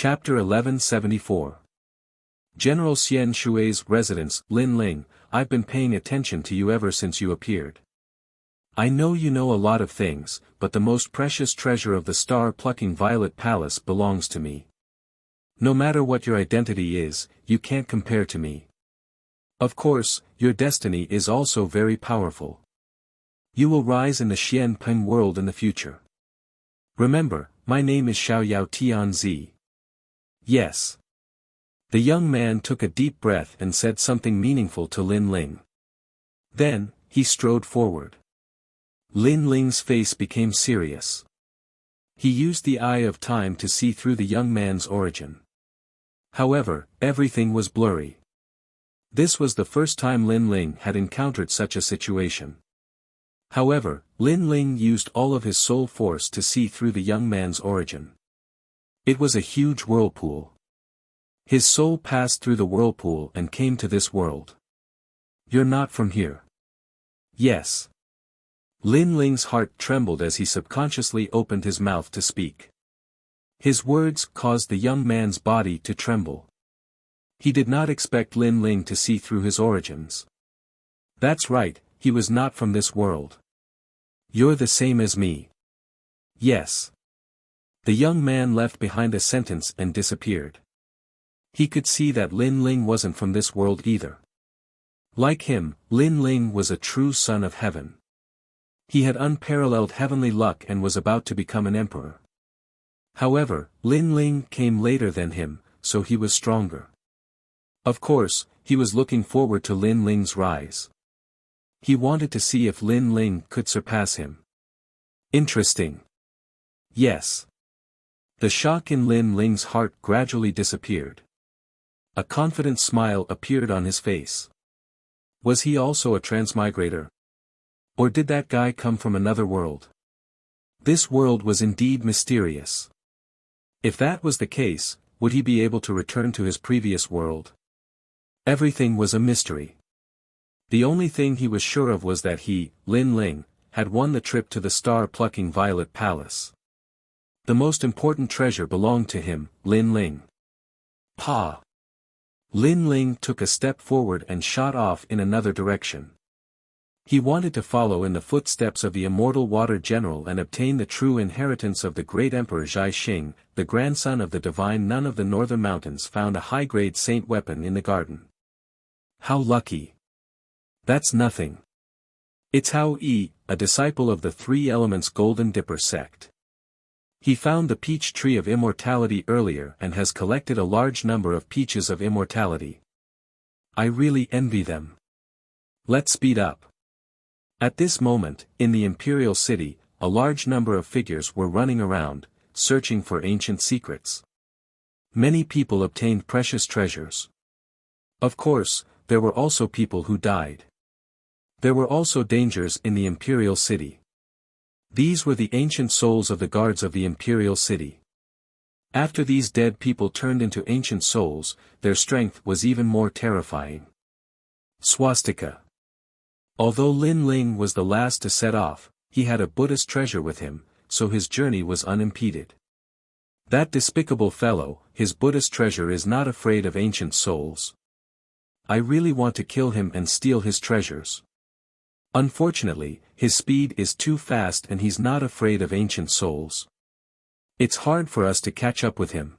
Chapter 1174. General Xian Shui's residence. Lin Ling, I've been paying attention to you ever since you appeared. I know you know a lot of things, but the most precious treasure of the star-plucking Violet Palace belongs to me. No matter what your identity is, you can't compare to me. Of course, your destiny is also very powerful. You will rise in the Xian Peng world in the future. Remember, my name is Xiaoyao Tianzi. Yes. The young man took a deep breath and said something meaningful to Lin Ling. Then, he strode forward. Lin Ling's face became serious. He used the eye of time to see through the young man's origin. However, everything was blurry. This was the first time Lin Ling had encountered such a situation. However, Lin Ling used all of his soul force to see through the young man's origin. It was a huge whirlpool. His soul passed through the whirlpool and came to this world. You're not from here. Yes. Lin Ling's heart trembled as he subconsciously opened his mouth to speak. His words caused the young man's body to tremble. He did not expect Lin Ling to see through his origins. That's right, he was not from this world. You're the same as me. Yes. The young man left behind a sentence and disappeared. He could see that Lin Ling wasn't from this world either. Like him, Lin Ling was a true son of heaven. He had unparalleled heavenly luck and was about to become an emperor. However, Lin Ling came later than him, so he was stronger. Of course, he was looking forward to Lin Ling's rise. He wanted to see if Lin Ling could surpass him. Interesting. Yes. The shock in Lin Ling's heart gradually disappeared. A confident smile appeared on his face. Was he also a transmigrator? Or did that guy come from another world? This world was indeed mysterious. If that was the case, would he be able to return to his previous world? Everything was a mystery. The only thing he was sure of was that he, Lin Ling, had won the trip to the star-plucking Violet Palace. The most important treasure belonged to him, Lin Ling. Pa! Lin Ling took a step forward and shot off in another direction. He wanted to follow in the footsteps of the immortal water general and obtain the true inheritance of the great emperor Zhai Xing. The grandson of the divine nun of the northern mountains found a high-grade saint weapon in the garden. How lucky! That's nothing. It's Hao Yi, a disciple of the Three Elements Golden Dipper sect. He found the peach tree of immortality earlier and has collected a large number of peaches of immortality. I really envy them. Let's speed up. At this moment, in the imperial city, a large number of figures were running around, searching for ancient secrets. Many people obtained precious treasures. Of course, there were also people who died. There were also dangers in the imperial city. These were the ancient souls of the guards of the imperial city. After these dead people turned into ancient souls, their strength was even more terrifying. Swastika. Although Lin Ling was the last to set off, he had a Buddhist treasure with him, so his journey was unimpeded. That despicable fellow, his Buddhist treasure, is not afraid of ancient souls. I really want to kill him and steal his treasures. Unfortunately, his speed is too fast and he's not afraid of ancient souls. It's hard for us to catch up with him.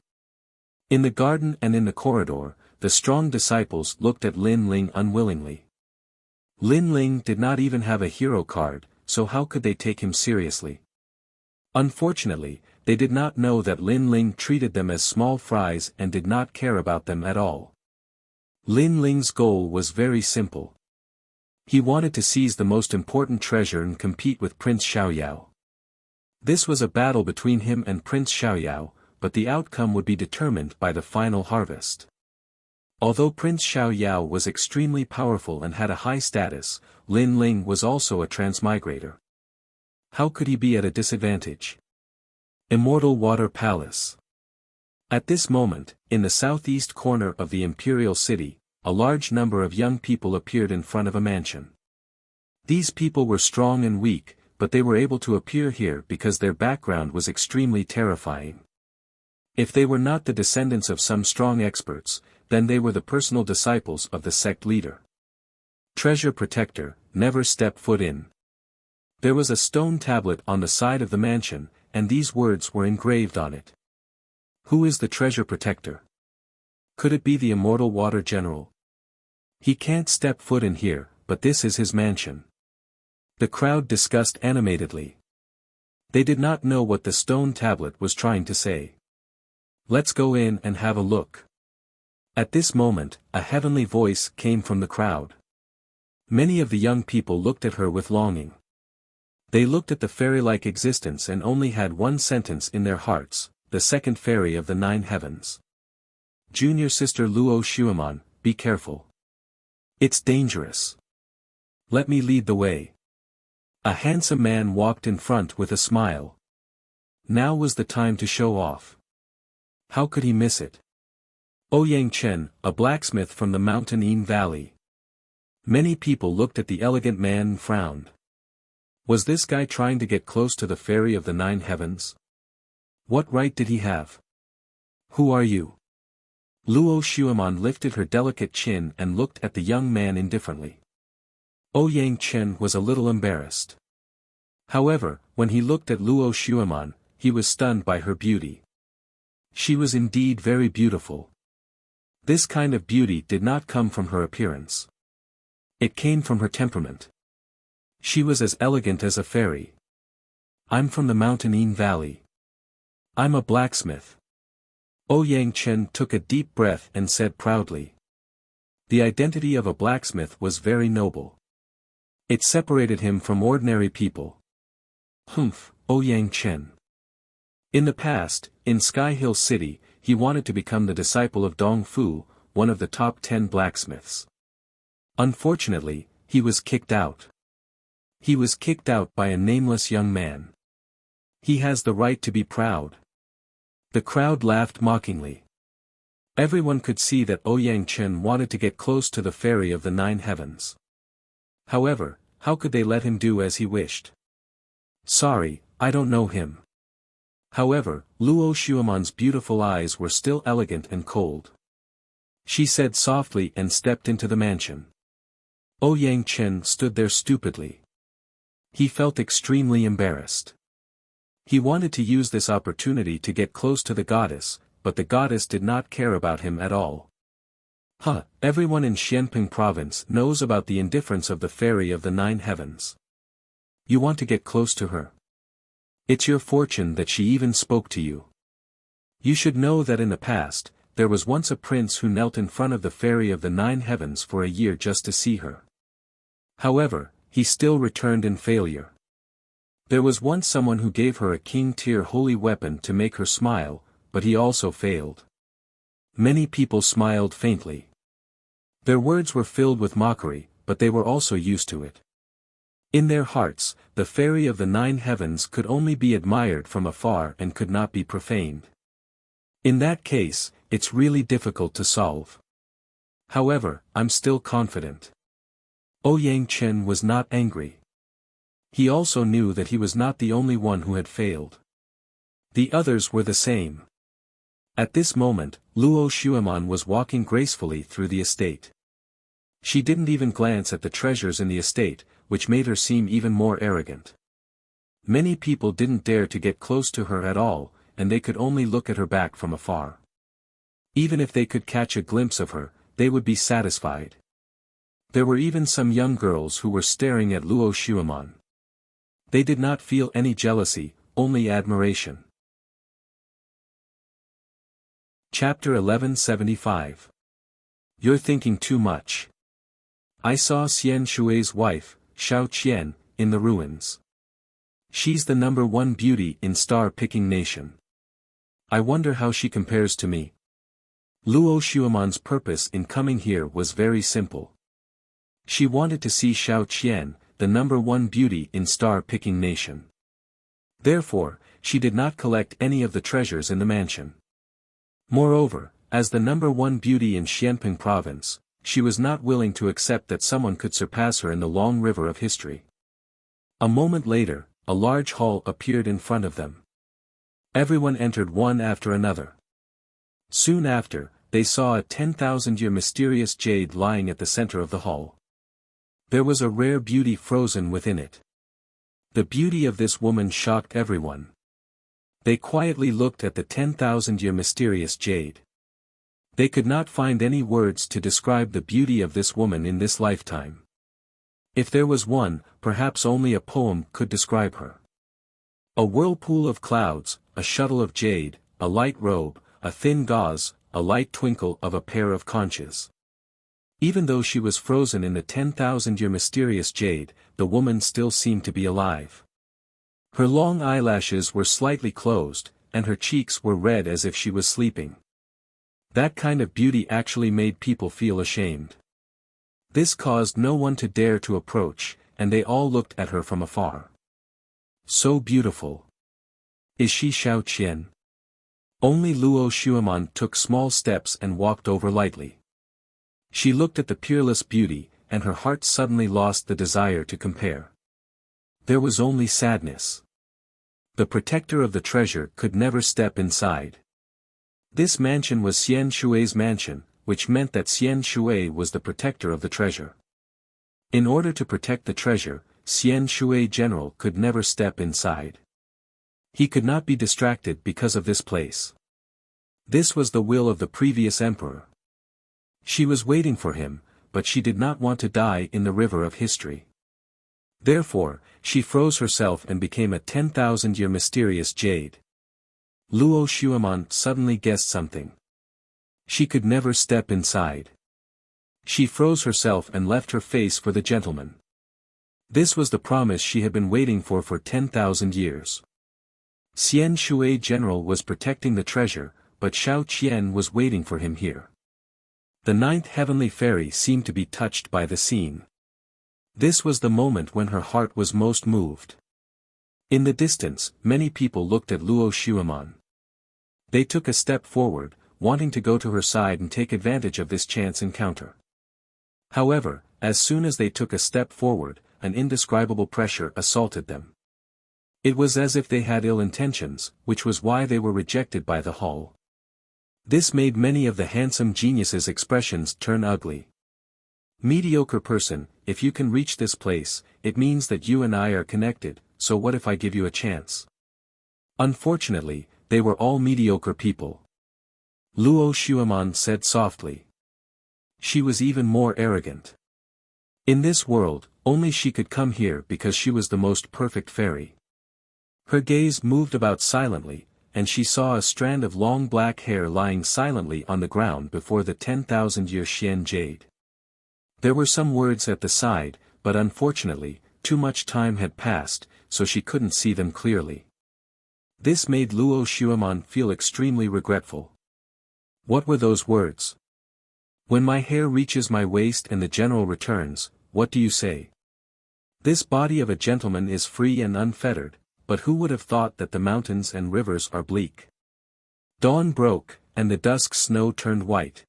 In the garden and in the corridor, the strong disciples looked at Lin Ling unwillingly. Lin Ling did not even have a hero card, so how could they take him seriously? Unfortunately, they did not know that Lin Ling treated them as small fries and did not care about them at all. Lin Ling's goal was very simple. He wanted to seize the most important treasure and compete with Prince Xiaoyao. This was a battle between him and Prince Xiaoyao, but the outcome would be determined by the final harvest. Although Prince Xiaoyao was extremely powerful and had a high status, Lin Ling was also a transmigrator. How could he be at a disadvantage? Immortal Water Palace. At this moment, in the southeast corner of the imperial city, a large number of young people appeared in front of a mansion. These people were strong and weak, but they were able to appear here because their background was extremely terrifying. If they were not the descendants of some strong experts, then they were the personal disciples of the sect leader. Treasure protector, never step foot in. There was a stone tablet on the side of the mansion, and these words were engraved on it. Who is the treasure protector? Could it be the immortal water general? He can't step foot in here, but this is his mansion. The crowd discussed animatedly. They did not know what the stone tablet was trying to say. Let's go in and have a look. At this moment, a heavenly voice came from the crowd. Many of the young people looked at her with longing. They looked at the fairy-like existence and only had one sentence in their hearts, the second fairy of the 9 heavens. Junior sister Luo Shuaman, be careful. It's dangerous. Let me lead the way. A handsome man walked in front with a smile. Now was the time to show off. How could he miss it? Ouyang Chen, a blacksmith from the mountain Yin Valley. Many people looked at the elegant man and frowned. Was this guy trying to get close to the fairy of the 9 heavens? What right did he have? Who are you? Luo Shuaman lifted her delicate chin and looked at the young man indifferently. Ouyang Chen was a little embarrassed. However, when he looked at Luo Shuaman, he was stunned by her beauty. She was indeed very beautiful. This kind of beauty did not come from her appearance. It came from her temperament. She was as elegant as a fairy. I'm from the mountain Yin Valley. I'm a blacksmith. Ouyang Chen took a deep breath and said proudly. The identity of a blacksmith was very noble. It separated him from ordinary people. Humph, Ouyang Chen. In the past, in Sky Hill City, he wanted to become the disciple of Dong Fu, one of the top 10 blacksmiths. Unfortunately, he was kicked out. He was kicked out by a nameless young man. He has the right to be proud. The crowd laughed mockingly. Everyone could see that Ouyang Chen wanted to get close to the fairy of the 9 heavens. However, how could they let him do as he wished? Sorry, I don't know him. However, Luo Shuaman's beautiful eyes were still elegant and cold. She said softly and stepped into the mansion. Ouyang Chen stood there stupidly. He felt extremely embarrassed. He wanted to use this opportunity to get close to the goddess, but the goddess did not care about him at all. Everyone in Xianping province knows about the indifference of the fairy of the 9 heavens. You want to get close to her? It's your fortune that she even spoke to you. You should know that in the past, there was once a prince who knelt in front of the fairy of the 9 heavens for a year just to see her. However, he still returned in failure. There was once someone who gave her a king-tier holy weapon to make her smile, but he also failed. Many people smiled faintly. Their words were filled with mockery, but they were also used to it. In their hearts, the fairy of the 9 heavens could only be admired from afar and could not be profaned. In that case, it's really difficult to solve. However, I'm still confident. Ouyang Chen was not angry. He also knew that he was not the only one who had failed. The others were the same. At this moment, Luo Shuaman was walking gracefully through the estate. She didn't even glance at the treasures in the estate, which made her seem even more arrogant. Many people didn't dare to get close to her at all, and they could only look at her back from afar. Even if they could catch a glimpse of her, they would be satisfied. There were even some young girls who were staring at Luo Shuaman. They did not feel any jealousy, only admiration. Chapter 1175. You're thinking too much. I saw Xian Shui's wife, Xiao Qian, in the ruins. She's the number 1 beauty in star-picking nation. I wonder how she compares to me. Luo Shuaman's purpose in coming here was very simple. She wanted to see Xiao Qian, the number 1 beauty in star-picking nation. Therefore, she did not collect any of the treasures in the mansion. Moreover, as the number 1 beauty in Xianping province, she was not willing to accept that someone could surpass her in the long river of history. A moment later, a large hall appeared in front of them. Everyone entered one after another. Soon after, they saw a 10,000-year mysterious jade lying at the center of the hall. There was a rare beauty frozen within it. The beauty of this woman shocked everyone. They quietly looked at the 10,000-year mysterious jade. They could not find any words to describe the beauty of this woman in this lifetime. If there was one, perhaps only a poem could describe her. A whirlpool of clouds, a shuttle of jade, a light robe, a thin gauze, a light twinkle of a pair of conches. Even though she was frozen in the 10,000-year mysterious jade, the woman still seemed to be alive. Her long eyelashes were slightly closed, and her cheeks were red as if she was sleeping. That kind of beauty actually made people feel ashamed. This caused no one to dare to approach, and they all looked at her from afar. So beautiful. Is she Xiao Qian? Only Luo Xuemon took small steps and walked over lightly. She looked at the peerless beauty, and her heart suddenly lost the desire to compare. There was only sadness. The protector of the treasure could never step inside. This mansion was Xian Shui's mansion, which meant that Xian Shui was the protector of the treasure. In order to protect the treasure, Xian Shui General could never step inside. He could not be distracted because of this place. This was the will of the previous emperor. She was waiting for him, but she did not want to die in the river of history. Therefore, she froze herself and became a 10,000-year mysterious jade. Luo Xuemon suddenly guessed something. She could never step inside. She froze herself and left her face for the gentleman. This was the promise she had been waiting for 10,000 years. Xian Shui General was protecting the treasure, but Xiao Qian was waiting for him here. The ninth heavenly fairy seemed to be touched by the scene. This was the moment when her heart was most moved. In the distance, many people looked at Luo Xuemon. They took a step forward, wanting to go to her side and take advantage of this chance encounter. However, as soon as they took a step forward, an indescribable pressure assaulted them. It was as if they had ill intentions, which was why they were rejected by the hall. This made many of the handsome geniuses' expressions turn ugly. Mediocre person, if you can reach this place, it means that you and I are connected, so what if I give you a chance? Unfortunately, they were all mediocre people. Luo Xuemon said softly. She was even more arrogant. In this world, only she could come here because she was the most perfect fairy. Her gaze moved about silently, and she saw a strand of long black hair lying silently on the ground before the 10,000-year Xian jade. There were some words at the side, but unfortunately, too much time had passed, so she couldn't see them clearly. This made Luo Xuemon feel extremely regretful. What were those words? When my hair reaches my waist and the general returns, what do you say? This body of a gentleman is free and unfettered, but who would have thought that the mountains and rivers are bleak? Dawn broke, and the dusk snow turned white.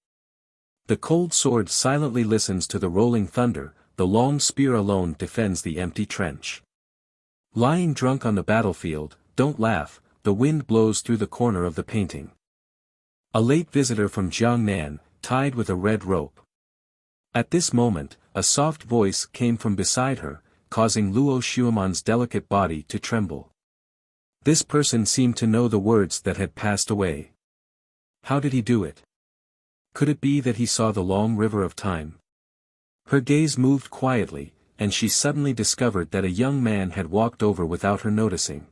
The cold sword silently listens to the rolling thunder, the long spear alone defends the empty trench. Lying drunk on the battlefield, don't laugh, the wind blows through the corner of the painting. A late visitor from Jiangnan, tied with a red rope. At this moment, a soft voice came from beside her, causing Luo Xuemon's delicate body to tremble. This person seemed to know the words that had passed away. How did he do it? Could it be that he saw the long river of time? Her gaze moved quietly, and she suddenly discovered that a young man had walked over without her noticing.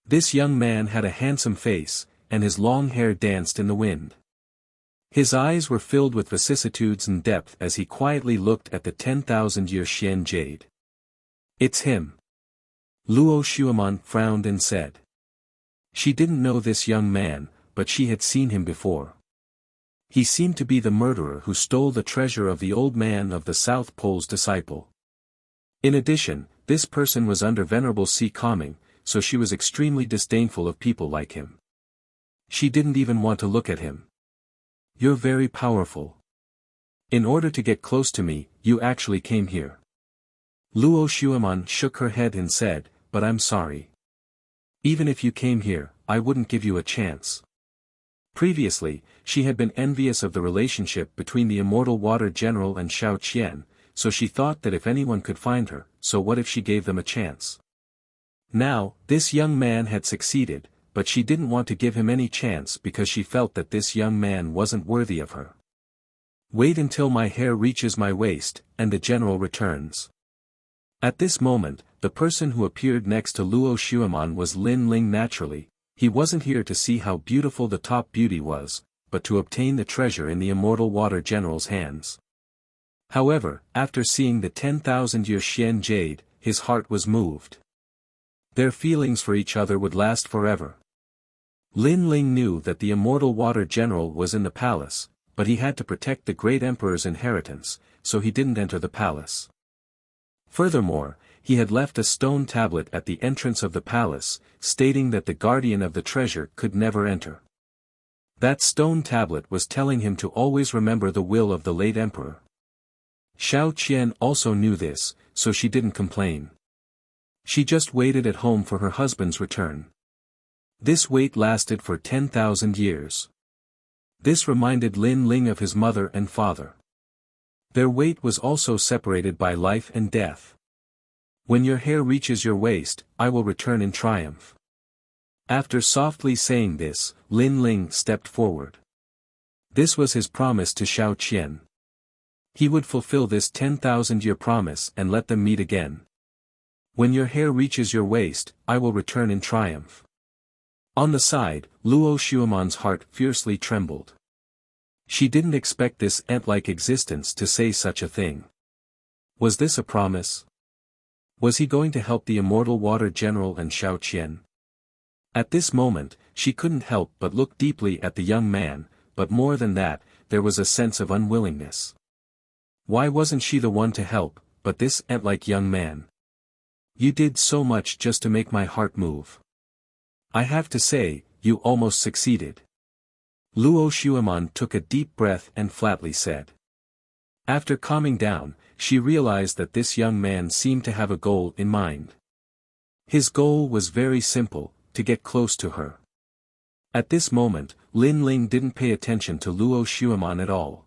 This young man had a handsome face, and his long hair danced in the wind. His eyes were filled with vicissitudes and depth as he quietly looked at the 10,000-year Xian jade. It's him. Luo Xuemon frowned and said. She didn't know this young man, but she had seen him before. He seemed to be the murderer who stole the treasure of the old man of the South Pole's disciple. In addition, this person was under Venerable Sea Calming, so she was extremely disdainful of people like him. She didn't even want to look at him. You're very powerful. In order to get close to me, you actually came here. Luo Xuemon shook her head and said, but I'm sorry. Even if you came here, I wouldn't give you a chance. Previously, she had been envious of the relationship between the immortal water general and Xiao Qian, so she thought that if anyone could find her, so what if she gave them a chance? Now, this young man had succeeded, but she didn't want to give him any chance because she felt that this young man wasn't worthy of her. Wait until my hair reaches my waist, and the general returns. At this moment, the person who appeared next to Luo Xueman was Lin Ling naturally. He wasn't here to see how beautiful the top beauty was, but to obtain the treasure in the immortal water general's hands. However, after seeing the 10,000-year Xian jade, his heart was moved. Their feelings for each other would last forever. Lin Ling knew that the immortal water general was in the palace, but he had to protect the great emperor's inheritance, so he didn't enter the palace. Furthermore, he had left a stone tablet at the entrance of the palace, stating that the guardian of the treasure could never enter. That stone tablet was telling him to always remember the will of the late emperor. Xiao Qian also knew this, so she didn't complain. She just waited at home for her husband's return. This wait lasted for 10,000 years. This reminded Lin Ling of his mother and father. Their wait was also separated by life and death. When your hair reaches your waist, I will return in triumph. After softly saying this, Lin Ling stepped forward. This was his promise to Xiao Qian. He would fulfill this 10,000-year promise and let them meet again. When your hair reaches your waist, I will return in triumph. On the side, Luo Xueman's heart fiercely trembled. She didn't expect this ant-like existence to say such a thing. Was this a promise? Was he going to help the immortal water general and Xiao Qian? At this moment, she couldn't help but look deeply at the young man, but more than that, there was a sense of unwillingness. Why wasn't she the one to help, but this ant-like young man? You did so much just to make my heart move. I have to say, you almost succeeded. Luo Xueman took a deep breath and flatly said. After calming down, she realized that this young man seemed to have a goal in mind. His goal was very simple, to get close to her. At this moment, Lin Ling didn't pay attention to Luo Xueman at all.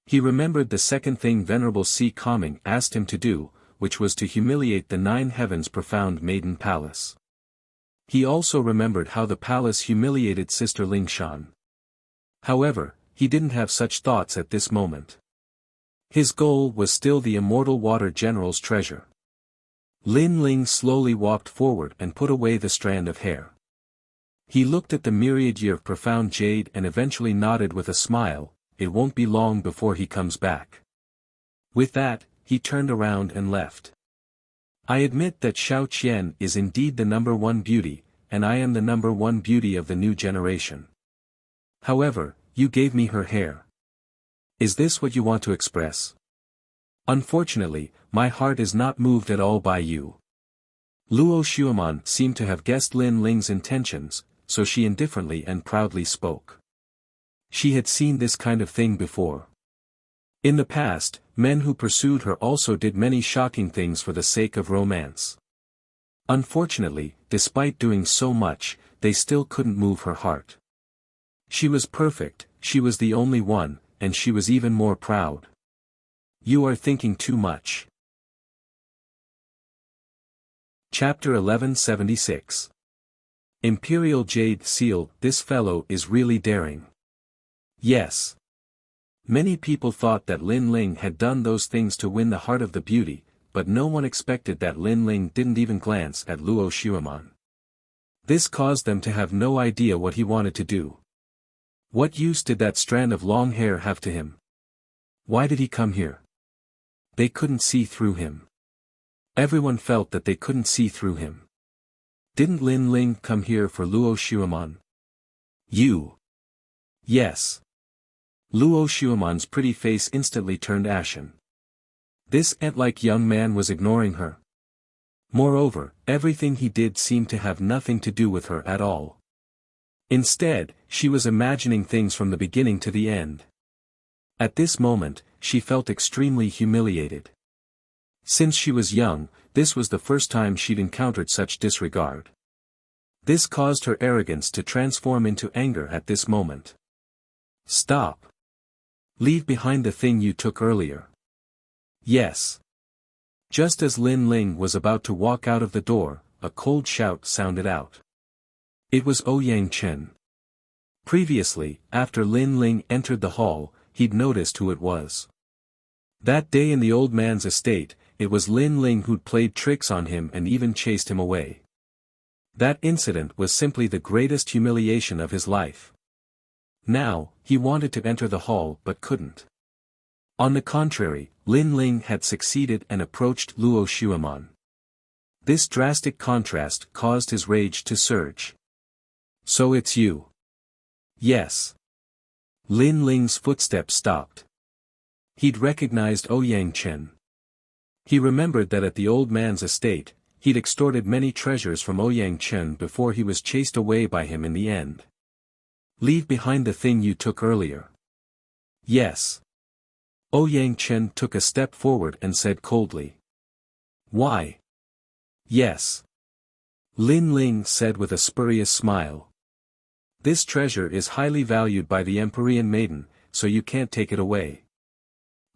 He remembered the second thing Venerable Si Kaming asked him to do, which was to humiliate the 9 heavens profound maiden palace. He also remembered how the palace humiliated Sister Lingshan. However, he didn't have such thoughts at this moment. His goal was still the immortal water general's treasure. Lin Ling slowly walked forward and put away the strand of hair. He looked at the myriad year of profound jade and eventually nodded with a smile. It won't be long before he comes back. With that, he turned around and left. I admit that Xiao Qian is indeed the #1 beauty, and I am the #1 beauty of the new generation. However, you gave me her hair. Is this what you want to express? Unfortunately, my heart is not moved at all by you. Luo Xueman seemed to have guessed Lin Ling's intentions, so she indifferently and proudly spoke. She had seen this kind of thing before. In the past, men who pursued her also did many shocking things for the sake of romance. Unfortunately, despite doing so much, they still couldn't move her heart. She was perfect, she was the only one, and she was even more proud. You are thinking too much. Chapter 1176. Imperial Jade Seal. This fellow is really daring. Yes. Many people thought that Lin Ling had done those things to win the heart of the beauty, but no one expected that Lin Ling didn't even glance at Luo Xueman. This caused them to have no idea what he wanted to do. What use did that strand of long hair have to him? Why did he come here? They couldn't see through him. Everyone felt that they couldn't see through him. Didn't Lin Ling come here for Luo Xueman? You. Yes. Luo Xueman's pretty face instantly turned ashen. This ant-like young man was ignoring her. Moreover, everything he did seemed to have nothing to do with her at all. Instead, she was imagining things from the beginning to the end. At this moment, she felt extremely humiliated. Since she was young, this was the first time she'd encountered such disregard. This caused her arrogance to transform into anger at this moment. Stop. Leave behind the thing you took earlier. Yes. Just as Lin Ling was about to walk out of the door, a cold shout sounded out. It was Ouyang Chen. Previously, after Lin Ling entered the hall, he'd noticed who it was. That day in the old man's estate, it was Lin Ling who'd played tricks on him and even chased him away. That incident was simply the greatest humiliation of his life. Now, he wanted to enter the hall but couldn't. On the contrary, Lin Ling had succeeded and approached Luo Xueman. This drastic contrast caused his rage to surge. So it's you. Yes. Lin Ling's footsteps stopped. He'd recognized Ouyang Chen. He remembered that at the old man's estate, he'd extorted many treasures from Ouyang Chen before he was chased away by him in the end. Leave behind the thing you took earlier. Yes. Ouyang Chen took a step forward and said coldly. Why? Yes. Lin Ling said with a spurious smile. This treasure is highly valued by the Empyrean maiden, so you can't take it away.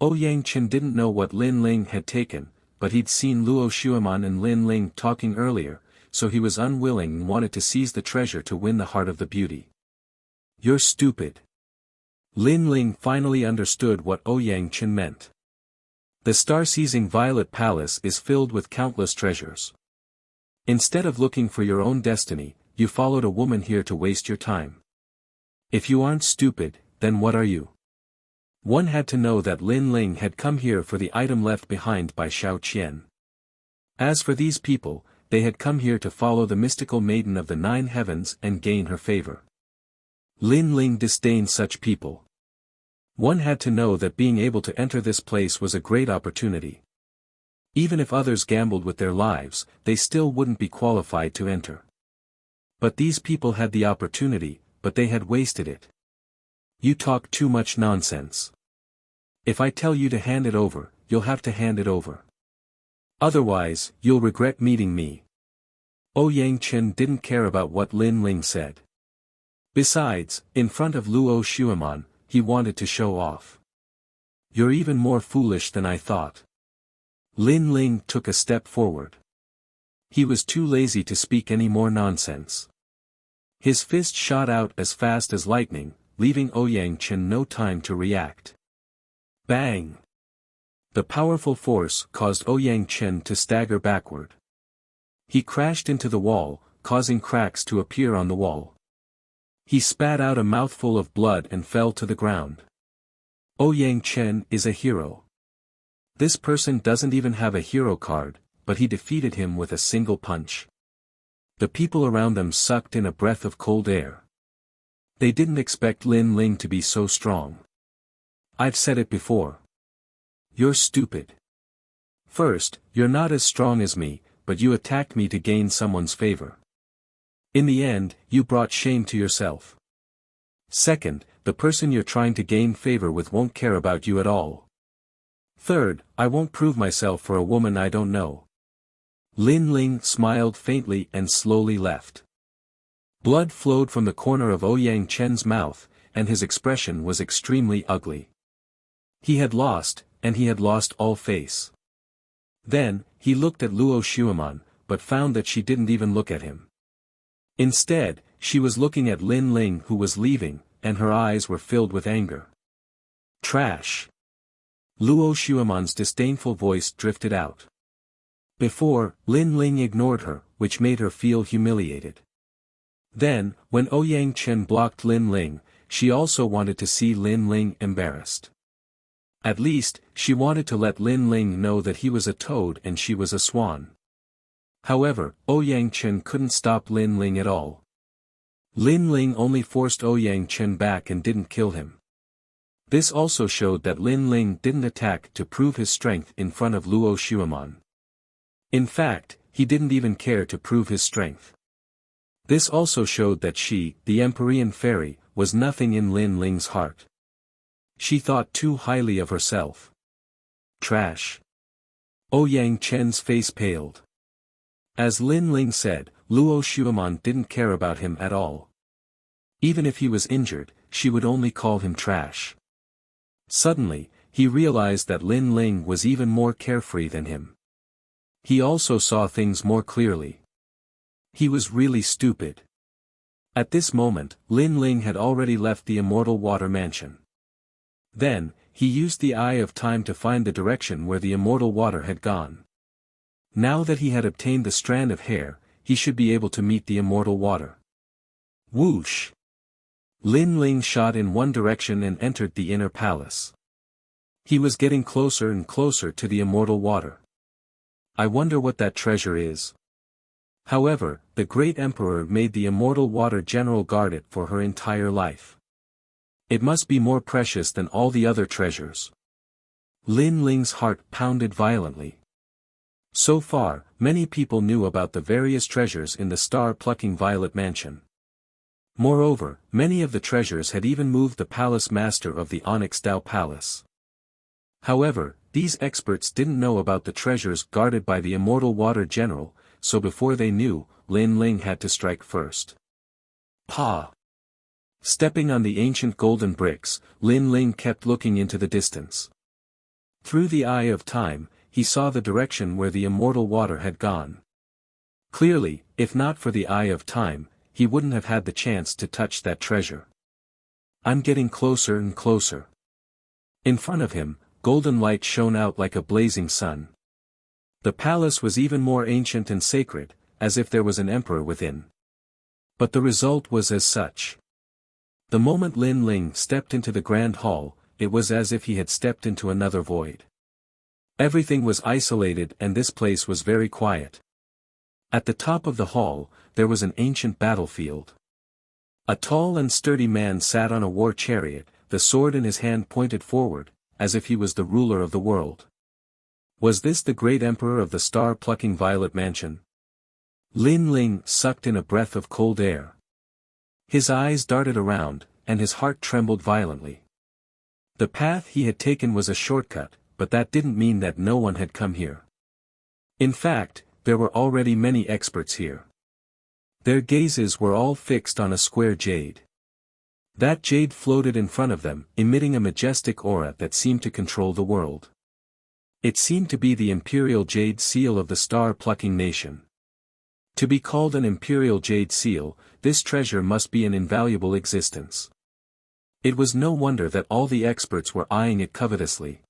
Ouyang Chen didn't know what Lin Ling had taken, but he'd seen Luo Xueman and Lin Ling talking earlier, so he was unwilling and wanted to seize the treasure to win the heart of the beauty. You're stupid. Lin Ling finally understood what Ouyang Chen meant. The star-seizing Violet Palace is filled with countless treasures. Instead of looking for your own destiny, you followed a woman here to waste your time. If you aren't stupid, then what are you? One had to know that Lin Ling had come here for the item left behind by Xiao Qian. As for these people, they had come here to follow the mystical maiden of the 9 heavens and gain her favor. Lin Ling disdained such people. One had to know that being able to enter this place was a great opportunity. Even if others gambled with their lives, they still wouldn't be qualified to enter. But these people had the opportunity, but they had wasted it. You talk too much nonsense. If I tell you to hand it over, you'll have to hand it over. Otherwise, you'll regret meeting me. Ouyang Chen didn't care about what Lin Ling said. Besides, in front of Luo Xueman, he wanted to show off. You're even more foolish than I thought. Lin Ling took a step forward. He was too lazy to speak any more nonsense. His fist shot out as fast as lightning, leaving Ouyang Chen no time to react. Bang! The powerful force caused Ouyang Chen to stagger backward. He crashed into the wall, causing cracks to appear on the wall. He spat out a mouthful of blood and fell to the ground. Ouyang Chen is a hero. This person doesn't even have a hero card, but he defeated him with a single punch. The people around them sucked in a breath of cold air. They didn't expect Lin Ling to be so strong. I've said it before. You're stupid. First, you're not as strong as me, but you attacked me to gain someone's favor. In the end, you brought shame to yourself. Second, the person you're trying to gain favor with won't care about you at all. Third, I won't prove myself for a woman I don't know. Lin Ling smiled faintly and slowly left. Blood flowed from the corner of Ouyang Chen's mouth, and his expression was extremely ugly. He had lost, and he had lost all face. Then, he looked at Luo Xueman, but found that she didn't even look at him. Instead, she was looking at Lin Ling who was leaving, and her eyes were filled with anger. Trash! Luo Xueman's disdainful voice drifted out. Before, Lin Ling ignored her, which made her feel humiliated. Then, when Ouyang Chen blocked Lin Ling, she also wanted to see Lin Ling embarrassed. At least, she wanted to let Lin Ling know that he was a toad and she was a swan. However, Ouyang Chen couldn't stop Lin Ling at all. Lin Ling only forced Ouyang Chen back and didn't kill him. This also showed that Lin Ling didn't attack to prove his strength in front of Luo Xueman. In fact, he didn't even care to prove his strength. This also showed that she, the Empyrean fairy, was nothing in Lin Ling's heart. She thought too highly of herself. Trash. Ouyang Chen's face paled. As Lin Ling said, Luo Xuemon didn't care about him at all. Even if he was injured, she would only call him trash. Suddenly, he realized that Lin Ling was even more carefree than him. He also saw things more clearly. He was really stupid. At this moment, Lin Ling had already left the Immortal Water Mansion. Then, he used the Eye of Time to find the direction where the Immortal Water had gone. Now that he had obtained the strand of hair, he should be able to meet the Immortal Water. Whoosh! Lin Ling shot in one direction and entered the inner palace. He was getting closer and closer to the Immortal Water. I wonder what that treasure is. However, the great emperor made the Immortal Water General guard it for her entire life. It must be more precious than all the other treasures. Lin Ling's heart pounded violently. So far, many people knew about the various treasures in the star-plucking Violet Mansion. Moreover, many of the treasures had even moved the palace master of the Onyx Dao Palace. However, these experts didn't know about the treasures guarded by the Immortal Water General, so before they knew, Lin Ling had to strike first. Pa! Stepping on the ancient golden bricks, Lin Ling kept looking into the distance. Through the Eye of Time, he saw the direction where the Immortal Water had gone. Clearly, if not for the Eye of Time, he wouldn't have had the chance to touch that treasure. I'm getting closer and closer. In front of him, golden light shone out like a blazing sun. The palace was even more ancient and sacred, as if there was an emperor within. But the result was as such. The moment Lin Ling stepped into the grand hall, it was as if he had stepped into another void. Everything was isolated and this place was very quiet. At the top of the hall, there was an ancient battlefield. A tall and sturdy man sat on a war chariot, the sword in his hand pointed forward, as if he was the ruler of the world. Was this the great emperor of the star-plucking Violet Mansion? Lin Ling sucked in a breath of cold air. His eyes darted around, and his heart trembled violently. The path he had taken was a shortcut, but that didn't mean that no one had come here. In fact, there were already many experts here. Their gazes were all fixed on a square jade. That jade floated in front of them, emitting a majestic aura that seemed to control the world. It seemed to be the imperial jade seal of the star-plucking nation. To be called an imperial jade seal, this treasure must be an invaluable existence. It was no wonder that all the experts were eyeing it covetously.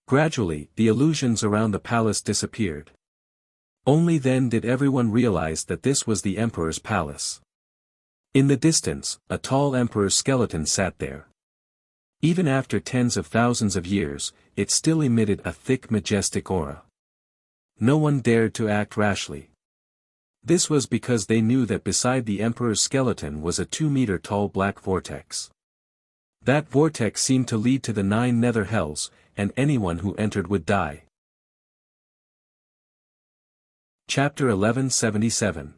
Gradually, the illusions around the palace disappeared. Only then did everyone realize that this was the emperor's palace. In the distance, a tall emperor's skeleton sat there. Even after tens of thousands of years, it still emitted a thick majestic aura. No one dared to act rashly. This was because they knew that beside the emperor's skeleton was a 2-meter-tall black vortex. That vortex seemed to lead to the 9 nether hells, and anyone who entered would die. Chapter 1177.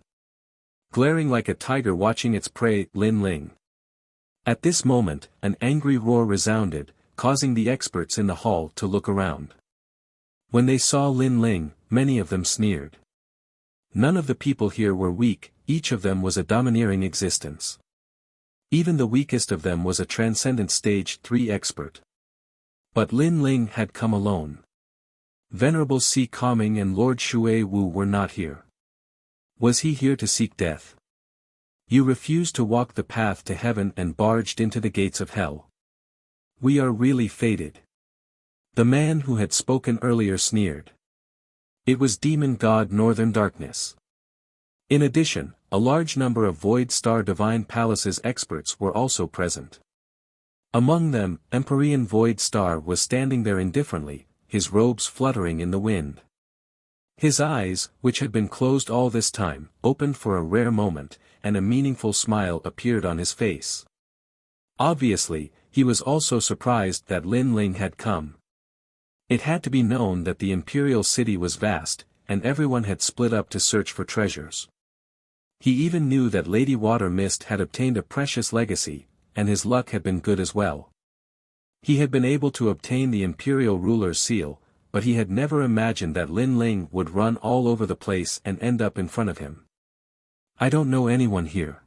Glaring like a tiger watching its prey, Lin Ling. At this moment, an angry roar resounded, causing the experts in the hall to look around. When they saw Lin Ling, many of them sneered. None of the people here were weak, each of them was a domineering existence. Even the weakest of them was a transcendent stage 3 expert. But Lin Ling had come alone. Venerable Si Kaming and Lord Shui Wu were not here. Was he here to seek death? You refused to walk the path to heaven and barged into the gates of hell. We are really fated. The man who had spoken earlier sneered. It was Demon God Northern Darkness. In addition, a large number of Void Star Divine Palace's experts were also present. Among them, Empyrean Void Star was standing there indifferently, his robes fluttering in the wind. His eyes, which had been closed all this time, opened for a rare moment, and a meaningful smile appeared on his face. Obviously, he was also surprised that Lin Ling had come. It had to be known that the imperial city was vast, and everyone had split up to search for treasures. He even knew that Lady Water Mist had obtained a precious legacy, and his luck had been good as well. He had been able to obtain the imperial ruler's seal, but he had never imagined that Lin Ling would run all over the place and end up in front of him. I don't know anyone here.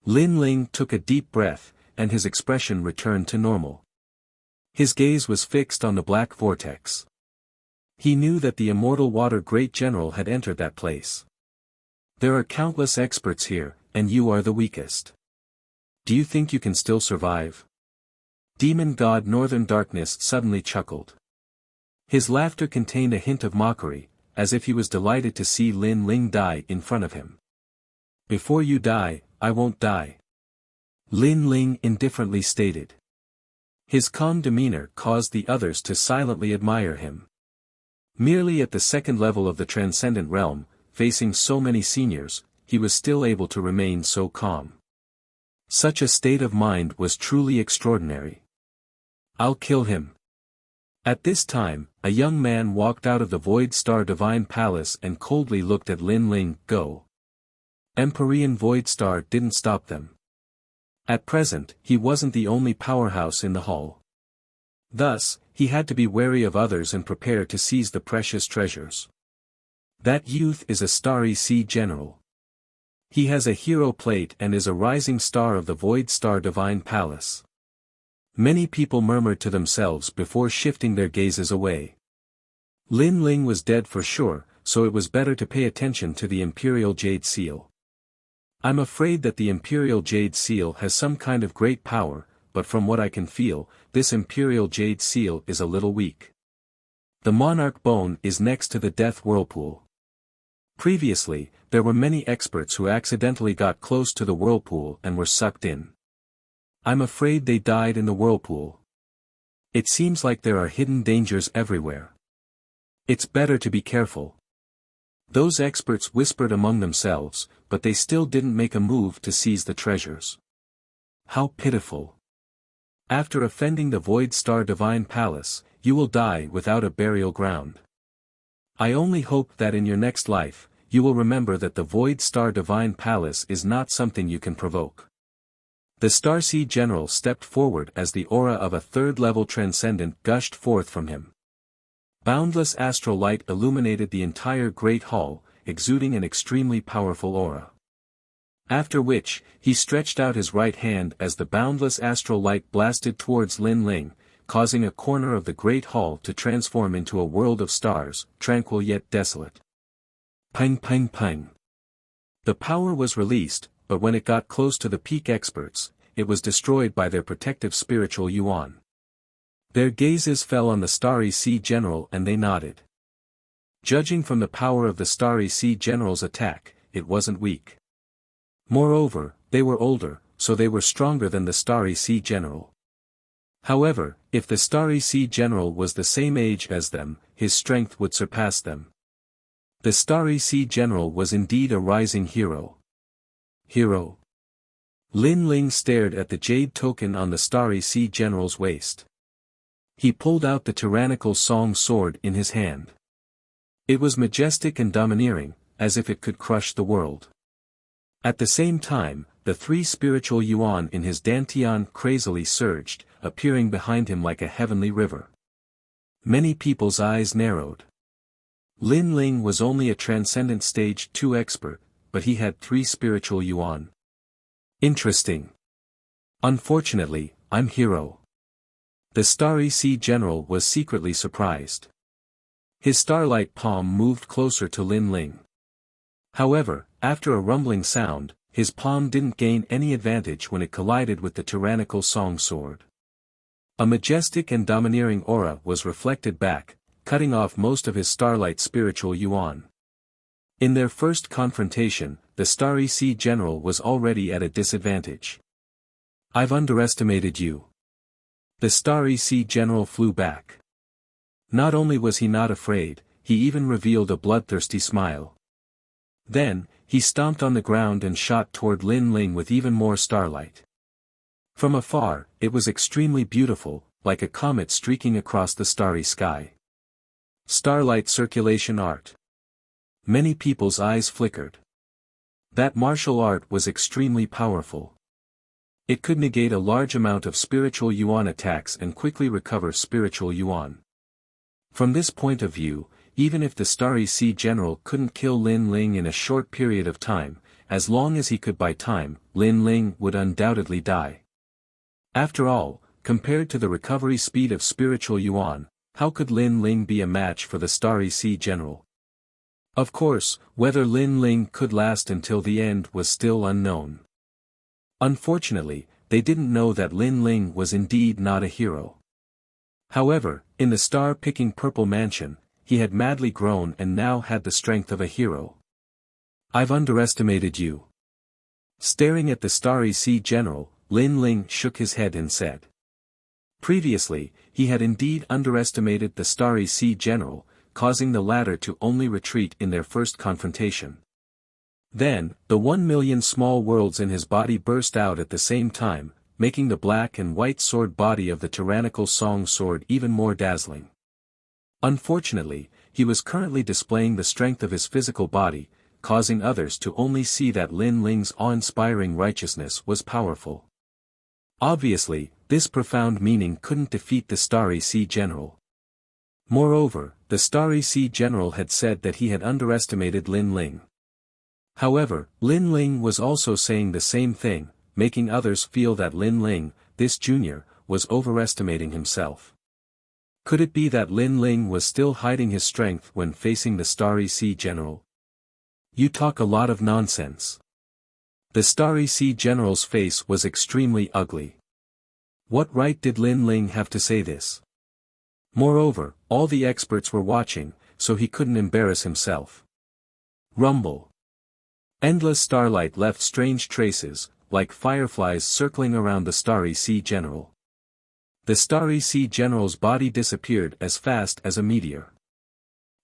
Lin Ling took a deep breath, and his expression returned to normal. His gaze was fixed on the black vortex. He knew that the immortal water great general had entered that place. There are countless experts here, and you are the weakest. Do you think you can still survive? Demon God Northern Darkness suddenly chuckled. His laughter contained a hint of mockery, as if he was delighted to see Lin Ling die in front of him. Before you die, I won't die. Lin Ling indifferently stated. His calm demeanor caused the others to silently admire him. Merely at the second level of the transcendent realm, facing so many seniors, he was still able to remain so calm. Such a state of mind was truly extraordinary. I'll kill him. At this time, a young man walked out of the Void Star Divine Palace and coldly looked at Lin Ling. Go. Empyrean Void Star didn't stop them. At present, he wasn't the only powerhouse in the hall. Thus, he had to be wary of others and prepare to seize the precious treasures. That youth is a Starry Sea General. He has a hero plate and is a rising star of the Void Star Divine Palace. Many people murmured to themselves before shifting their gazes away. Lin Ling was dead for sure, so it was better to pay attention to the Imperial Jade Seal. I'm afraid that the Imperial Jade Seal has some kind of great power, but from what I can feel, this Imperial Jade Seal is a little weak. The Monarch Bone is next to the Death Whirlpool. Previously, there were many experts who accidentally got close to the whirlpool and were sucked in. I'm afraid they died in the whirlpool. It seems like there are hidden dangers everywhere. It's better to be careful. Those experts whispered among themselves, but they still didn't make a move to seize the treasures. How pitiful. After offending the Void Star Divine Palace, you will die without a burial ground. I only hope that in your next life, you will remember that the Void Star Divine Palace is not something you can provoke. The Starseed General stepped forward as the aura of a third-level transcendent gushed forth from him. Boundless astral light illuminated the entire Great Hall, exuding an extremely powerful aura. After which, he stretched out his right hand as the boundless astral light blasted towards Lin Ling, causing a corner of the Great Hall to transform into a world of stars, tranquil yet desolate. Ping ping ping. The power was released, but when it got close to the peak experts, it was destroyed by their protective spiritual yuan. Their gazes fell on the Starry Sea General and they nodded. Judging from the power of the Starry Sea General's attack, it wasn't weak. Moreover, they were older, so they were stronger than the Starry Sea General. However, if the Starry Sea General was the same age as them, his strength would surpass them. The Starry Sea General was indeed a rising hero. Hero. Lin Ling stared at the jade token on the Starry Sea General's waist. He pulled out the tyrannical song sword in his hand. It was majestic and domineering, as if it could crush the world. At the same time, the three spiritual yuan in his dantian crazily surged, appearing behind him like a heavenly river. Many people's eyes narrowed. Lin Ling was only a transcendent stage 2 expert, but he had 3 spiritual yuan. Interesting. Unfortunately, I'm hero. The Starry Sea General was secretly surprised. His starlight palm moved closer to Lin Ling. However, after a rumbling sound, his palm didn't gain any advantage when it collided with the tyrannical song sword. A majestic and domineering aura was reflected back, cutting off most of his starlight spiritual yuan. In their first confrontation, the Starry Sea General was already at a disadvantage. I've underestimated you. The Starry Sea General flew back. Not only was he not afraid, he even revealed a bloodthirsty smile. Then, he stomped on the ground and shot toward Lin Ling with even more starlight. From afar, it was extremely beautiful, like a comet streaking across the starry sky. Starlight circulation art. Many people's eyes flickered. That martial art was extremely powerful. It could negate a large amount of spiritual yuan attacks and quickly recover spiritual yuan. From this point of view, even if the Starry Sea General couldn't kill Lin Ling in a short period of time, as long as he could buy time, Lin Ling would undoubtedly die. After all, compared to the recovery speed of spiritual Yuan, how could Lin Ling be a match for the Starry Sea General? Of course, whether Lin Ling could last until the end was still unknown. Unfortunately, they didn't know that Lin Ling was indeed not a hero. However, in the star-picking purple mansion, he had madly grown and now had the strength of a hero. I've underestimated you. Staring at the Starry Sea General, Lin Ling shook his head and said. Previously, he had indeed underestimated the Starry Sea General, causing the latter to only retreat in their first confrontation. Then, the 1,000,000 small worlds in his body burst out at the same time, making the black and white sword body of the tyrannical Song Sword even more dazzling. Unfortunately, he was currently displaying the strength of his physical body, causing others to only see that Lin Ling's awe-inspiring righteousness was powerful. Obviously, this profound meaning couldn't defeat the Starry Sea General. Moreover, the Starry Sea General had said that he had underestimated Lin Ling. However, Lin Ling was also saying the same thing, making others feel that Lin Ling, this junior, was overestimating himself. Could it be that Lin Ling was still hiding his strength when facing the Starry Sea General? You talk a lot of nonsense. The Starry Sea General's face was extremely ugly. What right did Lin Ling have to say this? Moreover, all the experts were watching, so he couldn't embarrass himself. Rumble. Endless starlight left strange traces, like fireflies circling around the Starry Sea General. The Starry Sea General's body disappeared as fast as a meteor.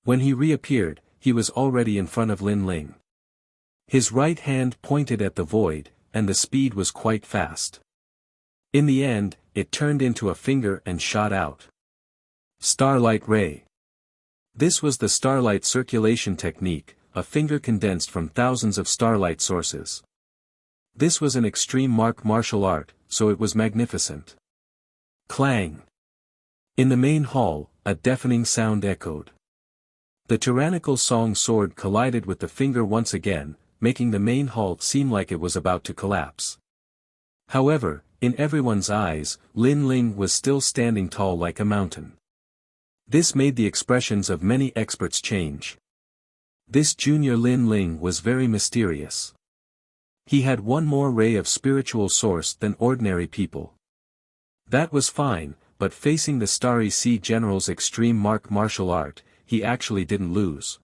When he reappeared, he was already in front of Lin Ling. His right hand pointed at the void, and the speed was quite fast. In the end, it turned into a finger and shot out. Starlight Ray. This was the starlight circulation technique, a finger condensed from thousands of starlight sources. This was an extreme martial art, so it was magnificent. Clang. In the main hall, a deafening sound echoed. The tyrannical Song Sword collided with the finger once again, making the main hall seem like it was about to collapse. However, in everyone's eyes, Lin Ling was still standing tall like a mountain. This made the expressions of many experts change. This junior Lin Ling was very mysterious. He had one more ray of spiritual source than ordinary people. That was fine, but facing the Starry Sea General's extreme martial art, he actually didn't lose.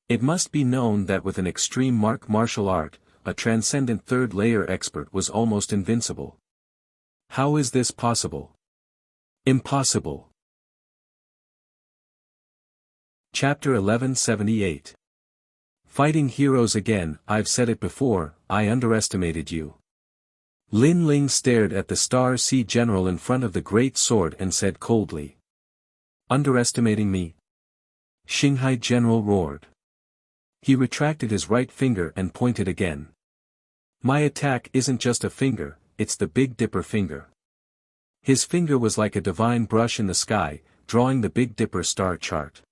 It must be known that with an extreme martial art, a transcendent third-layer expert was almost invincible. How is this possible? Impossible. Chapter 1178. Fighting heroes again. I've said it before, I underestimated you. Lin Ling stared at the Star Sea General in front of the great sword and said coldly. Underestimating me? Xinghai General roared. He retracted his right finger and pointed again. My attack isn't just a finger, it's the Big Dipper finger. His finger was like a divine brush in the sky, drawing the Big Dipper star chart.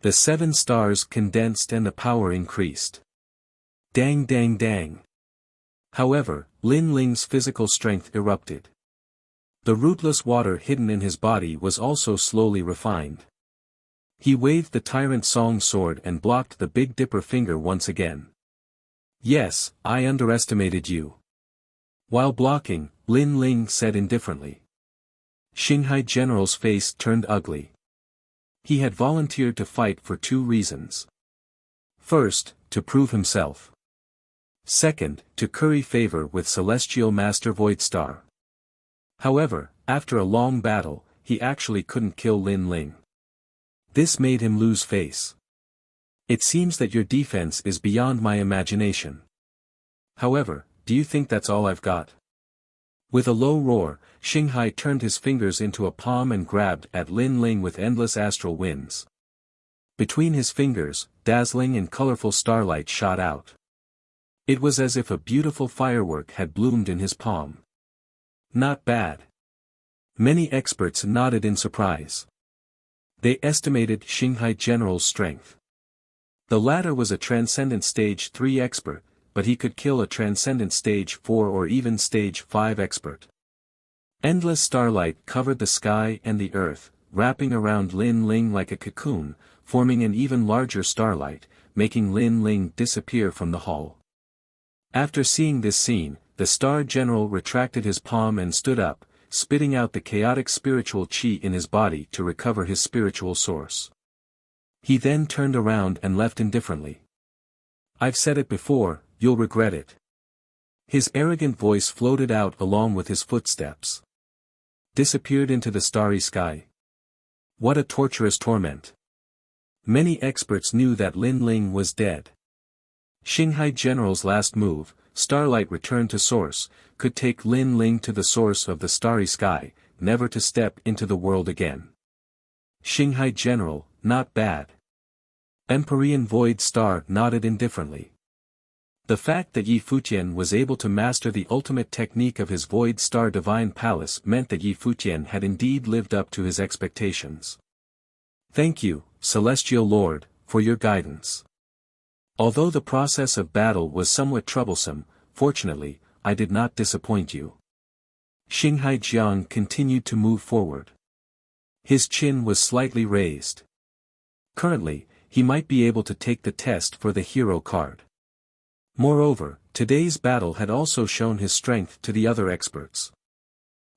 The 7 stars condensed and the power increased. Dang dang dang. However, Lin Ling's physical strength erupted. The rootless water hidden in his body was also slowly refined. He waved the Tyrant Song Sword and blocked the Big Dipper finger once again. Yes, I underestimated you. While blocking, Lin Ling said indifferently. Xinghai General's face turned ugly. He had volunteered to fight for 2 reasons. First, to prove himself. Second, to curry favor with Celestial Master Voidstar. However, after a long battle, he actually couldn't kill Lin Ling. This made him lose face. It seems that your defense is beyond my imagination. However, do you think that's all I've got? With a low roar, Xinghai turned his fingers into a palm and grabbed at Lin Ling with endless astral winds. Between his fingers, dazzling and colorful starlight shot out. It was as if a beautiful firework had bloomed in his palm. Not bad. Many experts nodded in surprise. They estimated Xinghai General's strength. The latter was a transcendent stage 3 expert, but he could kill a transcendent stage 4 or even stage 5 expert. Endless starlight covered the sky and the earth, wrapping around Lin Ling like a cocoon, forming an even larger starlight, making Lin Ling disappear from the hall. After seeing this scene, the Star General retracted his palm and stood up, spitting out the chaotic spiritual chi in his body to recover his spiritual source. He then turned around and left indifferently. "I've said it before, you'll regret it." His arrogant voice floated out along with his footsteps. Disappeared into the starry sky. What a torturous torment. Many experts knew that Lin Ling was dead. Xinghai General's last move, Starlight Return to Source, could take Lin Ling to the source of the starry sky, never to step into the world again. Xinghai General, not bad. Empyrean Void Star nodded indifferently. The fact that Yi Futian was able to master the ultimate technique of his Void Star Divine Palace meant that Yi Futian had indeed lived up to his expectations. "Thank you, Celestial Lord, for your guidance. Although the process of battle was somewhat troublesome, fortunately, I did not disappoint you." Xinghai Jiang continued to move forward. His chin was slightly raised. Currently, he might be able to take the test for the hero card. Moreover, today's battle had also shown his strength to the other experts.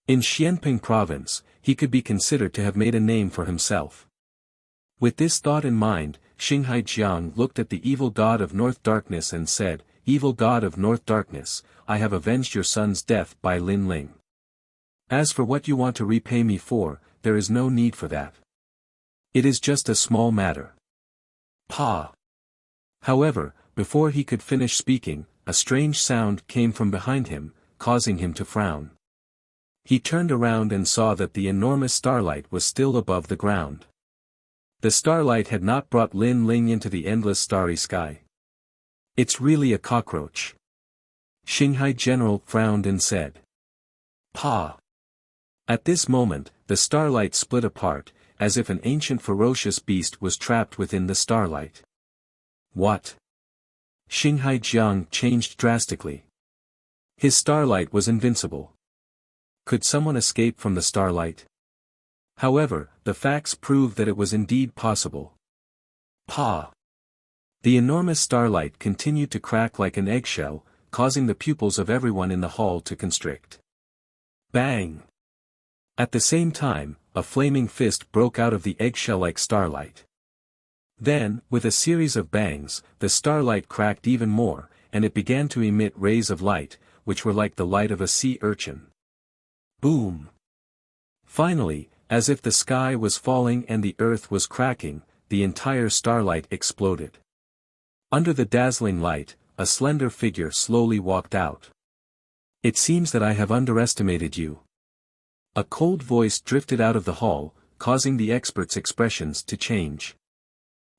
In Xianping Province, he could be considered to have made a name for himself. With this thought in mind, Xinghai Jiang looked at the evil god of North Darkness and said, "Evil god of North Darkness, I have avenged your son's death by Lin Ling. As for what you want to repay me for, there is no need for that. It is just a small matter." Pa. However, before he could finish speaking, a strange sound came from behind him, causing him to frown. He turned around and saw that the enormous starlight was still above the ground. The starlight had not brought Lin Ling into the endless starry sky. "It's really a cockroach." Xinghai General frowned and said. "Pa." At this moment, the starlight split apart, as if an ancient ferocious beast was trapped within the starlight. "What?" Xinghai Jiang changed drastically. His starlight was invincible. Could someone escape from the starlight? However, the facts proved that it was indeed possible. Pa. The enormous starlight continued to crack like an eggshell, causing the pupils of everyone in the hall to constrict. Bang! At the same time, a flaming fist broke out of the eggshell-like starlight. Then, with a series of bangs, the starlight cracked even more, and it began to emit rays of light, which were like the light of a sea urchin. Boom! Finally, as if the sky was falling and the earth was cracking, the entire starlight exploded. Under the dazzling light, a slender figure slowly walked out. "It seems that I have underestimated you." A cold voice drifted out of the hall, causing the experts' expressions to change.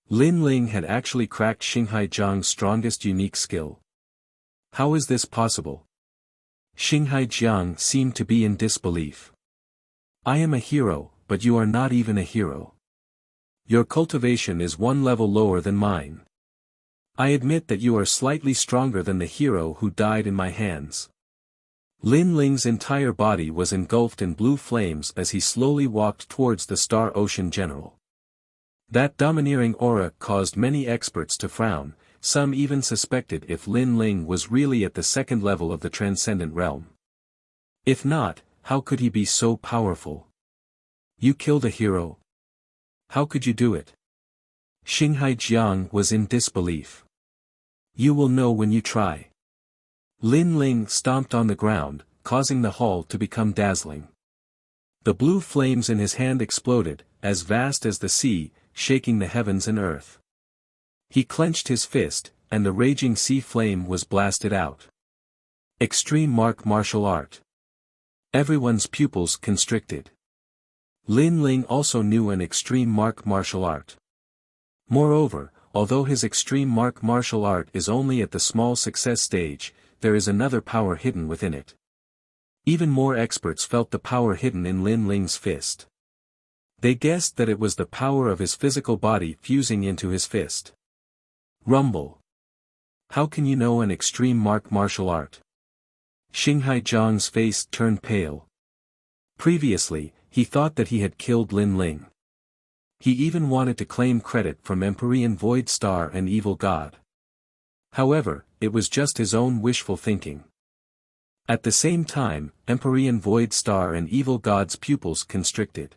Lin Ling had actually cracked Xinghai Jiang's strongest unique skill. How is this possible? Xinghai Jiang seemed to be in disbelief. "I am a hero, but you are not even a hero. Your cultivation is one level lower than mine. I admit that you are slightly stronger than the hero who died in my hands." Lin Ling's entire body was engulfed in blue flames as he slowly walked towards the Star Ocean General. That domineering aura caused many experts to frown, some even suspected if Lin Ling was really at the second level of the Transcendent Realm. If not, how could he be so powerful? "You killed a hero? How could you do it?" Xinghai Jiang was in disbelief. "You will know when you try." Lin Ling stomped on the ground, causing the hall to become dazzling. The blue flames in his hand exploded, as vast as the sea, shaking the heavens and earth. He clenched his fist, and the raging sea flame was blasted out. Extreme Mark Martial Art. Everyone's pupils constricted. Lin Ling also knew an extreme mark martial art. Moreover, although his extreme mark martial art is only at the small success stage, there is another power hidden within it. Even more experts felt the power hidden in Lin Ling's fist. They guessed that it was the power of his physical body fusing into his fist. Rumble. How can you know an extreme martial art? Xinghai Jiang's face turned pale. Previously, he thought that he had killed Lin Ling. He even wanted to claim credit from Empyrean Void Star and Evil God. However, it was just his own wishful thinking. At the same time, Empyrean Void Star and Evil God's pupils constricted.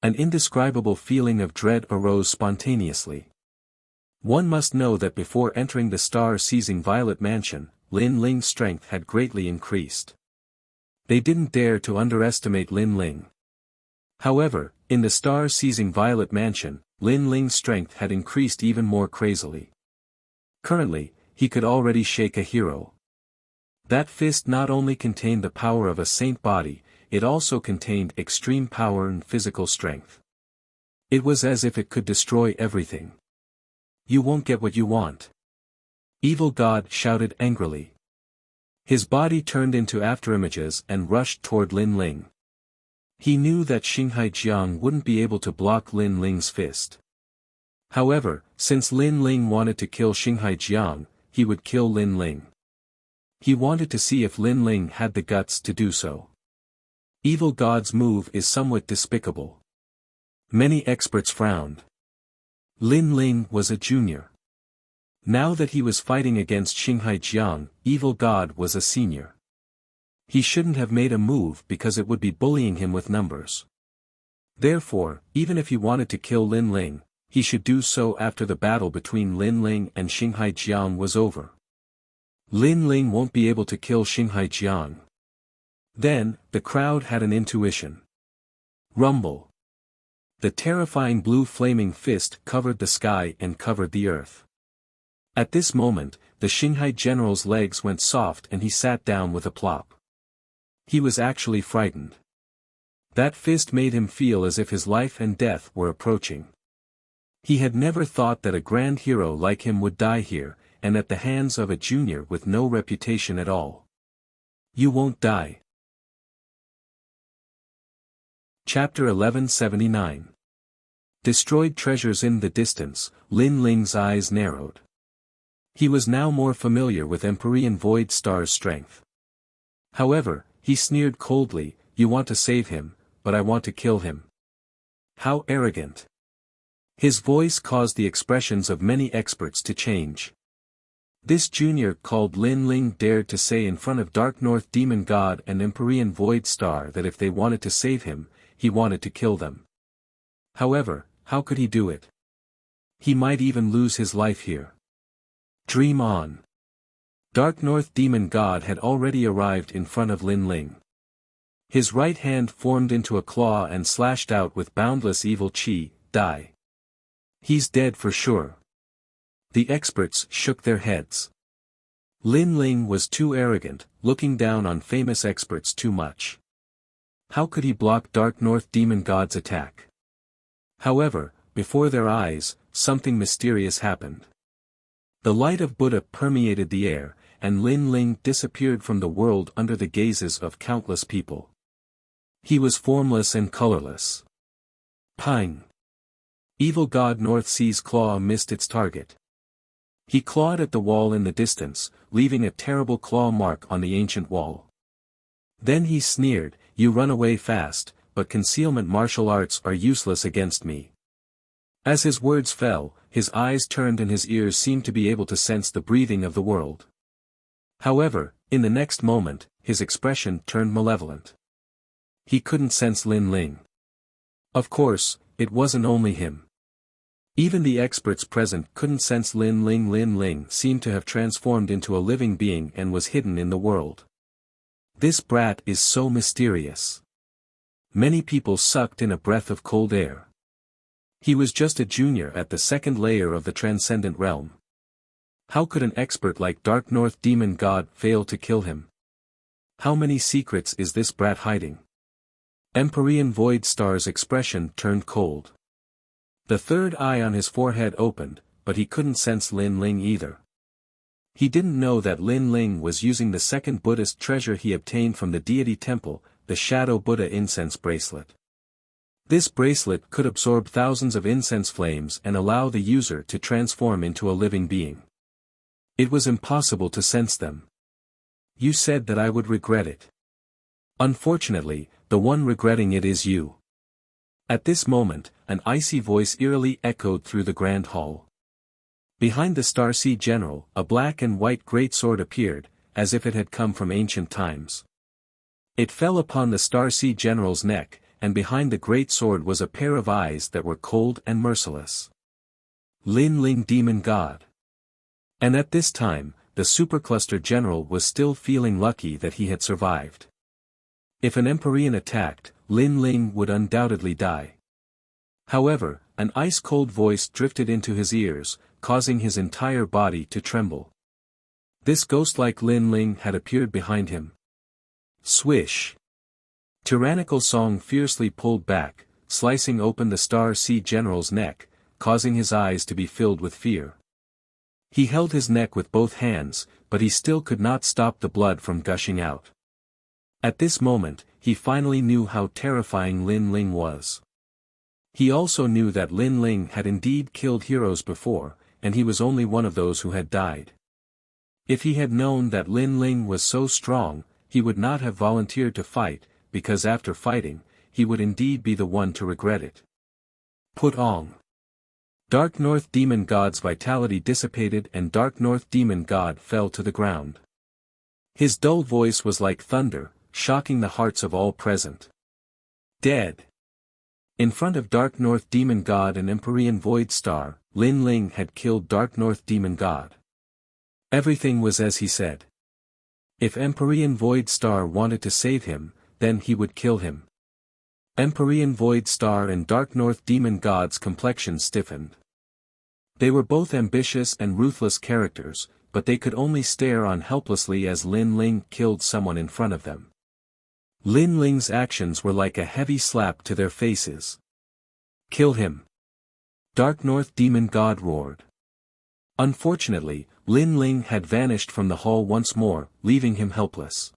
An indescribable feeling of dread arose spontaneously. One must know that before entering the star-seizing Violet Mansion, Lin Ling's strength had greatly increased. They didn't dare to underestimate Lin Ling. However, in the star-seizing Violet Mansion, Lin Ling's strength had increased even more crazily. Currently, he could already shake a hero. That fist not only contained the power of a saint body, it also contained extreme power and physical strength. It was as if it could destroy everything. You won't get what you want. Evil God shouted angrily. His body turned into afterimages and rushed toward Lin Ling. He knew that Xinghai Jiang wouldn't be able to block Lin Ling's fist. However, since Lin Ling wanted to kill Xinghai Jiang, he would kill Lin Ling. He wanted to see if Lin Ling had the guts to do so. Evil God's move is somewhat despicable. Many experts frowned. Lin Ling was a junior. Now that he was fighting against Xinghai Jiang, Evil God was a senior. He shouldn't have made a move because it would be bullying him with numbers. Therefore, even if he wanted to kill Lin Ling, he should do so after the battle between Lin Ling and Xinghai Jiang was over. Lin Ling won't be able to kill Xinghai Jiang. Then, the crowd had an intuition. Rumble. The terrifying blue flaming fist covered the sky and covered the earth. At this moment, the Xinghai general's legs went soft and he sat down with a plop. He was actually frightened. That fist made him feel as if his life and death were approaching. He had never thought that a grand hero like him would die here, and at the hands of a junior with no reputation at all. You won't die. Chapter 1179. Destroyed treasures in the distance. Lin Ling's eyes narrowed. He was now more familiar with Empyrean Void Star's strength. However, he sneered coldly, "You want to save him, but I want to kill him." How arrogant. His voice caused the expressions of many experts to change. This junior called Lin Ling dared to say in front of Dark North Demon God and Empyrean Void Star that if they wanted to save him, he wanted to kill them. However, how could he do it? He might even lose his life here. Dream on. Dark North Demon God had already arrived in front of Lin Ling. His right hand formed into a claw and slashed out with boundless evil chi. Die. He's dead for sure. The experts shook their heads. Lin Ling was too arrogant, looking down on famous experts too much. How could he block Dark North Demon God's attack? However, before their eyes, something mysterious happened. The light of Buddha permeated the air, and Lin Ling disappeared from the world under the gazes of countless people. He was formless and colorless. Pang! Evil God North Sea's claw missed its target. He clawed at the wall in the distance, leaving a terrible claw mark on the ancient wall. Then he sneered, "You run away fast, but concealment martial arts are useless against me." As his words fell, his eyes turned and his ears seemed to be able to sense the breathing of the world. However, in the next moment, his expression turned malevolent. He couldn't sense Lin Ling. Of course, it wasn't only him. Even the experts present couldn't sense Lin Ling. Lin Ling seemed to have transformed into a living being and was hidden in the world. This brat is so mysterious. Many people sucked in a breath of cold air. He was just a junior at the second layer of the transcendent realm. How could an expert like Dark North Demon God fail to kill him? How many secrets is this brat hiding? Empyrean Void Star's expression turned cold. The third eye on his forehead opened, but he couldn't sense Lin Ling either. He didn't know that Lin Ling was using the second Buddhist treasure he obtained from the deity temple, the Shadow Buddha incense bracelet. This bracelet could absorb thousands of incense flames and allow the user to transform into a living being. It was impossible to sense them. You said that I would regret it. Unfortunately, the one regretting it is you. At this moment, an icy voice eerily echoed through the grand hall. Behind the Starseed General, a black and white greatsword appeared, as if it had come from ancient times. It fell upon the Starseed General's neck, and behind the great sword was a pair of eyes that were cold and merciless. Lin Ling Demon God. And at this time, the Supercluster General was still feeling lucky that he had survived. If an Empyrean attacked, Lin Ling would undoubtedly die. However, an ice-cold voice drifted into his ears, causing his entire body to tremble. This ghost-like Lin Ling had appeared behind him. Swish! Tyrannical Song fiercely pulled back, slicing open the Star-Seed General's neck, causing his eyes to be filled with fear. He held his neck with both hands, but he still could not stop the blood from gushing out. At this moment, he finally knew how terrifying Lin Ling was. He also knew that Lin Ling had indeed killed heroes before, and he was only one of those who had died. If he had known that Lin Ling was so strong, he would not have volunteered to fight, because after fighting, he would indeed be the one to regret it. Put on. Dark North Demon God's vitality dissipated and Dark North Demon God fell to the ground. His dull voice was like thunder, shocking the hearts of all present. Dead. In front of Dark North Demon God and Empyrean Void Star, Lin Ling had killed Dark North Demon God. Everything was as he said. If Empyrean Void Star wanted to save him, then he would kill him. Empyrean Void Star and Dark North Demon God's complexion stiffened. They were both ambitious and ruthless characters, but they could only stare on helplessly as Lin Ling killed someone in front of them. Lin Ling's actions were like a heavy slap to their faces. Kill him! Dark North Demon God roared. Unfortunately, Lin Ling had vanished from the hall once more, leaving him helpless.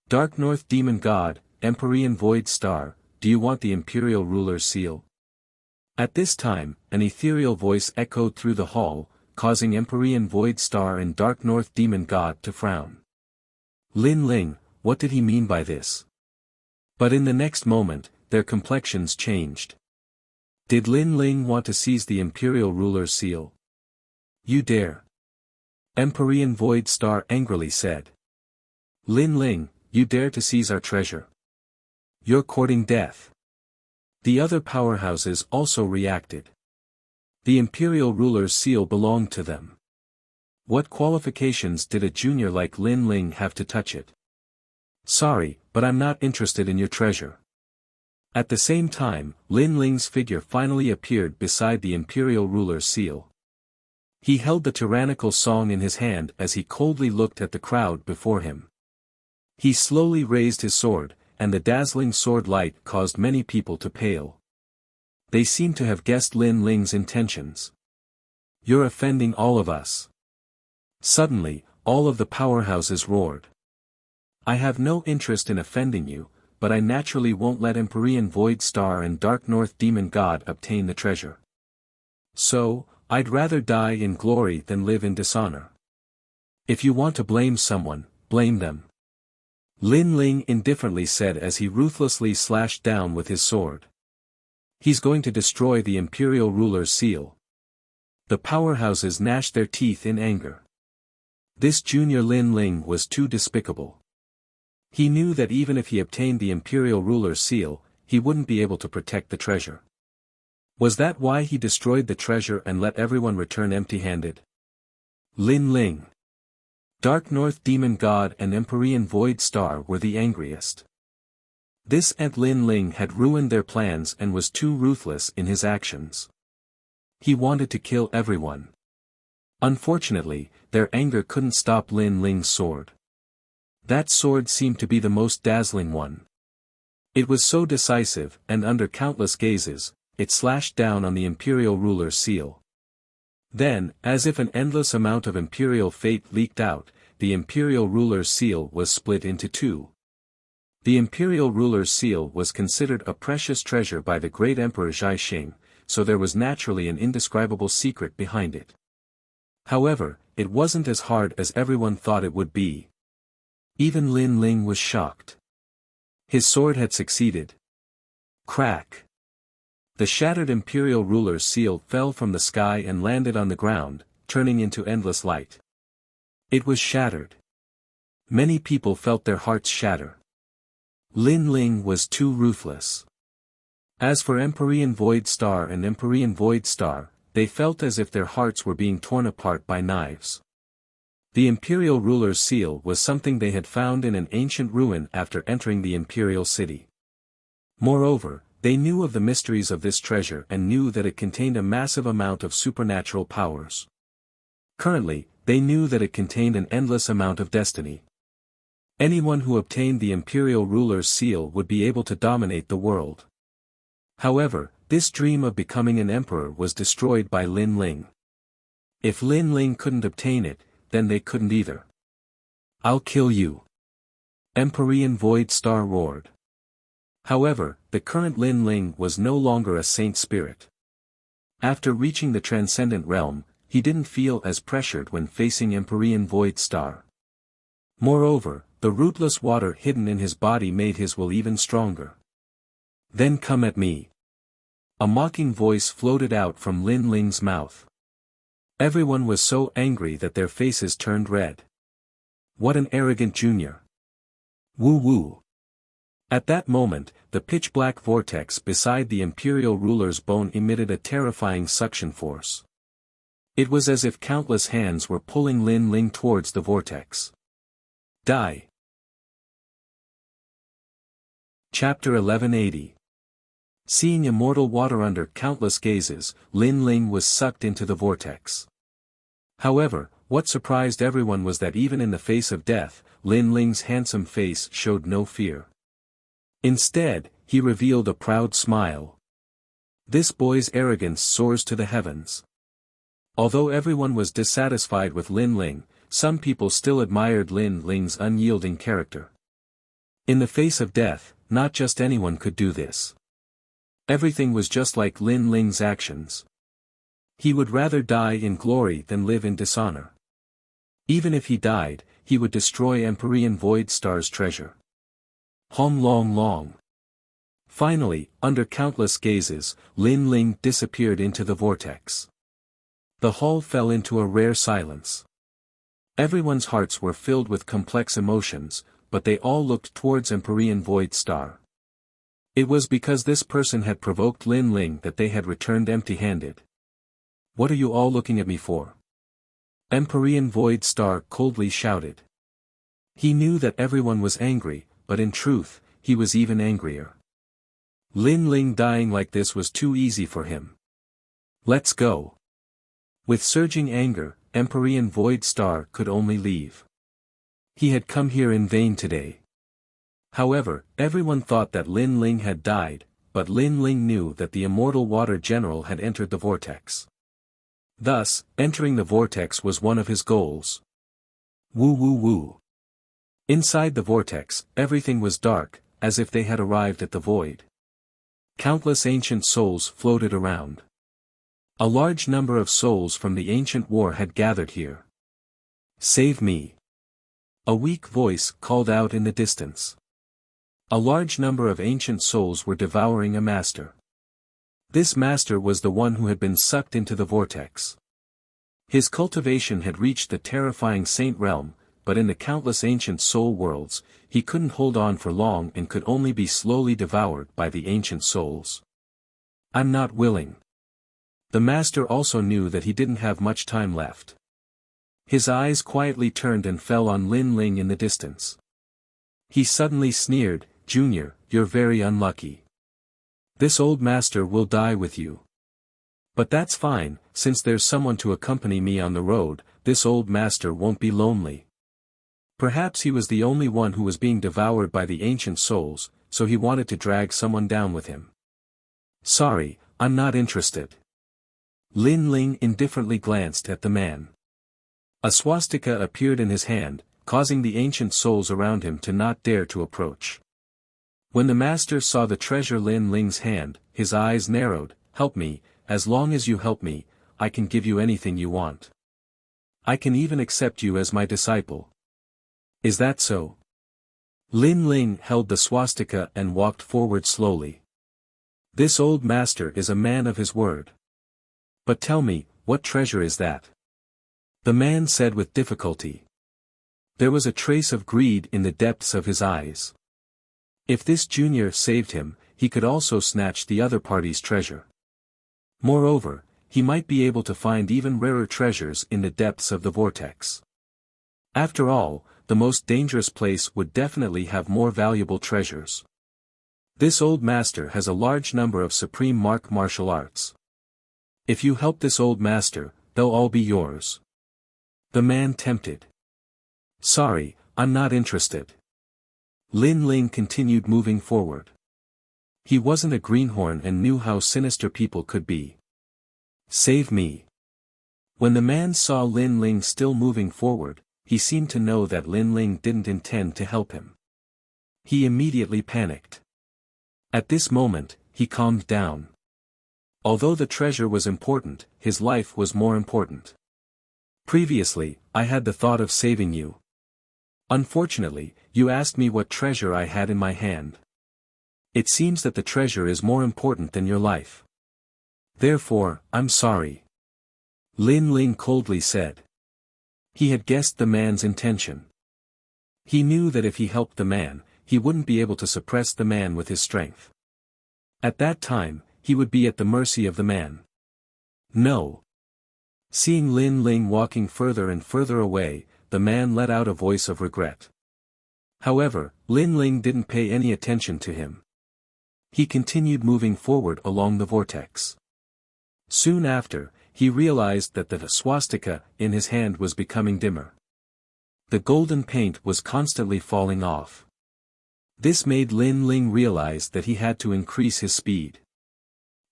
Dark North Demon God, Empyrean Void Star, do you want the Imperial Ruler's seal? At this time, an ethereal voice echoed through the hall, causing Empyrean Void Star and Dark North Demon God to frown. Lin Ling, what did he mean by this? But in the next moment, their complexions changed. Did Lin Ling want to seize the Imperial Ruler's seal? You dare! Empyrean Void Star angrily said. Lin Ling, you dare to seize our treasure. You're courting death. The other powerhouses also reacted. The Imperial Ruler's seal belonged to them. What qualifications did a junior like Lin Ling have to touch it? Sorry, but I'm not interested in your treasure. At the same time, Lin Ling's figure finally appeared beside the Imperial Ruler's seal. He held the tyrannical song in his hand as he coldly looked at the crowd before him. He slowly raised his sword, and the dazzling sword light caused many people to pale. They seemed to have guessed Lin Ling's intentions. You're offending all of us. Suddenly, all of the powerhouses roared. I have no interest in offending you, but I naturally won't let Empyrean Void Star and Dark North Demon God obtain the treasure. So, I'd rather die in glory than live in dishonor. If you want to blame someone, blame them. Lin Ling indifferently said as he ruthlessly slashed down with his sword. He's going to destroy the Imperial Ruler's seal. The powerhouses gnashed their teeth in anger. This junior Lin Ling was too despicable. He knew that even if he obtained the Imperial Ruler's seal, he wouldn't be able to protect the treasure. Was that why he destroyed the treasure and let everyone return empty-handed? Lin Ling. Dark North Demon God and Empyrean Void Star were the angriest. This Ant Lin Ling had ruined their plans and was too ruthless in his actions. He wanted to kill everyone. Unfortunately, their anger couldn't stop Lin Ling's sword. That sword seemed to be the most dazzling one. It was so decisive, and under countless gazes, it slashed down on the Imperial Ruler's seal. Then, as if an endless amount of Imperial fate leaked out, the Imperial Ruler's seal was split into two. The Imperial Ruler's seal was considered a precious treasure by the great Emperor Zhai, so there was naturally an indescribable secret behind it. However, it wasn't as hard as everyone thought it would be. Even Lin Ling was shocked. His sword had succeeded. Crack! The shattered imperial ruler's seal fell from the sky and landed on the ground, turning into endless light. It was shattered. Many people felt their hearts shatter. Lin Ling was too ruthless. As for Empyrean Void Star and Empyrean Void Star, they felt as if their hearts were being torn apart by knives. The imperial ruler's seal was something they had found in an ancient ruin after entering the imperial city. Moreover, they knew of the mysteries of this treasure and knew that it contained a massive amount of supernatural powers. Currently, they knew that it contained an endless amount of destiny. Anyone who obtained the imperial ruler's seal would be able to dominate the world. However, this dream of becoming an emperor was destroyed by Lin Ling. If Lin Ling couldn't obtain it, then they couldn't either. "I'll kill you!" Empyrean Void Star roared. However, the current Lin Ling was no longer a saint spirit. After reaching the transcendent realm, he didn't feel as pressured when facing Empyrean Void Star. Moreover, the rootless water hidden in his body made his will even stronger. "Then come at me." A mocking voice floated out from Lin Ling's mouth. Everyone was so angry that their faces turned red. What an arrogant junior. Woo woo. At that moment, the pitch-black vortex beside the imperial ruler's bone emitted a terrifying suction force. It was as if countless hands were pulling Lin Ling towards the vortex. Die. Chapter 1180. Seeing immortal water under countless gazes, Lin Ling was sucked into the vortex. However, what surprised everyone was that even in the face of death, Lin Ling's handsome face showed no fear. Instead, he revealed a proud smile. This boy's arrogance soars to the heavens. Although everyone was dissatisfied with Lin Ling, some people still admired Lin Ling's unyielding character. In the face of death, not just anyone could do this. Everything was just like Lin Ling's actions. He would rather die in glory than live in dishonor. Even if he died, he would destroy Empyrean Void Star's treasure. Hom long long. Finally, under countless gazes, Lin Ling disappeared into the vortex. The hall fell into a rare silence. Everyone's hearts were filled with complex emotions, but they all looked towards Empyrean Void Star. It was because this person had provoked Lin Ling that they had returned empty-handed. "What are you all looking at me for?" Empyrean Void Star coldly shouted. He knew that everyone was angry, but in truth, he was even angrier. Lin Ling dying like this was too easy for him. "Let's go." With surging anger, Empyrean Void Star could only leave. He had come here in vain today. However, everyone thought that Lin Ling had died, but Lin Ling knew that the immortal water general had entered the vortex. Thus, entering the vortex was one of his goals. Woo woo woo. Inside the vortex, everything was dark, as if they had arrived at the void. Countless ancient souls floated around. A large number of souls from the ancient war had gathered here. "Save me." A weak voice called out in the distance. A large number of ancient souls were devouring a master. This master was the one who had been sucked into the vortex. His cultivation had reached the terrifying saint realm, but in the countless ancient soul worlds, he couldn't hold on for long and could only be slowly devoured by the ancient souls. "I'm not willing." The master also knew that he didn't have much time left. His eyes quietly turned and fell on Lin Ling in the distance. He suddenly sneered, "Junior, you're very unlucky. This old master will die with you. But that's fine, since there's someone to accompany me on the road, this old master won't be lonely." Perhaps he was the only one who was being devoured by the ancient souls, so he wanted to drag someone down with him. "Sorry, I'm not interested." Lin Ling indifferently glanced at the man. A swastika appeared in his hand, causing the ancient souls around him to not dare to approach. When the master saw the treasure Lin Ling's hand, his eyes narrowed. "Help me, as long as you help me, I can give you anything you want." I can even accept you as my disciple. Is that so? Lin Ling held the swastika and walked forward slowly. This old master is a man of his word. But tell me, what treasure is that? The man said with difficulty. There was a trace of greed in the depths of his eyes. If this junior saved him, he could also snatch the other party's treasure. Moreover, he might be able to find even rarer treasures in the depths of the vortex. After all, the most dangerous place would definitely have more valuable treasures. This old master has a large number of supreme martial arts. If you help this old master, they'll all be yours. The man tempted. Sorry, I'm not interested. Lin Ling continued moving forward. He wasn't a greenhorn and knew how sinister people could be. Save me. When the man saw Lin Ling still moving forward, he seemed to know that Lin Ling didn't intend to help him. He immediately panicked. At this moment, he calmed down. Although the treasure was important, his life was more important. Previously, I had the thought of saving you. Unfortunately, you asked me what treasure I had in my hand. It seems that the treasure is more important than your life. Therefore, I'm sorry. Lin Ling coldly said. He had guessed the man's intention. He knew that if he helped the man, he wouldn't be able to suppress the man with his strength. At that time, he would be at the mercy of the man. No. Seeing Lin Ling walking further and further away, the man let out a voice of regret. However, Lin Ling didn't pay any attention to him. He continued moving forward along the vortex. Soon after, he realized that the swastika in his hand was becoming dimmer. The golden paint was constantly falling off. This made Lin Ling realize that he had to increase his speed.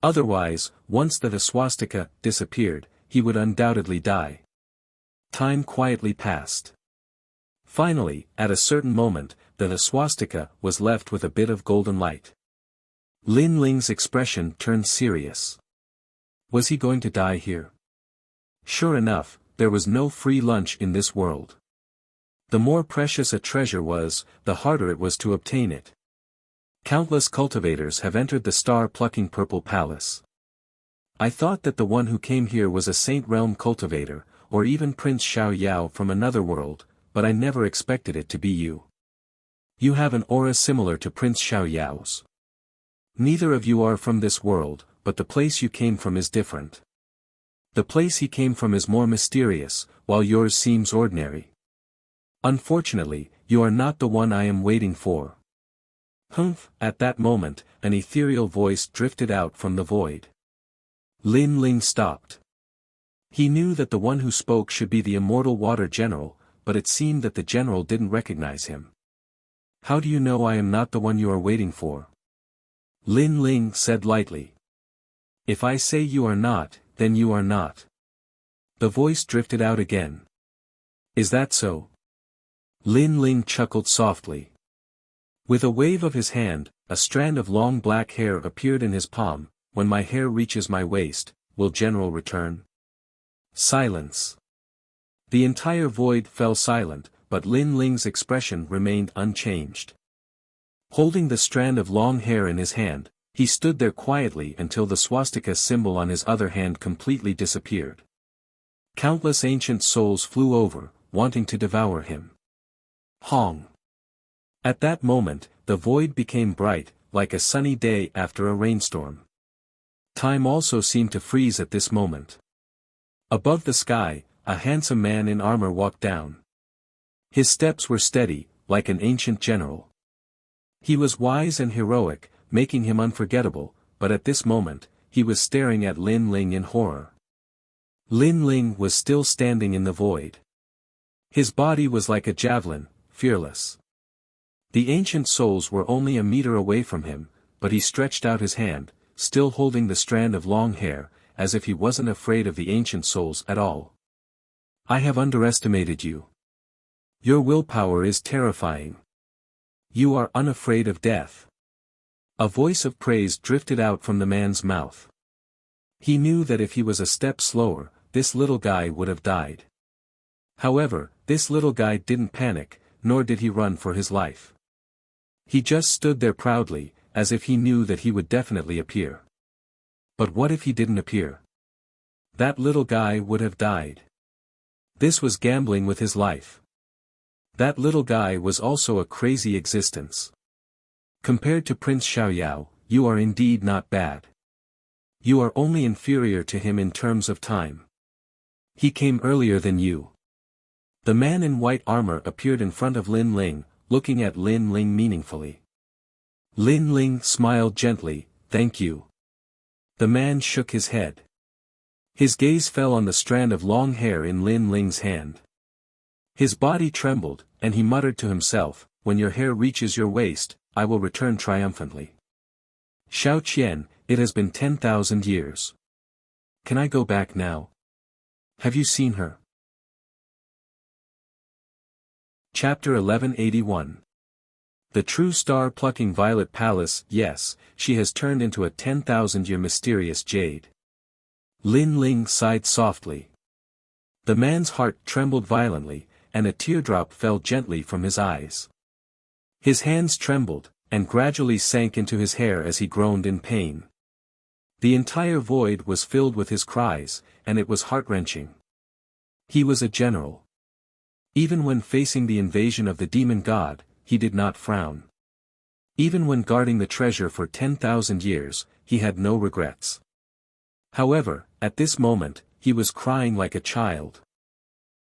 Otherwise, once the swastika disappeared, he would undoubtedly die. Time quietly passed. Finally, at a certain moment, the swastika was left with a bit of golden light. Lin Ling's expression turned serious. Was he going to die here? Sure enough, there was no free lunch in this world. The more precious a treasure was, the harder it was to obtain it. Countless cultivators have entered the star-plucking purple palace. I thought that the one who came here was a Saint Realm cultivator, or even Prince Xiao Yao from another world, but I never expected it to be you. You have an aura similar to Prince Xiao Yao's. Neither of you are from this world, but the place you came from is different. The place he came from is more mysterious, while yours seems ordinary. Unfortunately, you are not the one I am waiting for. Humph! At that moment, an ethereal voice drifted out from the void. Lin Ling stopped. He knew that the one who spoke should be the immortal water general, but it seemed that the general didn't recognize him. How do you know I am not the one you are waiting for? Lin Ling said lightly. If I say you are not, then you are not. The voice drifted out again. Is that so? Lin Ling chuckled softly. With a wave of his hand, a strand of long black hair appeared in his palm. When my hair reaches my waist, will General return? Silence. The entire void fell silent, but Lin Ling's expression remained unchanged. Holding the strand of long hair in his hand, he stood there quietly until the swastika symbol on his other hand completely disappeared. Countless ancient souls flew over, wanting to devour him. Hong. At that moment, the void became bright, like a sunny day after a rainstorm. Time also seemed to freeze at this moment. Above the sky, a handsome man in armor walked down. His steps were steady, like an ancient general. He was wise and heroic, making him unforgettable, but at this moment, he was staring at Lin Ling in horror. Lin Ling was still standing in the void. His body was like a javelin, fearless. The ancient souls were only a meter away from him, but he stretched out his hand, still holding the strand of long hair, as if he wasn't afraid of the ancient souls at all. I have underestimated you. Your willpower is terrifying. You are unafraid of death. A voice of praise drifted out from the man's mouth. He knew that if he was a step slower, this little guy would have died. However, this little guy didn't panic, nor did he run for his life. He just stood there proudly, as if he knew that he would definitely appear. But what if he didn't appear? That little guy would have died. This was gambling with his life. That little guy was also a crazy existence. Compared to Prince Xiaoyao, you are indeed not bad. You are only inferior to him in terms of time. He came earlier than you. The man in white armor appeared in front of Lin Ling, looking at Lin Ling meaningfully. Lin Ling smiled gently, "Thank you." The man shook his head. His gaze fell on the strand of long hair in Lin Ling's hand. His body trembled, and he muttered to himself, "When your hair reaches your waist, I will return triumphantly." Xiao Qian, it has been 10,000 years. Can I go back now? Have you seen her? Chapter 1181. The true star-plucking violet palace. Yes, she has turned into a 10,000-year mysterious jade. Lin Ling sighed softly. The man's heart trembled violently, and a teardrop fell gently from his eyes. His hands trembled, and gradually sank into his hair as he groaned in pain. The entire void was filled with his cries, and it was heart-wrenching. He was a general. Even when facing the invasion of the demon god, he did not frown. Even when guarding the treasure for 10,000 years, he had no regrets. However, at this moment, he was crying like a child.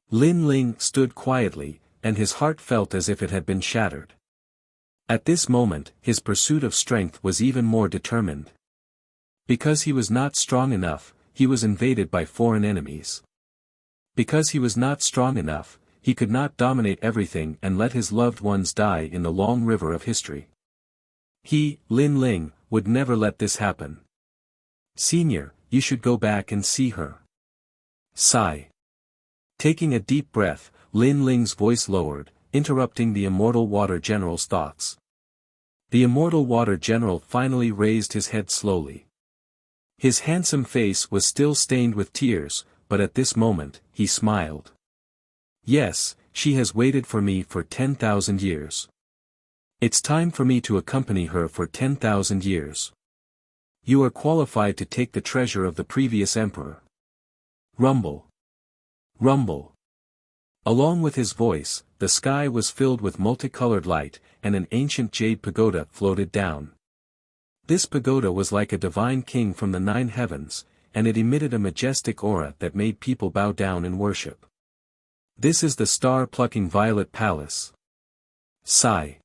Lin Ling stood quietly, and his heart felt as if it had been shattered. At this moment, his pursuit of strength was even more determined. Because he was not strong enough, he was invaded by foreign enemies. Because he was not strong enough, he could not dominate everything and let his loved ones die in the long river of history. He, Lin Ling, would never let this happen. "Senior, you should go back and see her." Sigh. Taking a deep breath, Lin Ling's voice lowered, interrupting the immortal water general's thoughts. The immortal water general finally raised his head slowly. His handsome face was still stained with tears, but at this moment, he smiled. "Yes, she has waited for me for 10,000 years. It's time for me to accompany her for 10,000 years. You are qualified to take the treasure of the previous emperor." Rumble. Rumble. Along with his voice, the sky was filled with multicolored light, and an ancient jade pagoda floated down. This pagoda was like a divine king from the 9 heavens, and it emitted a majestic aura that made people bow down in worship. This is the star-plucking violet palace. Sigh.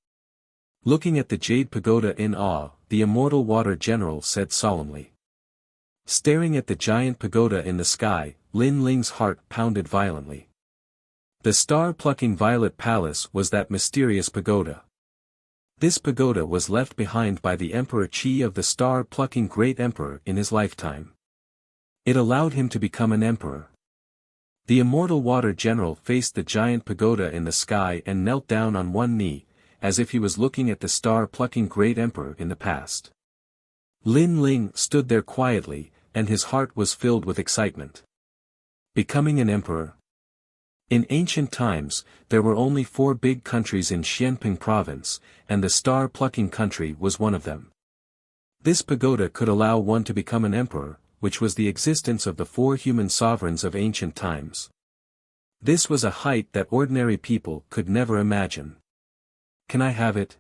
Looking at the jade pagoda in awe, the immortal water general said solemnly. Staring at the giant pagoda in the sky, Lin Ling's heart pounded violently. The star-plucking violet palace was that mysterious pagoda. This pagoda was left behind by the Emperor Qi of the star-plucking great emperor in his lifetime. It allowed him to become an emperor. The immortal water general faced the giant pagoda in the sky and knelt down on one knee, as if he was looking at the star-plucking great emperor in the past. Lin Ling stood there quietly, and his heart was filled with excitement. Becoming an emperor? In ancient times, there were only 4 big countries in Xianping province, and the star-plucking country was one of them. This pagoda could allow one to become an emperor, which was the existence of the 4 human sovereigns of ancient times. This was a height that ordinary people could never imagine. "Can I have it?"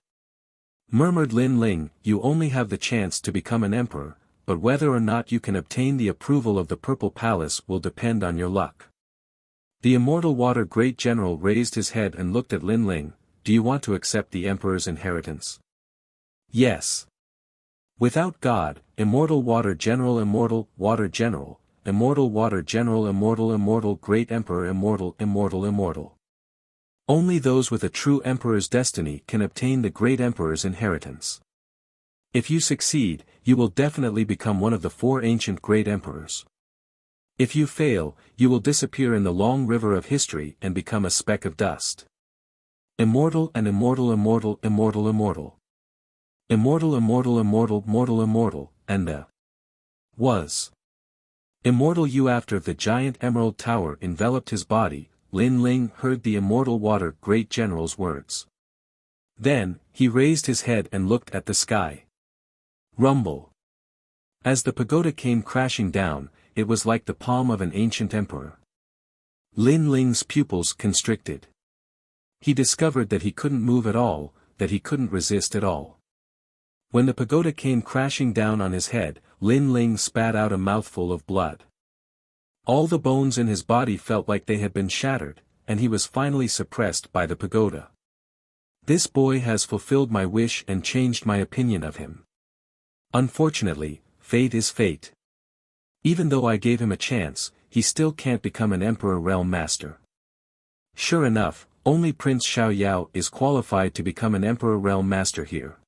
murmured Lin Ling. "You only have the chance to become an emperor, but whether or not you can obtain the approval of the Purple Palace will depend on your luck." The immortal water great general raised his head and looked at Lin Ling. "Do you want to accept the emperor's inheritance?" "Yes." Without God, immortal water general, immortal water general, immortal water general, immortal immortal great emperor, immortal immortal immortal. Only those with a true emperor's destiny can obtain the great emperor's inheritance. If you succeed, you will definitely become one of the 4 ancient great emperors. If you fail, you will disappear in the long river of history and become a speck of dust. Immortal and immortal immortal immortal immortal. Immortal immortal immortal mortal immortal, and the was immortal you. After the giant emerald tower enveloped his body, Lin Ling heard the immortal water great general's words. Then, he raised his head and looked at the sky. Rumble. As the pagoda came crashing down, it was like the palm of an ancient emperor. Lin Ling's pupils constricted. He discovered that he couldn't move at all, that he couldn't resist at all. When the pagoda came crashing down on his head, Lin Ling spat out a mouthful of blood. All the bones in his body felt like they had been shattered, and he was finally suppressed by the pagoda. This boy has fulfilled my wish and changed my opinion of him. Unfortunately, fate is fate. Even though I gave him a chance, he still can't become an Emperor Realm Master. Sure enough, only Prince Xiaoyao is qualified to become an Emperor Realm Master here.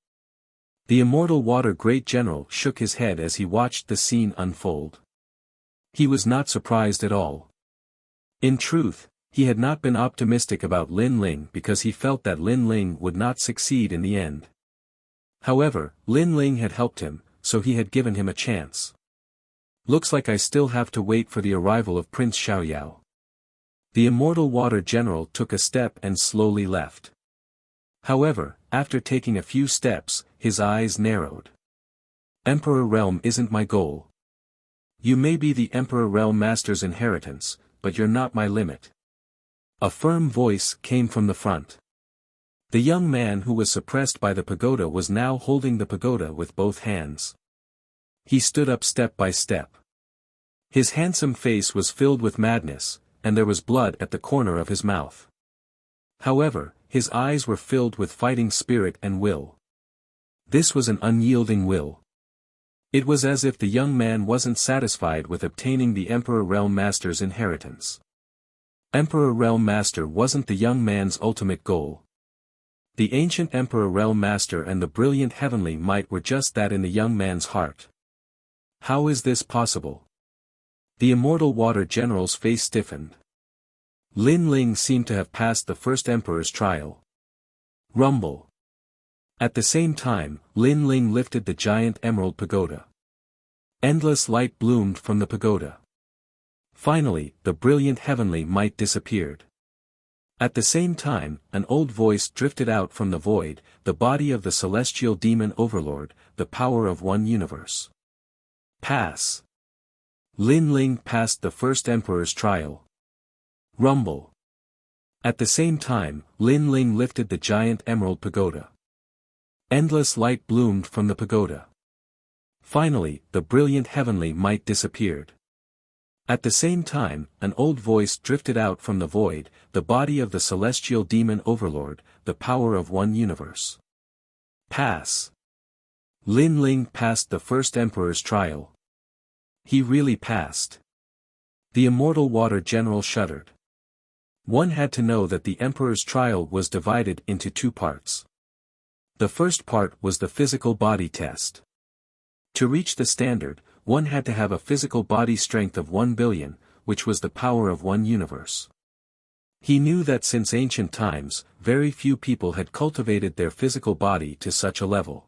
The immortal water great general shook his head as he watched the scene unfold. He was not surprised at all. In truth, he had not been optimistic about Lin Ling because he felt that Lin Ling would not succeed in the end. However, Lin Ling had helped him, so he had given him a chance. Looks like I still have to wait for the arrival of Prince Xiaoyao. The immortal water general took a step and slowly left. However, after taking a few steps, his eyes narrowed. Emperor Realm isn't my goal. You may be the Emperor Realm Master's inheritance, but you're not my limit. A firm voice came from the front. The young man who was suppressed by the pagoda was now holding the pagoda with both hands. He stood up step by step. His handsome face was filled with madness, and there was blood at the corner of his mouth. However, his eyes were filled with fighting spirit and will. This was an unyielding will. It was as if the young man wasn't satisfied with obtaining the Emperor Realm Master's inheritance. Emperor Realm Master wasn't the young man's ultimate goal. The ancient Emperor Realm Master and the brilliant heavenly might were just that in the young man's heart. How is this possible? The immortal water general's face stiffened. Lin Ling seemed to have passed the first emperor's trial. Rumble. At the same time, Lin Ling lifted the giant emerald pagoda. Endless light bloomed from the pagoda. Finally, the brilliant heavenly might disappeared. At the same time, an old voice drifted out from the void, the body of the celestial demon overlord, the power of one universe. Pass. Lin Ling passed the first emperor's trial. Rumble. At the same time, Lin Ling lifted the giant emerald pagoda. Endless light bloomed from the pagoda. Finally, the brilliant heavenly might disappeared. At the same time, an old voice drifted out from the void, the body of the celestial demon overlord, the power of one universe. Pass. Lin Ling passed the first emperor's trial. He really passed. The immortal water general shuddered. One had to know that the emperor's trial was divided into two parts. The first part was the physical body test. To reach the standard, one had to have a physical body strength of 1 billion, which was the power of one universe. He knew that since ancient times, very few people had cultivated their physical body to such a level.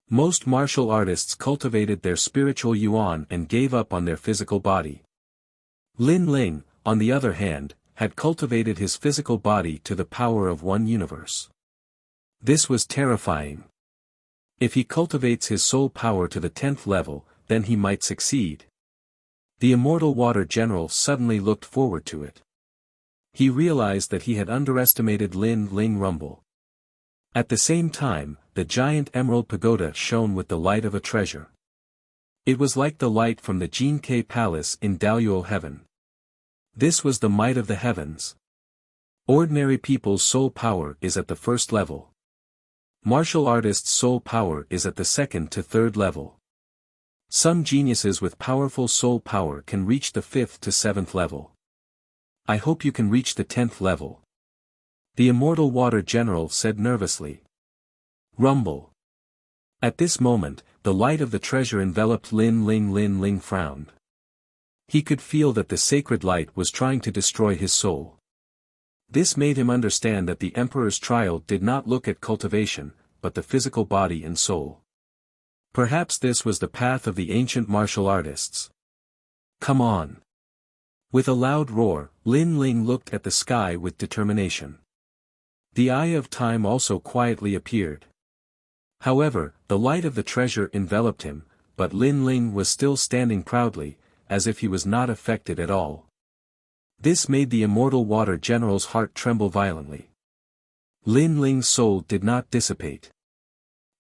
Most martial artists cultivated their spiritual yuan and gave up on their physical body. Lin Ling, on the other hand, had cultivated his physical body to the power of one universe. This was terrifying. If he cultivates his soul power to the 10th level, then he might succeed. The immortal water general suddenly looked forward to it. He realized that he had underestimated Lin Ling Rumble. At the same time, the giant emerald pagoda shone with the light of a treasure. It was like the light from the Jinkei Palace in Daoyuo Heaven. This was the might of the heavens. Ordinary people's soul power is at the first level. Martial artists' soul power is at the 2nd to 3rd level. Some geniuses with powerful soul power can reach the 5th to 7th level. I hope you can reach the 10th level. The immortal water general said nervously. Rumble. At this moment, the light of the treasure enveloped Lin Ling. Lin Ling frowned. He could feel that the sacred light was trying to destroy his soul. This made him understand that the emperor's trial did not look at cultivation, but the physical body and soul. Perhaps this was the path of the ancient martial artists. Come on. With a loud roar, Lin Ling looked at the sky with determination. The Eye of Time also quietly appeared. However, the light of the treasure enveloped him, but Lin Ling was still standing proudly, as if he was not affected at all. This made the immortal water general's heart tremble violently. Lin Ling's soul did not dissipate.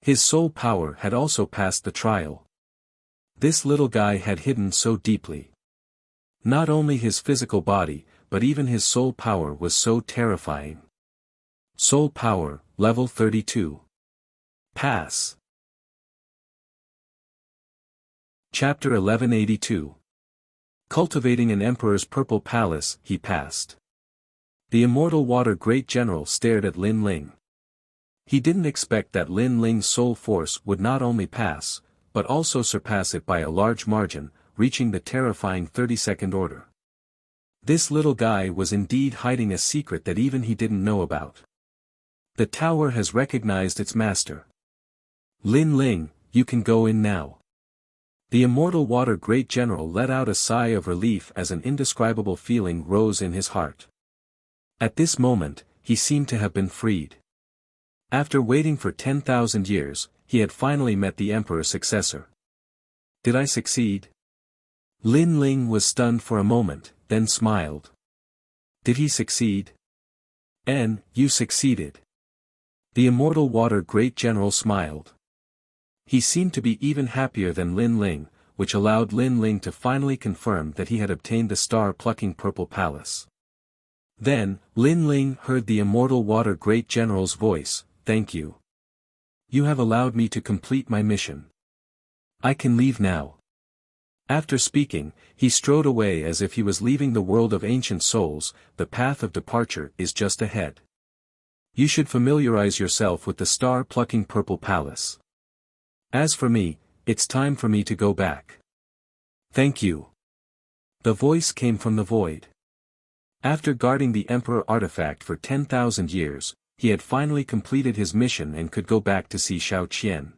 His soul power had also passed the trial. This little guy had hidden so deeply. Not only his physical body, but even his soul power was so terrifying. Soul power, level 32. Pass. Chapter 1182. Cultivating an Emperor's Purple Palace, he passed. The immortal water great general stared at Lin Ling. He didn't expect that Lin Ling's soul force would not only pass, but also surpass it by a large margin, reaching the terrifying 32nd order. This little guy was indeed hiding a secret that even he didn't know about. The tower has recognized its master. Lin Ling, you can go in now. The immortal water great general let out a sigh of relief as an indescribable feeling rose in his heart. At this moment, he seemed to have been freed. After waiting for 10,000 years, he had finally met the emperor's successor. Did I succeed? Lin Ling was stunned for a moment, then smiled. Did he succeed? You succeeded. The immortal water great general smiled. He seemed to be even happier than Lin Ling, which allowed Lin Ling to finally confirm that he had obtained the star-plucking purple palace. Then, Lin Ling heard the immortal water great general's voice, "Thank you. You have allowed me to complete my mission. I can leave now." After speaking, he strode away as if he was leaving the world of ancient souls. The path of departure is just ahead. You should familiarize yourself with the star-plucking purple palace. As for me, it's time for me to go back. Thank you. The voice came from the void. After guarding the Emperor artifact for 10,000 years, he had finally completed his mission and could go back to see Xiao Qian.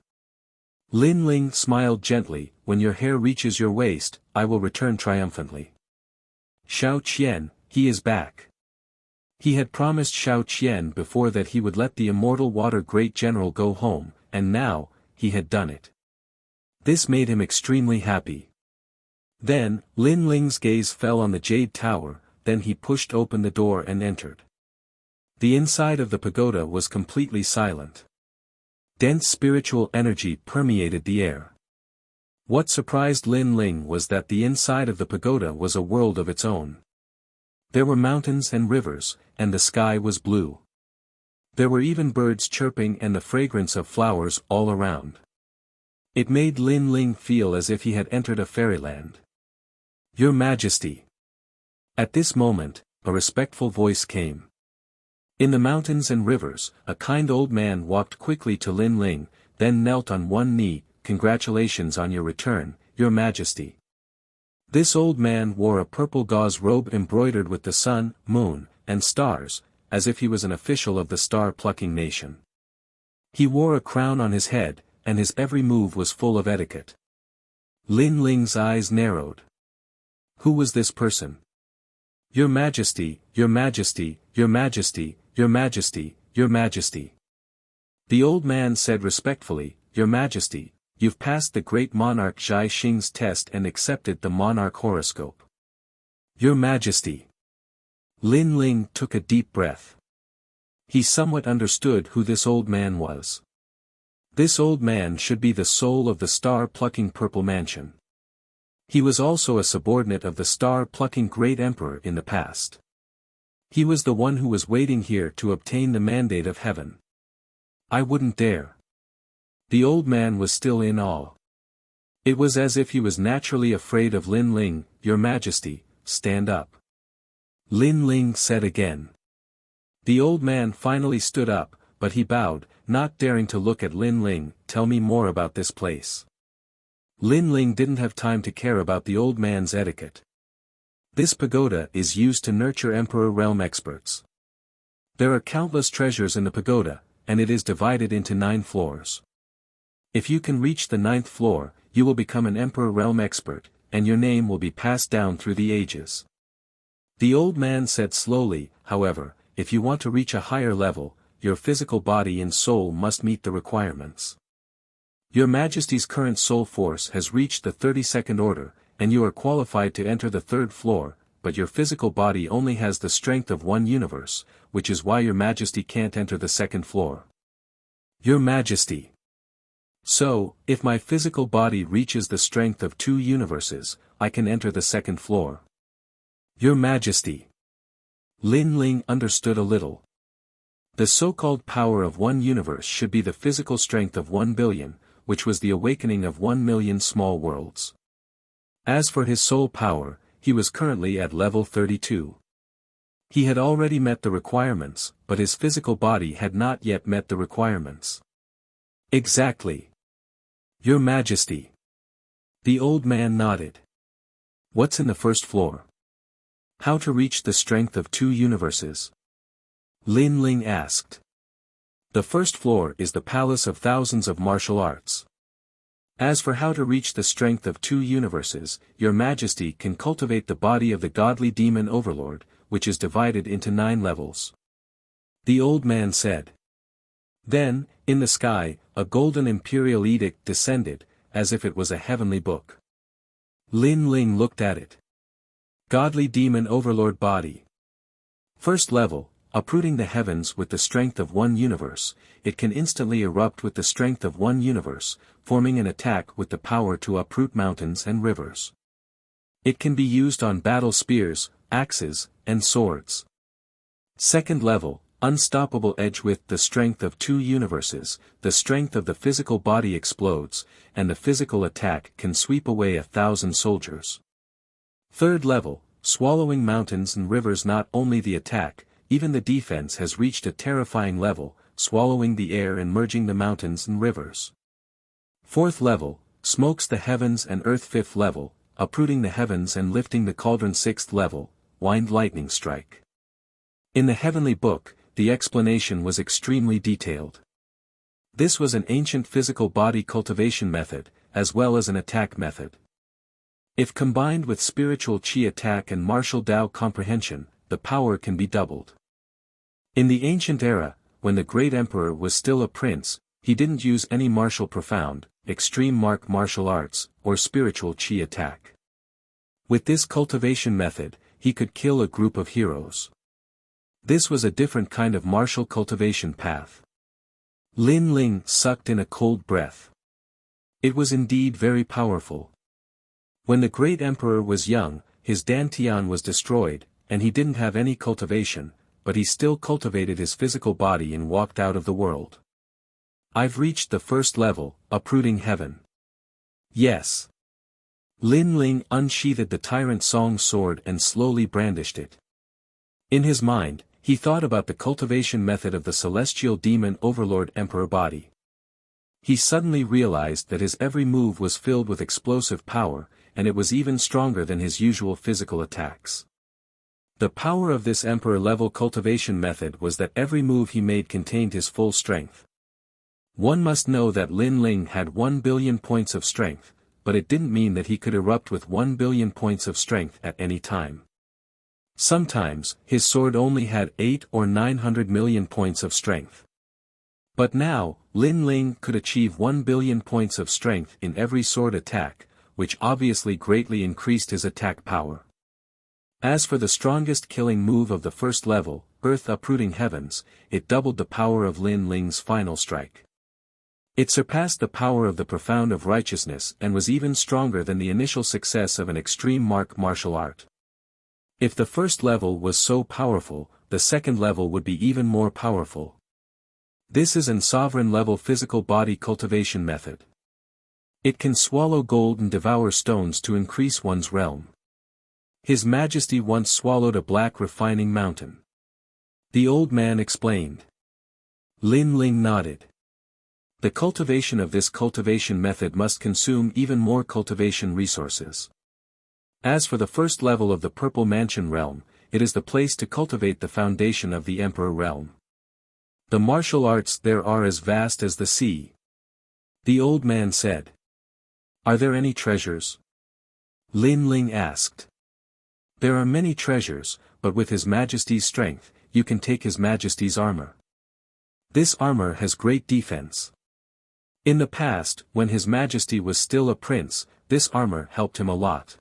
Lin Ling smiled gently, "When your hair reaches your waist, I will return triumphantly." Xiao Qian, he is back. He had promised Xiao Qian before that he would let the immortal water great general go home, and now, he had done it. This made him extremely happy. Then, Lin Ling's gaze fell on the Jade Tower, then he pushed open the door and entered. The inside of the pagoda was completely silent. Dense spiritual energy permeated the air. What surprised Lin Ling was that the inside of the pagoda was a world of its own. There were mountains and rivers, and the sky was blue. There were even birds chirping and the fragrance of flowers all around. It made Lin Ling feel as if he had entered a fairyland. "Your Majesty." At this moment, a respectful voice came. In the mountains and rivers, a kind old man walked quickly to Lin Ling, then knelt on one knee. "Congratulations on your return, Your Majesty." This old man wore a purple gauze robe embroidered with the sun, moon, and stars, as if he was an official of the star-plucking nation. He wore a crown on his head, and his every move was full of etiquette. Lin Ling's eyes narrowed. Who was this person? "Your Majesty, Your Majesty, Your Majesty, Your Majesty, Your Majesty." The old man said respectfully, "Your Majesty, you've passed the great monarch Zhai Xing's test and accepted the monarch horoscope." "Your Majesty." Lin Ling took a deep breath. He somewhat understood who this old man was. This old man should be the soul of the star-plucking purple mansion. He was also a subordinate of the star-plucking great emperor in the past. He was the one who was waiting here to obtain the mandate of heaven. I wouldn't dare. The old man was still in awe. It was as if he was naturally afraid of Lin Ling. "Your Majesty, stand up." Lin Ling said again. The old man finally stood up, but he bowed, not daring to look at Lin Ling. "Tell me more about this place." Lin Ling didn't have time to care about the old man's etiquette. This pagoda is used to nurture Emperor realm experts. There are countless treasures in the pagoda, and it is divided into 9 floors. If you can reach the 9th floor, you will become an Emperor realm expert, and your name will be passed down through the ages. The old man said slowly, however, if you want to reach a higher level, your physical body and soul must meet the requirements. Your Majesty's current soul force has reached the 32nd order, and you are qualified to enter the 3rd floor, but your physical body only has the strength of 1 universe, which is why your Majesty can't enter the 2nd floor. Your Majesty. So, if my physical body reaches the strength of 2 universes, I can enter the 2nd floor. Your Majesty. Lin Ling understood a little. The so-called power of 1 universe should be the physical strength of 1 billion, which was the awakening of 1 million small worlds. As for his soul power, he was currently at level 32. He had already met the requirements, but his physical body had not yet met the requirements. Exactly. Your Majesty. The old man nodded. What's in the 1st floor? How to reach the strength of 2 universes? Lin Ling asked. The 1st floor is the palace of thousands of martial arts. As for how to reach the strength of 2 universes, your Majesty can cultivate the body of the godly demon overlord, which is divided into 9 levels. The old man said. Then, in the sky, a golden imperial edict descended, as if it was a heavenly book. Lin Ling looked at it. Godly demon overlord body. 1st level, uprooting the heavens with the strength of 1 universe, it can instantly erupt with the strength of 1 universe, forming an attack with the power to uproot mountains and rivers. It can be used on battle spears, axes, and swords. 2nd level, unstoppable edge with the strength of 2 universes, the strength of the physical body explodes, and the physical attack can sweep away 1,000 soldiers. 3rd level, swallowing mountains and rivers. Not only the attack, even the defense has reached a terrifying level, swallowing the air and merging the mountains and rivers. 4th level, smokes the heavens and earth. 5th level, uprooting the heavens and lifting the cauldron. 6th level, wind lightning strike. In the heavenly book, the explanation was extremely detailed. This was an ancient physical body cultivation method, as well as an attack method. If combined with spiritual qi attack and martial Tao comprehension, the power can be doubled. In the ancient era, when the great emperor was still a prince, he didn't use any martial profound, extreme martial arts, or spiritual qi attack. With this cultivation method, he could kill a group of heroes. This was a different kind of martial cultivation path. Lin Ling sucked in a cold breath. It was indeed very powerful. When the great emperor was young, his dantian was destroyed, and he didn't have any cultivation, but he still cultivated his physical body and walked out of the world. I've reached the 1st level, uprooting heaven. Yes. Lin Ling unsheathed the Tyrant Song sword and slowly brandished it. In his mind, he thought about the cultivation method of the celestial demon overlord emperor body. He suddenly realized that his every move was filled with explosive power, and it was even stronger than his usual physical attacks. The power of this emperor-level cultivation method was that every move he made contained his full strength. One must know that Lin Ling had 1 billion points of strength, but it didn't mean that he could erupt with 1 billion points of strength at any time. Sometimes, his sword only had 8 or 900 million points of strength. But now, Lin Ling could achieve 1 billion points of strength in every sword attack, which obviously greatly increased his attack power. As for the strongest killing move of the 1st level, earth uprooting heavens, it doubled the power of Lin Ling's final strike. It surpassed the power of the profound of righteousness and was even stronger than the initial success of an extreme martial art. If the 1st level was so powerful, the 2nd level would be even more powerful. This is an sovereign level physical body cultivation method. It can swallow gold and devour stones to increase one's realm. His Majesty once swallowed a black refining mountain. The old man explained. Lin Ling nodded. The cultivation of this cultivation method must consume even more cultivation resources. As for the 1st level of the Purple Mansion realm, it is the place to cultivate the foundation of the Emperor realm. The martial arts there are as vast as the sea. The old man said. Are there any treasures? Lin Ling asked. There are many treasures, but with His Majesty's strength, you can take His Majesty's armor. This armor has great defense. In the past, when His Majesty was still a prince, this armor helped him a lot.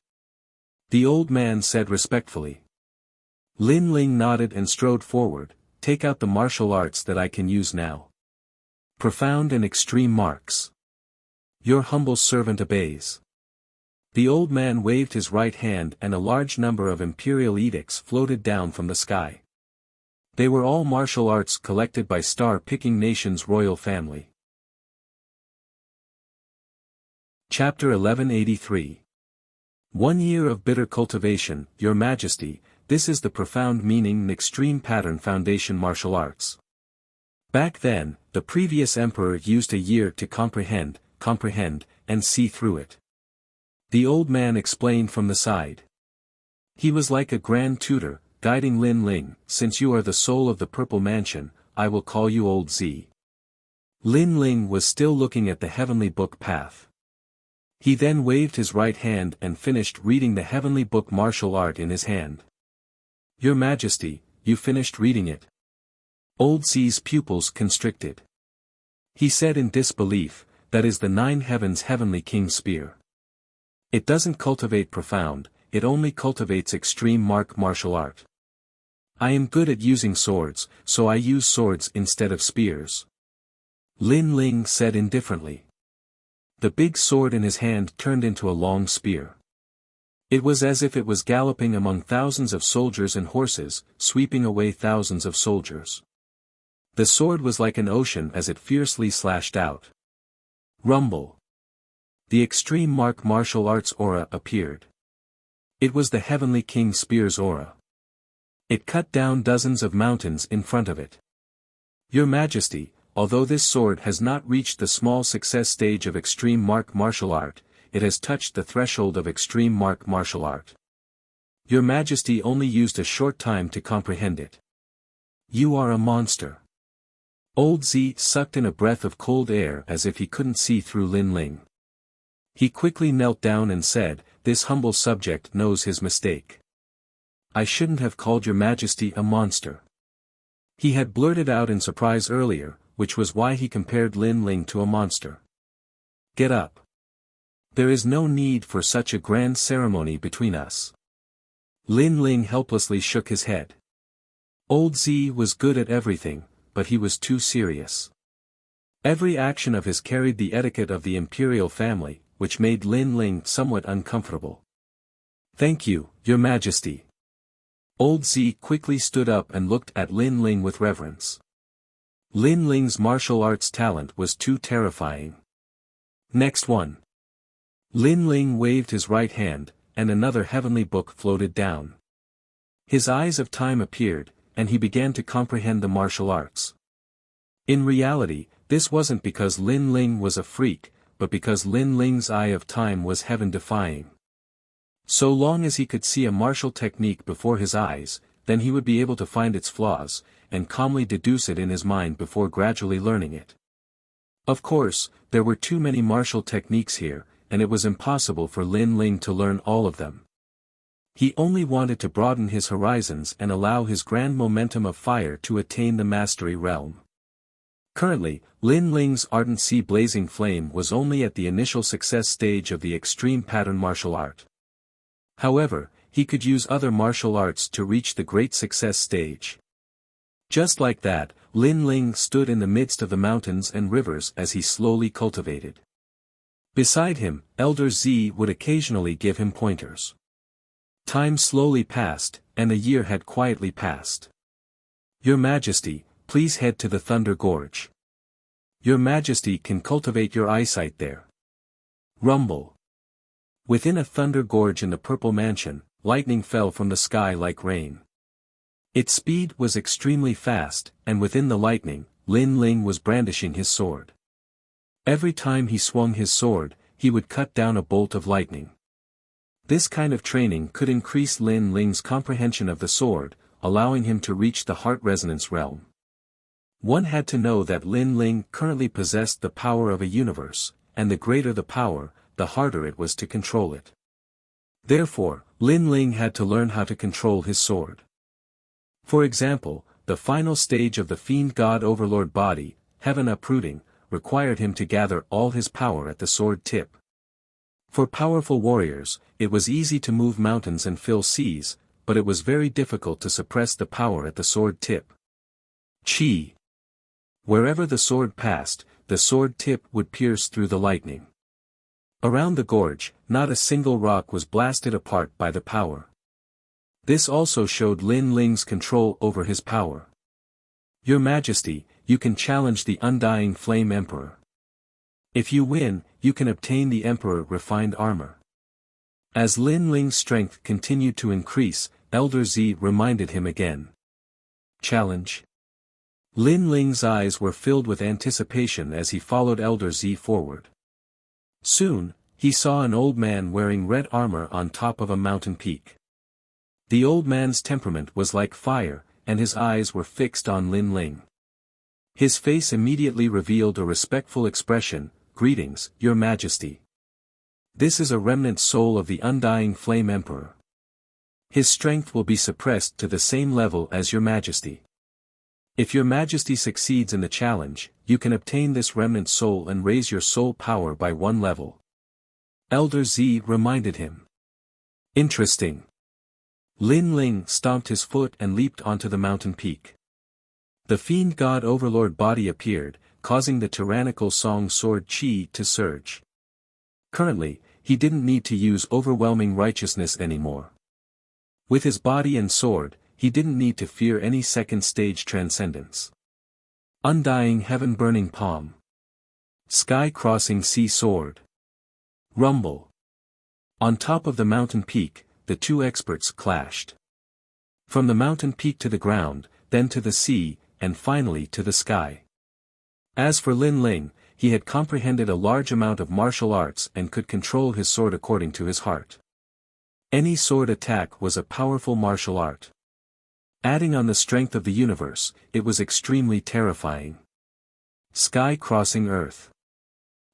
The old man said respectfully. Lin Ling nodded and strode forward. Take out the martial arts that I can use now. Profound and extreme marks. Your humble servant obeys. The old man waved his right hand and a large number of imperial edicts floated down from the sky. They were all martial arts collected by star-picking nation's royal family. Chapter 1183. 1 year of bitter cultivation, Your Majesty, this is the profound meaning and extreme pattern foundation martial arts. Back then, the previous emperor used a year to comprehend, and see through it. The old man explained from the side. He was like a grand tutor, guiding Lin Ling. Since you are the soul of the Purple Mansion, I will call you Old Z. Lin Ling was still looking at the heavenly book path. He then waved his right hand and finished reading the heavenly book martial art in his hand. Your Majesty, you finished reading it. Old Z's pupils constricted. He said in disbelief, that is the 9 heavens heavenly king's spear. It doesn't cultivate profound, it only cultivates extreme martial art. I am good at using swords, so I use swords instead of spears. Lin Ling said indifferently. The big sword in his hand turned into a long spear. It was as if it was galloping among thousands of soldiers and horses, sweeping away thousands of soldiers. The sword was like an ocean as it fiercely slashed out. Rumble. The extreme martial arts aura appeared. It was the heavenly king spear's aura. It cut down dozens of mountains in front of it. Your Majesty, although this sword has not reached the small success stage of extreme martial art, it has touched the threshold of extreme martial art. Your Majesty only used a short time to comprehend it. You are a monster. Old Z sucked in a breath of cold air as if he couldn't see through Lin Ling. He quickly knelt down and said, this humble subject knows his mistake. I shouldn't have called Your Majesty a monster. He had blurted out in surprise earlier, which was why he compared Lin Ling to a monster. Get up. There is no need for such a grand ceremony between us. Lin Ling helplessly shook his head. Old Z was good at everything, but he was too serious. Every action of his carried the etiquette of the imperial family, which made Lin Ling somewhat uncomfortable. Thank you, Your Majesty. Old Z quickly stood up and looked at Lin Ling with reverence. Lin Ling's martial arts talent was too terrifying. Next one. Lin Ling waved his right hand, and another heavenly book floated down. His eyes of time appeared, and he began to comprehend the martial arts. In reality, this wasn't because Lin Ling was a freak, but because Lin Ling's eye of time was heaven-defying. So long as he could see a martial technique before his eyes, then he would be able to find its flaws, and calmly deduce it in his mind before gradually learning it. Of course, there were too many martial techniques here, and it was impossible for Lin Ling to learn all of them. He only wanted to broaden his horizons and allow his grand momentum of fire to attain the mastery realm. Currently, Lin Ling's ardent sea blazing flame was only at the initial success stage of the extreme pattern martial art. However, he could use other martial arts to reach the great success stage. Just like that, Lin Ling stood in the midst of the mountains and rivers as he slowly cultivated. Beside him, Elder Z would occasionally give him pointers. Time slowly passed, and a year had quietly passed. Your Majesty, please head to the Thunder Gorge. Your Majesty can cultivate your eyesight there. Rumble. Within a thunder gorge in the Purple Mansion, lightning fell from the sky like rain. Its speed was extremely fast, and within the lightning, Lin Ling was brandishing his sword. Every time he swung his sword, he would cut down a bolt of lightning. This kind of training could increase Lin Ling's comprehension of the sword, allowing him to reach the heart resonance realm. One had to know that Lin Ling currently possessed the power of a universe, and the greater the power, the harder it was to control it. Therefore, Lin Ling had to learn how to control his sword. For example, the final stage of the fiend god overlord body, heaven uprooting, required him to gather all his power at the sword tip. For powerful warriors, it was easy to move mountains and fill seas, but it was very difficult to suppress the power at the sword tip. Chi. Wherever the sword passed, the sword tip would pierce through the lightning. Around the gorge, not a single rock was blasted apart by the power. This also showed Lin Ling's control over his power. Your Majesty, you can challenge the Undying Flame Emperor. If you win, you can obtain the Emperor refined armor. As Lin Ling's strength continued to increase, Elder Z reminded him again. Challenge. Lin Ling's eyes were filled with anticipation as he followed Elder Z forward. Soon, he saw an old man wearing red armor on top of a mountain peak. The old man's temperament was like fire, and his eyes were fixed on Lin Ling. His face immediately revealed a respectful expression. Greetings, Your Majesty. This is a remnant soul of the Undying Flame Emperor. His strength will be suppressed to the same level as Your Majesty. If Your Majesty succeeds in the challenge, you can obtain this remnant soul and raise your soul power by 1 level. Elder Z reminded him. Interesting. Lin Ling stomped his foot and leaped onto the mountain peak. The fiend god overlord body appeared, causing the tyrannical song sword Chi to surge. Currently, he didn't need to use overwhelming righteousness anymore. With his body and sword, he didn't need to fear any second stage transcendence. Undying heaven burning palm. Sky crossing sea sword. Rumble. On top of the mountain peak, the two experts clashed. From the mountain peak to the ground, then to the sea, and finally to the sky. As for Lin Ling, he had comprehended a large amount of martial arts and could control his sword according to his heart. Any sword attack was a powerful martial art. Adding on the strength of the universe, it was extremely terrifying. Sky crossing earth.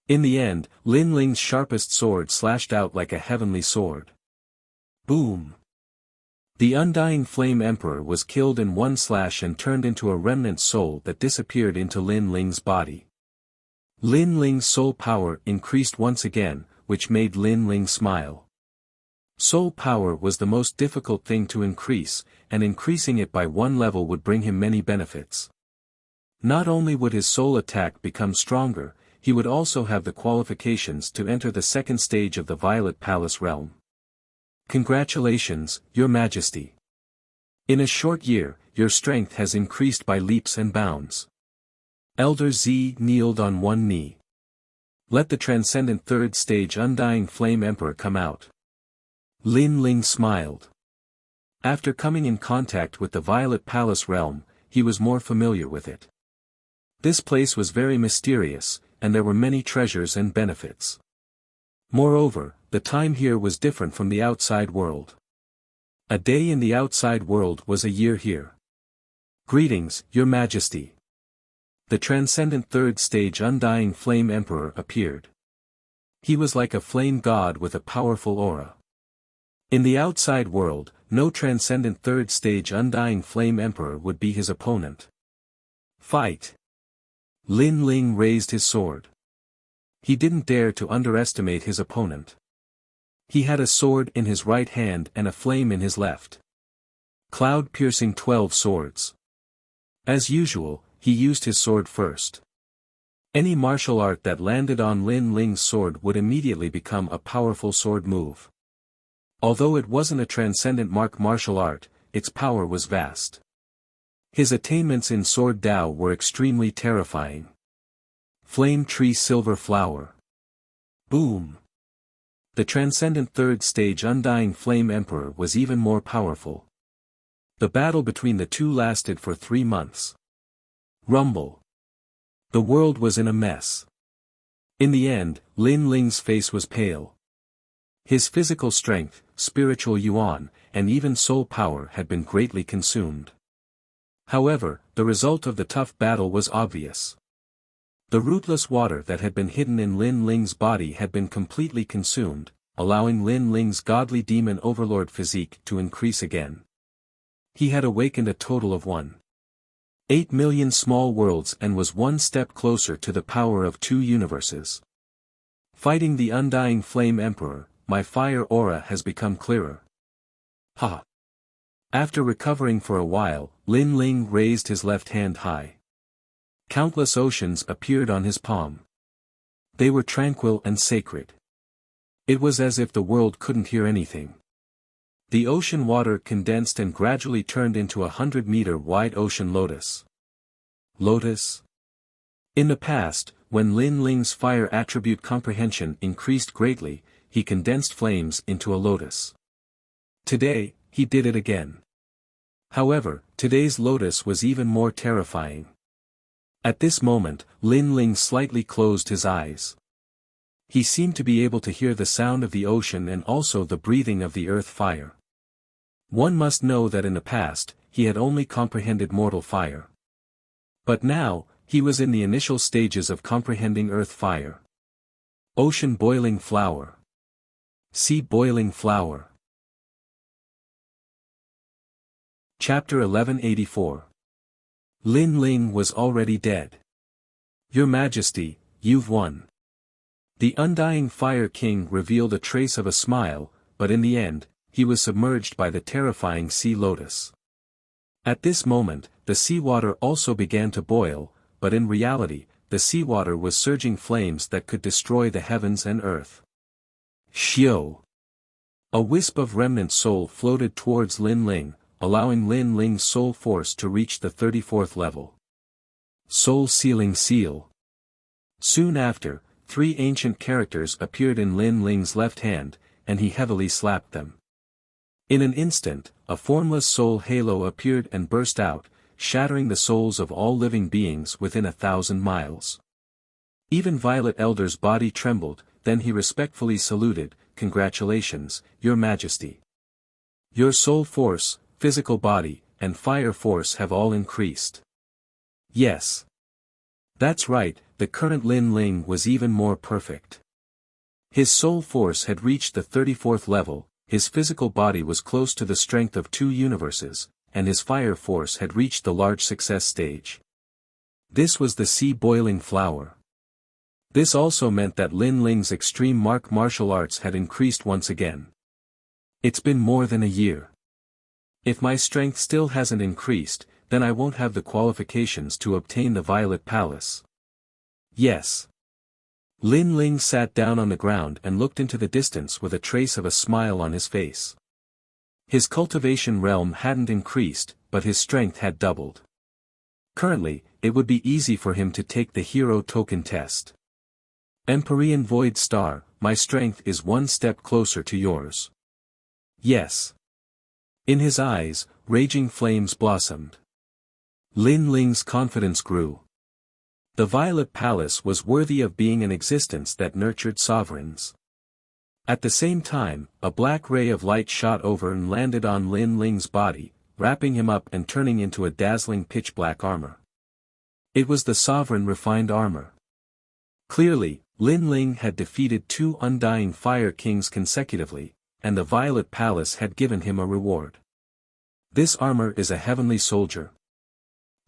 In the end, Lin Ling's sharpest sword slashed out like a heavenly sword. Boom! The Undying Flame Emperor was killed in one slash and turned into a remnant soul that disappeared into Lin Ling's body. Lin Ling's soul power increased once again, which made Lin Ling smile. Soul power was the most difficult thing to increase, and increasing it by 1 level would bring him many benefits. Not only would his soul attack become stronger, he would also have the qualifications to enter the second stage of the Violet Palace realm. Congratulations, Your Majesty. In a short year, your strength has increased by leaps and bounds. Elder Z kneeled on one knee. Let the transcendent third stage Undying Flame Emperor come out. Lin Ling smiled. After coming in contact with the Violet Palace realm, he was more familiar with it. This place was very mysterious, and there were many treasures and benefits. Moreover, the time here was different from the outside world. A day in the outside world was a year here. Greetings, Your Majesty. The transcendent third stage Undying Flame Emperor appeared. He was like a flame god with a powerful aura. In the outside world, no transcendent third stage Undying Flame Emperor would be his opponent. Fight! Lin Ling raised his sword. He didn't dare to underestimate his opponent. He had a sword in his right hand and a flame in his left. Cloud-piercing 12 swords. As usual, he used his sword first. Any martial art that landed on Lin Ling's sword would immediately become a powerful sword move. Although it wasn't a transcendent martial art, its power was vast. His attainments in Sword Dao were extremely terrifying. Flame Tree Silver Flower. Boom! The transcendent third stage Undying Flame Emperor was even more powerful. The battle between the two lasted for 3 months. Rumble. The world was in a mess. In the end, Lin Ling's face was pale. His physical strength, spiritual yuan, and even soul power had been greatly consumed. However, the result of the tough battle was obvious. The rootless water that had been hidden in Lin Ling's body had been completely consumed, allowing Lin Ling's godly demon overlord physique to increase again. He had awakened a total of 1.8 million small worlds and was one step closer to the power of 2 universes. Fighting the undying Flame Emperor, my fire aura has become clearer. Ha! After recovering for a while, Lin Ling raised his left hand high. Countless oceans appeared on his palm. They were tranquil and sacred. It was as if the world couldn't hear anything. The ocean water condensed and gradually turned into a 100-meter-wide ocean lotus. Lotus? In the past, when Lin Ling's fire attribute comprehension increased greatly, he condensed flames into a lotus. Today, he did it again. However, today's lotus was even more terrifying. At this moment, Lin Ling slightly closed his eyes. He seemed to be able to hear the sound of the ocean and also the breathing of the earth fire. One must know that in the past, he had only comprehended mortal fire. But now, he was in the initial stages of comprehending earth fire. Ocean boiling flower. Sea boiling flower. Chapter 1184. Lin Ling was already dead. Your Majesty, you've won. The undying Fire King revealed a trace of a smile, but in the end, he was submerged by the terrifying sea lotus. At this moment, the seawater also began to boil, but in reality, the seawater was surging flames that could destroy the heavens and earth. Xiao! A wisp of remnant soul floated towards Lin Ling, allowing Lin Ling's soul force to reach the 34th level. Soul Sealing Seal. Soon after, 3 ancient characters appeared in Lin Ling's left hand, and he heavily slapped them. In an instant, a formless soul halo appeared and burst out, shattering the souls of all living beings within 1,000 miles. Even Violet Elder's body trembled, then he respectfully saluted, "Congratulations, Your Majesty. Your soul force, physical body, and fire force have all increased." Yes. That's right, the current Lin Ling was even more perfect. His soul force had reached the 34th level, his physical body was close to the strength of 2 universes, and his fire force had reached the large success stage. This was the sea boiling flower. This also meant that Lin Ling's extreme martial arts had increased once again. It's been more than a year. If my strength still hasn't increased, then I won't have the qualifications to obtain the Violet Palace. Yes. Lin Ling sat down on the ground and looked into the distance with a trace of a smile on his face. His cultivation realm hadn't increased, but his strength had doubled. Currently, it would be easy for him to take the hero token test. Empyrean Void Star, my strength is one step closer to yours. Yes. In his eyes, raging flames blossomed. Lin Ling's confidence grew. The Violet Palace was worthy of being an existence that nurtured sovereigns. At the same time, a black ray of light shot over and landed on Lin Ling's body, wrapping him up and turning into a dazzling pitch-black armor. It was the sovereign refined armor. Clearly, Lin Ling had defeated 2 undying Fire Kings consecutively, and the Violet Palace had given him a reward. This armor is a heavenly soldier.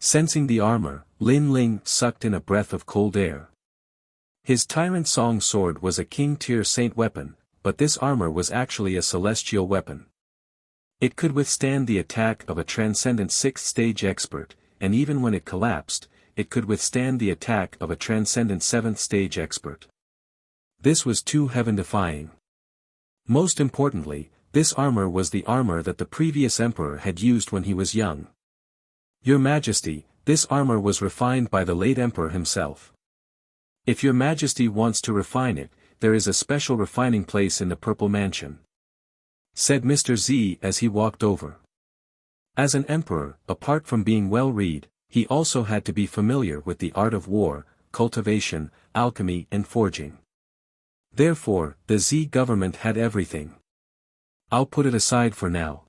Sensing the armor, Lin Ling sucked in a breath of cold air. His Tyrant Song sword was a king-tier saint weapon, but this armor was actually a celestial weapon. It could withstand the attack of a transcendent 6th stage expert, and even when it collapsed, it could withstand the attack of a transcendent 7th stage expert. This was too heaven-defying. Most importantly, this armor was the armor that the previous emperor had used when he was young. Your Majesty, this armor was refined by the late emperor himself. If Your Majesty wants to refine it, there is a special refining place in the Purple Mansion," said Mr. Z as he walked over. As an emperor, apart from being well-read, he also had to be familiar with the art of war, cultivation, alchemy and forging. Therefore, the Z government had everything. I'll put it aside for now.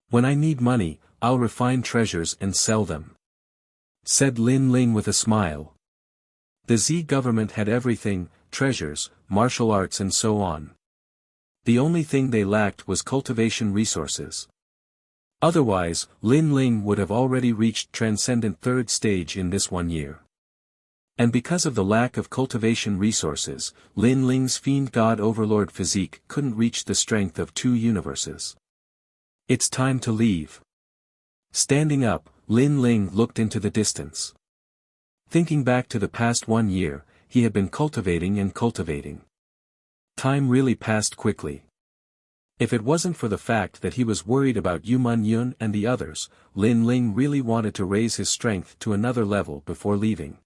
When I need money, I'll refine treasures and sell them," said Lin Ling with a smile. The Z government had everything, treasures, martial arts and so on. The only thing they lacked was cultivation resources. Otherwise, Lin Ling would have already reached Transcendent Third Stage in this 1 year. And because of the lack of cultivation resources, Lin Ling's Fiend God Overlord physique couldn't reach the strength of 2 universes. It's time to leave. Standing up, Lin Ling looked into the distance. Thinking back to the past 1 year, he had been cultivating and cultivating. Time really passed quickly. If it wasn't for the fact that he was worried about Yu Man Yun and the others, Lin Ling really wanted to raise his strength to another level before leaving.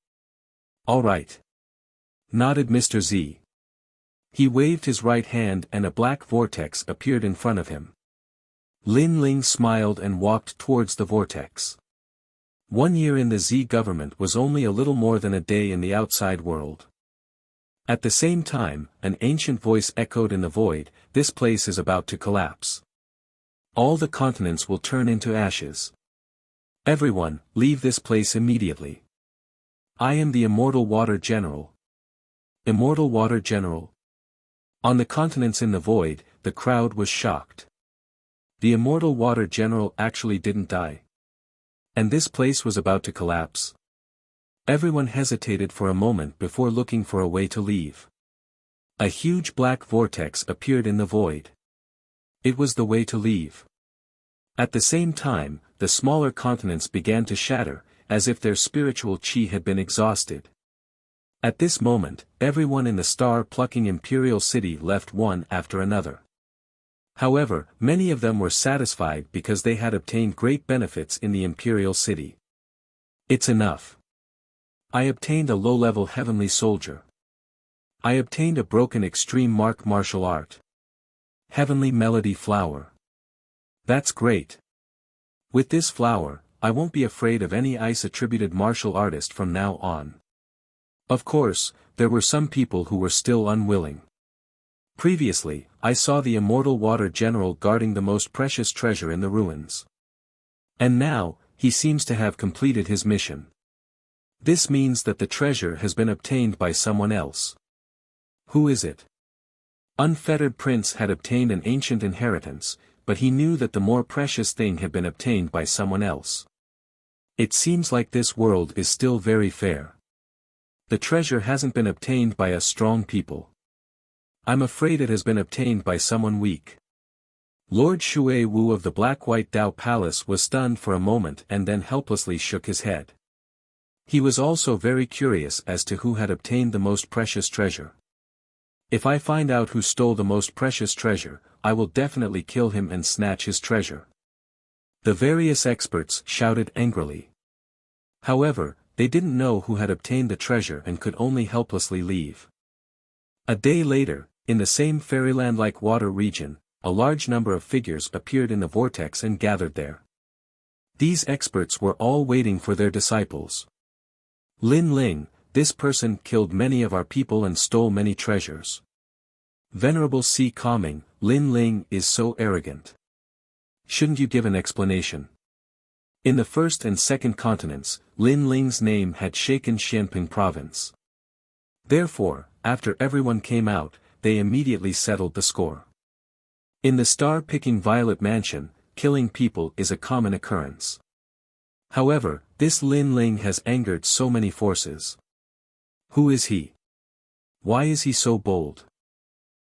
"All right," nodded Mr. Z. He waved his right hand and a black vortex appeared in front of him. Lin Ling smiled and walked towards the vortex. 1 year in the Z government was only a little more than a day in the outside world. At the same time, an ancient voice echoed in the void, "This place is about to collapse. All the continents will turn into ashes. Everyone, leave this place immediately. I am the Immortal Water General." Immortal Water General? On the continents in the void, the crowd was shocked. The Immortal Water General actually didn't die. And this place was about to collapse? Everyone hesitated for a moment before looking for a way to leave. A huge black vortex appeared in the void. It was the way to leave. At the same time, the smaller continents began to shatter, as if their spiritual chi had been exhausted. At this moment, everyone in the star-plucking Imperial City left one after another. However, many of them were satisfied because they had obtained great benefits in the Imperial City. It's enough. I obtained a low-level heavenly soldier. I obtained a broken extreme mark martial art. Heavenly melody flower. That's great. With this flower, I won't be afraid of any ice-attributed martial artist from now on. Of course, there were some people who were still unwilling. Previously, I saw the Immortal Water General guarding the most precious treasure in the ruins. And now, he seems to have completed his mission. This means that the treasure has been obtained by someone else. Who is it? Unfettered Prince had obtained an ancient inheritance, but he knew that the more precious thing had been obtained by someone else. It seems like this world is still very fair. The treasure hasn't been obtained by a strong people. I'm afraid it has been obtained by someone weak. Lord Shui Wu of the Black-White Dao Palace was stunned for a moment and then helplessly shook his head. He was also very curious as to who had obtained the most precious treasure. If I find out who stole the most precious treasure, I will definitely kill him and snatch his treasure. The various experts shouted angrily. However, they didn't know who had obtained the treasure and could only helplessly leave. A day later, in the same fairyland-like water region, a large number of figures appeared in the vortex and gathered there. These experts were all waiting for their disciples. Lin Ling, this person killed many of our people and stole many treasures. Venerable Si Calming, Lin Ling is so arrogant. Shouldn't you give an explanation? In the first and second continents, Lin Ling's name had shaken Xianping province. Therefore, after everyone came out, they immediately settled the score. In the star-picking Violet Mansion, killing people is a common occurrence. However, this Lin Ling has angered so many forces. Who is he? Why is he so bold?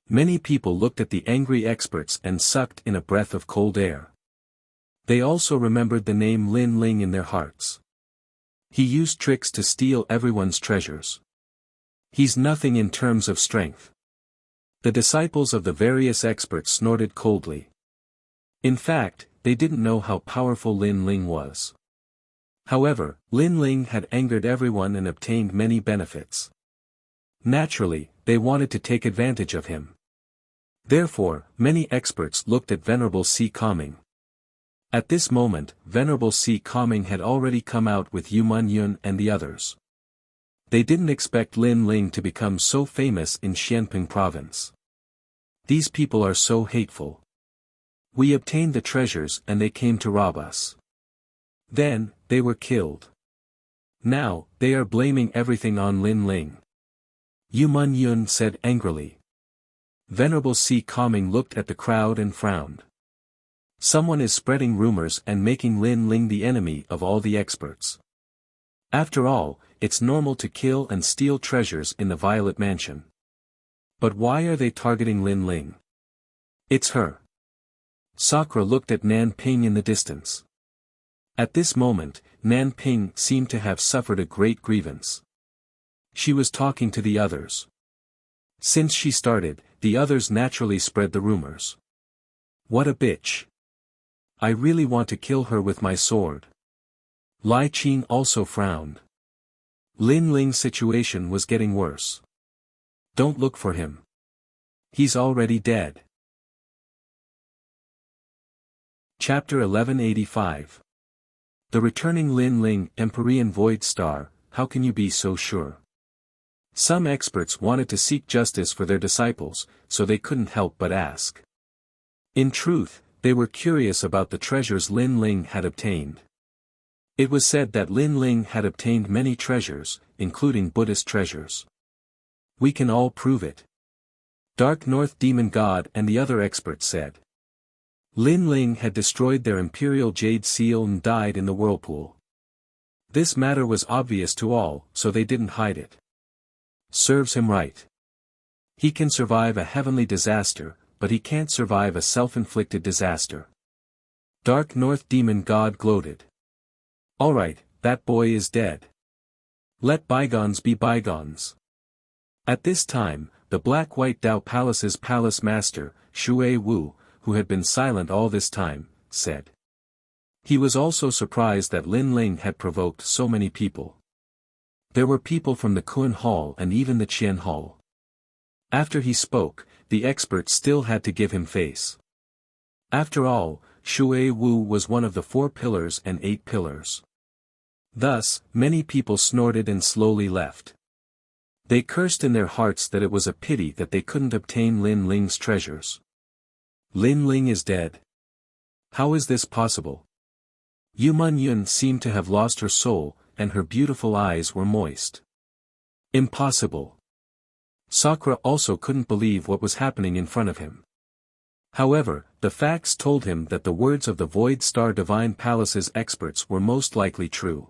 Many people looked at the angry experts and sucked in a breath of cold air. They also remembered the name Lin Ling in their hearts. He used tricks to steal everyone's treasures. He's nothing in terms of strength. The disciples of the various experts snorted coldly. In fact, they didn't know how powerful Lin Ling was. However, Lin Ling had angered everyone and obtained many benefits. Naturally, they wanted to take advantage of him. Therefore, many experts looked at Venerable Si Calming. At this moment, Venerable Si Calming had already come out with Yu Man Yun and the others. They didn't expect Lin Ling to become so famous in Xianping province. These people are so hateful. We obtained the treasures and they came to rob us. Then, they were killed. Now, they are blaming everything on Lin Ling. Yu Man Yun said angrily. Venerable Si Kongming looked at the crowd and frowned. Someone is spreading rumors and making Lin Ling the enemy of all the experts. After all, it's normal to kill and steal treasures in the Violet Mansion. But why are they targeting Lin Ling? It's her. Sakura looked at Nan Ping in the distance. At this moment, Nan Ping seemed to have suffered a great grievance. She was talking to the others. Since she started, the others naturally spread the rumors. What a bitch. I really want to kill her with my sword. Lai Qing also frowned. Lin Ling's situation was getting worse. Don't look for him. He's already dead. Chapter 1185. The returning Lin Ling, Empyrean Void Star, how can you be so sure? Some experts wanted to seek justice for their disciples, so they couldn't help but ask. In truth, they were curious about the treasures Lin Ling had obtained. It was said that Lin Ling had obtained many treasures, including Buddhist treasures. We can all prove it. Dark North Demon God and the other experts said. Lin Ling had destroyed their imperial jade seal and died in the whirlpool. This matter was obvious to all, so they didn't hide it. Serves him right. He can survive a heavenly disaster, but he can't survive a self-inflicted disaster. Dark North Demon God gloated. Alright, that boy is dead. Let bygones be bygones. At this time, the Black-White Dao Palace's palace master, Shui Wu, who had been silent all this time, said. He was also surprised that Lin Ling had provoked so many people. There were people from the Kun Hall and even the Qian Hall. After he spoke, the experts still had to give him face. After all, Shui Wu was one of the 4 pillars and 8 pillars. Thus, many people snorted and slowly left. They cursed in their hearts that it was a pity that they couldn't obtain Lin Ling's treasures. Lin Ling is dead. How is this possible? Yu Man Yun seemed to have lost her soul, and her beautiful eyes were moist. Impossible. Sakura also couldn't believe what was happening in front of him. However, the facts told him that the words of the Void Star Divine Palace's experts were most likely true.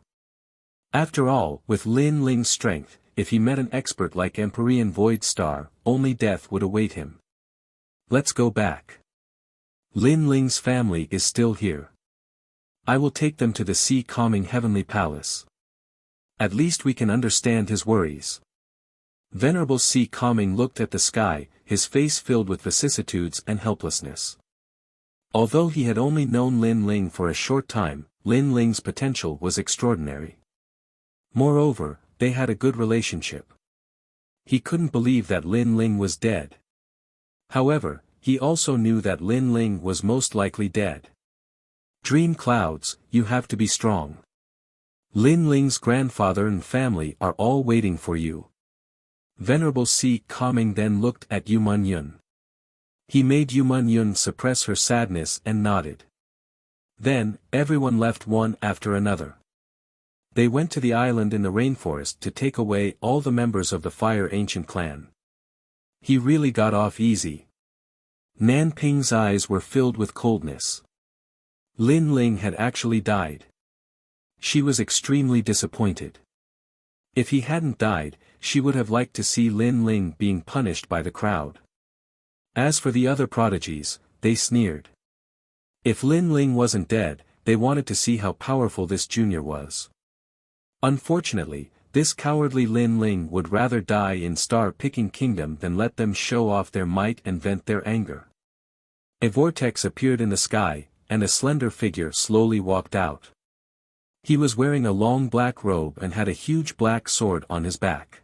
After all, with Lin Ling's strength, if he met an expert like Empyrean Void Star, only death would await him. Let's go back. Lin Ling's family is still here. I will take them to the Si Kongming Heavenly Palace. At least we can understand his worries. Venerable Si Kongming looked at the sky, his face filled with vicissitudes and helplessness. Although he had only known Lin Ling for a short time, Lin Ling's potential was extraordinary. Moreover, they had a good relationship. He couldn't believe that Lin Ling was dead. However, he also knew that Lin Ling was most likely dead. Dream Clouds, you have to be strong. Lin Ling's grandfather and family are all waiting for you. Venerable Si Kongming then looked at Yu Man Yun. He made Yu Man Yun suppress her sadness and nodded. Then, everyone left one after another. They went to the island in the rainforest to take away all the members of the Fire Ancient clan. He really got off easy. Nan Ping's eyes were filled with coldness. Lin Ling had actually died. She was extremely disappointed. If he hadn't died, she would have liked to see Lin Ling being punished by the crowd. As for the other prodigies, they sneered. If Lin Ling wasn't dead, they wanted to see how powerful this junior was. Unfortunately, this cowardly Lin Ling would rather die in Star-Picking Kingdom than let them show off their might and vent their anger. A vortex appeared in the sky, and a slender figure slowly walked out. He was wearing a long black robe and had a huge black sword on his back.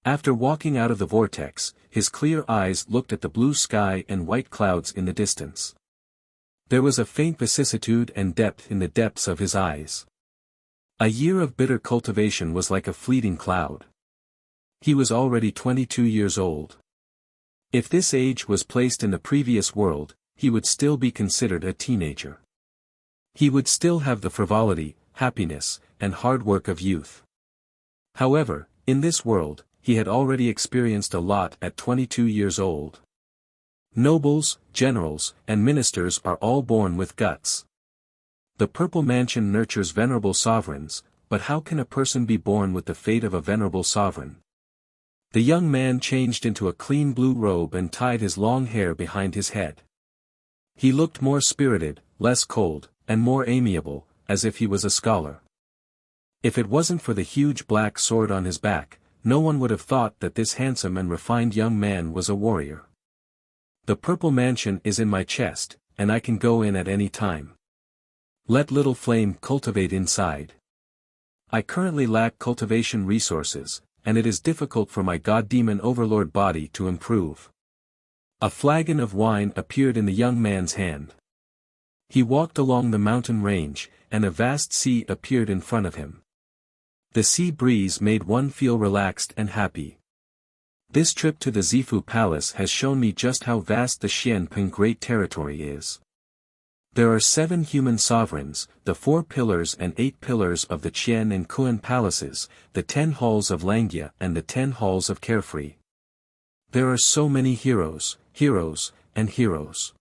After walking out of the vortex, his clear eyes looked at the blue sky and white clouds in the distance. There was a faint vicissitude and depth in the depths of his eyes. A year of bitter cultivation was like a fleeting cloud. He was already 22 years old. If this age was placed in the previous world, he would still be considered a teenager. He would still have the frivolity, happiness, and hard work of youth. However, in this world, he had already experienced a lot at 22 years old. Nobles, generals, and ministers are all born with guts. The Purple Mansion nurtures venerable sovereigns, but how can a person be born with the fate of a venerable sovereign? The young man changed into a clean blue robe and tied his long hair behind his head. He looked more spirited, less cold, and more amiable, as if he was a scholar. If it wasn't for the huge black sword on his back, no one would have thought that this handsome and refined young man was a warrior. The Purple Mansion is in my chest, and I can go in at any time. Let little flame cultivate inside. I currently lack cultivation resources, and it is difficult for my god-demon overlord body to improve. A flagon of wine appeared in the young man's hand. He walked along the mountain range, and a vast sea appeared in front of him. The sea breeze made one feel relaxed and happy. This trip to the Zifu Palace has shown me just how vast the Xianping Great Territory is. There are 7 human sovereigns, the 4 pillars and 8 pillars of the Qian and Kuan palaces, the 10 halls of Langia and the 10 halls of Carefree. There are so many heroes, and heroes.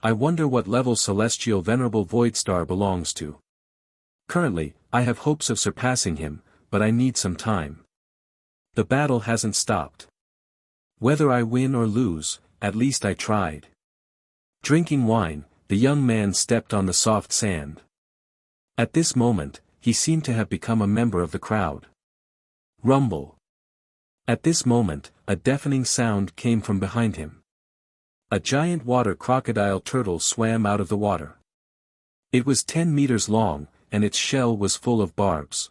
I wonder what level Celestial Venerable Voidstar belongs to. Currently, I have hopes of surpassing him, but I need some time. The battle hasn't stopped. Whether I win or lose, at least I tried. Drinking wine, the young man stepped on the soft sand. At this moment, he seemed to have become a member of the crowd. Rumble. At this moment, a deafening sound came from behind him. A giant water crocodile turtle swam out of the water. It was 10 meters long, and its shell was full of barbs.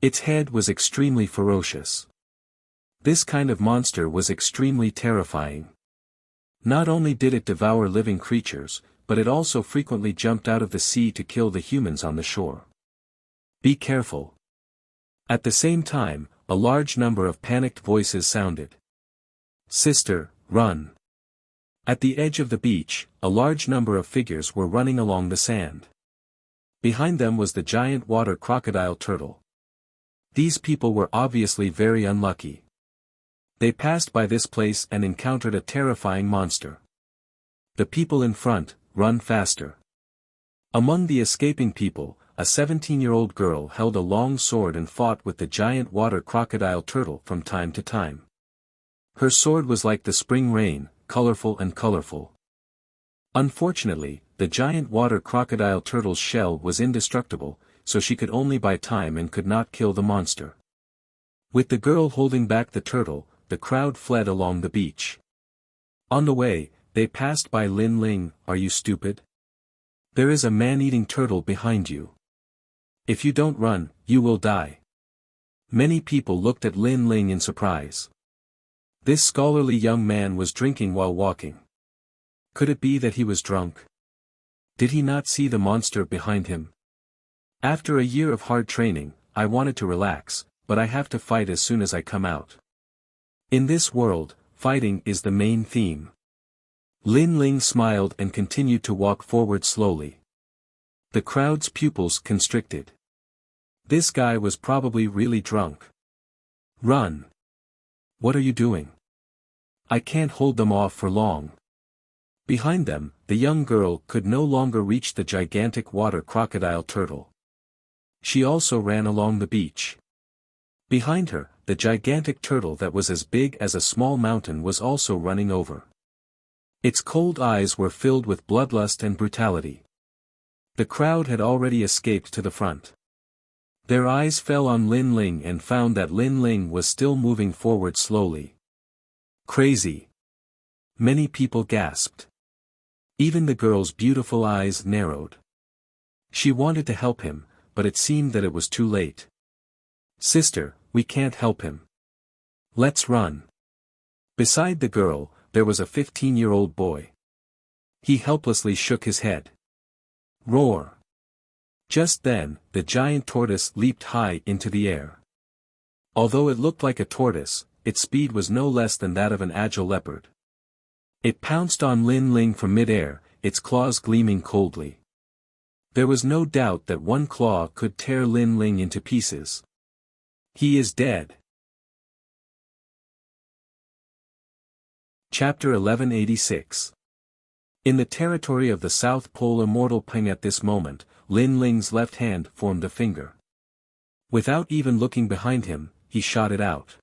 Its head was extremely ferocious. This kind of monster was extremely terrifying. Not only did it devour living creatures, but it also frequently jumped out of the sea to kill the humans on the shore. Be careful. At the same time, a large number of panicked voices sounded. Sister, run. At the edge of the beach, a large number of figures were running along the sand. Behind them was the giant water crocodile turtle. These people were obviously very unlucky. They passed by this place and encountered a terrifying monster. The people in front, run faster. Among the escaping people, a 17-year-old girl held a long sword and fought with the giant water crocodile turtle from time to time. Her sword was like the spring rain, colorful and colorful. Unfortunately, the giant water crocodile turtle's shell was indestructible, so she could only buy time and could not kill the monster. With the girl holding back the turtle, the crowd fled along the beach. On the way, they passed by Lin Ling. Are you stupid? There is a man-eating turtle behind you. If you don't run, you will die. Many people looked at Lin Ling in surprise. This scholarly young man was drinking while walking. Could it be that he was drunk? Did he not see the monster behind him? After a year of hard training, I wanted to relax, but I have to fight as soon as I come out. In this world, fighting is the main theme. Lin Ling smiled and continued to walk forward slowly. The crowd's pupils constricted. This guy was probably really drunk. Run! What are you doing? I can't hold them off for long. Behind them, the young girl could no longer reach the gigantic water crocodile turtle. She also ran along the beach. Behind her, the gigantic turtle that was as big as a small mountain was also running over. Its cold eyes were filled with bloodlust and brutality. The crowd had already escaped to the front. Their eyes fell on Lin Ling and found that Lin Ling was still moving forward slowly. Crazy. Many people gasped. Even the girl's beautiful eyes narrowed. She wanted to help him, but it seemed that it was too late. Sister, we can't help him. Let's run. Beside the girl, there was a 15-year-old boy. He helplessly shook his head. Roar. Just then, the giant tortoise leaped high into the air. Although it looked like a tortoise, its speed was no less than that of an agile leopard. It pounced on Lin Ling from mid-air, its claws gleaming coldly. There was no doubt that one claw could tear Lin Ling into pieces. He is dead. Chapter 1186. In the territory of the South Pole Immortal Ping at this moment, Lin Ling's left hand formed a finger. Without even looking behind him, he shot it out.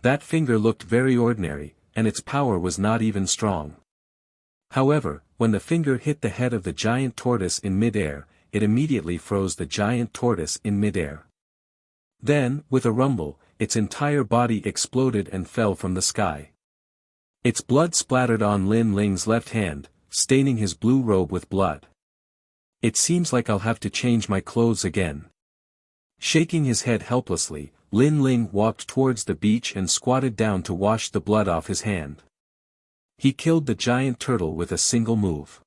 That finger looked very ordinary, and its power was not even strong. However, when the finger hit the head of the giant tortoise in mid-air, it immediately froze the giant tortoise in mid-air. Then, with a rumble, its entire body exploded and fell from the sky. Its blood splattered on Lin Ling's left hand, staining his blue robe with blood. It seems like I'll have to change my clothes again. Shaking his head helplessly, Lin Ling walked towards the beach and squatted down to wash the blood off his hand. He killed the giant turtle with a single move.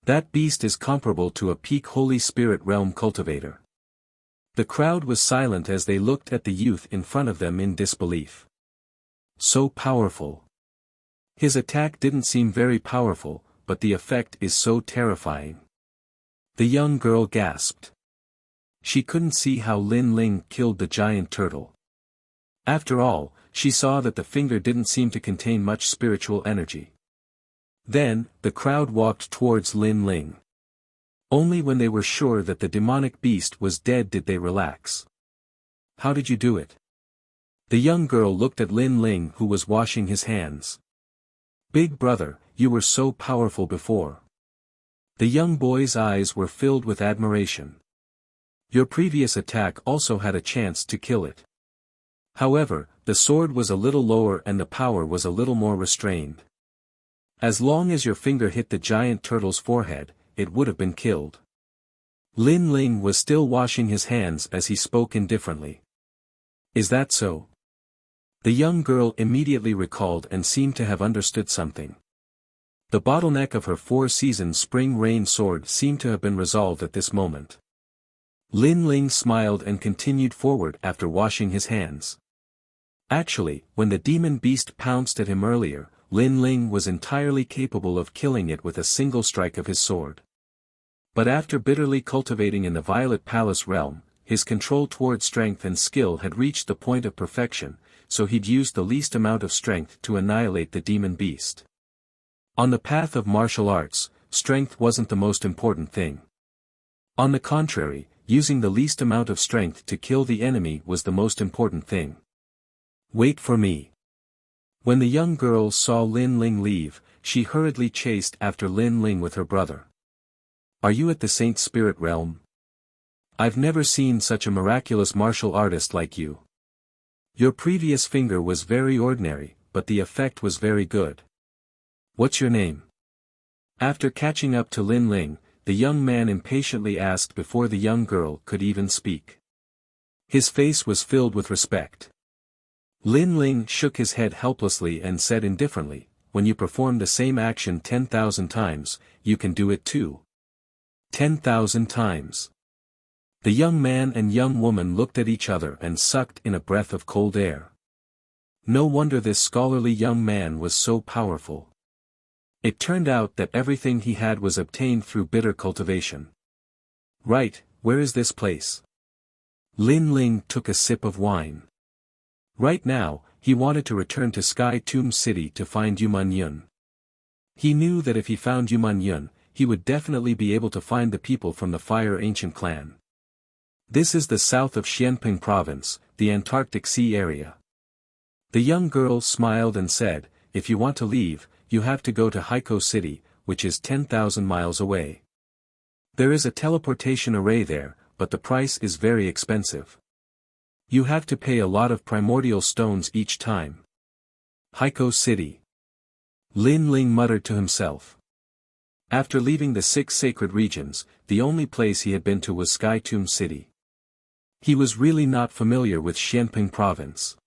That beast is comparable to a peak Holy Spirit realm cultivator. The crowd was silent as they looked at the youth in front of them in disbelief. So powerful. His attack didn't seem very powerful, but the effect is so terrifying. The young girl gasped. She couldn't see how Lin Ling killed the giant turtle. After all, she saw that the finger didn't seem to contain much spiritual energy. Then, the crowd walked towards Lin Ling. Only when they were sure that the demonic beast was dead did they relax. How did you do it? The young girl looked at Lin Ling, who was washing his hands. Big brother, you were so powerful before. The young boy's eyes were filled with admiration. Your previous attack also had a chance to kill it. However, the sword was a little lower and the power was a little more restrained. As long as your finger hit the giant turtle's forehead, it would have been killed. Lin Ling was still washing his hands as he spoke indifferently. Is that so? The young girl immediately recalled and seemed to have understood something. The bottleneck of her 4-season spring rain sword seemed to have been resolved at this moment. Lin Ling smiled and continued forward after washing his hands. Actually, when the demon beast pounced at him earlier, Lin Ling was entirely capable of killing it with a single strike of his sword. But after bitterly cultivating in the Violet Palace realm, his control toward strength and skill had reached the point of perfection, so he'd used the least amount of strength to annihilate the demon beast. On the path of martial arts, strength wasn't the most important thing. On the contrary, using the least amount of strength to kill the enemy was the most important thing. Wait for me. When the young girl saw Lin Ling leave, she hurriedly chased after Lin Ling with her brother. Are you at the Saint Spirit realm? I've never seen such a miraculous martial artist like you. Your previous finger was very ordinary, but the effect was very good. What's your name? After catching up to Lin Ling, the young man impatiently asked before the young girl could even speak. His face was filled with respect. Lin Ling shook his head helplessly and said indifferently, when you perform the same action 10,000 times, you can do it too. 10,000 times. The young man and young woman looked at each other and sucked in a breath of cold air. No wonder this scholarly young man was so powerful. It turned out that everything he had was obtained through bitter cultivation. Right, where is this place? Lin Ling took a sip of wine. Right now, he wanted to return to Sky Tomb City to find Yuman Yun. He knew that if he found Yuman Yun, he would definitely be able to find the people from the Fire Ancient clan. This is the south of Xianping Province, the Antarctic Sea area. The young girl smiled and said, if you want to leave, you have to go to Haikou City, which is 10,000 miles away. There is a teleportation array there, but the price is very expensive. You have to pay a lot of primordial stones each time. Haikou City. Lin Ling muttered to himself. After leaving the 6 sacred regions, the only place he had been to was Sky Tomb City. He was really not familiar with Xianping Province.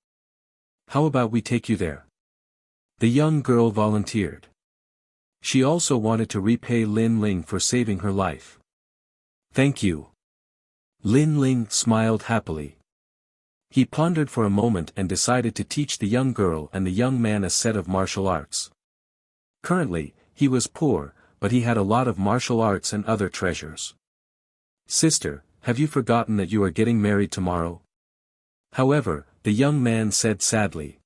How about we take you there? The young girl volunteered. She also wanted to repay Lin Ling for saving her life. Thank you. Lin Ling smiled happily. He pondered for a moment and decided to teach the young girl and the young man a set of martial arts. Currently, he was poor, but he had a lot of martial arts and other treasures. Sister, have you forgotten that you are getting married tomorrow? However, the young man said sadly.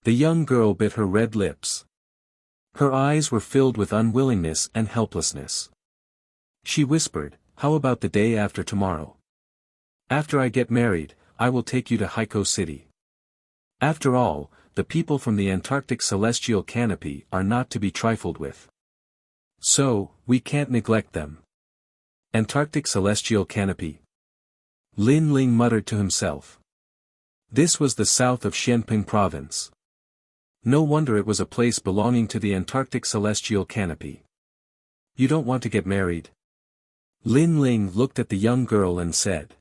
The young girl bit her red lips. Her eyes were filled with unwillingness and helplessness. She whispered, "How about the day after tomorrow? After I get married, I will take you to Hiko City. After all, the people from the Antarctic Celestial Canopy are not to be trifled with. So, we can't neglect them." Antarctic Celestial Canopy. Lin Ling muttered to himself. This was the south of Xianping Province. No wonder it was a place belonging to the Antarctic Celestial Canopy. "You don't want to get married?" Lin Ling looked at the young girl and said.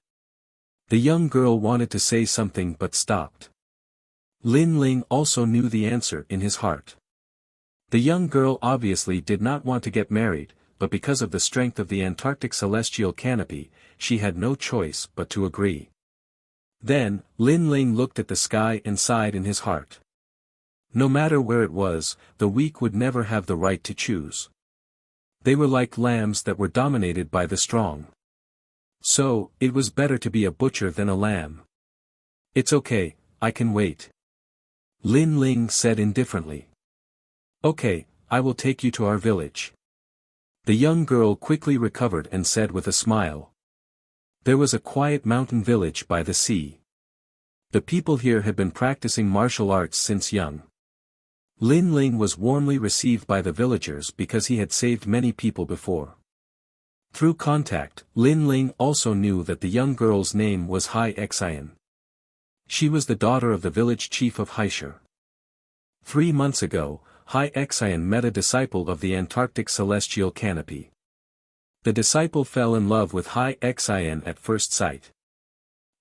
The young girl wanted to say something but stopped. Lin Ling also knew the answer in his heart. The young girl obviously did not want to get married, but because of the strength of the Antarctic Celestial Canopy, she had no choice but to agree. Then, Lin Ling looked at the sky and sighed in his heart. No matter where it was, the weak would never have the right to choose. They were like lambs that were dominated by the strong. So, it was better to be a butcher than a lamb. "It's okay, I can wait," Lin Ling said indifferently. "Okay, I will take you to our village." The young girl quickly recovered and said with a smile. There was a quiet mountain village by the sea. The people here had been practicing martial arts since young. Lin Ling was warmly received by the villagers because he had saved many people before. Through contact, Lin Ling also knew that the young girl's name was Hai Xian. She was the daughter of the village chief of Haishur. 3 months ago, Hai Xian met a disciple of the Antarctic Celestial Canopy. The disciple fell in love with Hai Xian at first sight.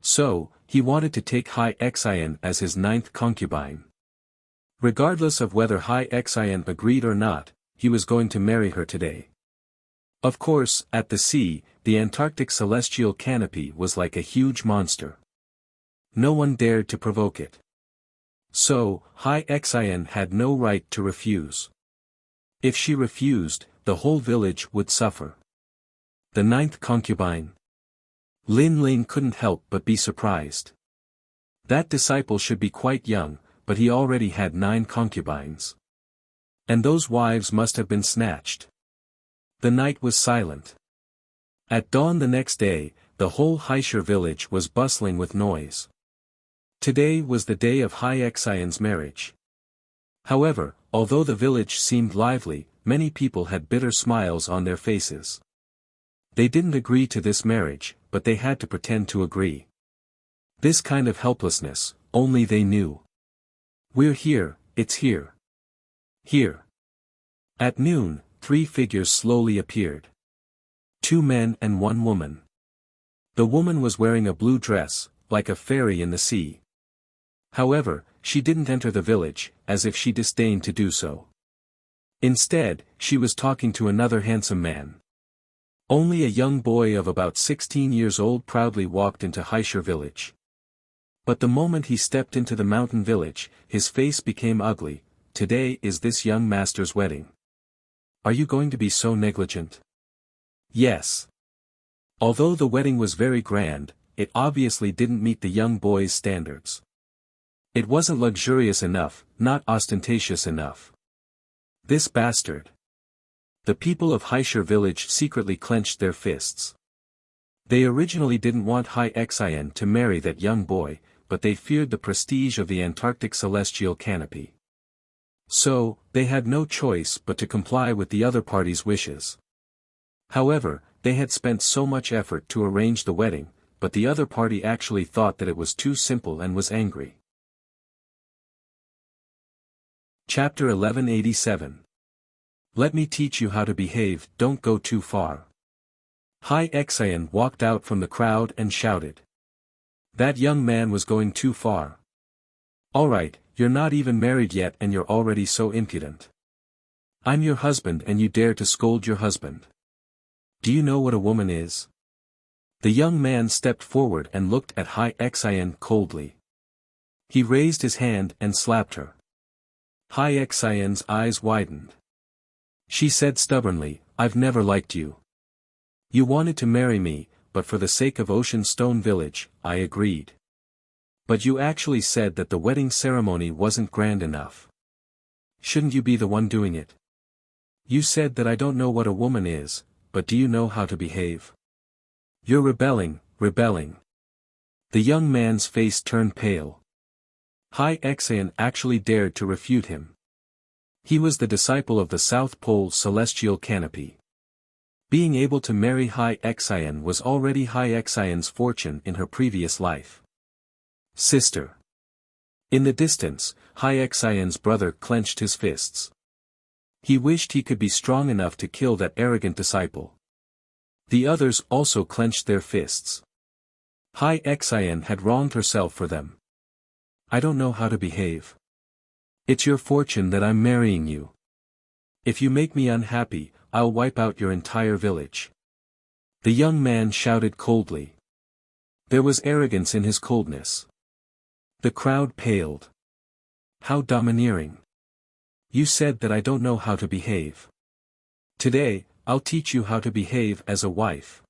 So, he wanted to take Hai Xian as his 9th concubine. Regardless of whether Hai Xian agreed or not, he was going to marry her today. Of course, at the sea, the Antarctic Celestial Canopy was like a huge monster. No one dared to provoke it. So, Hai Xian had no right to refuse. If she refused, the whole village would suffer. The 9th concubine. Lin Ling couldn't help but be surprised. That disciple should be quite young, but he already had 9 concubines. And those wives must have been snatched. The night was silent. At dawn the next day, the whole Haishur village was bustling with noise. Today was the day of Hai Xian's marriage. However, although the village seemed lively, many people had bitter smiles on their faces. They didn't agree to this marriage, but they had to pretend to agree. This kind of helplessness, only they knew. "We're here, it's here. Here." At noon, 3 figures slowly appeared. 2 men and 1 woman. The woman was wearing a blue dress, like a fairy in the sea. However, she didn't enter the village, as if she disdained to do so. Instead, she was talking to another handsome man. Only a young boy of about 16 years old proudly walked into Haishur village. But the moment he stepped into the mountain village, his face became ugly. "Today is this young master's wedding. Are you going to be so negligent?" Yes. Although the wedding was very grand, it obviously didn't meet the young boy's standards. It wasn't luxurious enough, not ostentatious enough. This bastard. The people of Haishur village secretly clenched their fists. They originally didn't want Hai Xian to marry that young boy, but they feared the prestige of the Antarctic Celestial Canopy. So, they had no choice but to comply with the other party's wishes. However, they had spent so much effort to arrange the wedding, but the other party actually thought that it was too simple and was angry. Chapter 1187. Let me teach you how to behave, don't go too far. Hai Xian walked out from the crowd and shouted. That young man was going too far. Alright, you're not even married yet and you're already so impudent. I'm your husband and you dare to scold your husband. Do you know what a woman is? The young man stepped forward and looked at Hai Xian coldly. He raised his hand and slapped her. Hai Xian's eyes widened. She said stubbornly, "I've never liked you. You wanted to marry me, but for the sake of Ocean Stone Village, I agreed. But you actually said that the wedding ceremony wasn't grand enough. Shouldn't you be the one doing it? You said that I don't know what a woman is, but do you know how to behave? You're rebelling. The young man's face turned pale. Hai Xian actually dared to refute him. He was the disciple of the South Pole celestial canopy. Being able to marry Hai Xian was already Hai Xian's fortune in her previous life. Sister. In the distance, Hai Xian's brother clenched his fists. He wished he could be strong enough to kill that arrogant disciple. The others also clenched their fists. Hai Xian had wronged herself for them. I don't know how to behave. It's your fortune that I'm marrying you. If you make me unhappy, I'll wipe out your entire village. The young man shouted coldly. There was arrogance in his coldness. The crowd paled. How domineering. You said that I don't know how to behave. Today, I'll teach you how to behave as a wife.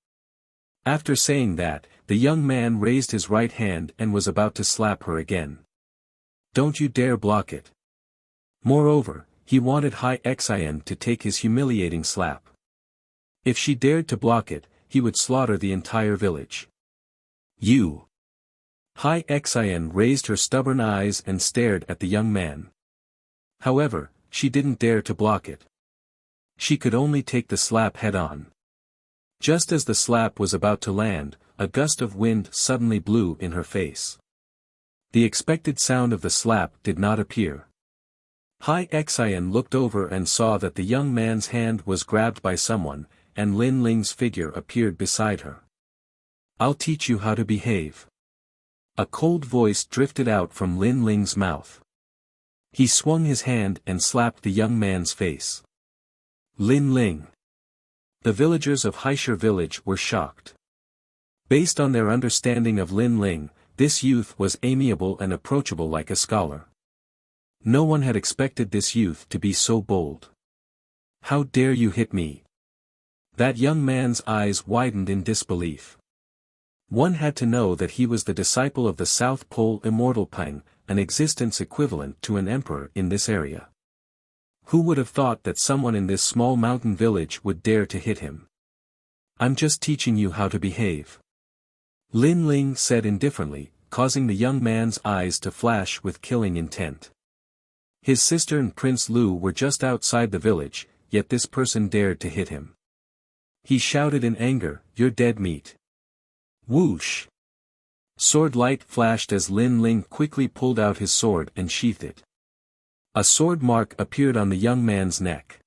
After saying that, the young man raised his right hand and was about to slap her again. Don't you dare block it. Moreover, he wanted Hai Xian to take his humiliating slap. If she dared to block it, he would slaughter the entire village. You. Hai Xian raised her stubborn eyes and stared at the young man. However, she didn't dare to block it. She could only take the slap head-on. Just as the slap was about to land, a gust of wind suddenly blew in her face. The expected sound of the slap did not appear. Hai Xian looked over and saw that the young man's hand was grabbed by someone, and Lin Ling's figure appeared beside her. I'll teach you how to behave. A cold voice drifted out from Lin Ling's mouth. He swung his hand and slapped the young man's face. Lin Ling. The villagers of Haishir village were shocked. Based on their understanding of Lin Ling, this youth was amiable and approachable like a scholar. No one had expected this youth to be so bold. How dare you hit me? That young man's eyes widened in disbelief. One had to know that he was the disciple of the South Pole Immortal Pang, an existence equivalent to an emperor in this area. Who would have thought that someone in this small mountain village would dare to hit him? I'm just teaching you how to behave. Lin Ling said indifferently, causing the young man's eyes to flash with killing intent. His sister and Prince Lu were just outside the village, yet this person dared to hit him. He shouted in anger, "You're dead meat." Whoosh! Sword light flashed as Lin Ling quickly pulled out his sword and sheathed it. A sword mark appeared on the young man's neck.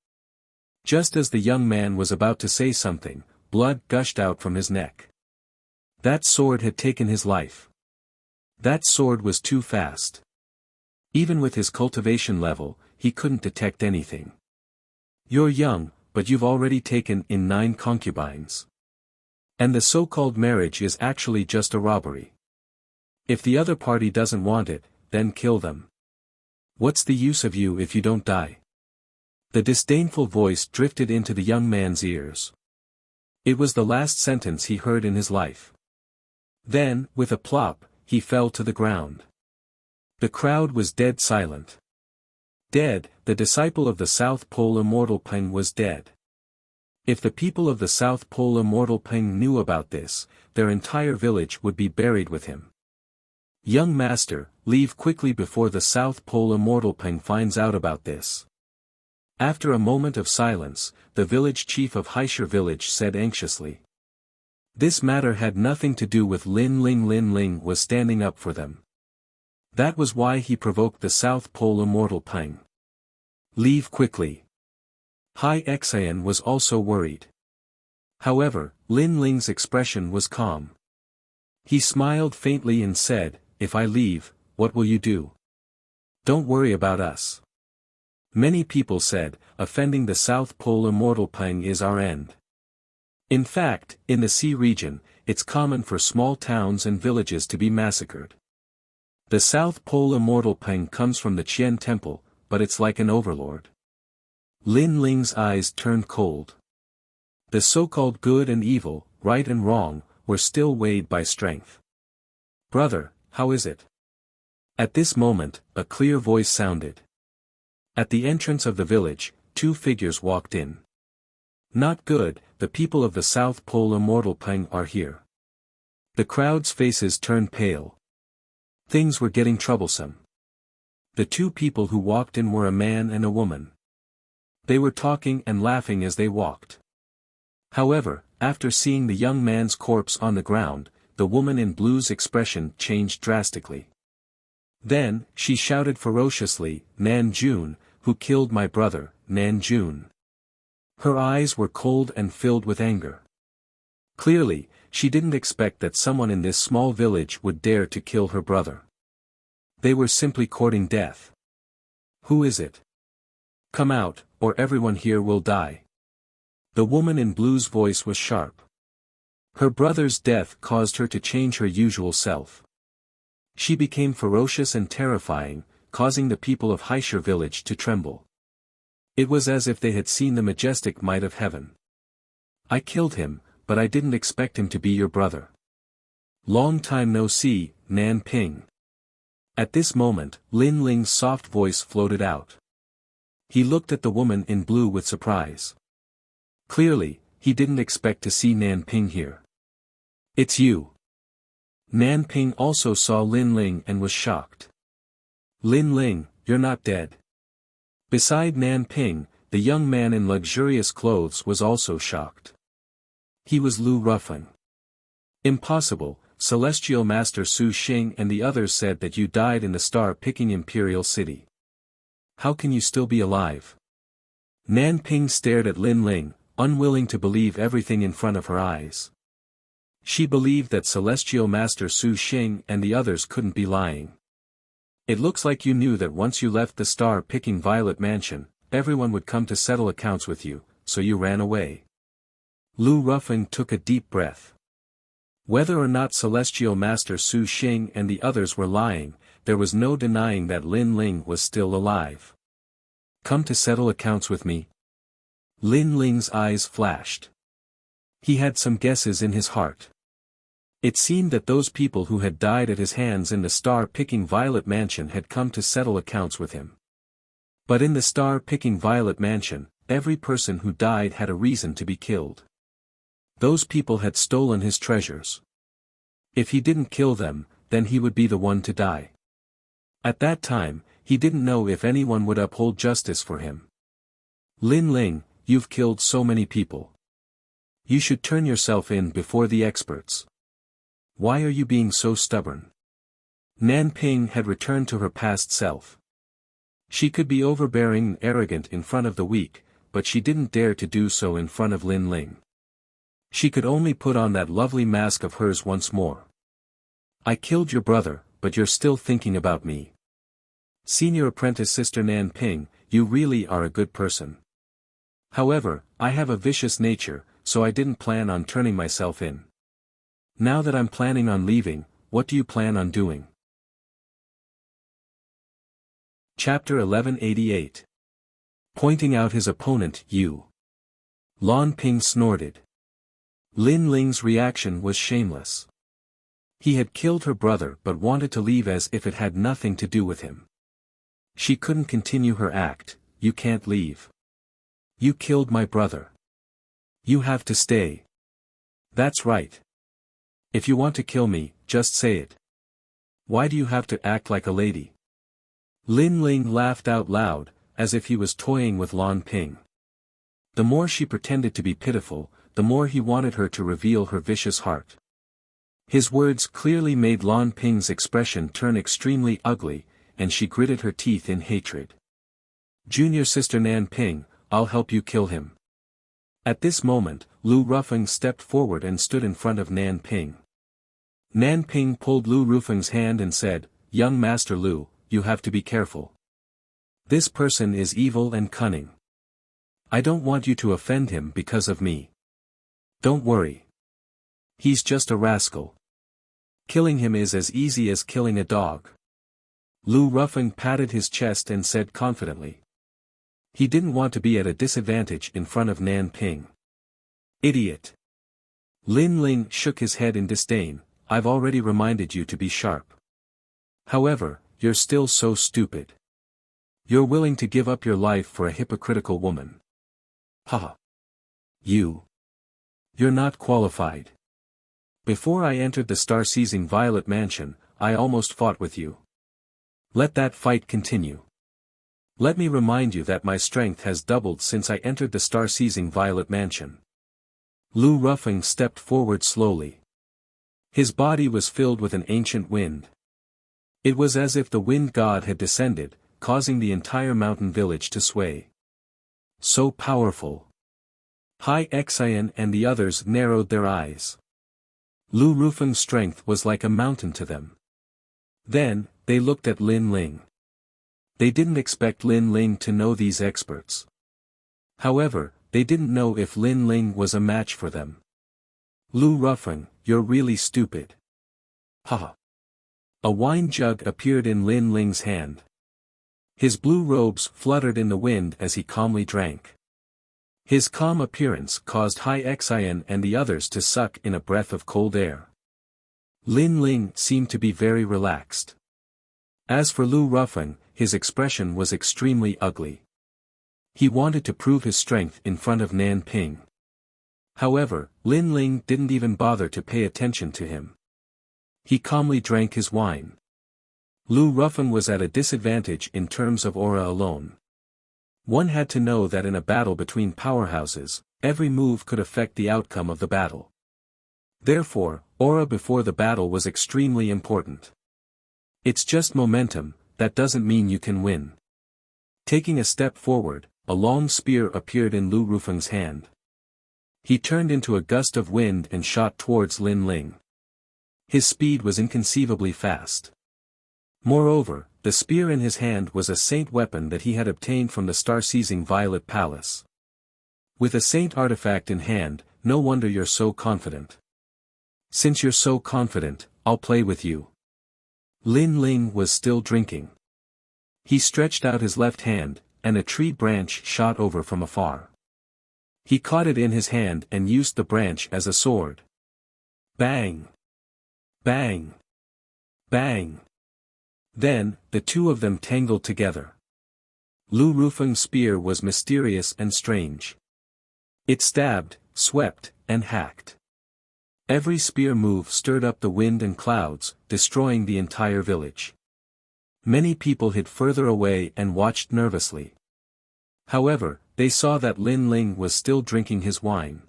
Just as the young man was about to say something, blood gushed out from his neck. That sword had taken his life. That sword was too fast. Even with his cultivation level, he couldn't detect anything. You're young, but you've already taken in 9 concubines. And the so-called marriage is actually just a robbery. If the other party doesn't want it, then kill them. What's the use of you if you don't die? The disdainful voice drifted into the young man's ears. It was the last sentence he heard in his life. Then, with a plop, he fell to the ground. The crowd was dead silent. Dead, the disciple of the South Pole Immortal Peng was dead. If the people of the South Pole Immortal Peng knew about this, their entire village would be buried with him. Young master, leave quickly before the South Pole Immortal Peng finds out about this. After a moment of silence, the village chief of Haishir village said anxiously. This matter had nothing to do with Lin Ling. Lin Ling was standing up for them. That was why he provoked the South Pole Immortal Peng. Leave quickly. Hai Xian was also worried. However, Lin Ling's expression was calm. He smiled faintly and said, "If I leave, what will you do? Don't worry about us." Many people said, offending the South Pole Immortal Peng is our end. In fact, in the sea region, it's common for small towns and villages to be massacred. The South Pole Immortal Peng comes from the Qian Temple, but it's like an overlord. Lin Ling's eyes turned cold. The so-called good and evil, right and wrong, were still weighed by strength. Brother, how is it? At this moment, a clear voice sounded. At the entrance of the village, two figures walked in. Not good, the people of the South Pole Immortal Peng are here. The crowd's faces turned pale. Things were getting troublesome. The two people who walked in were a man and a woman. They were talking and laughing as they walked. However, after seeing the young man's corpse on the ground, the woman in blue's expression changed drastically. Then, she shouted ferociously, "Nan Jun, who killed my brother, Nan Jun?" Her eyes were cold and filled with anger. Clearly, she didn't expect that someone in this small village would dare to kill her brother. They were simply courting death. "Who is it? Come out, or everyone here will die." The woman in blue's voice was sharp. Her brother's death caused her to change her usual self. She became ferocious and terrifying, causing the people of Haisher village to tremble. It was as if they had seen the majestic might of heaven. "I killed him, but I didn't expect him to be your brother. Long time no see, Nan Ping." At this moment, Lin Ling's soft voice floated out. He looked at the woman in blue with surprise. Clearly, he didn't expect to see Nan Ping here. "It's you." Nan Ping also saw Lin Ling and was shocked. "Lin Ling, you're not dead." Beside Nan Ping, the young man in luxurious clothes was also shocked. He was Lu Rufeng. "Impossible, Celestial Master Su Xing and the others said that you died in the star-picking Imperial City. How can you still be alive?" Nan Ping stared at Lin Ling, unwilling to believe everything in front of her eyes. She believed that Celestial Master Su Xing and the others couldn't be lying. "It looks like you knew that once you left the star-picking Violet Mansion, everyone would come to settle accounts with you, so you ran away." Lu Rufeng took a deep breath. Whether or not Celestial Master Su Xing and the others were lying, there was no denying that Lin Ling was still alive. "Come to settle accounts with me?" Lin Ling's eyes flashed. He had some guesses in his heart. It seemed that those people who had died at his hands in the star-picking Violet Mansion had come to settle accounts with him. But in the star-picking Violet Mansion, every person who died had a reason to be killed. Those people had stolen his treasures. If he didn't kill them, then he would be the one to die. At that time, he didn't know if anyone would uphold justice for him. "Lin Ling, you've killed so many people. You should turn yourself in before the experts. Why are you being so stubborn?" Nan Ping had returned to her past self. She could be overbearing and arrogant in front of the weak, but she didn't dare to do so in front of Lin Ling. She could only put on that lovely mask of hers once more. "I killed your brother, but you're still thinking about me. Senior apprentice Sister Nan Ping, you really are a good person. However, I have a vicious nature, so I didn't plan on turning myself in. Now that I'm planning on leaving, what do you plan on doing?" Chapter 1188. Pointing out his opponent, you. Lan Ping snorted. Lin Ling's reaction was shameless. He had killed her brother but wanted to leave as if it had nothing to do with him. She couldn't continue her act. "You can't leave. You killed my brother. You have to stay." "That's right. If you want to kill me, just say it. Why do you have to act like a lady?" Lin Ling laughed out loud, as if he was toying with Lan Ping. The more she pretended to be pitiful, the more he wanted her to reveal her vicious heart. His words clearly made Lan Ping's expression turn extremely ugly, and she gritted her teeth in hatred. "Junior Sister Nan Ping, I'll help you kill him." At this moment, Lu Rufeng stepped forward and stood in front of Nan Ping. Nan Ping pulled Lu Rufeng's hand and said, "Young Master Lu, you have to be careful. This person is evil and cunning. I don't want you to offend him because of me. Don't worry. He's just a rascal. Killing him is as easy as killing a dog." Lu Rufeng patted his chest and said confidently. He didn't want to be at a disadvantage in front of Nan Ping. "Idiot." Lin Ling shook his head in disdain. "I've already reminded you to be sharp. However, you're still so stupid. You're willing to give up your life for a hypocritical woman. Haha. You're not qualified. Before I entered the star-seizing Violet Mansion, I almost fought with you. Let that fight continue. Let me remind you that my strength has doubled since I entered the star-seizing Violet Mansion. Lu Rufeng stepped forward slowly. His body was filled with an ancient wind. It was as if the wind god had descended, causing the entire mountain village to sway. So powerful. Hai Xian and the others narrowed their eyes. Lu Rufeng's strength was like a mountain to them. Then, they looked at Lin Ling. They didn't expect Lin Ling to know these experts. However, they didn't know if Lin Ling was a match for them. Lu Rufeng, you're really stupid. Haha. A wine jug appeared in Lin Ling's hand. His blue robes fluttered in the wind as he calmly drank. His calm appearance caused Hai Xian and the others to suck in a breath of cold air. Lin Ling seemed to be very relaxed. As for Lu Rufeng, his expression was extremely ugly. He wanted to prove his strength in front of Nan Ping. However, Lin Ling didn't even bother to pay attention to him. He calmly drank his wine. Lu Rufeng was at a disadvantage in terms of aura alone. One had to know that in a battle between powerhouses, every move could affect the outcome of the battle. Therefore, aura before the battle was extremely important. It's just momentum, that doesn't mean you can win. Taking a step forward, a long spear appeared in Lu Rufeng's hand. He turned into a gust of wind and shot towards Lin Ling. His speed was inconceivably fast. Moreover, the spear in his hand was a saint weapon that he had obtained from the star-seizing Violet Palace. With a saint artifact in hand, no wonder you're so confident. Since you're so confident, I'll play with you. Lin Ling was still drinking. He stretched out his left hand, and a tree branch shot over from afar. He caught it in his hand and used the branch as a sword. Bang! Bang! Bang! Then, the two of them tangled together. Lu Rufeng's spear was mysterious and strange. It stabbed, swept, and hacked. Every spear move stirred up the wind and clouds, destroying the entire village. Many people hid further away and watched nervously. However, they saw that Lin Ling was still drinking his wine.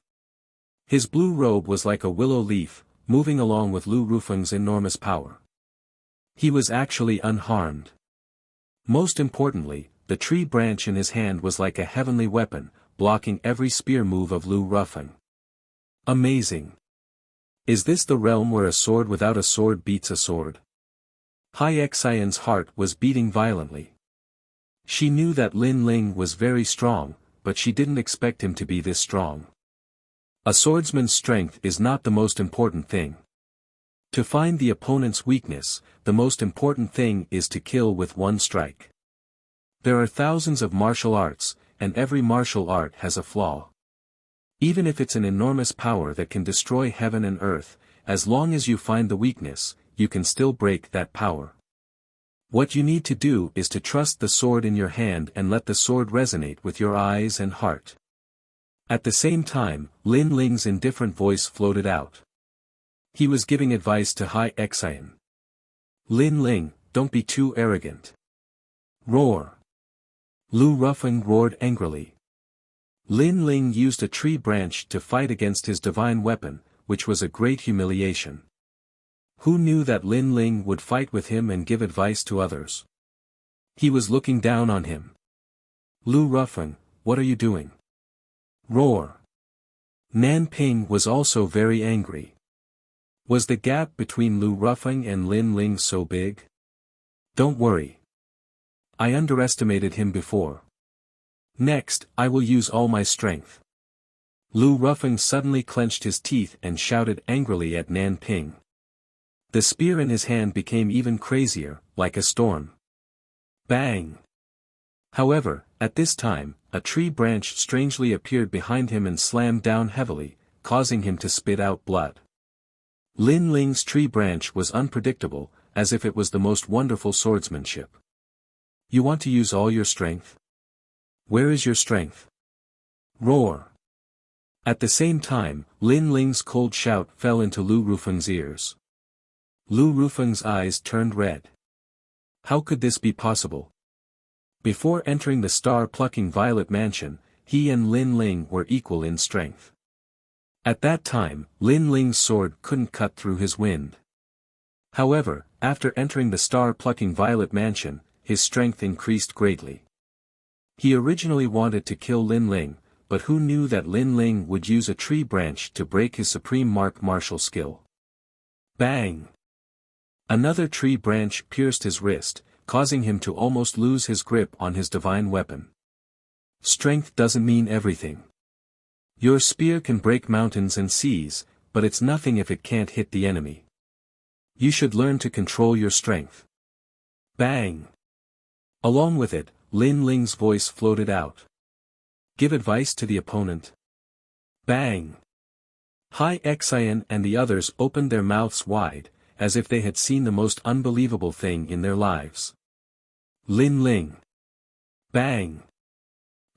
His blue robe was like a willow leaf, moving along with Lu Rufeng's enormous power. He was actually unharmed. Most importantly, the tree branch in his hand was like a heavenly weapon, blocking every spear move of Lu Rufeng. Amazing. Is this the realm where a sword without a sword beats a sword? Hai Xian's heart was beating violently. She knew that Lin Ling was very strong, but she didn't expect him to be this strong. A swordsman's strength is not the most important thing. To find the opponent's weakness, the most important thing is to kill with one strike. There are thousands of martial arts, and every martial art has a flaw. Even if it's an enormous power that can destroy heaven and earth, as long as you find the weakness, you can still break that power. What you need to do is to trust the sword in your hand and let the sword resonate with your eyes and heart. At the same time, Lin Ling's indifferent voice floated out. He was giving advice to Hai Xian. Lin Ling, don't be too arrogant. Roar. Lu Rufeng roared angrily. Lin Ling used a tree branch to fight against his divine weapon, which was a great humiliation. Who knew that Lin Ling would fight with him and give advice to others? He was looking down on him. Lu Rufeng, what are you doing? Roar. Nan Ping was also very angry. Was the gap between Lu Rufeng and Lin Ling so big? Don't worry. I underestimated him before. Next, I will use all my strength. Lu Rufeng suddenly clenched his teeth and shouted angrily at Nan Ping. The spear in his hand became even crazier, like a storm. Bang! However, at this time, a tree branch strangely appeared behind him and slammed down heavily, causing him to spit out blood. Lin Ling's tree branch was unpredictable, as if it was the most wonderful swordsmanship. You want to use all your strength? Where is your strength? Roar. At the same time, Lin Ling's cold shout fell into Lu Rufeng's ears. Lu Rufeng's eyes turned red. How could this be possible? Before entering the star-plucking Violet Mansion, he and Lin Ling were equal in strength. At that time, Lin Ling's sword couldn't cut through his wind. However, after entering the star-plucking Violet Mansion, his strength increased greatly. He originally wanted to kill Lin Ling, but who knew that Lin Ling would use a tree branch to break his supreme martial skill. Bang! Another tree branch pierced his wrist, causing him to almost lose his grip on his divine weapon. Strength doesn't mean everything. Your spear can break mountains and seas, but it's nothing if it can't hit the enemy. You should learn to control your strength. Bang! Along with it, Lin Ling's voice floated out. Give advice to the opponent. Bang! Hai Xian and the others opened their mouths wide, as if they had seen the most unbelievable thing in their lives. Lin Ling. Bang!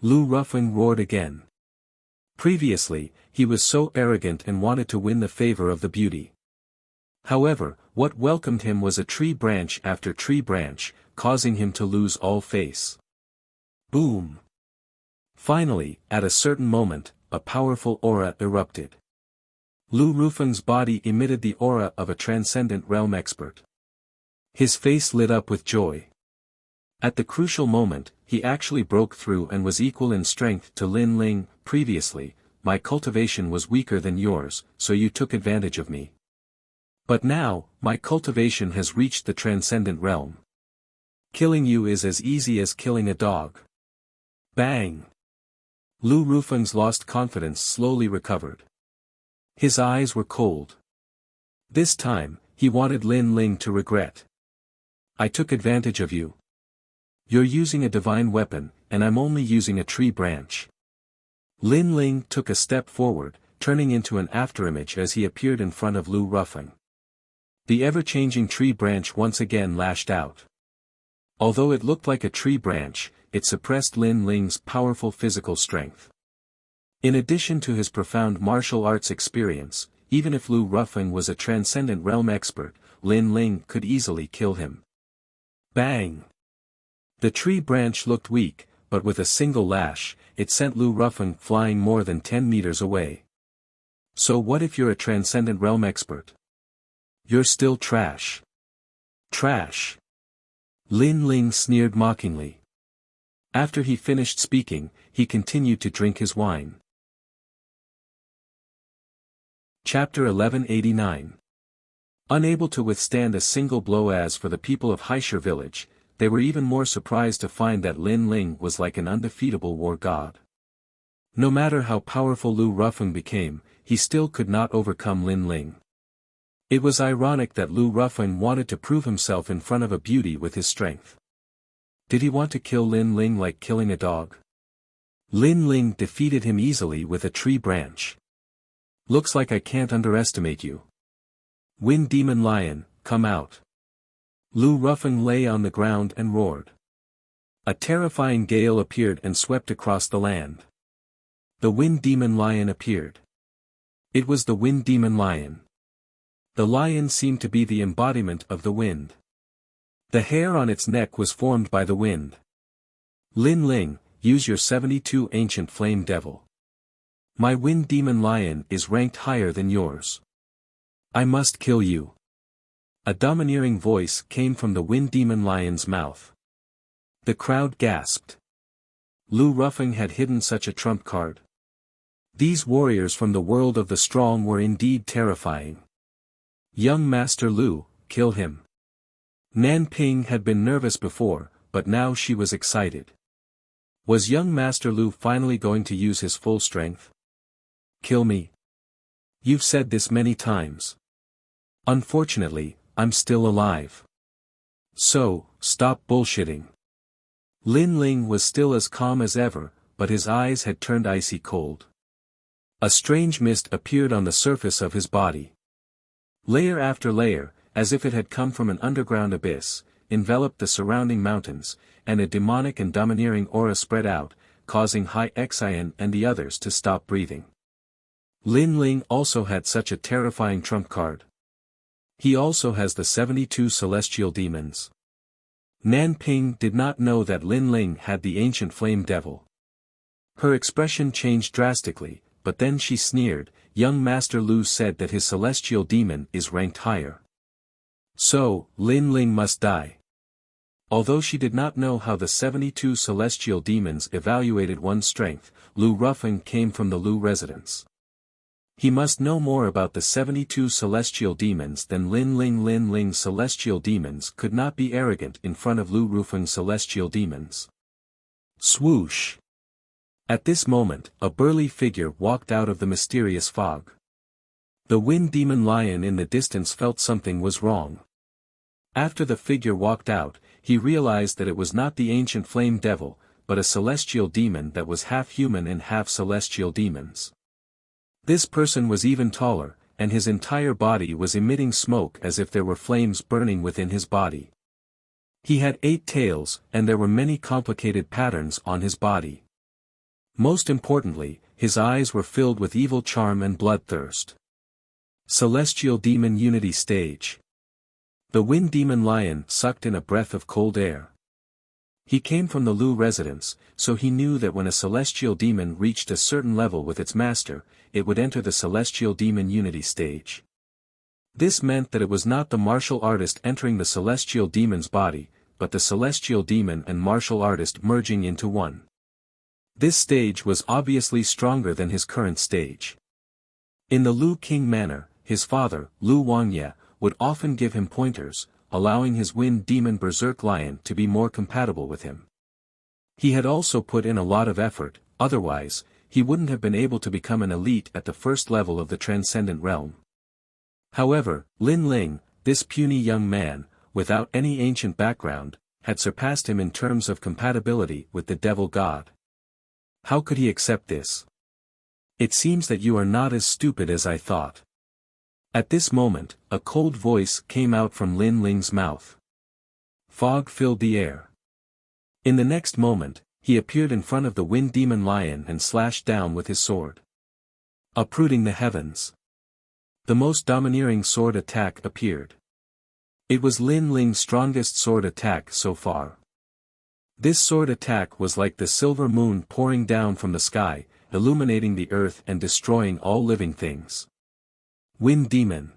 Lu Rufeng roared again. Previously, he was so arrogant and wanted to win the favor of the beauty. However, what welcomed him was a tree branch after tree branch, causing him to lose all face. Boom! Finally, at a certain moment, a powerful aura erupted. Lu Rufeng's body emitted the aura of a transcendent realm expert. His face lit up with joy. At the crucial moment, he actually broke through and was equal in strength to Lin Ling. Previously, my cultivation was weaker than yours, so you took advantage of me. But now, my cultivation has reached the transcendent realm. Killing you is as easy as killing a dog. Bang! Lu Rufeng's lost confidence slowly recovered. His eyes were cold. This time, he wanted Lin Ling to regret. I took advantage of you. You're using a divine weapon, and I'm only using a tree branch. Lin Ling took a step forward, turning into an afterimage as he appeared in front of Lu Rufeng. The ever-changing tree branch once again lashed out. Although it looked like a tree branch, it suppressed Lin Ling's powerful physical strength. In addition to his profound martial arts experience, even if Lu Rufeng was a transcendent realm expert, Lin Ling could easily kill him. Bang! The tree branch looked weak, but with a single lash, it sent Lu Rufeng flying more than 10 meters away. So what if you're a transcendent realm expert? You're still trash. Trash. Lin Ling sneered mockingly. After he finished speaking, he continued to drink his wine. Chapter 1189. Unable to withstand a single blow. As for the people of Haishir village, they were even more surprised to find that Lin Ling was like an undefeatable war god. No matter how powerful Lu Rufeng became, he still could not overcome Lin Ling. It was ironic that Lu Rufeng wanted to prove himself in front of a beauty with his strength. Did he want to kill Lin Ling like killing a dog? Lin Ling defeated him easily with a tree branch. Looks like I can't underestimate you. Wind Demon Lion, come out. Lu Rufeng lay on the ground and roared. A terrifying gale appeared and swept across the land. The Wind Demon Lion appeared. It was the Wind Demon Lion. The lion seemed to be the embodiment of the wind. The hair on its neck was formed by the wind. Lin Ling, use your 72 ancient flame devil. My Wind Demon Lion is ranked higher than yours. I must kill you. A domineering voice came from the Wind Demon Lion's mouth. The crowd gasped. Lu Rufeng had hidden such a trump card. These warriors from the world of the strong were indeed terrifying. Young Master Lu, kill him. Nan Ping had been nervous before, but now she was excited. Was young Master Lu finally going to use his full strength? Kill me. You've said this many times. Unfortunately, I'm still alive. So, stop bullshitting. Lin Ling was still as calm as ever, but his eyes had turned icy cold. A strange mist appeared on the surface of his body. Layer after layer, as if it had come from an underground abyss, enveloped the surrounding mountains, and a demonic and domineering aura spread out, causing Hai Xian and the others to stop breathing. Lin Ling also had such a terrifying trump card. He also has the 72 celestial demons. Nan Ping did not know that Lin Ling had the ancient flame devil. Her expression changed drastically, but then she sneered. Young Master Lu said that his celestial demon is ranked higher. So, Lin Ling must die. Although she did not know how the 72 celestial demons evaluated one's strength, Lu Rufeng came from the Lu residence. He must know more about the 72 celestial demons than Lin Ling. Lin Ling's celestial demons could not be arrogant in front of Lu Rufeng's celestial demons. Swoosh! At this moment, a burly figure walked out of the mysterious fog. The wind demon lion in the distance felt something was wrong. After the figure walked out, he realized that it was not the ancient flame devil, but a celestial demon that was half human and half celestial demons. This person was even taller, and his entire body was emitting smoke as if there were flames burning within his body. He had 8 tails, and there were many complicated patterns on his body. Most importantly, his eyes were filled with evil charm and bloodthirst. Celestial Demon Unity Stage. The wind demon lion sucked in a breath of cold air. He came from the Lu residence, so he knew that when a celestial demon reached a certain level with its master, it would enter the Celestial Demon Unity Stage. This meant that it was not the martial artist entering the celestial demon's body, but the celestial demon and martial artist merging into one. This stage was obviously stronger than his current stage. In the Lu King manner, his father, Lu Wangye, would often give him pointers, allowing his wind demon berserk lion to be more compatible with him. He had also put in a lot of effort, otherwise, he wouldn't have been able to become an elite at the first level of the transcendent realm. However, Lin Ling, this puny young man, without any ancient background, had surpassed him in terms of compatibility with the devil god. How could he accept this? It seems that you are not as stupid as I thought. At this moment, a cold voice came out from Lin Ling's mouth. Fog filled the air. In the next moment, he appeared in front of the wind demon lion and slashed down with his sword. Uprooting the heavens. The most domineering sword attack appeared. It was Lin Ling's strongest sword attack so far. This sword attack was like the silver moon pouring down from the sky, illuminating the earth and destroying all living things. Wind Demon.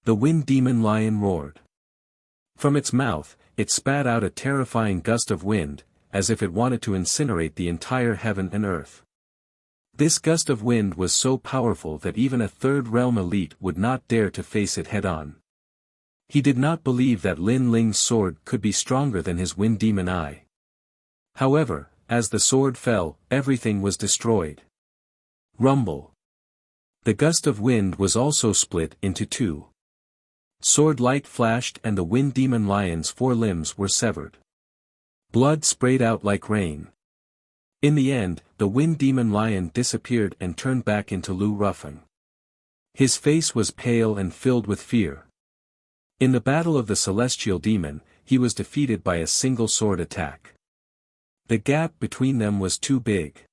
The wind demon lion roared. From its mouth, it spat out a terrifying gust of wind, as if it wanted to incinerate the entire heaven and earth. This gust of wind was so powerful that even a third realm elite would not dare to face it head-on. He did not believe that Lin Ling's sword could be stronger than his wind demon eye. However, as the sword fell, everything was destroyed. Rumble. The gust of wind was also split into 2. Sword light flashed and the wind demon lion's 4 limbs were severed. Blood sprayed out like rain. In the end, the wind demon lion disappeared and turned back into Lu Rufeng. His face was pale and filled with fear. In the battle of the celestial demon, he was defeated by a single sword attack. The gap between them was too big.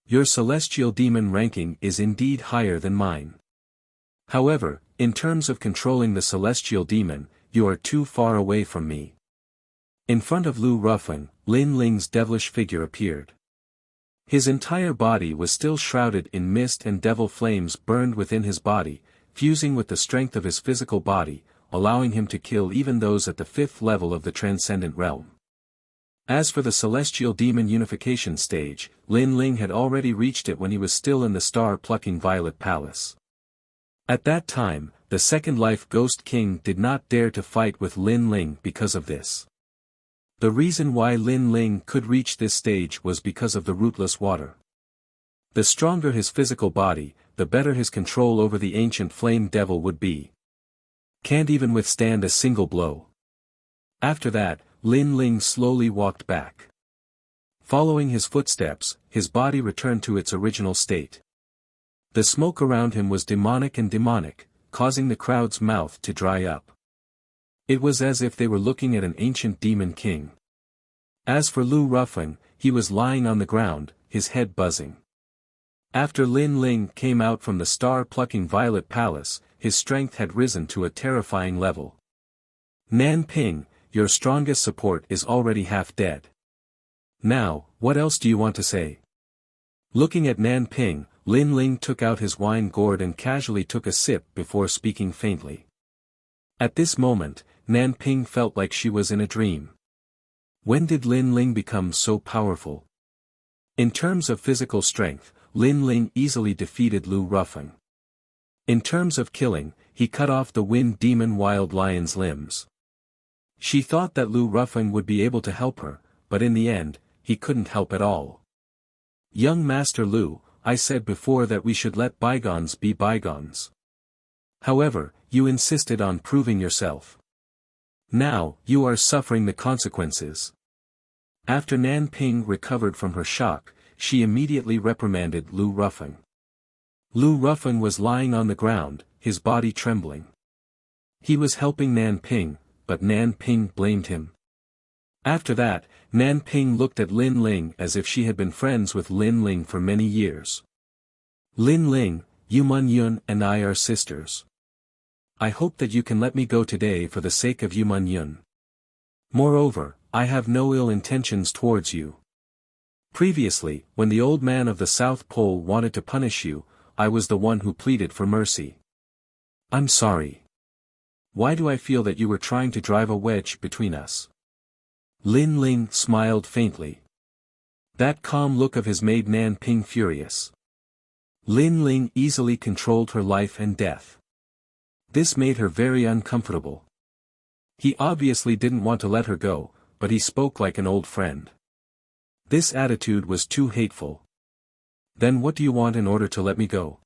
Your celestial demon ranking is indeed higher than mine. However, in terms of controlling the celestial demon, you are too far away from me. In front of Lu Rufeng, Lin Ling's devilish figure appeared. His entire body was still shrouded in mist and devil flames burned within his body, fusing with the strength of his physical body, allowing him to kill even those at the 5th level of the transcendent realm. As for the celestial demon unification stage, Lin Ling had already reached it when he was still in the star-plucking Violet Palace. At that time, the Second Life Ghost King did not dare to fight with Lin Ling because of this. The reason why Lin Ling could reach this stage was because of the rootless water. The stronger his physical body, the better his control over the ancient flame devil would be. Can't even withstand a single blow. After that, Lin Ling slowly walked back. Following his footsteps, his body returned to its original state. The smoke around him was demonic, causing the crowd's mouth to dry up. It was as if they were looking at an ancient demon king. As for Lu Rufeng, he was lying on the ground, his head buzzing. After Lin Ling came out from the star-plucking Violet Palace, his strength had risen to a terrifying level. Nan Ping, your strongest support is already half dead. Now, what else do you want to say? Looking at Nan Ping, Lin Ling took out his wine gourd and casually took a sip before speaking faintly. At this moment, Nan Ping felt like she was in a dream. When did Lin Ling become so powerful? In terms of physical strength, Lin Ling easily defeated Lu Rufeng. In terms of killing, he cut off the wind demon wild lion's limbs. She thought that Lu Rufeng would be able to help her, but in the end, he couldn't help at all. Young Master Lu, I said before that we should let bygones be bygones. However, you insisted on proving yourself. Now, you are suffering the consequences. After Nan Ping recovered from her shock, she immediately reprimanded Lu Rufeng. Lu Rufeng was lying on the ground, his body trembling. He was helping Nan Ping, but Nan Ping blamed him. After that, Nan Ping looked at Lin Ling as if she had been friends with Lin Ling for many years. Lin Ling, Yuman Yun and I are sisters. I hope that you can let me go today for the sake of Yuman Yun. Moreover, I have no ill intentions towards you. Previously, when the old man of the South Pole wanted to punish you, I was the one who pleaded for mercy. I'm sorry. Why do I feel that you were trying to drive a wedge between us? Lin Ling smiled faintly. That calm look of his made Nan Ping furious. Lin Ling easily controlled her life and death. This made her very uncomfortable. He obviously didn't want to let her go, but he spoke like an old friend. This attitude was too hateful. Then what do you want in order to let me go?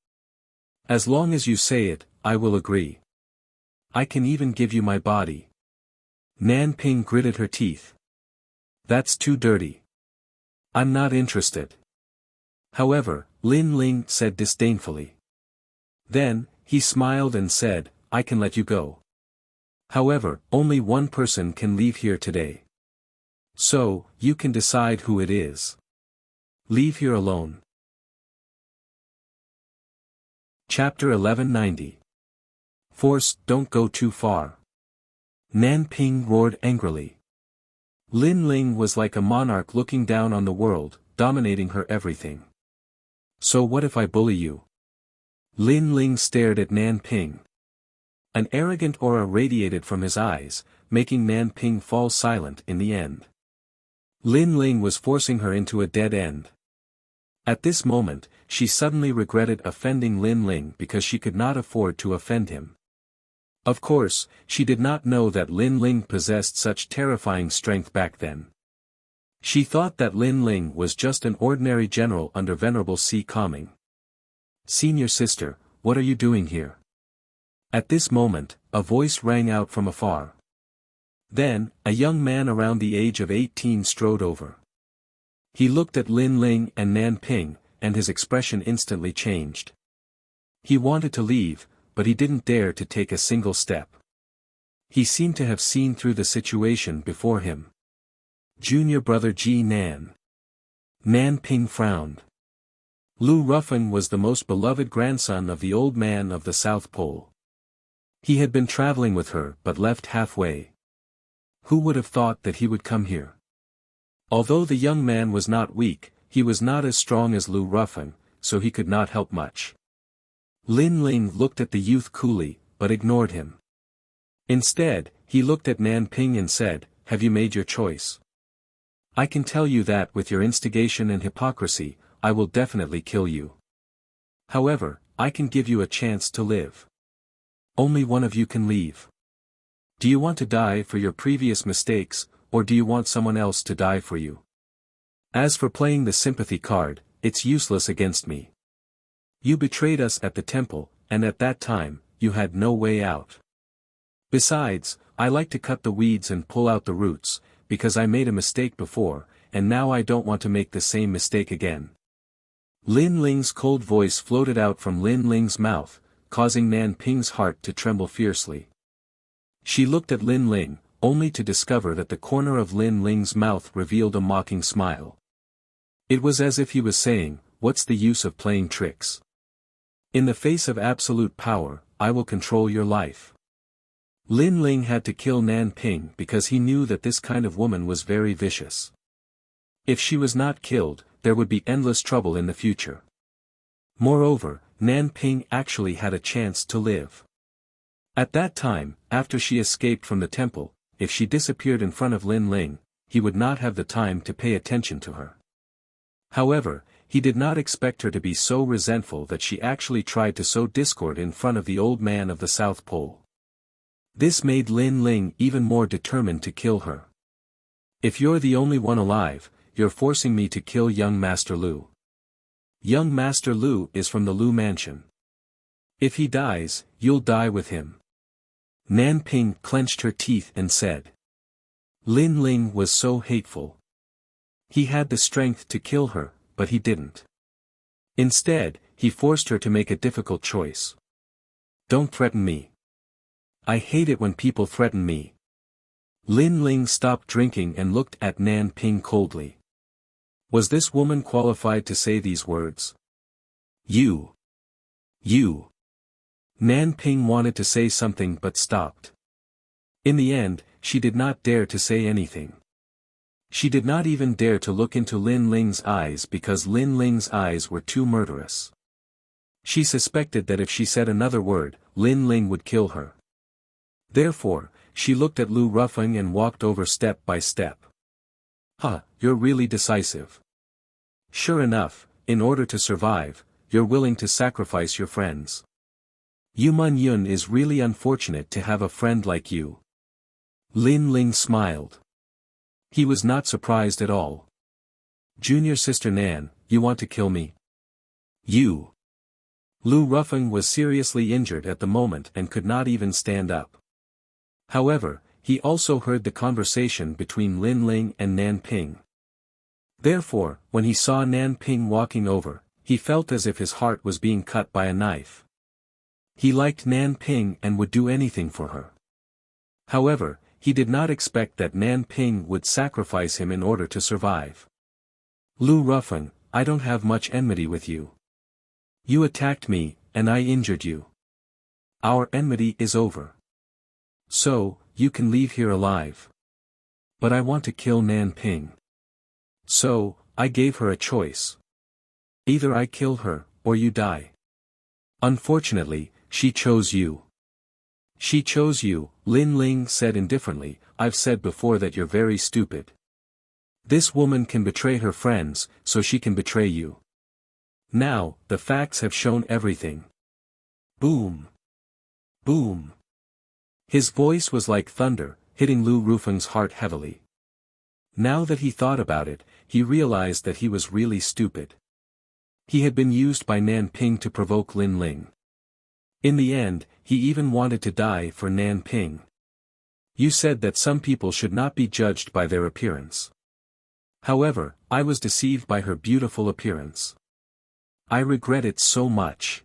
As long as you say it, I will agree. I can even give you my body. Nan Ping gritted her teeth. That's too dirty. I'm not interested. However, Lin Ling said disdainfully. Then, he smiled and said, I can let you go. However, only one person can leave here today. So, you can decide who it is. Leave here alone. Chapter 1190. Force, don't go too far. Nan Ping roared angrily. Lin Ling was like a monarch looking down on the world, dominating her everything. So what if I bully you? Lin Ling stared at Nan Ping. An arrogant aura radiated from his eyes, making Nan Ping fall silent in the end. Lin Ling was forcing her into a dead end. At this moment, she suddenly regretted offending Lin Ling because she could not afford to offend him. Of course, she did not know that Lin Ling possessed such terrifying strength back then. She thought that Lin Ling was just an ordinary general under Venerable Si Kaming. Senior sister, what are you doing here? At this moment, a voice rang out from afar. Then, a young man around the age of 18 strode over. He looked at Lin Ling and Nan Ping, and his expression instantly changed. He wanted to leave, but he didn't dare to take a single step. He seemed to have seen through the situation before him. Junior brother Ji Nan. Nan Ping frowned. Lu Rufeng was the most beloved grandson of the old man of the South Pole. He had been traveling with her but left halfway. Who would have thought that he would come here? Although the young man was not weak, he was not as strong as Lu Rufeng, so he could not help much. Lin Ling looked at the youth coolly, but ignored him. Instead, he looked at Nan Ping and said, Have you made your choice? I can tell you that with your instigation and hypocrisy, I will definitely kill you. However, I can give you a chance to live. Only one of you can leave. Do you want to die for your previous mistakes, or do you want someone else to die for you? As for playing the sympathy card, it's useless against me. You betrayed us at the temple, and at that time, you had no way out. Besides, I like to cut the weeds and pull out the roots, because I made a mistake before, and now I don't want to make the same mistake again. Lin Ling's cold voice floated out from Lin Ling's mouth, causing Nan Ping's heart to tremble fiercely. She looked at Lin Ling, only to discover that the corner of Lin Ling's mouth revealed a mocking smile. It was as if he was saying, "What's the use of playing tricks? In the face of absolute power, I will control your life." Lin Ling had to kill Nan Ping because he knew that this kind of woman was very vicious. If she was not killed, there would be endless trouble in the future. Moreover, Nan Ping actually had a chance to live. At that time, after she escaped from the temple, if she disappeared in front of Lin Ling, he would not have the time to pay attention to her. However, he did not expect her to be so resentful that she actually tried to sow discord in front of the old man of the South Pole. This made Lin Ling even more determined to kill her. "If you're the only one alive, you're forcing me to kill young Master Lu. Young Master Lu is from the Lu mansion. If he dies, you'll die with him." Nan Ping clenched her teeth and said. Lin Ling was so hateful. He had the strength to kill her, but he didn't. Instead, he forced her to make a difficult choice. "Don't threaten me. I hate it when people threaten me." Lin Ling stopped drinking and looked at Nan Ping coldly. Was this woman qualified to say these words? You. Nan Ping wanted to say something but stopped. In the end, she did not dare to say anything. She did not even dare to look into Lin Ling's eyes because Lin Ling's eyes were too murderous. She suspected that if she said another word, Lin Ling would kill her. Therefore, she looked at Lu Rufeng and walked over step by step. You're really decisive. Sure enough, in order to survive, you're willing to sacrifice your friends. Yu Man Yun is really unfortunate to have a friend like you. Lin Ling smiled. He was not surprised at all. "Junior sister Nan, you want to kill me? You." Lu Rufeng was seriously injured at the moment and could not even stand up. However, he also heard the conversation between Lin Ling and Nan Ping. Therefore, when he saw Nan Ping walking over, he felt as if his heart was being cut by a knife. He liked Nan Ping and would do anything for her. However, he did not expect that Nan Ping would sacrifice him in order to survive. "Lu Rufeng, I don't have much enmity with you. You attacked me, and I injured you. Our enmity is over. So, you can leave here alive. But I want to kill Nan Ping. So, I gave her a choice. Either I kill her, or you die. Unfortunately, she chose you." "She chose you," Lin Ling said indifferently. "I've said before that you're very stupid. This woman can betray her friends, so she can betray you. Now, the facts have shown everything." Boom. Boom. His voice was like thunder, hitting Lu Rufeng's heart heavily. Now that he thought about it, he realized that he was really stupid. He had been used by Nan Ping to provoke Lin Ling. In the end, he even wanted to die for Nan Ping. "You said that some people should not be judged by their appearance. However, I was deceived by her beautiful appearance. I regret it so much."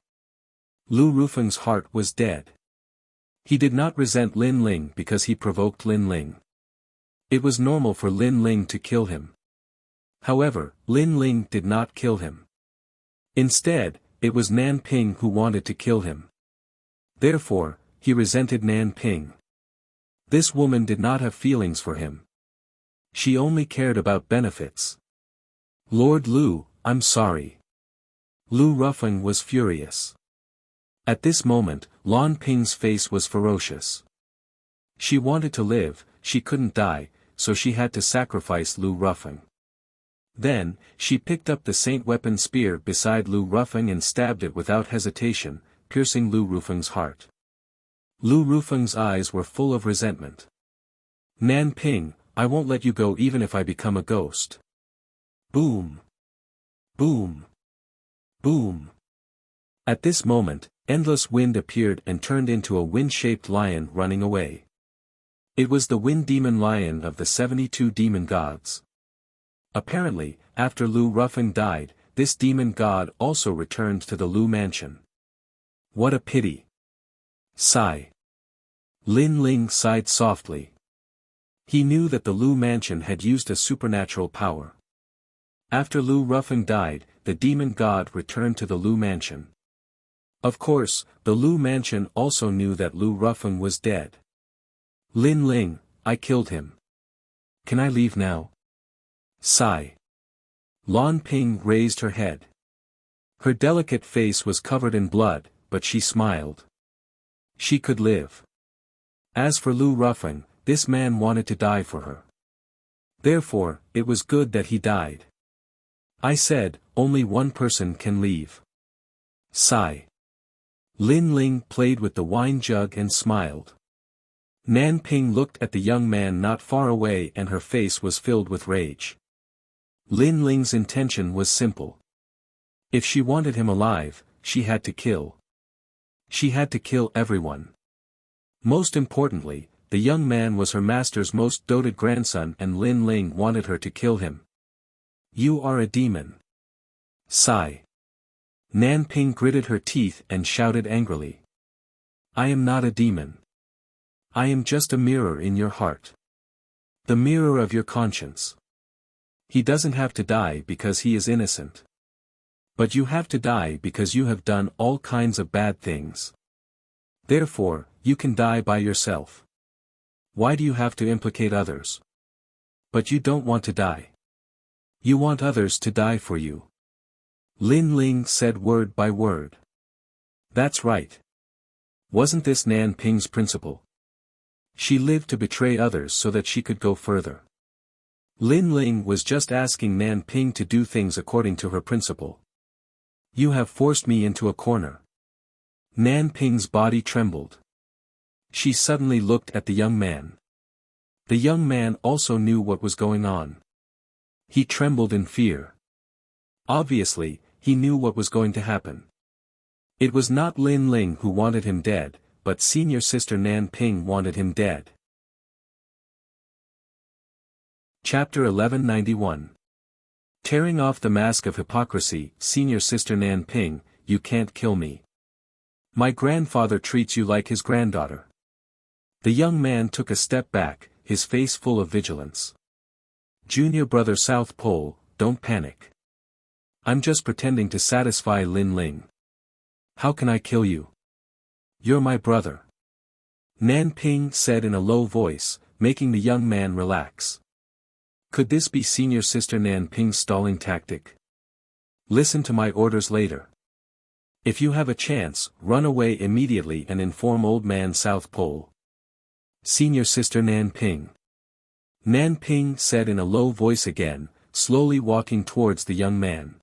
Lu Rufeng's heart was dead. He did not resent Lin Ling because he provoked Lin Ling. It was normal for Lin Ling to kill him. However, Lin Ling did not kill him. Instead, it was Nan Ping who wanted to kill him. Therefore, he resented Nan Ping. This woman did not have feelings for him. She only cared about benefits. "Lord Lu, I'm sorry." Lu Rufeng was furious. At this moment, Lan Ping's face was ferocious. She wanted to live, she couldn't die, so she had to sacrifice Lu Rufeng. Then, she picked up the Saint Weapon spear beside Lu Rufeng and stabbed it without hesitation, piercing Lu Rufeng's heart. Lu Rufeng's eyes were full of resentment. "Nan Ping, I won't let you go even if I become a ghost." Boom. Boom. Boom. At this moment, endless wind appeared and turned into a wind-shaped lion running away. It was the wind demon lion of the 72 demon gods. Apparently, after Lu Rufeng died, this demon god also returned to the Lu mansion. What a pity. Sigh. Lin Ling sighed softly. He knew that the Lu mansion had used a supernatural power. After Lu Rufeng died, the demon god returned to the Lu mansion. Of course, the Lu mansion also knew that Lu Rufeng was dead. Lin Ling, I killed him. Can I leave now? Sigh. Lan Ping raised her head. Her delicate face was covered in blood, but she smiled. She could live. As for Lu Rufeng, this man wanted to die for her. Therefore, it was good that he died. I said, only one person can leave. Sigh. Lin Ling played with the wine jug and smiled. Nan Ping looked at the young man not far away and her face was filled with rage. Lin Ling's intention was simple. If she wanted him alive, she had to kill. She had to kill everyone. Most importantly, the young man was her master's most doted grandson and Lin Ling wanted her to kill him. You are a demon. Sigh. Nan Ping gritted her teeth and shouted angrily. I am not a demon. I am just a mirror in your heart. The mirror of your conscience. He doesn't have to die because he is innocent. But you have to die because you have done all kinds of bad things. Therefore, you can die by yourself. Why do you have to implicate others? But you don't want to die. You want others to die for you. Lin Ling said word by word. That's right. Wasn't this Nan Ping's principle? She lived to betray others so that she could go further. Lin Ling was just asking Nan Ping to do things according to her principle. You have forced me into a corner. Nan Ping's body trembled. She suddenly looked at the young man. The young man also knew what was going on. He trembled in fear. Obviously, he knew what was going to happen. It was not Lin Ling who wanted him dead, but senior sister Nan Ping wanted him dead. Chapter 1191. Tearing off the mask of hypocrisy, senior sister Nan Ping, you can't kill me. My grandfather treats you like his granddaughter. The young man took a step back, his face full of vigilance. Junior brother South Pole, don't panic. I'm just pretending to satisfy Lin Ling. How can I kill you? You're my brother. Nan Ping said in a low voice, making the young man relax. Could this be senior sister Nan Ping's stalling tactic? Listen to my orders later. If you have a chance, run away immediately and inform old man South Pole. Senior sister Nan Ping. Nan Ping said in a low voice again, slowly walking towards the young man.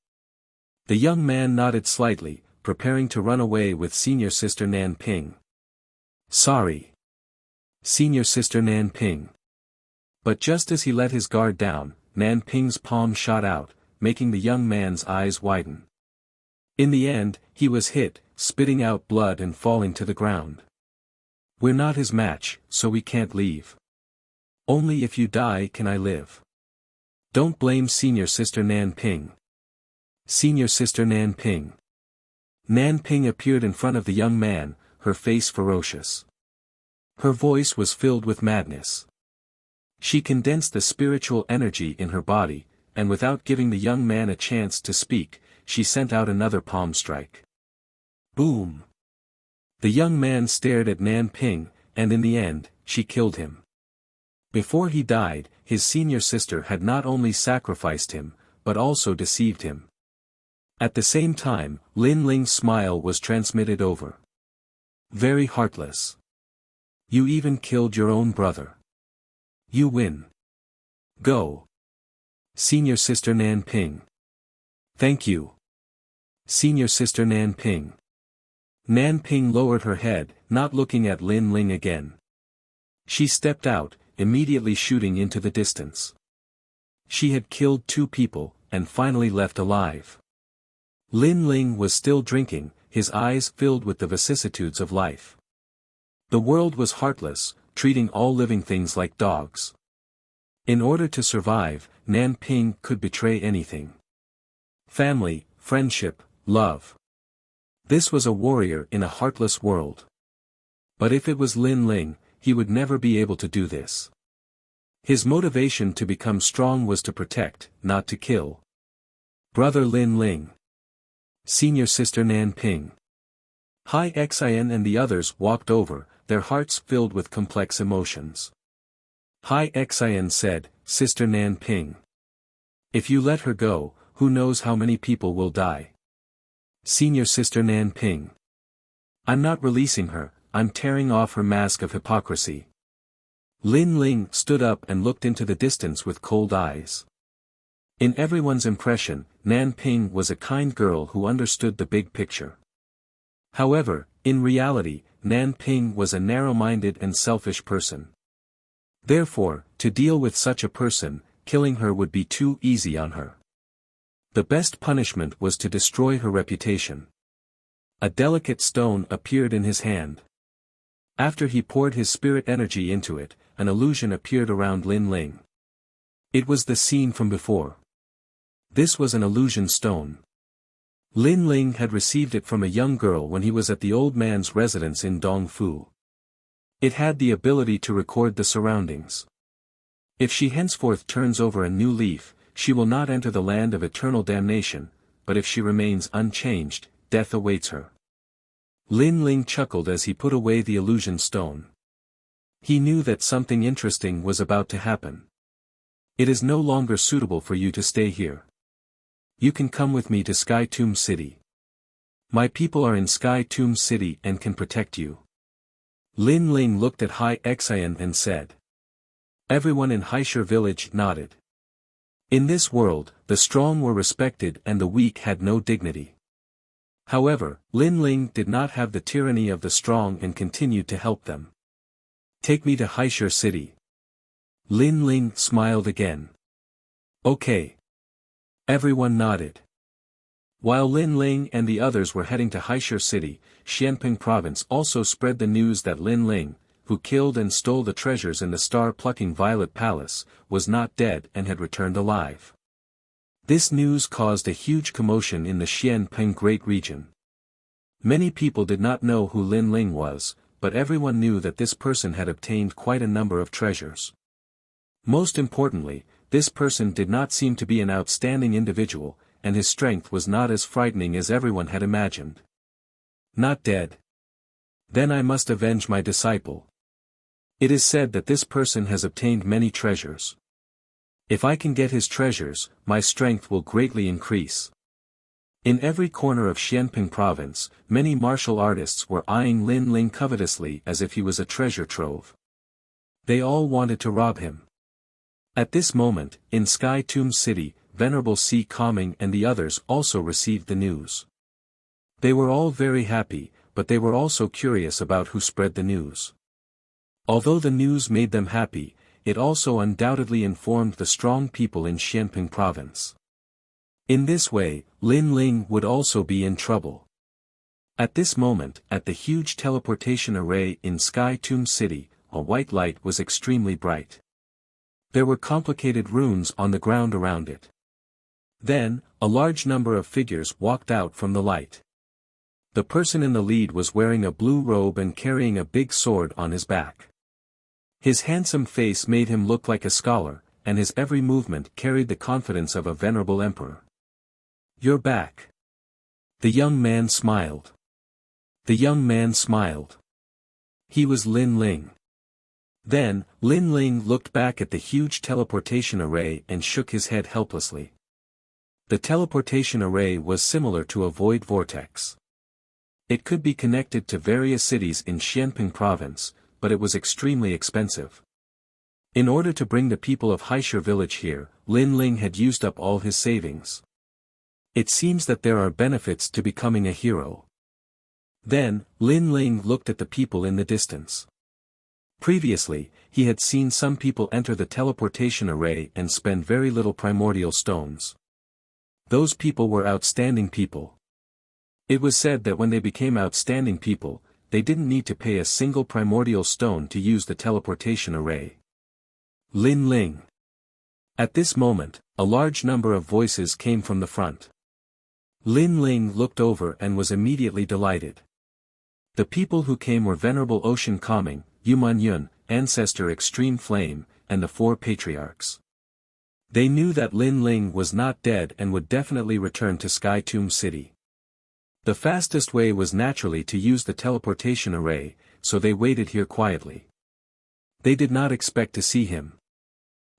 The young man nodded slightly, preparing to run away with senior sister Nan Ping. Sorry. Senior sister Nan Ping. But just as he let his guard down, Nan Ping's palm shot out, making the young man's eyes widen. In the end, he was hit, spitting out blood and falling to the ground. We're not his match, so we can't leave. Only if you die can I live. Don't blame senior sister Nan Ping. Senior sister Nan Ping. Nan Ping appeared in front of the young man, her face ferocious. Her voice was filled with madness. She condensed the spiritual energy in her body, and without giving the young man a chance to speak, she sent out another palm strike. Boom! The young man stared at Nan Ping, and in the end, she killed him. Before he died, his senior sister had not only sacrificed him, but also deceived him. At the same time, Lin Ling's smile was transmitted over. Very heartless. You even killed your own brother. You win. Go. Senior sister Nan Ping. Thank you. Senior sister Nan Ping. Nan Ping lowered her head, not looking at Lin Ling again. She stepped out, immediately shooting into the distance. She had killed 2 people, and finally left alive. Lin Ling was still drinking, his eyes filled with the vicissitudes of life. The world was heartless, treating all living things like dogs. In order to survive, Nan Ping could betray anything. Family, friendship, love. This was a warrior in a heartless world. But if it was Lin Ling, he would never be able to do this. His motivation to become strong was to protect, not to kill. Brother Lin Ling. Senior Sister Nan Ping. Hai Xin and the others walked over, their hearts filled with complex emotions. Hai Xin said, Sister Nan Ping. If you let her go, who knows how many people will die. Senior Sister Nan Ping. I'm not releasing her, I'm tearing off her mask of hypocrisy. Lin Ling stood up and looked into the distance with cold eyes. In everyone's impression, Nan Ping was a kind girl who understood the big picture. However, in reality, Nan Ping was a narrow-minded and selfish person. Therefore, to deal with such a person, killing her would be too easy on her. The best punishment was to destroy her reputation. A delicate stone appeared in his hand. After he poured his spirit energy into it, an illusion appeared around Lin Ling. It was the scene from before. This was an illusion stone. Lin Ling had received it from a young girl when he was at the old man's residence in Dongfu. It had the ability to record the surroundings. If she henceforth turns over a new leaf, she will not enter the land of eternal damnation, but if she remains unchanged, death awaits her. Lin Ling chuckled as he put away the illusion stone. He knew that something interesting was about to happen. It is no longer suitable for you to stay here. You can come with me to Sky Tomb City. My people are in Sky Tomb City and can protect you. Lin Ling looked at Hai Xian and said. Everyone in Haishur village nodded. In this world, the strong were respected and the weak had no dignity. However, Lin Ling did not have the tyranny of the strong and continued to help them. Take me to Haishur City. Lin Ling smiled again. Okay. Everyone nodded. While Lin Ling and the others were heading to Haishur City, Xianping Province also spread the news that Lin Ling, who killed and stole the treasures in the star-plucking Violet Palace, was not dead and had returned alive. This news caused a huge commotion in the Xianping Great Region. Many people did not know who Lin Ling was, but everyone knew that this person had obtained quite a number of treasures. Most importantly, this person did not seem to be an outstanding individual, and his strength was not as frightening as everyone had imagined. Not dead. Then I must avenge my disciple. It is said that this person has obtained many treasures. If I can get his treasures, my strength will greatly increase. In every corner of Xianping Province, many martial artists were eyeing Lin Ling covetously as if he was a treasure trove. They all wanted to rob him. At this moment, in Sky Tomb City, Venerable Si Kaming and the others also received the news. They were all very happy, but they were also curious about who spread the news. Although the news made them happy, it also undoubtedly informed the strong people in Xianping Province. In this way, Lin Ling would also be in trouble. At this moment, at the huge teleportation array in Sky Tomb City, a white light was extremely bright. There were complicated runes on the ground around it. Then, a large number of figures walked out from the light. The person in the lead was wearing a blue robe and carrying a big sword on his back. His handsome face made him look like a scholar, and his every movement carried the confidence of a venerable emperor. You're back. The young man smiled. The young man smiled. He was Lin Ling. Then, Lin Ling looked back at the huge teleportation array and shook his head helplessly. The teleportation array was similar to a void vortex. It could be connected to various cities in Xianping Province, but it was extremely expensive. In order to bring the people of Haishur village here, Lin Ling had used up all his savings. It seems that there are benefits to becoming a hero. Then, Lin Ling looked at the people in the distance. Previously, he had seen some people enter the teleportation array and spend very little primordial stones. Those people were outstanding people. It was said that when they became outstanding people, they didn't need to pay a single primordial stone to use the teleportation array. Lin Ling. At this moment, a large number of voices came from the front. Lin Ling looked over and was immediately delighted. The people who came were Venerable Ocean Calming, Yuman Yun, Ancestor Extreme Flame, and the 4 patriarchs. They knew that Lin Ling was not dead and would definitely return to Sky Tomb City. The fastest way was naturally to use the teleportation array, so they waited here quietly. They did not expect to see him.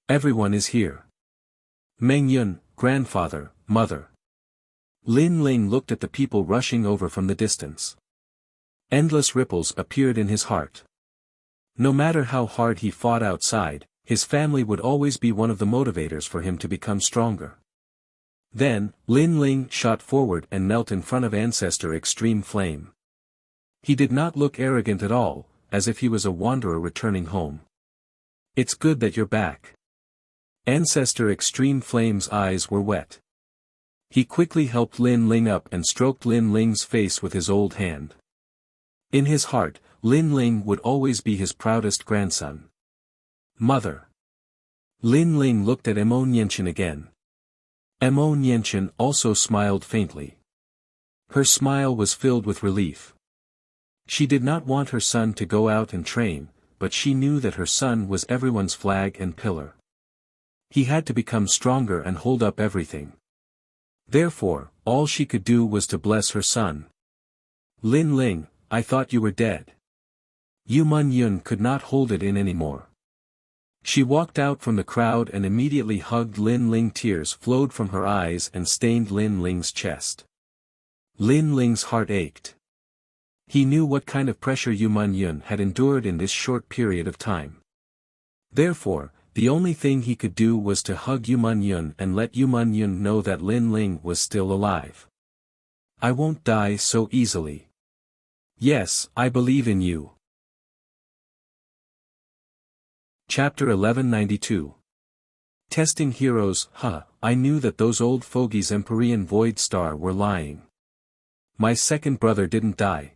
Everyone is here. Meng Yun, grandfather, mother. Lin Ling looked at the people rushing over from the distance. Endless ripples appeared in his heart. No matter how hard he fought outside, his family would always be one of the motivators for him to become stronger. Then, Lin Ling shot forward and knelt in front of Ancestor Extreme Flame. He did not look arrogant at all, as if he was a wanderer returning home. "It's good that you're back." Ancestor Extreme Flame's eyes were wet. He quickly helped Lin Ling up and stroked Lin Ling's face with his old hand. In his heart, Lin Ling would always be his proudest grandson. "Mother." Lin Ling looked at Emo Nianchen again. Emo Nianchen also smiled faintly. Her smile was filled with relief. She did not want her son to go out and train, but she knew that her son was everyone's flag and pillar. He had to become stronger and hold up everything. Therefore, all she could do was to bless her son. "Lin Ling, I thought you were dead." Yuman Yun could not hold it in anymore. She walked out from the crowd and immediately hugged Lin Ling. Tears flowed from her eyes and stained Lin Ling's chest. Lin Ling's heart ached. He knew what kind of pressure Yuman Yun had endured in this short period of time. Therefore, the only thing he could do was to hug Yuman Yun and let Yuman Yun know that Lin Ling was still alive. "I won't die so easily. Yes, I believe in you." Chapter 1192. Testing Heroes. I knew that those old fogies Empyrean Void Star were lying. My second brother didn't die.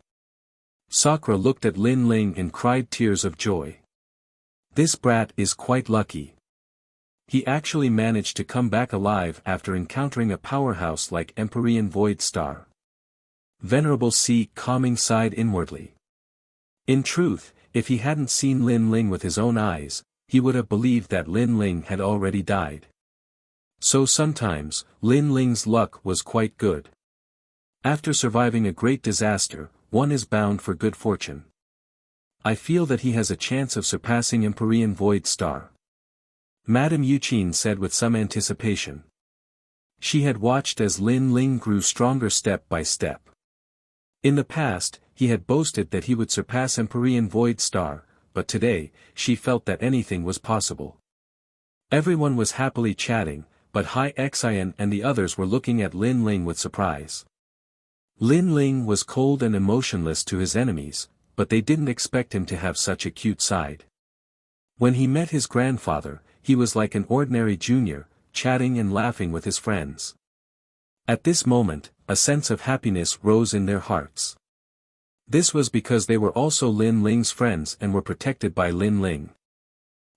Sakura looked at Lin Ling and cried tears of joy. This brat is quite lucky. He actually managed to come back alive after encountering a powerhouse like Empyrean Void Star. Venerable C. Calming sighed inwardly. In truth, if he hadn't seen Lin Ling with his own eyes, he would have believed that Lin Ling had already died. So sometimes, Lin Ling's luck was quite good. After surviving a great disaster, one is bound for good fortune. I feel that he has a chance of surpassing Empyrean Void Star. Madame Yuqin said with some anticipation. She had watched as Lin Ling grew stronger step by step. In the past, he had boasted that he would surpass Empyrean Void Star, but today, she felt that anything was possible. Everyone was happily chatting, but Hai Xian and the others were looking at Lin Ling with surprise. Lin Ling was cold and emotionless to his enemies, but they didn't expect him to have such a cute side. When he met his grandfather, he was like an ordinary junior, chatting and laughing with his friends. At this moment, a sense of happiness rose in their hearts. This was because they were also Lin Ling's friends and were protected by Lin Ling.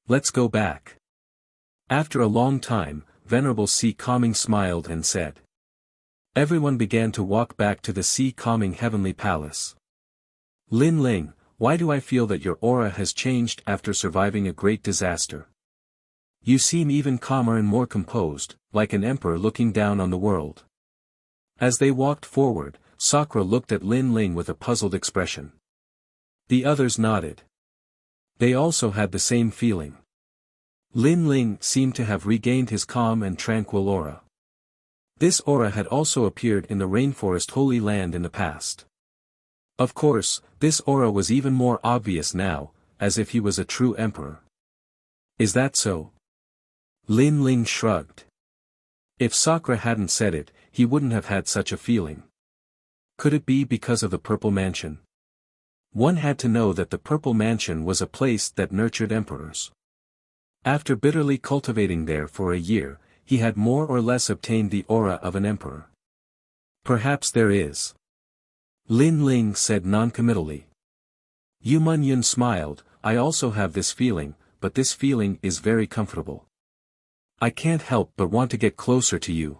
"Let's go back." After a long time, Venerable C. Calming smiled and said. Everyone began to walk back to the C. Calming Heavenly Palace. "Lin Ling, why do I feel that your aura has changed after surviving a great disaster? You seem even calmer and more composed, like an emperor looking down on the world." As they walked forward, Sakura looked at Lin Ling with a puzzled expression. The others nodded. They also had the same feeling. Lin Ling seemed to have regained his calm and tranquil aura. This aura had also appeared in the rainforest Holy Land in the past. Of course, this aura was even more obvious now, as if he was a true emperor. "Is that so?" Lin Ling shrugged. If Sakura hadn't said it, he wouldn't have had such a feeling. Could it be because of the Purple Mansion? One had to know that the Purple Mansion was a place that nurtured emperors. After bitterly cultivating there for a year, he had more or less obtained the aura of an emperor. Perhaps there is. Lin Ling said noncommittally. Yuman Yun smiled. I also have this feeling, but this feeling is very comfortable. I can't help but want to get closer to you.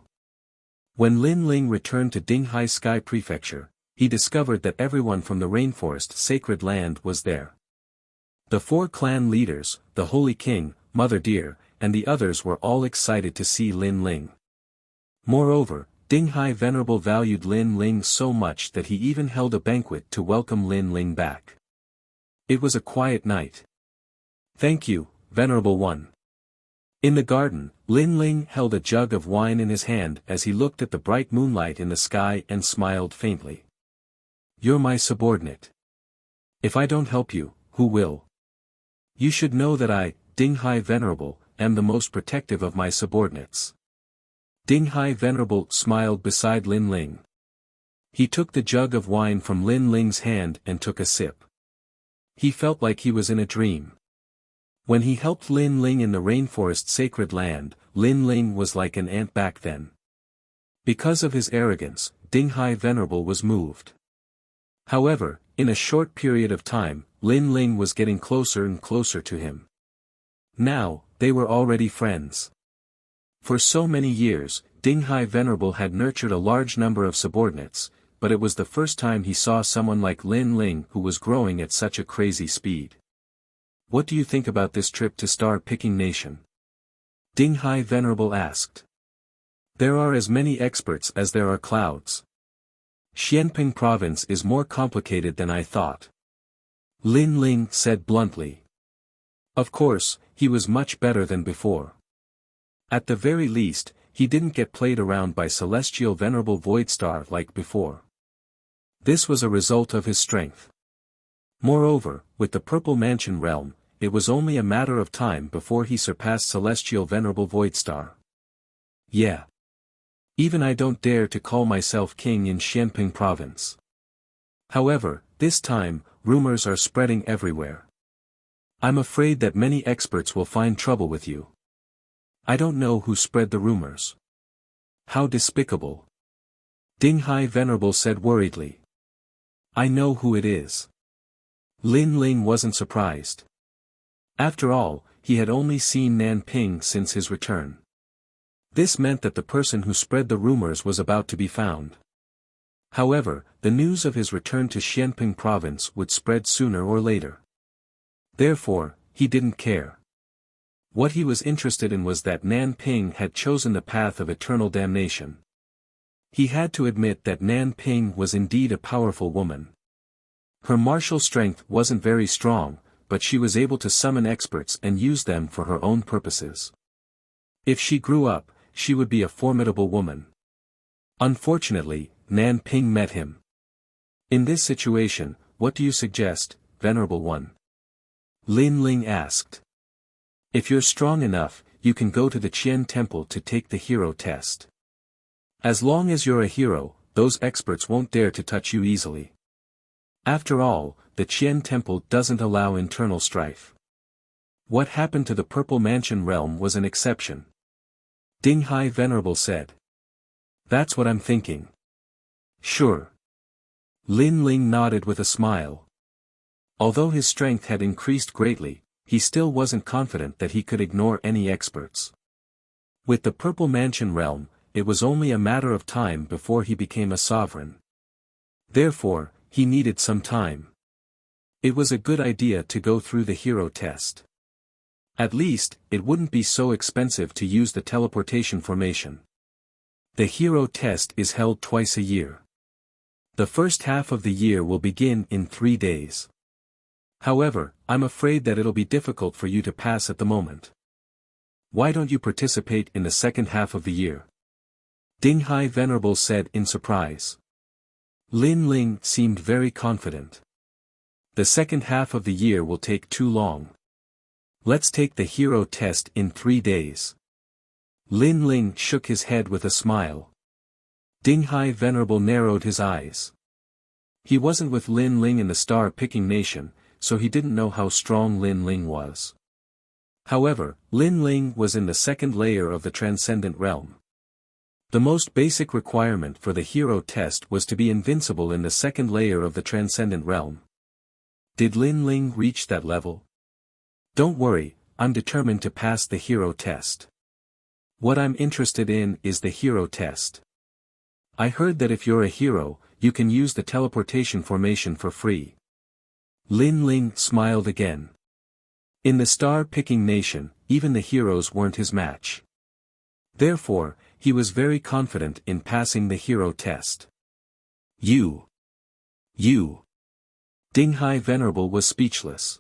When Lin Ling returned to Dinghai Sky Prefecture, he discovered that everyone from the rainforest sacred land was there. The 4 clan leaders, the Holy King, Mother Deer, and the others were all excited to see Lin Ling. Moreover, Dinghai Venerable valued Lin Ling so much that he even held a banquet to welcome Lin Ling back. It was a quiet night. "Thank you, Venerable One." In the garden, Lin Ling held a jug of wine in his hand as he looked at the bright moonlight in the sky and smiled faintly. "You're my subordinate. If I don't help you, who will? You should know that I, Dinghai Venerable, am the most protective of my subordinates." Dinghai Venerable smiled beside Lin Ling. He took the jug of wine from Lin Ling's hand and took a sip. He felt like he was in a dream. When he helped Lin Ling in the rainforest sacred land, Lin Ling was like an ant back then. Because of his arrogance, Dinghai Venerable was moved. However, in a short period of time, Lin Ling was getting closer and closer to him. Now, they were already friends. For so many years, Dinghai Venerable had nurtured a large number of subordinates, but it was the first time he saw someone like Lin Ling who was growing at such a crazy speed. "What do you think about this trip to Star-Picking Nation?" Dinghai Venerable asked. "There are as many experts as there are clouds. Xianping Province is more complicated than I thought." Lin Ling said bluntly. Of course, he was much better than before. At the very least, he didn't get played around by Celestial Venerable Voidstar like before. This was a result of his strength. Moreover, with the Purple Mansion realm, it was only a matter of time before he surpassed Celestial Venerable Voidstar. Yeah. Even I don't dare to call myself king in Xianping Province. However, this time, rumors are spreading everywhere. I'm afraid that many experts will find trouble with you. I don't know who spread the rumors. How despicable. Dinghai Venerable said worriedly. I know who it is. Lin Ling wasn't surprised. After all, he had only seen Nanping since his return. This meant that the person who spread the rumors was about to be found. However, the news of his return to Xianping Province would spread sooner or later. Therefore, he didn't care. What he was interested in was that Nanping had chosen the path of eternal damnation. He had to admit that Nanping was indeed a powerful woman. Her martial strength wasn't very strong, but she was able to summon experts and use them for her own purposes. If she grew up, she would be a formidable woman. Unfortunately, Nanping met him. In this situation, what do you suggest, Venerable One? Lin Ling asked. If you're strong enough, you can go to the Qian Temple to take the hero test. As long as you're a hero, those experts won't dare to touch you easily. After all, the Qian Temple doesn't allow internal strife. What happened to the Purple Mansion realm was an exception. Dinghai Venerable said. That's what I'm thinking. Sure. Lin Ling nodded with a smile. Although his strength had increased greatly, he still wasn't confident that he could ignore any experts. With the Purple Mansion realm, it was only a matter of time before he became a sovereign. Therefore, he needed some time. It was a good idea to go through the hero test. At least, it wouldn't be so expensive to use the teleportation formation. The hero test is held twice a year. The first half of the year will begin in 3 days. However, I'm afraid that it'll be difficult for you to pass at the moment. Why don't you participate in the second half of the year? Dinghai Venerable said in surprise. Lin Ling seemed very confident. The second half of the year will take too long. Let's take the hero test in 3 days. Lin Ling shook his head with a smile. Dinghai Venerable narrowed his eyes. He wasn't with Lin Ling in the Star-Picking Nation, so he didn't know how strong Lin Ling was. However, Lin Ling was in the second layer of the Transcendent Realm. The most basic requirement for the hero test was to be invincible in the second layer of the Transcendent Realm. Did Lin Ling reach that level? Don't worry, I'm determined to pass the hero test. What I'm interested in is the hero test. I heard that if you're a hero, you can use the teleportation formation for free. Lin Ling smiled again. In the star-picking nation, even the heroes weren't his match. Therefore, he was very confident in passing the hero test. You. Dinghai Venerable was speechless.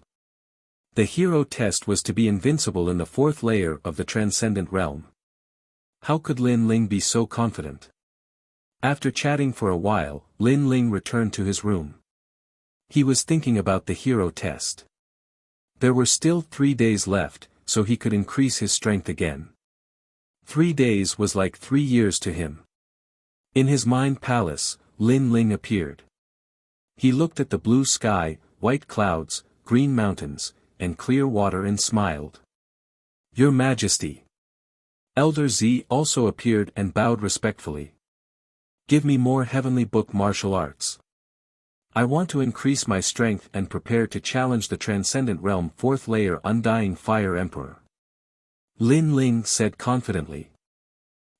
The hero test was to be invincible in the fourth layer of the transcendent realm. How could Lin Ling be so confident? After chatting for a while, Lin Ling returned to his room. He was thinking about the hero test. There were still 3 days left, so he could increase his strength again. 3 days was like 3 years to him. In his mind palace, Lin Ling appeared. He looked at the blue sky, white clouds, green mountains, and clear water and smiled. Your Majesty. Elder Z also appeared and bowed respectfully. Give me more heavenly book martial arts. I want to increase my strength and prepare to challenge the transcendent realm fourth layer Undying Fire Emperor. Lin Ling said confidently.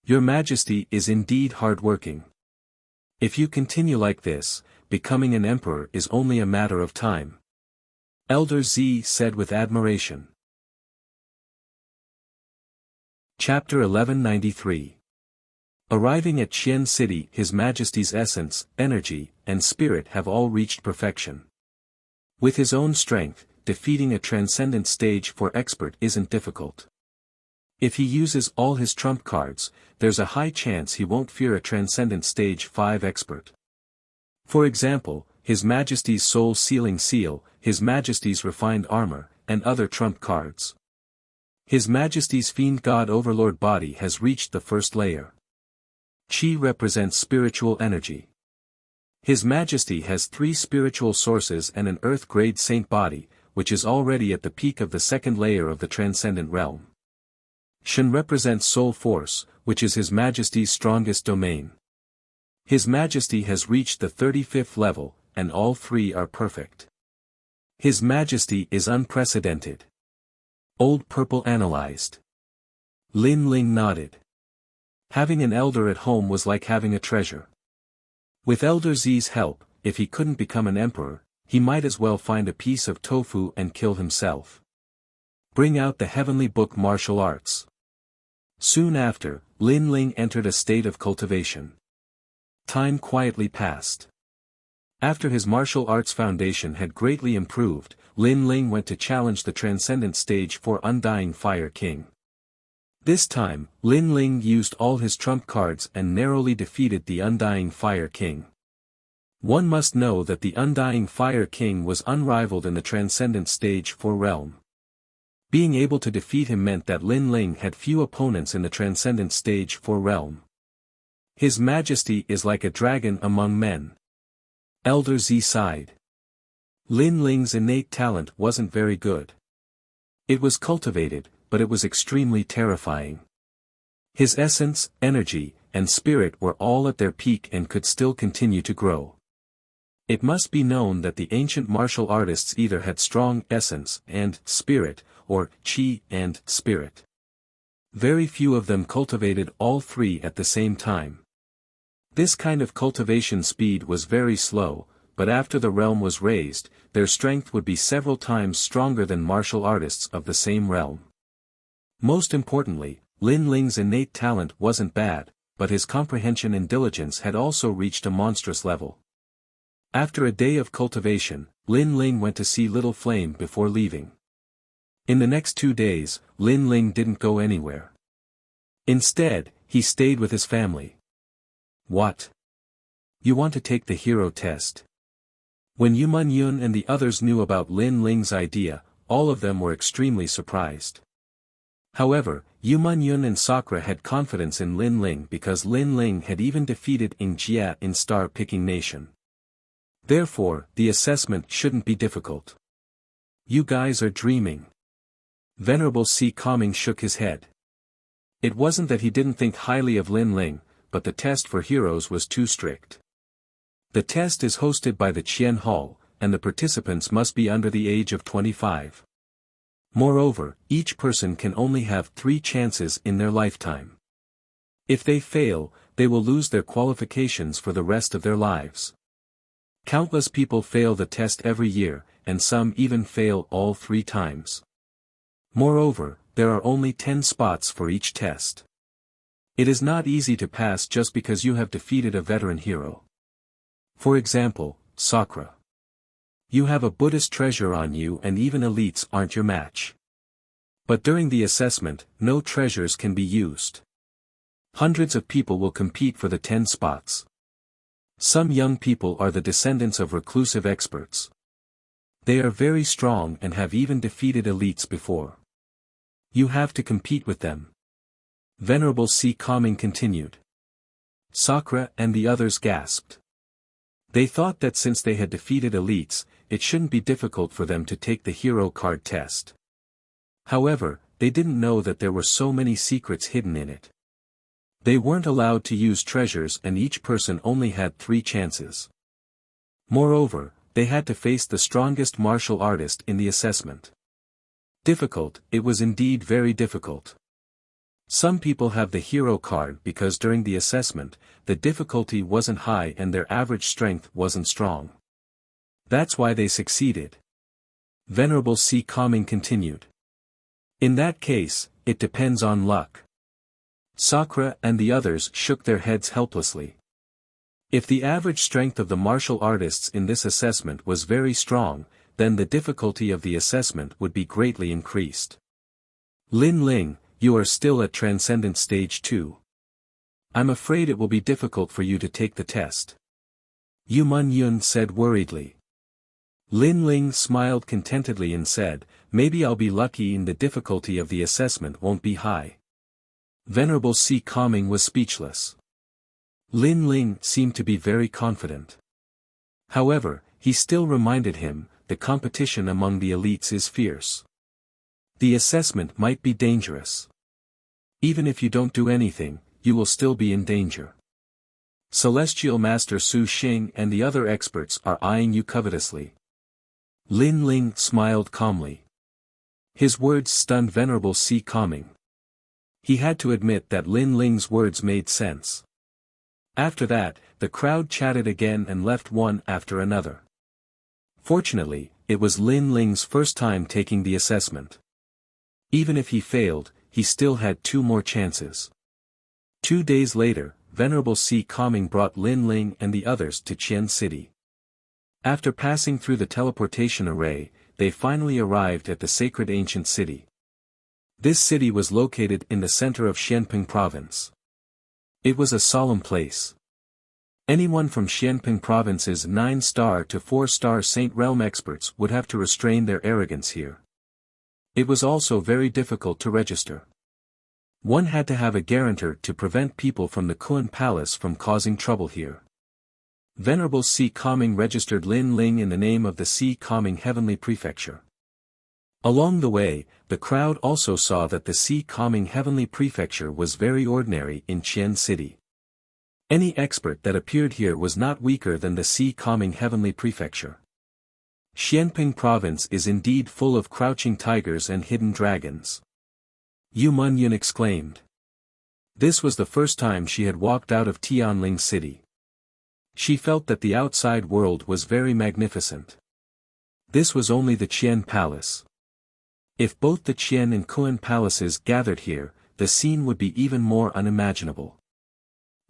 Your Majesty is indeed hard-working. If you continue like this, becoming an emperor is only a matter of time. Elder Z said with admiration. Chapter 1193. Arriving at Qian City, His Majesty's essence, energy, and spirit have all reached perfection. With his own strength, defeating a transcendent stage 4 expert isn't difficult. If he uses all his trump cards, there's a high chance he won't fear a transcendent stage 5 expert. For example, His Majesty's Soul Sealing Seal, His Majesty's Refined Armor, and other trump cards. His Majesty's Fiend God Overlord Body has reached the first layer. Qi represents spiritual energy. His Majesty has 3 spiritual sources and an earth-grade saint body, which is already at the peak of the second layer of the transcendent realm. Shen represents soul force, which is His Majesty's strongest domain. His Majesty has reached the 35th level, and all 3 are perfect. His Majesty is unprecedented. Old Purple analyzed. Lin Ling nodded. Having an elder at home was like having a treasure. With Elder Z's help, if he couldn't become an emperor, he might as well find a piece of tofu and kill himself. Bring out the heavenly book martial arts. Soon after, Lin Ling entered a state of cultivation. Time quietly passed. After his martial arts foundation had greatly improved, Lin Ling went to challenge the transcendent stage 4 Undying Fire King. This time, Lin Ling used all his trump cards and narrowly defeated the Undying Fire King. One must know that the Undying Fire King was unrivaled in the transcendent stage 4 realm. Being able to defeat him meant that Lin Ling had few opponents in the transcendent stage 4 realm. His Majesty is like a dragon among men. Elder Z sighed. Lin Ling's innate talent wasn't very good. It was cultivated, but it was extremely terrifying. His essence, energy, and spirit were all at their peak and could still continue to grow. It must be known that the ancient martial artists either had strong essence and spirit, or qi and spirit. Very few of them cultivated all 3 at the same time. This kind of cultivation speed was very slow, but after the realm was raised, their strength would be several times stronger than martial artists of the same realm. Most importantly, Lin Ling's innate talent wasn't bad, but his comprehension and diligence had also reached a monstrous level. After a day of cultivation, Lin Ling went to see Little Flame before leaving. In the next 2 days, Lin Ling didn't go anywhere. Instead, he stayed with his family. What? You want to take the hero test? When Yuman Yun and the others knew about Lin Ling's idea, all of them were extremely surprised. However, Yuman Yun and Sakura had confidence in Lin Ling because Lin Ling had even defeated Ing Jia in Star-Picking Nation. Therefore, the assessment shouldn't be difficult. You guys are dreaming. Venerable C. Calming shook his head. It wasn't that he didn't think highly of Lin Ling, but the test for heroes was too strict. The test is hosted by the Qian Hall, and the participants must be under the age of 25. Moreover, each person can only have 3 chances in their lifetime. If they fail, they will lose their qualifications for the rest of their lives. Countless people fail the test every year, and some even fail all 3 times. Moreover, there are only 10 spots for each test. It is not easy to pass just because you have defeated a veteran hero. For example, Sakura. You have a Buddhist treasure on you and even elites aren't your match. But during the assessment, no treasures can be used. Hundreds of people will compete for the 10 spots. Some young people are the descendants of reclusive experts. They are very strong and have even defeated elites before. You have to compete with them. Venerable C. Calming continued. Sakura and the others gasped. They thought that since they had defeated elites, it shouldn't be difficult for them to take the hero card test. However, they didn't know that there were so many secrets hidden in it. They weren't allowed to use treasures and each person only had 3 chances. Moreover, they had to face the strongest martial artist in the assessment. Difficult, it was indeed very difficult. Some people have the hero card because during the assessment, the difficulty wasn't high and their average strength wasn't strong. That's why they succeeded. Venerable C. Calming continued. In that case, it depends on luck. Sakura and the others shook their heads helplessly. If the average strength of the martial artists in this assessment was very strong, then the difficulty of the assessment would be greatly increased. Lin Ling, you are still at Transcendent Stage 2. I'm afraid it will be difficult for you to take the test. Yu Mun Yun said worriedly. Lin Ling smiled contentedly and said, maybe I'll be lucky and the difficulty of the assessment won't be high. Venerable C. Calming was speechless. Lin Ling seemed to be very confident. However, he still reminded him, the competition among the elites is fierce. The assessment might be dangerous. Even if you don't do anything, you will still be in danger. Celestial Master Su Xing and the other experts are eyeing you covetously. Lin Ling smiled calmly. His words stunned Venerable C. Calming. He had to admit that Lin Ling's words made sense. After that, the crowd chatted again and left one after another. Fortunately, it was Lin Ling's first time taking the assessment. Even if he failed, he still had 2 more chances. 2 days later, Venerable C. Calming brought Lin Ling and the others to Qian City. After passing through the teleportation array, they finally arrived at the sacred ancient city. This city was located in the center of Xianping province. It was a solemn place. Anyone from Xianping province's 9-star to 4-star Saint Realm experts would have to restrain their arrogance here. It was also very difficult to register. One had to have a guarantor to prevent people from the Kun Palace from causing trouble here. Venerable C. Calming registered Lin Ling in the name of the C. Calming Heavenly Prefecture. Along the way, the crowd also saw that the C. Calming Heavenly Prefecture was very ordinary in Qian City. Any expert that appeared here was not weaker than the C. Calming Heavenly Prefecture. Xianping Province is indeed full of crouching tigers and hidden dragons. Yu Mun Yun exclaimed. This was the first time she had walked out of Tianling City. She felt that the outside world was very magnificent. This was only the Qian Palace. If both the Qian and Kun palaces gathered here, the scene would be even more unimaginable.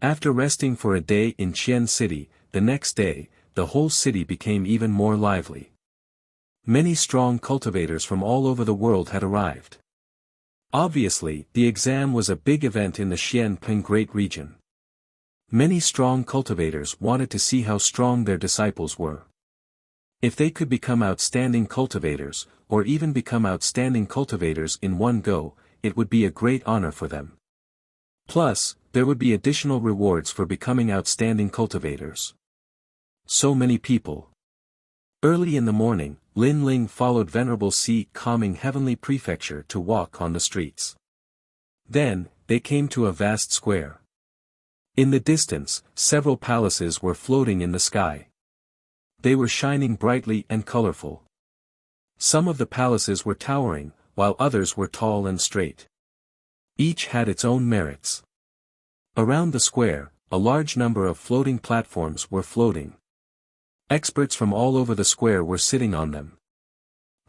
After resting for a day in Qian City, the next day, the whole city became even more lively. Many strong cultivators from all over the world had arrived. Obviously, the exam was a big event in the Xianping Great Region. Many strong cultivators wanted to see how strong their disciples were. If they could become outstanding cultivators, or even become outstanding cultivators in one go, it would be a great honor for them. Plus, there would be additional rewards for becoming outstanding cultivators. So many people. Early in the morning, Lin Ling followed Venerable C. Calming Heavenly Prefecture to walk on the streets. Then, they came to a vast square. In the distance, several palaces were floating in the sky. They were shining brightly and colorful. Some of the palaces were towering, while others were tall and straight. Each had its own merits. Around the square, a large number of floating platforms were floating. Experts from all over the square were sitting on them.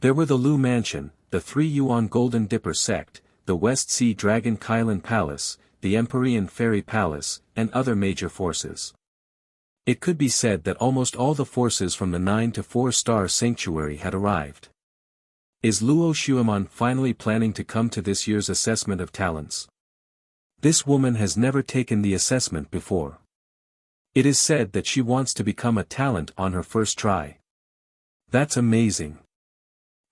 There were the Lu Mansion, the 3 Yuan Golden Dipper Sect, the West Sea Dragon Kylan Palace, the Empyrean Fairy Palace, and other major forces. It could be said that almost all the forces from the 9 to 4-star sanctuary had arrived. Is Luo Xuemon finally planning to come to this year's assessment of talents? This woman has never taken the assessment before. It is said that she wants to become a talent on her first try. That's amazing.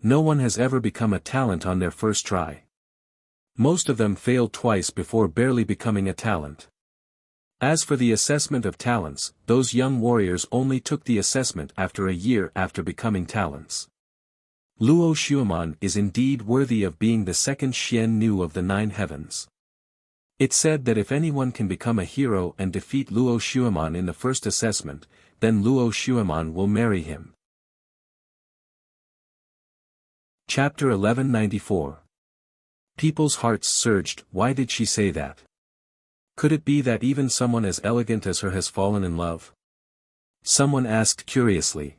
No one has ever become a talent on their first try. Most of them failed twice before barely becoming a talent. As for the assessment of talents, those young warriors only took the assessment after a year after becoming talents. Luo Xuemon is indeed worthy of being the second Xian Nu of the 9 heavens. It's said that if anyone can become a hero and defeat Luo Xuemon in the first assessment, then Luo Xuemon will marry him. Chapter 1194. People's hearts surged. Why did she say that? Could it be that even someone as elegant as her has fallen in love? Someone asked curiously.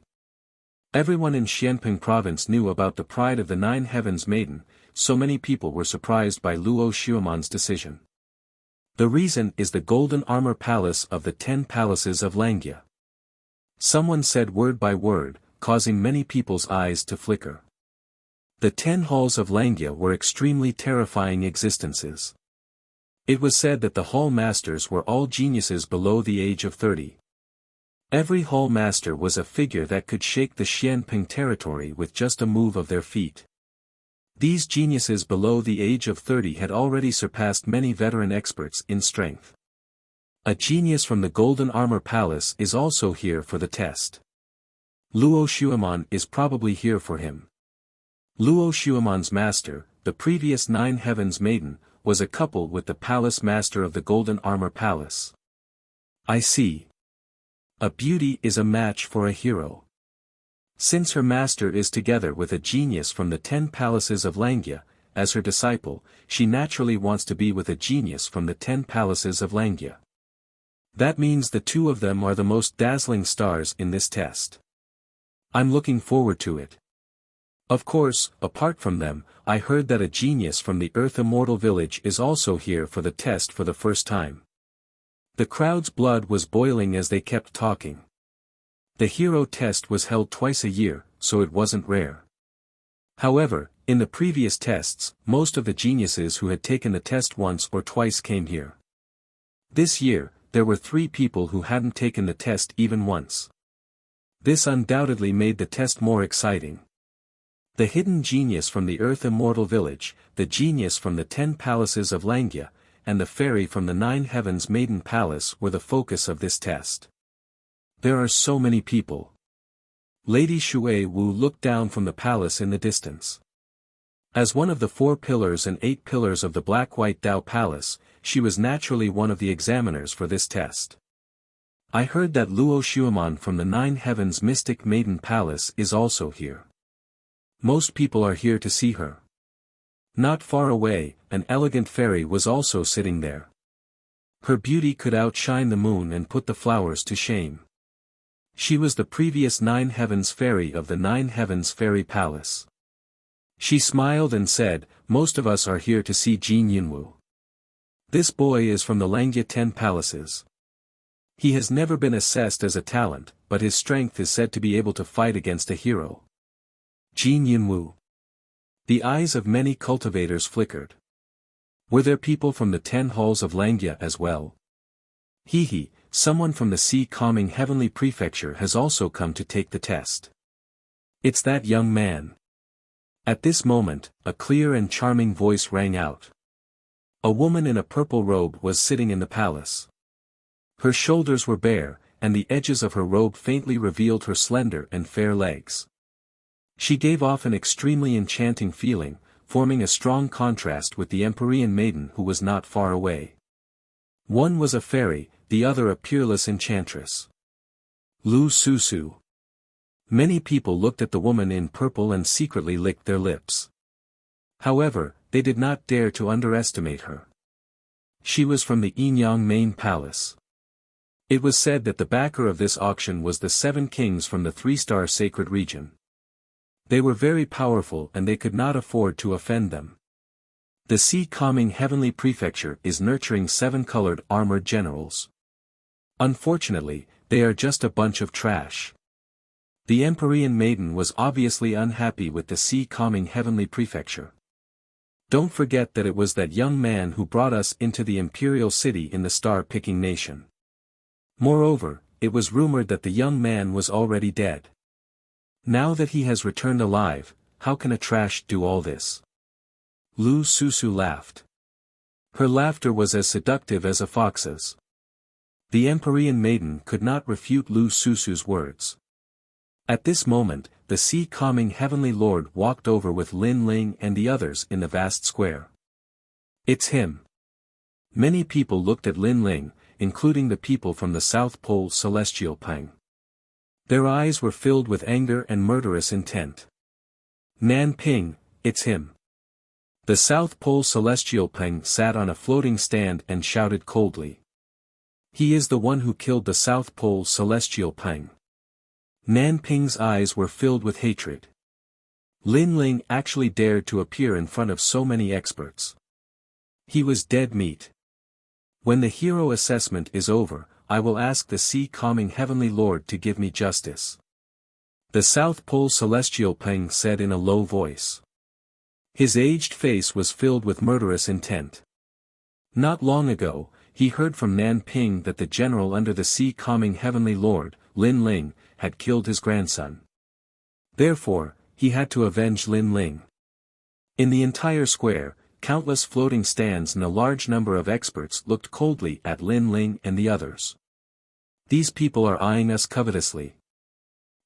Everyone in Xianping province knew about the pride of the 9 heavens maiden, so many people were surprised by Luo Xuemon's decision. The reason is the golden armor palace of the 10 palaces of Langia. Someone said word by word, causing many people's eyes to flicker. The 10 halls of Langia were extremely terrifying existences. It was said that the hall masters were all geniuses below the age of 30. Every hall master was a figure that could shake the Xianping territory with just a move of their feet. These geniuses below the age of 30 had already surpassed many veteran experts in strength. A genius from the Golden Armor Palace is also here for the test. Luo Xuemon is probably here for him. Luo Xuemon's master, the previous 9 heavens maiden, was a couple with the palace master of the Golden Armor Palace. I see. A beauty is a match for a hero. Since her master is together with a genius from the 10 palaces of Langia, as her disciple, she naturally wants to be with a genius from the 10 palaces of Langia. That means the two of them are the most dazzling stars in this test. I'm looking forward to it. Of course, apart from them, I heard that a genius from the Earth Immortal Village is also here for the test for the first time. The crowd's blood was boiling as they kept talking. The hero test was held twice a year, so it wasn't rare. However, in the previous tests, most of the geniuses who had taken the test once or twice came here. This year, there were 3 people who hadn't taken the test even once. This undoubtedly made the test more exciting. The hidden genius from the Earth Immortal Village, the genius from the 10 palaces of Langia, and the fairy from the 9 heavens maiden palace were the focus of this test. There are so many people. Lady Shui Wu looked down from the palace in the distance. As one of the 4 pillars and 8 pillars of the Black-White Dao Palace, she was naturally one of the examiners for this test. I heard that Luo Xuemon from the 9 heavens mystic maiden palace is also here. Most people are here to see her. Not far away, an elegant fairy was also sitting there. Her beauty could outshine the moon and put the flowers to shame. She was the previous 9 heavens fairy of the 9 heavens fairy palace. She smiled and said, "Most of us are here to see Jin Yunwu. This boy is from the Langia 10 palaces. He has never been assessed as a talent, but his strength is said to be able to fight against a hero." Jin Yunwu. The eyes of many cultivators flickered. Were there people from the 10 halls of Langia as well? He, someone from the Sea Calming Heavenly Prefecture has also come to take the test. It's that young man. At this moment, a clear and charming voice rang out. A woman in a purple robe was sitting in the palace. Her shoulders were bare, and the edges of her robe faintly revealed her slender and fair legs. She gave off an extremely enchanting feeling, forming a strong contrast with the Empyrean maiden who was not far away. One was a fairy, the other a peerless enchantress. Lu Susu. Many people looked at the woman in purple and secretly licked their lips. However, they did not dare to underestimate her. She was from the Yinyang main palace. It was said that the backer of this auction was the 7 kings from the 3-star sacred region. They were very powerful and they could not afford to offend them. The sea-calming heavenly prefecture is nurturing 7 colored armored generals. Unfortunately, they are just a bunch of trash. The Empyrean maiden was obviously unhappy with the sea-calming heavenly prefecture. Don't forget that it was that young man who brought us into the imperial city in the star-picking nation. Moreover, it was rumored that the young man was already dead. Now that he has returned alive, how can a trash do all this? Lu Susu laughed. Her laughter was as seductive as a fox's. The Empyrean maiden could not refute Lu Susu's words. At this moment, the sea-calming heavenly lord walked over with Lin Ling and the others in the vast square. It's him. Many people looked at Lin Ling, including the people from the South Pole Celestial Pang. Their eyes were filled with anger and murderous intent. Nan Ping, it's him. The South Pole Celestial Pang sat on a floating stand and shouted coldly. He is the one who killed the South Pole Celestial Pang. Nan Ping's eyes were filled with hatred. Lin Ling actually dared to appear in front of so many experts. He was dead meat. When the hero assessment is over, I will ask the sea-calming heavenly lord to give me justice. The South Pole Celestial Pang said in a low voice. His aged face was filled with murderous intent. Not long ago, he heard from Nan Ping that the general under the sea-calming heavenly lord, Lin Ling, had killed his grandson. Therefore, he had to avenge Lin Ling. In the entire square, countless floating stands and a large number of experts looked coldly at Lin Ling and the others. These people are eyeing us covetously.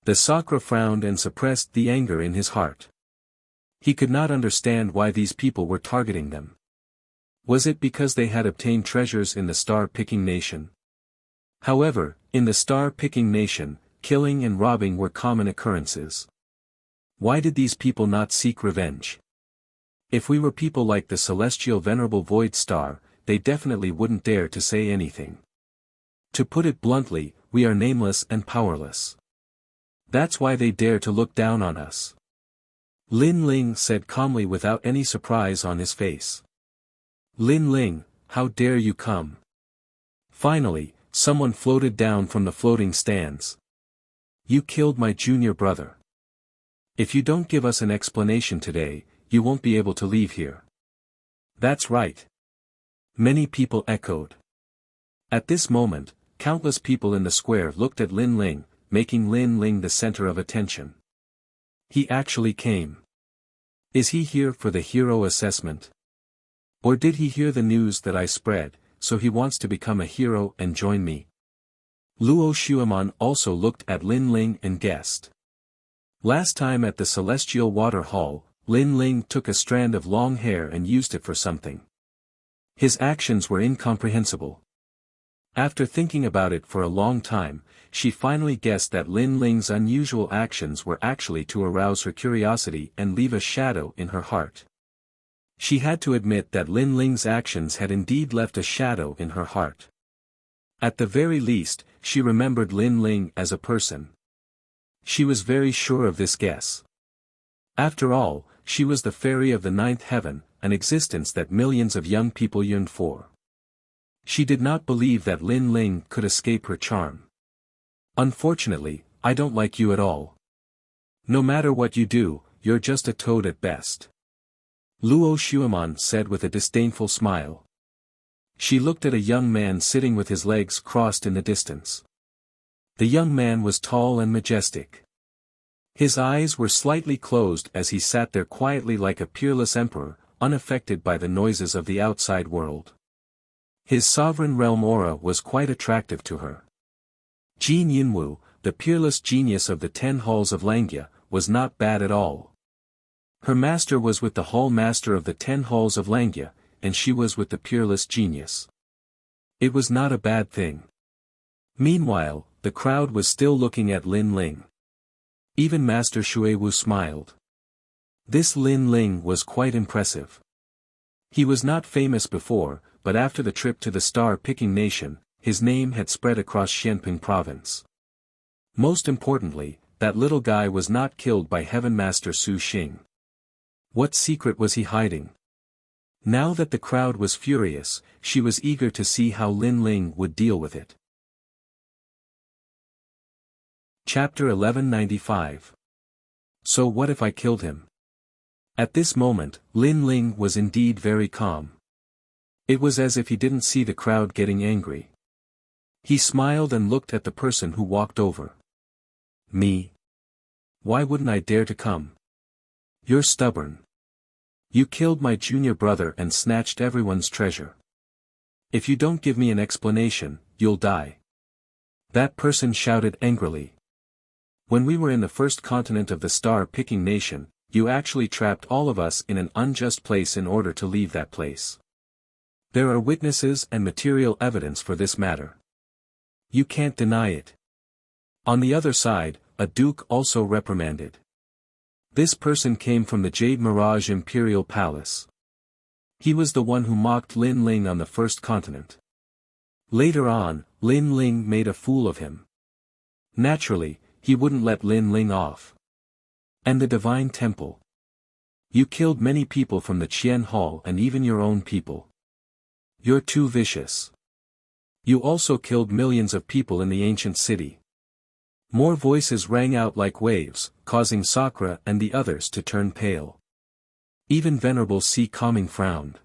The Sakra frowned and suppressed the anger in his heart. He could not understand why these people were targeting them. Was it because they had obtained treasures in the star-picking nation? However, in the star-picking nation, killing and robbing were common occurrences. Why did these people not seek revenge? If we were people like the celestial venerable void star, they definitely wouldn't dare to say anything. To put it bluntly, we are nameless and powerless. That's why they dare to look down on us. Lin Ling said calmly without any surprise on his face. Lin Ling, how dare you come? Finally, someone floated down from the floating stands. You killed my junior brother. If you don't give us an explanation today, you won't be able to leave here. That's right. Many people echoed. At this moment, countless people in the square looked at Lin Ling, making Lin Ling the center of attention. He actually came. Is he here for the hero assessment? Or did he hear the news that I spread, so he wants to become a hero and join me? Luo Xuemon also looked at Lin Ling and guessed. Last time at the Celestial Water Hall, Lin Ling took a strand of long hair and used it for something. His actions were incomprehensible. After thinking about it for a long time, she finally guessed that Lin Ling's unusual actions were actually to arouse her curiosity and leave a shadow in her heart. She had to admit that Lin Ling's actions had indeed left a shadow in her heart. At the very least, she remembered Lin Ling as a person. She was very sure of this guess. After all, she was the fairy of the 9th heaven, an existence that millions of young people yearned for. She did not believe that Lin Ling could escape her charm. Unfortunately, I don't like you at all. No matter what you do, you're just a toad at best. Luo Xuemon said with a disdainful smile. She looked at a young man sitting with his legs crossed in the distance. The young man was tall and majestic. His eyes were slightly closed as he sat there quietly like a peerless emperor, unaffected by the noises of the outside world. His sovereign realm aura was quite attractive to her. Jin Yinwu, the peerless genius of the 10 halls of Langya, was not bad at all. Her master was with the hall master of the 10 halls of Langya, and she was with the peerless genius. It was not a bad thing. Meanwhile, the crowd was still looking at Lin Ling. Even Master Xuewu smiled. This Lin Ling was quite impressive. He was not famous before, but after the trip to the star-picking nation, his name had spread across Xianping province. Most importantly, that little guy was not killed by Heaven Master Su Xing. What secret was he hiding? Now that the crowd was furious, she was eager to see how Lin Ling would deal with it. Chapter 1195. So what if I killed him? At this moment, Lin Ling was indeed very calm. It was as if he didn't see the crowd getting angry. He smiled and looked at the person who walked over. Me? Why wouldn't I dare to come? You're stubborn. You killed my junior brother and snatched everyone's treasure. If you don't give me an explanation, you'll die. That person shouted angrily. When we were in the first continent of the star-picking nation, you actually trapped all of us in an unjust place in order to leave that place. There are witnesses and material evidence for this matter. You can't deny it. On the other side, a duke also reprimanded. This person came from the Jade Mirage Imperial Palace. He was the one who mocked Lin Ling on the first continent. Later on, Lin Ling made a fool of him. Naturally, he wouldn't let Lin Ling off. And the Divine Temple. You killed many people from the Qian Hall and even your own people. You're too vicious. You also killed millions of people in the ancient city. More voices rang out like waves, causing Sakura and the others to turn pale. Even Venerable Si Kongming frowned.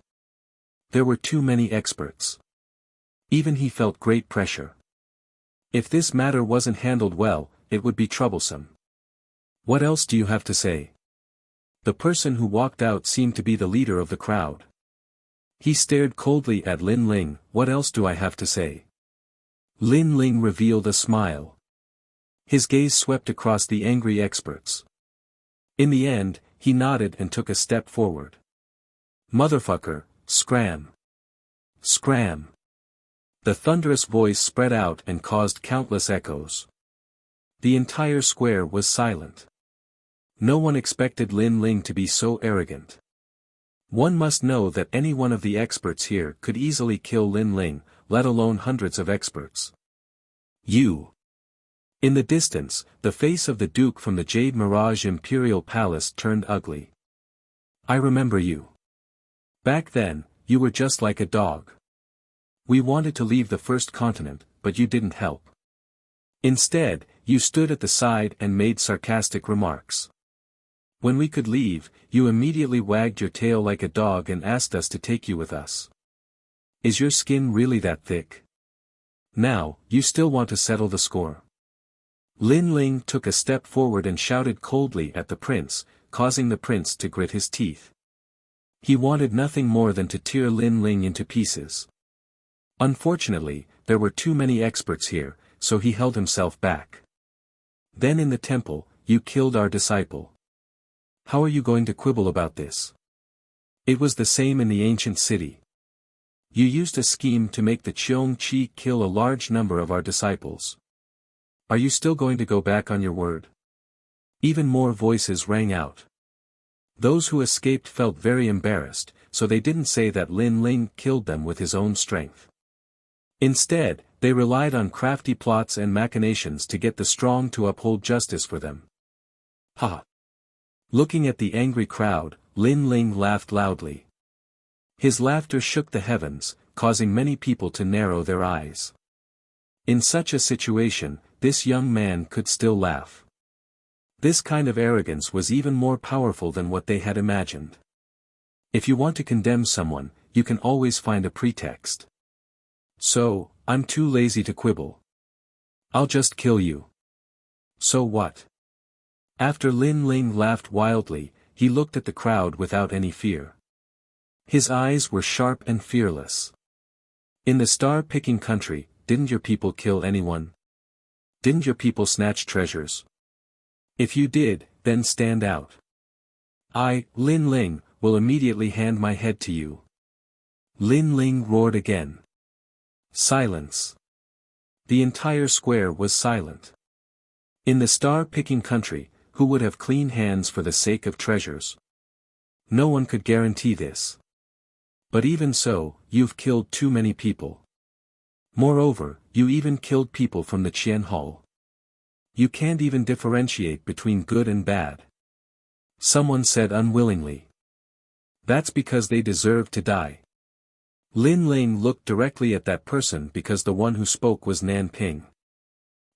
There were too many experts. Even he felt great pressure. If this matter wasn't handled well, it would be troublesome. What else do you have to say? The person who walked out seemed to be the leader of the crowd. He stared coldly at Lin Ling. What else do I have to say? Lin Ling revealed a smile. His gaze swept across the angry experts. In the end, he nodded and took a step forward. Motherfucker, scram! Scram! The thunderous voice spread out and caused countless echoes. The entire square was silent. No one expected Lin Ling to be so arrogant. One must know that any one of the experts here could easily kill Lin Ling, let alone hundreds of experts. You! In the distance, the face of the Duke from the Jade Mirage Imperial Palace turned ugly. I remember you. Back then, you were just like a dog. We wanted to leave the first continent, but you didn't help. Instead, you stood at the side and made sarcastic remarks. When we could leave, you immediately wagged your tail like a dog and asked us to take you with us. Is your skin really that thick? Now, you still want to settle the score. Lin Ling took a step forward and shouted coldly at the prince, causing the prince to grit his teeth. He wanted nothing more than to tear Lin Ling into pieces. Unfortunately, there were too many experts here, so he held himself back. Then in the temple, you killed our disciple. How are you going to quibble about this? It was the same in the ancient city. You used a scheme to make the Cheong Chi kill a large number of our disciples. Are you still going to go back on your word? Even more voices rang out. Those who escaped felt very embarrassed, so they didn't say that Lin Ling killed them with his own strength. Instead, they relied on crafty plots and machinations to get the strong to uphold justice for them. Ha! Looking at the angry crowd, Lin Ling laughed loudly. His laughter shook the heavens, causing many people to narrow their eyes. In such a situation, this young man could still laugh. This kind of arrogance was even more powerful than what they had imagined. If you want to condemn someone, you can always find a pretext. So, I'm too lazy to quibble. I'll just kill you. So what? After Lin Ling laughed wildly, he looked at the crowd without any fear. His eyes were sharp and fearless. In the star-picking country, didn't your people kill anyone? Didn't your people snatch treasures? If you did, then stand out. I, Lin Ling, will immediately hand my head to you. Lin Ling roared again. Silence. The entire square was silent. In the star-picking country, who would have clean hands for the sake of treasures? No one could guarantee this. But even so, you've killed too many people. Moreover, you even killed people from the Qian Hall. You can't even differentiate between good and bad. Someone said unwillingly. That's because they deserve to die. Lin Ling looked directly at that person because the one who spoke was Nan Ping.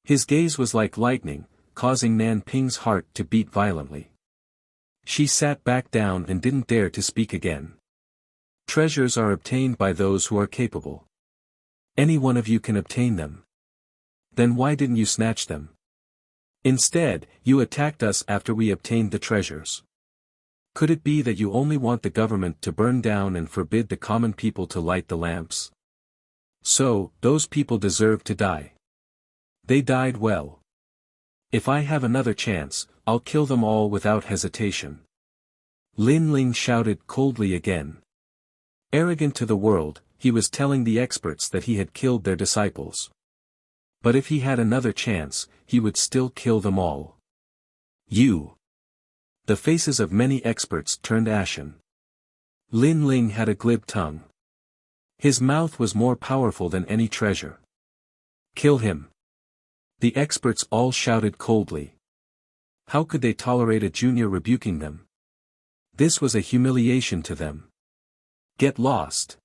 His gaze was like lightning, causing Nan Ping's heart to beat violently. She sat back down and didn't dare to speak again. Treasures are obtained by those who are capable. Any one of you can obtain them. Then why didn't you snatch them? Instead, you attacked us after we obtained the treasures. Could it be that you only want the government to burn down and forbid the common people to light the lamps? So, those people deserve to die. They died well. If I have another chance, I'll kill them all without hesitation. Lin Ling shouted coldly again. Arrogant to the world, he was telling the experts that he had killed their disciples. But if he had another chance, he would still kill them all. You. The faces of many experts turned ashen. Lin Ling had a glib tongue. His mouth was more powerful than any treasure. Kill him. The experts all shouted coldly. How could they tolerate a junior rebuking them? This was a humiliation to them. Get lost.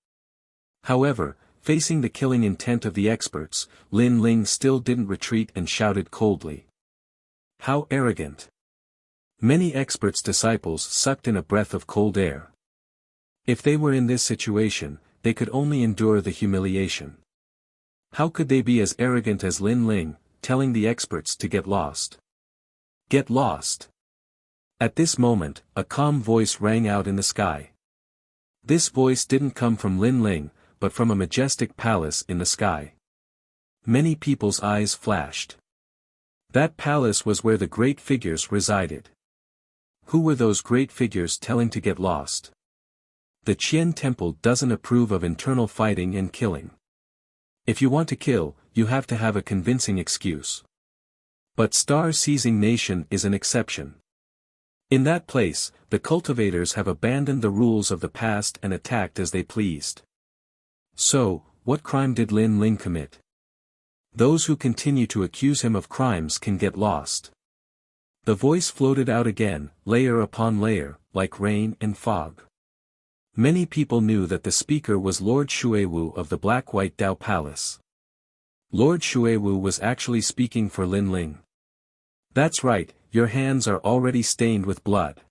However, facing the killing intent of the experts, Lin Ling still didn't retreat and shouted coldly. How arrogant. Many experts' disciples sucked in a breath of cold air. If they were in this situation, they could only endure the humiliation. How could they be as arrogant as Lin Ling, telling the experts to get lost? Get lost. At this moment, a calm voice rang out in the sky. This voice didn't come from Lin Ling, but from a majestic palace in the sky. Many people's eyes flashed. That palace was where the great figures resided. Who were those great figures telling to get lost? The Qian Temple doesn't approve of internal fighting and killing. If you want to kill, you have to have a convincing excuse. But Star-Seizing Nation is an exception. In that place, the cultivators have abandoned the rules of the past and attacked as they pleased. So, what crime did Lin Ling commit? Those who continue to accuse him of crimes can get lost. The voice floated out again, layer upon layer, like rain and fog. Many people knew that the speaker was Lord Xuewu of the Black-White Dao Palace. Lord Xuewu was actually speaking for Lin Ling. That's right, your hands are already stained with blood.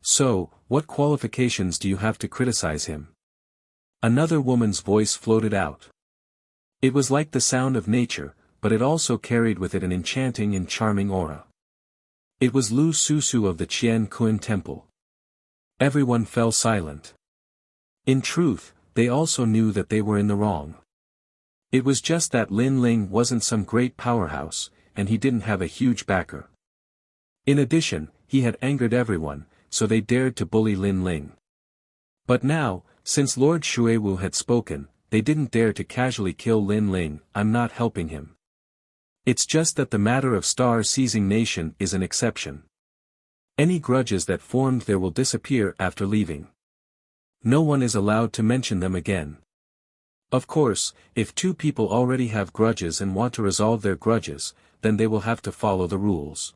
So, what qualifications do you have to criticize him? Another woman's voice floated out. It was like the sound of nature, but it also carried with it an enchanting and charming aura. It was Lu Susu of the Qian Kun Temple. Everyone fell silent. In truth, they also knew that they were in the wrong. It was just that Lin Ling wasn't some great powerhouse, and he didn't have a huge backer. In addition, he had angered everyone, so they dared to bully Lin Ling. But now, since Lord Xuewu had spoken, they didn't dare to casually kill Lin Ling. I'm not helping him. It's just that the matter of Star-Seizing Nation is an exception. Any grudges that formed there will disappear after leaving. No one is allowed to mention them again. Of course, if two people already have grudges and want to resolve their grudges, then they will have to follow the rules.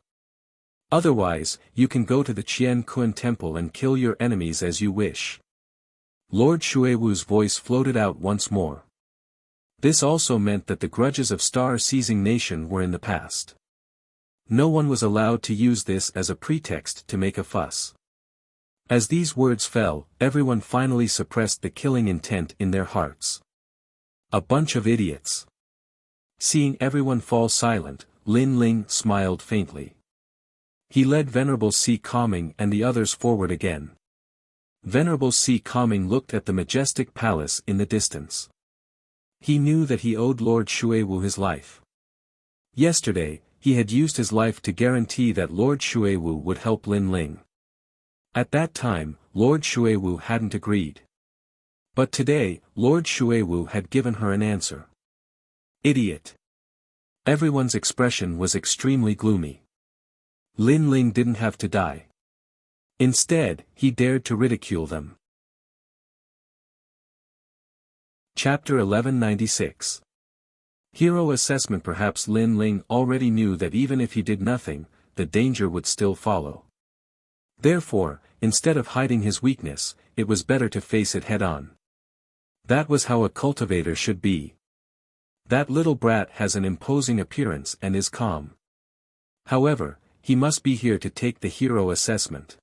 Otherwise, you can go to the Qian Kun Temple and kill your enemies as you wish. Lord Xuewu's voice floated out once more. This also meant that the grudges of Star-Seizing Nation were in the past. No one was allowed to use this as a pretext to make a fuss. As these words fell, everyone finally suppressed the killing intent in their hearts. A bunch of idiots. Seeing everyone fall silent, Lin Ling smiled faintly. He led Venerable Si Calming and the others forward again. Venerable Si Calming looked at the majestic palace in the distance. He knew that he owed Lord Xuewu his life. Yesterday, he had used his life to guarantee that Lord Xuewu would help Lin Ling. At that time, Lord Xuewu hadn't agreed. But today, Lord Xuewu had given her an answer. Idiot. Everyone's expression was extremely gloomy. Lin Ling didn't have to die. Instead, he dared to ridicule them. Chapter 1196. Hero assessment. Perhaps Lin Ling already knew that even if he did nothing, the danger would still follow. Therefore, instead of hiding his weakness, it was better to face it head-on. That was how a cultivator should be. That little brat has an imposing appearance and is calm. However, he must be here to take the hero assessment.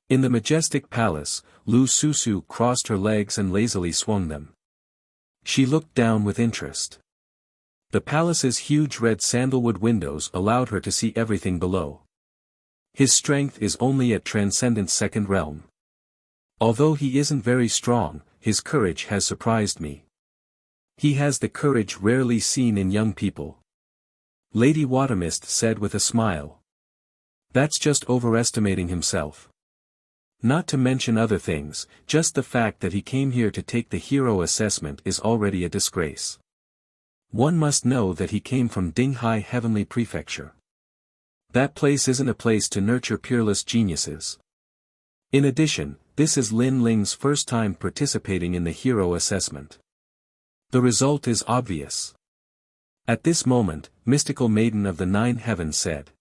In the majestic palace, Lu Susu crossed her legs and lazily swung them. She looked down with interest. The palace's huge red sandalwood windows allowed her to see everything below. His strength is only at Transcendent second realm. Although he isn't very strong, his courage has surprised me. He has the courage rarely seen in young people. Lady Watermist said with a smile. That's just overestimating himself. Not to mention other things, just the fact that he came here to take the hero assessment is already a disgrace. One must know that he came from Dinghai Heavenly Prefecture. That place isn't a place to nurture peerless geniuses. In addition, this is Lin Ling's first time participating in the hero assessment. The result is obvious. At this moment, Mystical Maiden of the Nine Heavens said.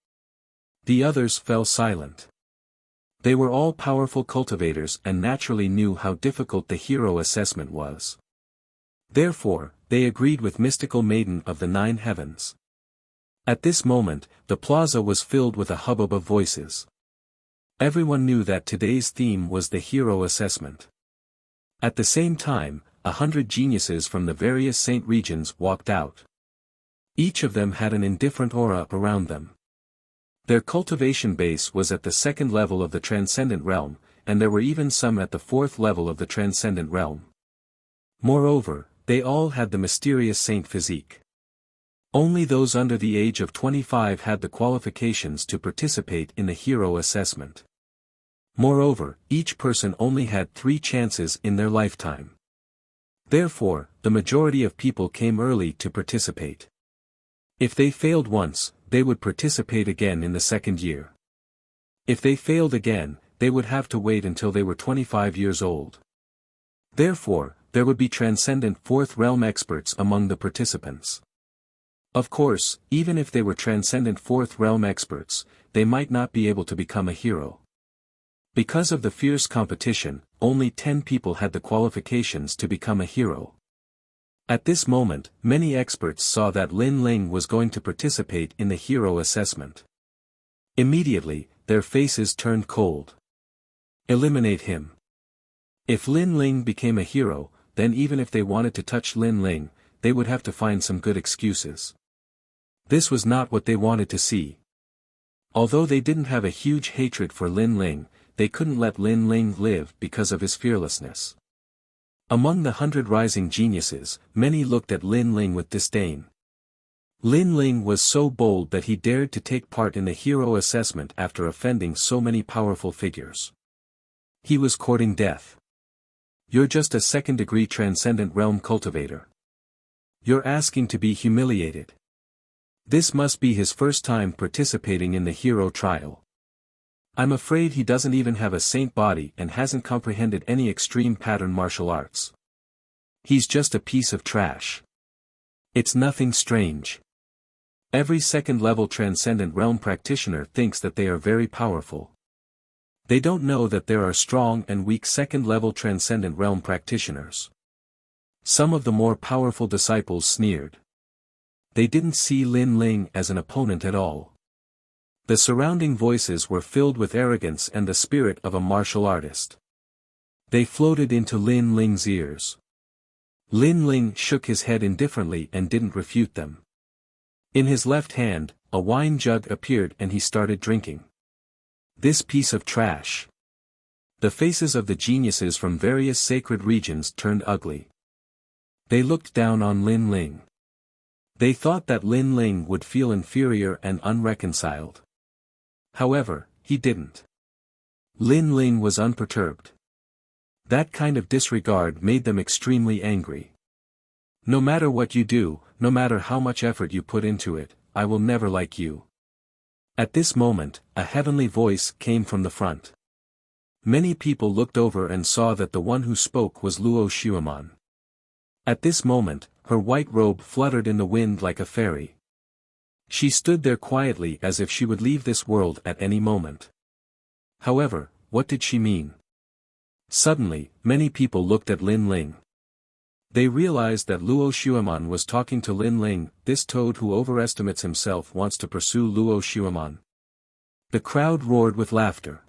The others fell silent. They were all powerful cultivators and naturally knew how difficult the hero assessment was. Therefore, they agreed with Mystical Maiden of the Nine Heavens. At this moment, the plaza was filled with a hubbub of voices. Everyone knew that today's theme was the hero assessment. At the same time, 100 geniuses from the various saint regions walked out. Each of them had an indifferent aura around them. Their cultivation base was at the second level of the Transcendent Realm, and there were even some at the fourth level of the Transcendent Realm. Moreover, they all had the mysterious saint physique. Only those under the age of 25 had the qualifications to participate in the hero assessment. Moreover, each person only had 3 chances in their lifetime. Therefore, the majority of people came early to participate. If they failed once, they would participate again in the second year. If they failed again, they would have to wait until they were 25 years old. Therefore, there would be Transcendent Fourth Realm experts among the participants. Of course, even if they were Transcendent Fourth Realm experts, they might not be able to become a hero. Because of the fierce competition, only 10 people had the qualifications to become a hero. At this moment, many experts saw that Lin Ling was going to participate in the hero assessment. Immediately, their faces turned cold. Eliminate him. If Lin Ling became a hero, then even if they wanted to touch Lin Ling, they would have to find some good excuses. This was not what they wanted to see. Although they didn't have a huge hatred for Lin Ling, they couldn't let Lin Ling live because of his fearlessness. Among the 100 rising geniuses, many looked at Lin Ling with disdain. Lin Ling was so bold that he dared to take part in the hero assessment after offending so many powerful figures. He was courting death. You're just a second-degree Transcendent Realm cultivator. You're asking to be humiliated. This must be his first time participating in the hero trial. I'm afraid he doesn't even have a saint body and hasn't comprehended any extreme pattern martial arts. He's just a piece of trash. It's nothing strange. Every second-level Transcendent Realm practitioner thinks that they are very powerful. They don't know that there are strong and weak second-level Transcendent Realm practitioners. Some of the more powerful disciples sneered. They didn't see Lin Ling as an opponent at all. The surrounding voices were filled with arrogance and the spirit of a martial artist. They floated into Lin Ling's ears. Lin Ling shook his head indifferently and didn't refute them. In his left hand, a wine jug appeared and he started drinking. This piece of trash. The faces of the geniuses from various sacred regions turned ugly. They looked down on Lin Ling. They thought that Lin Ling would feel inferior and unreconciled. However, he didn't. Lin Ling was unperturbed. That kind of disregard made them extremely angry. No matter what you do, no matter how much effort you put into it, I will never like you. At this moment, a heavenly voice came from the front. Many people looked over and saw that the one who spoke was Luo Xueman. At this moment, her white robe fluttered in the wind like a fairy. She stood there quietly as if she would leave this world at any moment. However, what did she mean? Suddenly, many people looked at Lin Ling. They realized that Luo Xueman was talking to Lin Ling. This toad who overestimates himself wants to pursue Luo Xueman. The crowd roared with laughter.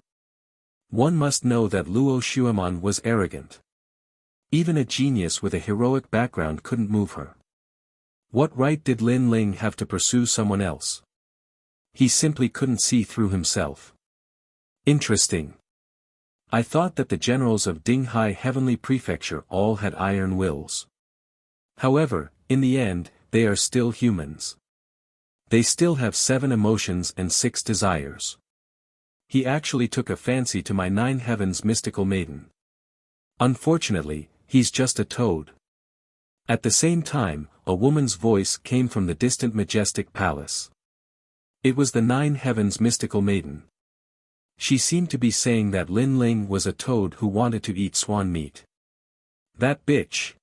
One must know that Luo Xueman was arrogant. Even a genius with a heroic background couldn't move her. What right did Lin Ling have to pursue someone else? He simply couldn't see through himself. Interesting. I thought that the generals of Dinghai Heavenly Prefecture all had iron wills. However, in the end, they are still humans. They still have 7 emotions and 6 desires. He actually took a fancy to my 9 heavens mystical maiden. Unfortunately, he's just a toad. At the same time, a woman's voice came from the distant majestic palace. It was the 9 heavens mystical maiden. She seemed to be saying that Lin Ling was a toad who wanted to eat swan meat. That bitch.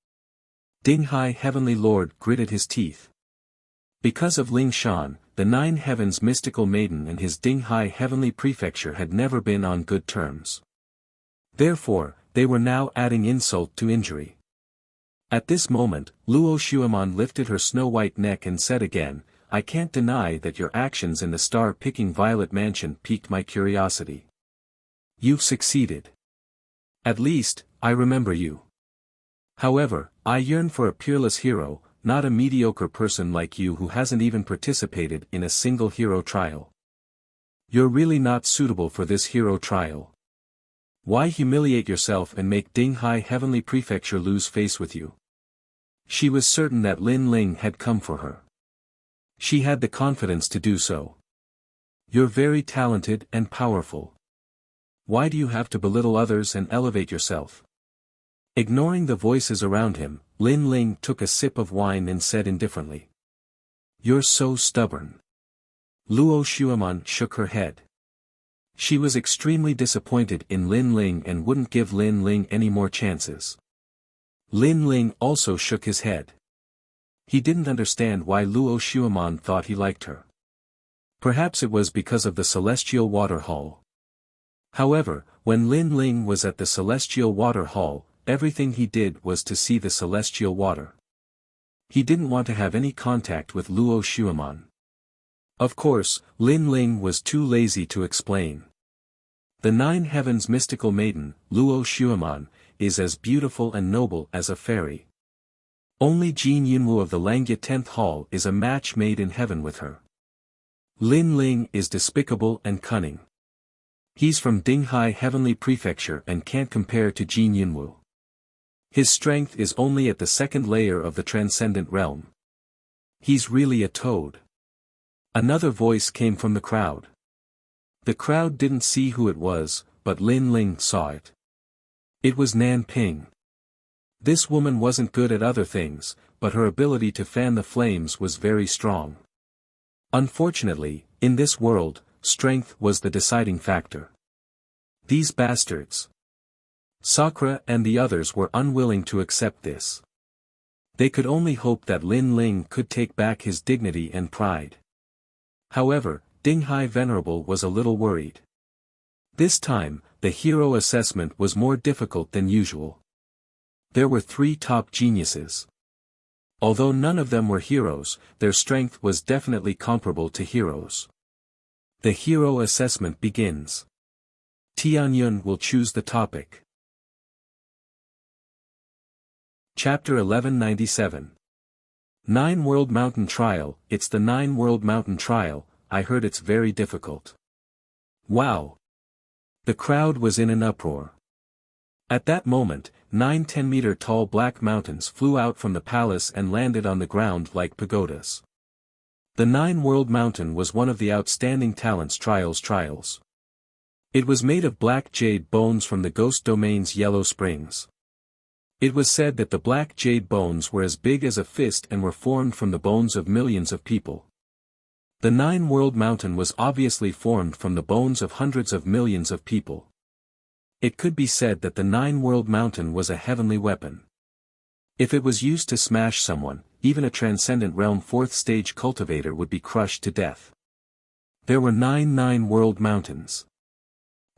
Dinghai Heavenly Lord gritted his teeth. Because of Ling Shan, the 9 heavens mystical maiden and his Dinghai Heavenly Prefecture had never been on good terms. Therefore, they were now adding insult to injury. At this moment, Luo Xueman lifted her snow-white neck and said again, I can't deny that your actions in the star-picking Violet Mansion piqued my curiosity. You've succeeded. At least, I remember you. However, I yearn for a peerless hero, not a mediocre person like you who hasn't even participated in a single hero trial. You're really not suitable for this hero trial. Why humiliate yourself and make Dinghai Heavenly Prefecture lose face with you? She was certain that Lin Ling had come for her. She had the confidence to do so. You're very talented and powerful. Why do you have to belittle others and elevate yourself? Ignoring the voices around him, Lin Ling took a sip of wine and said indifferently. You're so stubborn. Luo Xueman shook her head. She was extremely disappointed in Lin Ling and wouldn't give Lin Ling any more chances. Lin Ling also shook his head. He didn't understand why Luo Xueman thought he liked her. Perhaps it was because of the Celestial Water Hall. However, when Lin Ling was at the Celestial Water Hall, everything he did was to see the celestial water. He didn't want to have any contact with Luo Xueman. Of course, Lin Ling was too lazy to explain. The 9 heavens mystical maiden, Luo Xueman, is as beautiful and noble as a fairy. Only Jin Yunwu of the Langya 10th Hall is a match made in heaven with her. Lin Ling is despicable and cunning. He's from Dinghai Heavenly Prefecture and can't compare to Jin Yunwu. His strength is only at the 2nd layer of the Transcendent Realm. He's really a toad. Another voice came from the crowd. The crowd didn't see who it was, but Lin Ling saw it. It was Nan Ping. This woman wasn't good at other things, but her ability to fan the flames was very strong. Unfortunately, in this world, strength was the deciding factor. These bastards. Sakura and the others were unwilling to accept this. They could only hope that Lin Ling could take back his dignity and pride. However, Dinghai Venerable was a little worried. This time, the hero assessment was more difficult than usual. There were 3 top geniuses. Although none of them were heroes, their strength was definitely comparable to heroes. The hero assessment begins. Tianyun will choose the topic. Chapter 1197. 9 World Mountain Trial. It's the 9 World Mountain Trial. I heard it's very difficult. Wow! The crowd was in an uproar. At that moment, 9 10-meter-tall black mountains flew out from the palace and landed on the ground like pagodas. The 9 World Mountain was one of the outstanding talents trials. It was made of black jade bones from the Ghost Domain's Yellow Springs. It was said that the black jade bones were as big as a fist and were formed from the bones of millions of people. The 9 World Mountain was obviously formed from the bones of hundreds of millions of people. It could be said that the 9 World Mountain was a heavenly weapon. If it was used to smash someone, even a Transcendent Realm 4th stage cultivator would be crushed to death. There were 9 world mountains.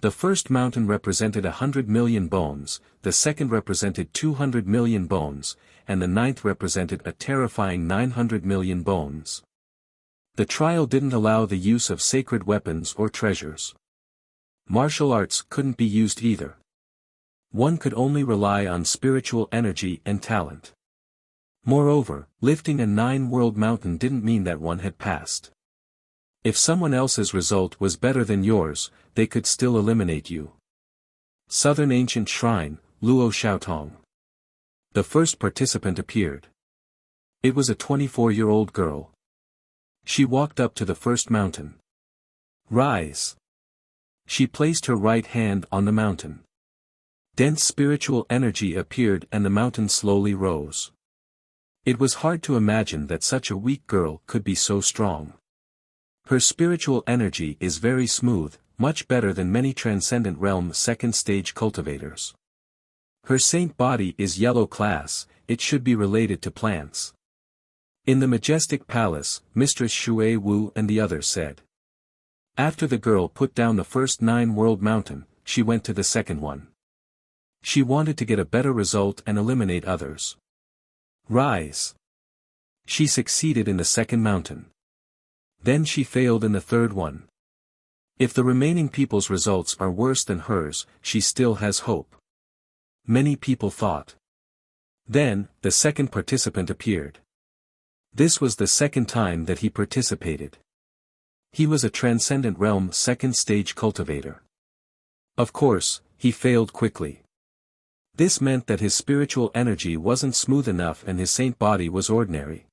The first mountain represented 100 million bones, the second represented 200 million bones, and the ninth represented a terrifying 900 million bones. The trial didn't allow the use of sacred weapons or treasures. Martial arts couldn't be used either. One could only rely on spiritual energy and talent. Moreover, lifting a 9-world mountain didn't mean that one had passed. If someone else's result was better than yours, they could still eliminate you. Southern Ancient Shrine, Luo Xiaotong. The first participant appeared. It was a 24-year-old girl. She walked up to the first mountain. Rise. She placed her right hand on the mountain. Dense spiritual energy appeared and the mountain slowly rose. It was hard to imagine that such a weak girl could be so strong. Her spiritual energy is very smooth, much better than many Transcendent Realm 2nd stage cultivators. Her saint body is yellow class, it should be related to plants. In the majestic palace, Mistress Shui Wu and the others said. After the girl put down the first 9-world mountain, she went to the second one. She wanted to get a better result and eliminate others. Rise. She succeeded in the second mountain. Then she failed in the third one. If the remaining people's results are worse than hers, she still has hope. Many people thought. Then, the second participant appeared. This was the second time that he participated. He was a Transcendent Realm 2nd stage cultivator. Of course, he failed quickly. This meant that his spiritual energy wasn't smooth enough and his saint body was ordinary.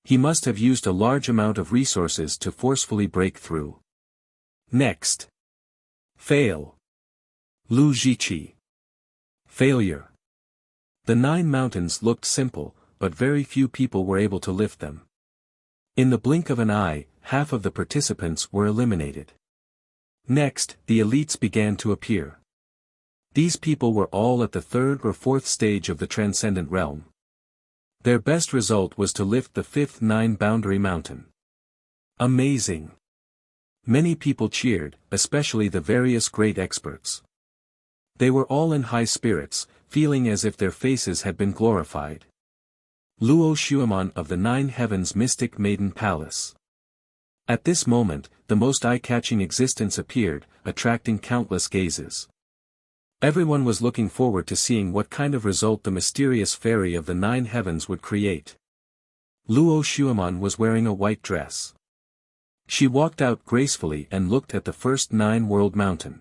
He must have used a large amount of resources to forcefully break through. Next. Fail. Lu Jiqi. Failure. The 9 mountains looked simple, but very few people were able to lift them. In the blink of an eye, half of the participants were eliminated. Next, the elites began to appear. These people were all at the 3rd or 4th stage of the Transcendent Realm. Their best result was to lift the 5th 9-boundary mountain. Amazing! Many people cheered, especially the various great experts. They were all in high spirits, feeling as if their faces had been glorified. Luo Xuemon of the 9 Heavens Mystic Maiden Palace. At this moment, the most eye-catching existence appeared, attracting countless gazes. Everyone was looking forward to seeing what kind of result the mysterious fairy of the 9 heavens would create. Luo Xuemon was wearing a white dress. She walked out gracefully and looked at the first 9-world mountain.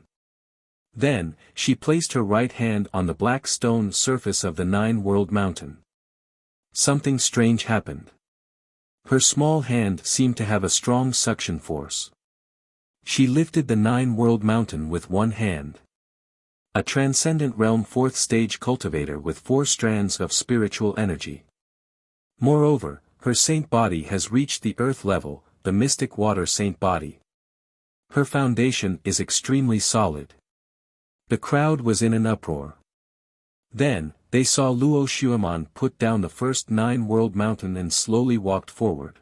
Then, she placed her right hand on the black stone surface of the 9-world mountain. Something strange happened. Her small hand seemed to have a strong suction force. She lifted the 9-world mountain with one hand. A Transcendent Realm 4th stage cultivator with 4 strands of spiritual energy. Moreover, her saint body has reached the earth level, the mystic water saint body. Her foundation is extremely solid. The crowd was in an uproar. Then, they saw Luo Xuemon put down the first 9-world mountain and slowly walked forward.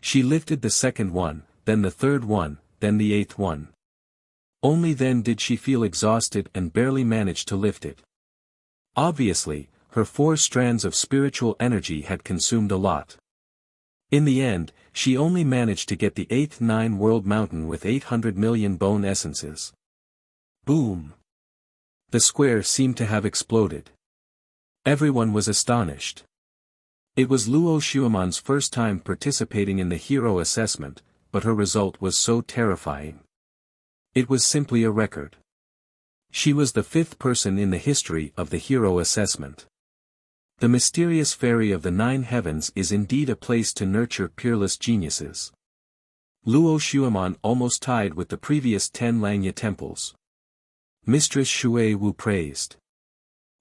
She lifted the second one, then the third one, then the 8th one. Only then did she feel exhausted and barely managed to lift it. Obviously, her 4 strands of spiritual energy had consumed a lot. In the end, she only managed to get the 8th 9-world mountain with 800 million bone essences. Boom! The square seemed to have exploded. Everyone was astonished. It was Luo Xuemon's first time participating in the hero assessment, but her result was so terrifying. It was simply a record. She was the 5th person in the history of the hero assessment. The mysterious fairy of the 9 heavens is indeed a place to nurture peerless geniuses. Luo Xuemon almost tied with the previous 10 Langya temples. Mistress Shui Wu praised.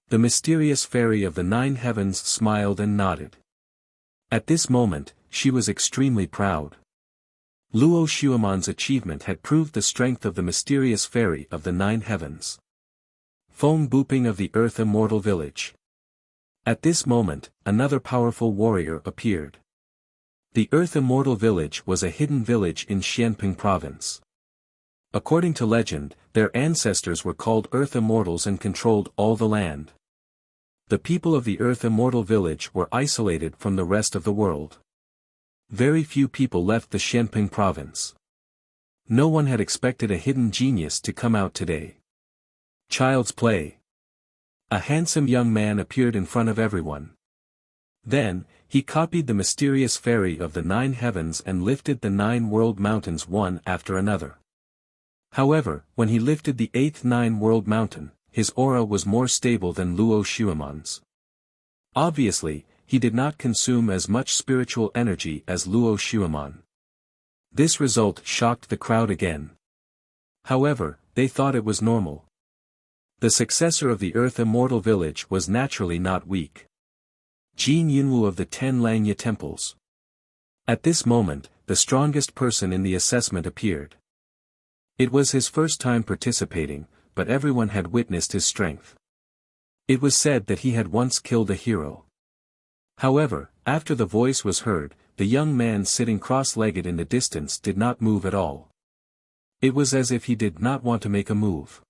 The mysterious fairy of the 9 heavens smiled and nodded. At this moment, she was extremely proud. Luo Xuemon's achievement had proved the strength of the mysterious fairy of the 9 heavens. Feng Buping of the Earth Immortal Village. At this moment, another powerful warrior appeared. The Earth Immortal Village was a hidden village in Xianping Province. According to legend, their ancestors were called Earth Immortals and controlled all the land. The people of the Earth Immortal Village were isolated from the rest of the world. Very few people left the Xianping Province. No one had expected a hidden genius to come out today. Child's play. A handsome young man appeared in front of everyone. Then, he copied the mysterious fairy of the 9 heavens and lifted the 9 world mountains one after another. However, when he lifted the 8th 9 world mountain, his aura was more stable than Luo Xuemon's. Obviously, he did not consume as much spiritual energy as Luo Xuemon. This result shocked the crowd again. However, they thought it was normal. The successor of the Earth Immortal Village was naturally not weak. Jin Yunwu of the 10 Langya Temples. At this moment, the strongest person in the assessment appeared. It was his first time participating, but everyone had witnessed his strength. It was said that he had once killed a hero. However, after the voice was heard, the young man sitting cross-legged in the distance did not move at all. It was as if he did not want to make a move.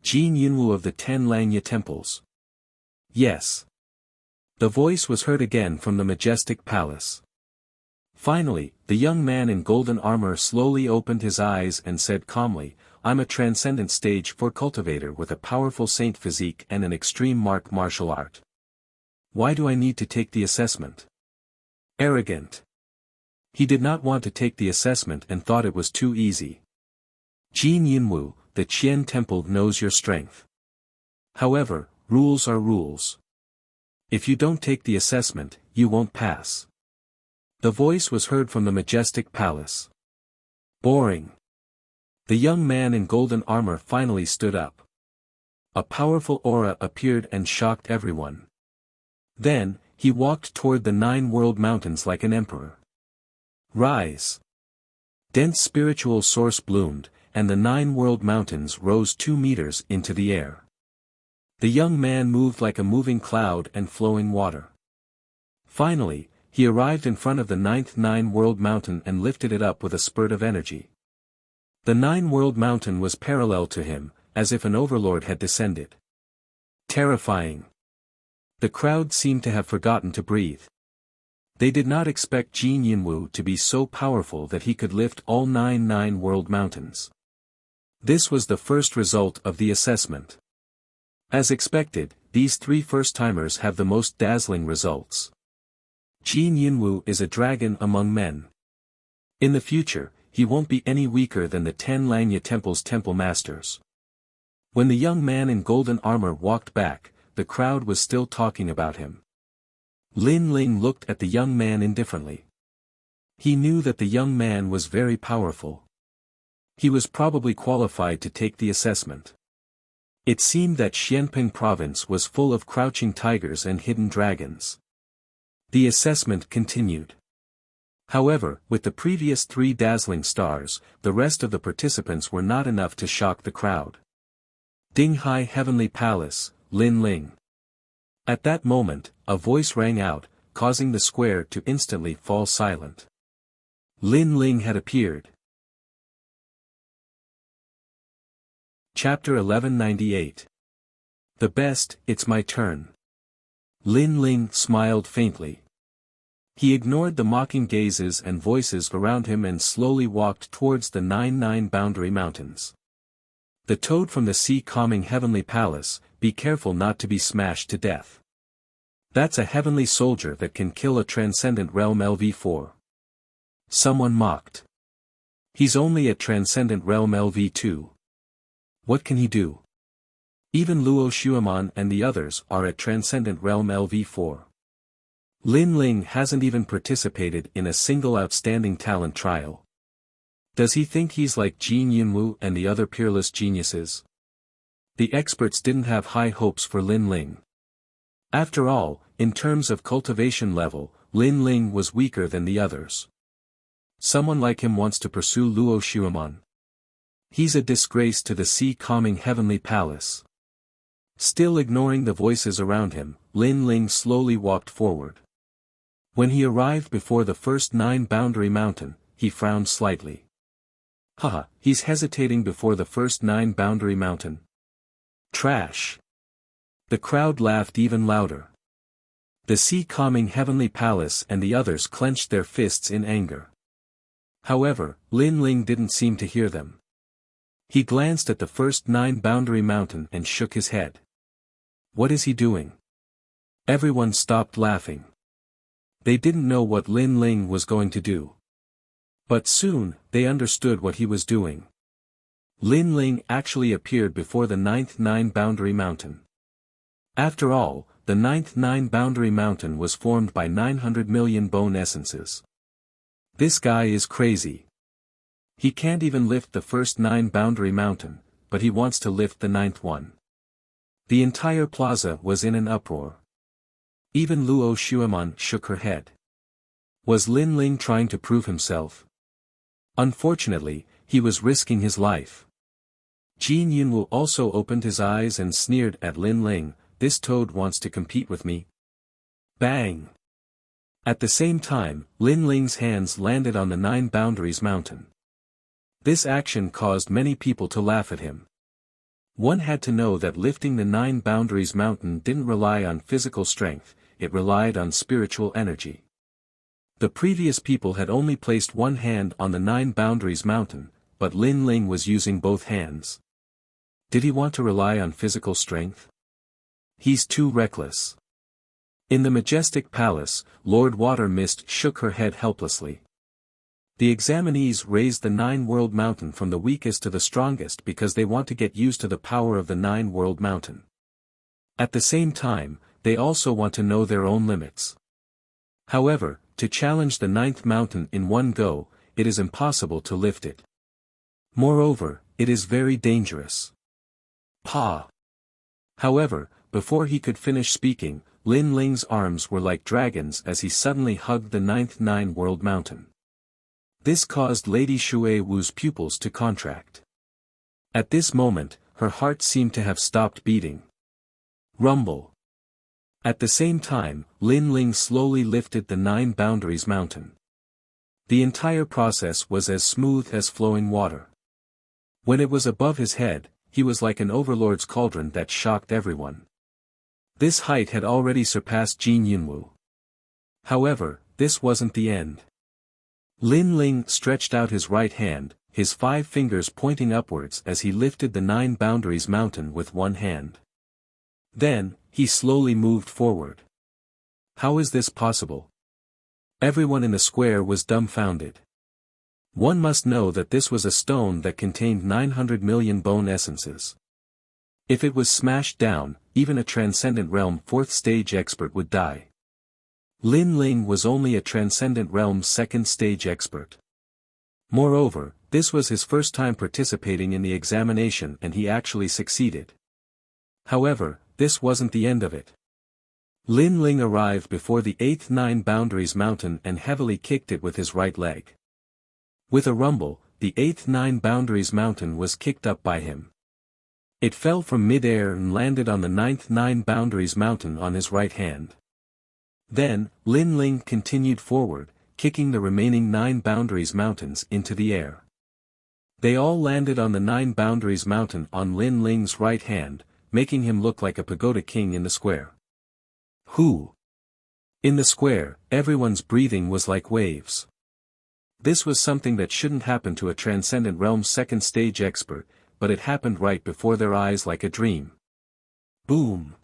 Jin Yunwu of the 10 Langya Temples. Yes. The voice was heard again from the majestic palace. Finally, the young man in golden armor slowly opened his eyes and said calmly, "I'm a transcendent stage 4 cultivator with a powerful saint physique and an extreme martial art. Why do I need to take the assessment?" Arrogant. He did not want to take the assessment and thought it was too easy. Jin Yunwu, the Qian Temple knows your strength. However, rules are rules. If you don't take the assessment, you won't pass. The voice was heard from the majestic palace. Boring. The young man in golden armor finally stood up. A powerful aura appeared and shocked everyone. Then, he walked toward the 9 world mountains like an emperor. Rise. Dense spiritual source bloomed, and the 9 world mountains rose 2 meters into the air. The young man moved like a moving cloud and flowing water. Finally, he arrived in front of the 9th 9 world mountain and lifted it up with a spurt of energy. The 9 world mountain was parallel to him, as if an overlord had descended. Terrifying. The crowd seemed to have forgotten to breathe. They did not expect Jin Yunwu to be so powerful that he could lift all 9 world mountains. This was the first result of the assessment. As expected, these 3 first-timers have the most dazzling results. Jin Yunwu is a dragon among men. In the future, he won't be any weaker than the 10 Langya Temple's temple masters. When the young man in golden armor walked back, the crowd was still talking about him. Lin Ling looked at the young man indifferently. He knew that the young man was very powerful. He was probably qualified to take the assessment. It seemed that Xianping province was full of crouching tigers and hidden dragons. The assessment continued. However, with the previous 3 dazzling stars, the rest of the participants were not enough to shock the crowd. Dinghai Heavenly Palace, Lin Ling. At that moment, a voice rang out, causing the square to instantly fall silent. Lin Ling had appeared. Chapter 1198. The best, it's my turn. Lin Ling smiled faintly. He ignored the mocking gazes and voices around him and slowly walked towards the 9 boundary mountains. The toad from the sea calming heavenly palace, be careful not to be smashed to death. That's a heavenly soldier that can kill a transcendent realm LV4. Someone mocked. He's only at transcendent realm LV2. What can he do? Even Luo Xuemon and the others are at transcendent realm LV4. Lin Ling hasn't even participated in a single outstanding talent trial. Does he think he's like Jin Yunwu and the other peerless geniuses? The experts didn't have high hopes for Lin Ling. After all, in terms of cultivation level, Lin Ling was weaker than the others. Someone like him wants to pursue Luo Xuemon. He's a disgrace to the sea calming heavenly palace. Still ignoring the voices around him, Lin Ling slowly walked forward. When he arrived before the first 9-boundary mountain, he frowned slightly. Haha, he's hesitating before the first 9-boundary mountain. Trash. The crowd laughed even louder. The sea-calming heavenly palace and the others clenched their fists in anger. However, Lin Ling didn't seem to hear them. He glanced at the first 9-boundary mountain and shook his head. What is he doing? Everyone stopped laughing. They didn't know what Lin Ling was going to do. But soon, they understood what he was doing. Lin Ling actually appeared before the 9th 9-boundary mountain. After all, the 9th 9-boundary mountain was formed by 900 million bone essences. This guy is crazy. He can't even lift the first 9-boundary mountain, but he wants to lift the 9th one. The entire plaza was in an uproar. Even Luo Xuemon shook her head. Was Lin Ling trying to prove himself? Unfortunately, he was risking his life. Jin Yunwu also opened his eyes and sneered at Lin Ling. This toad wants to compete with me. Bang! At the same time, Lin Ling's hands landed on the 9 boundaries mountain. This action caused many people to laugh at him. One had to know that lifting the 9 boundaries mountain didn't rely on physical strength, it relied on spiritual energy. The previous people had only placed one hand on the 9 boundaries mountain, but Lin Ling was using both hands. Did he want to rely on physical strength? He's too reckless. In the majestic palace, Lord Water Mist shook her head helplessly. The examinees raised the 9-world mountain from the weakest to the strongest because they want to get used to the power of the 9-world mountain. At the same time, they also want to know their own limits. However, to challenge the 9th mountain in one go, it is impossible to lift it. Moreover, it is very dangerous. Pa! However, before he could finish speaking, Lin Ling's arms were like dragons as he suddenly hugged the 9th 9-world mountain. This caused Lady Shui Wu's pupils to contract. At this moment, her heart seemed to have stopped beating. Rumble. At the same time, Lin Ling slowly lifted the 9 boundaries mountain. The entire process was as smooth as flowing water. When it was above his head, he was like an overlord's cauldron that shocked everyone. This height had already surpassed Jin Yunwu. However, this wasn't the end. Lin Ling stretched out his right hand, his 5 fingers pointing upwards as he lifted the 9 boundaries mountain with one hand. Then, he slowly moved forward. How is this possible? Everyone in the square was dumbfounded. One must know that this was a stone that contained 900 million bone essences. If it was smashed down, even a Transcendent Realm 4th stage expert would die. Lin Ling was only a Transcendent Realm 2nd stage expert. Moreover, this was his first time participating in the examination and he actually succeeded. However, this wasn't the end of it. Lin Ling arrived before the 8th 9 boundaries mountain and heavily kicked it with his right leg. With a rumble, the 8th 9 boundaries mountain was kicked up by him. It fell from mid-air and landed on the 9th 9 boundaries mountain on his right hand. Then, Lin Ling continued forward, kicking the remaining 9 boundaries mountains into the air. They all landed on the 9 boundaries mountain on Lin Ling's right hand, making him look like a pagoda king in the square. Who? In the square, everyone's breathing was like waves. This was something that shouldn't happen to a Transcendent Realm 2nd stage expert, but it happened right before their eyes like a dream. Boom!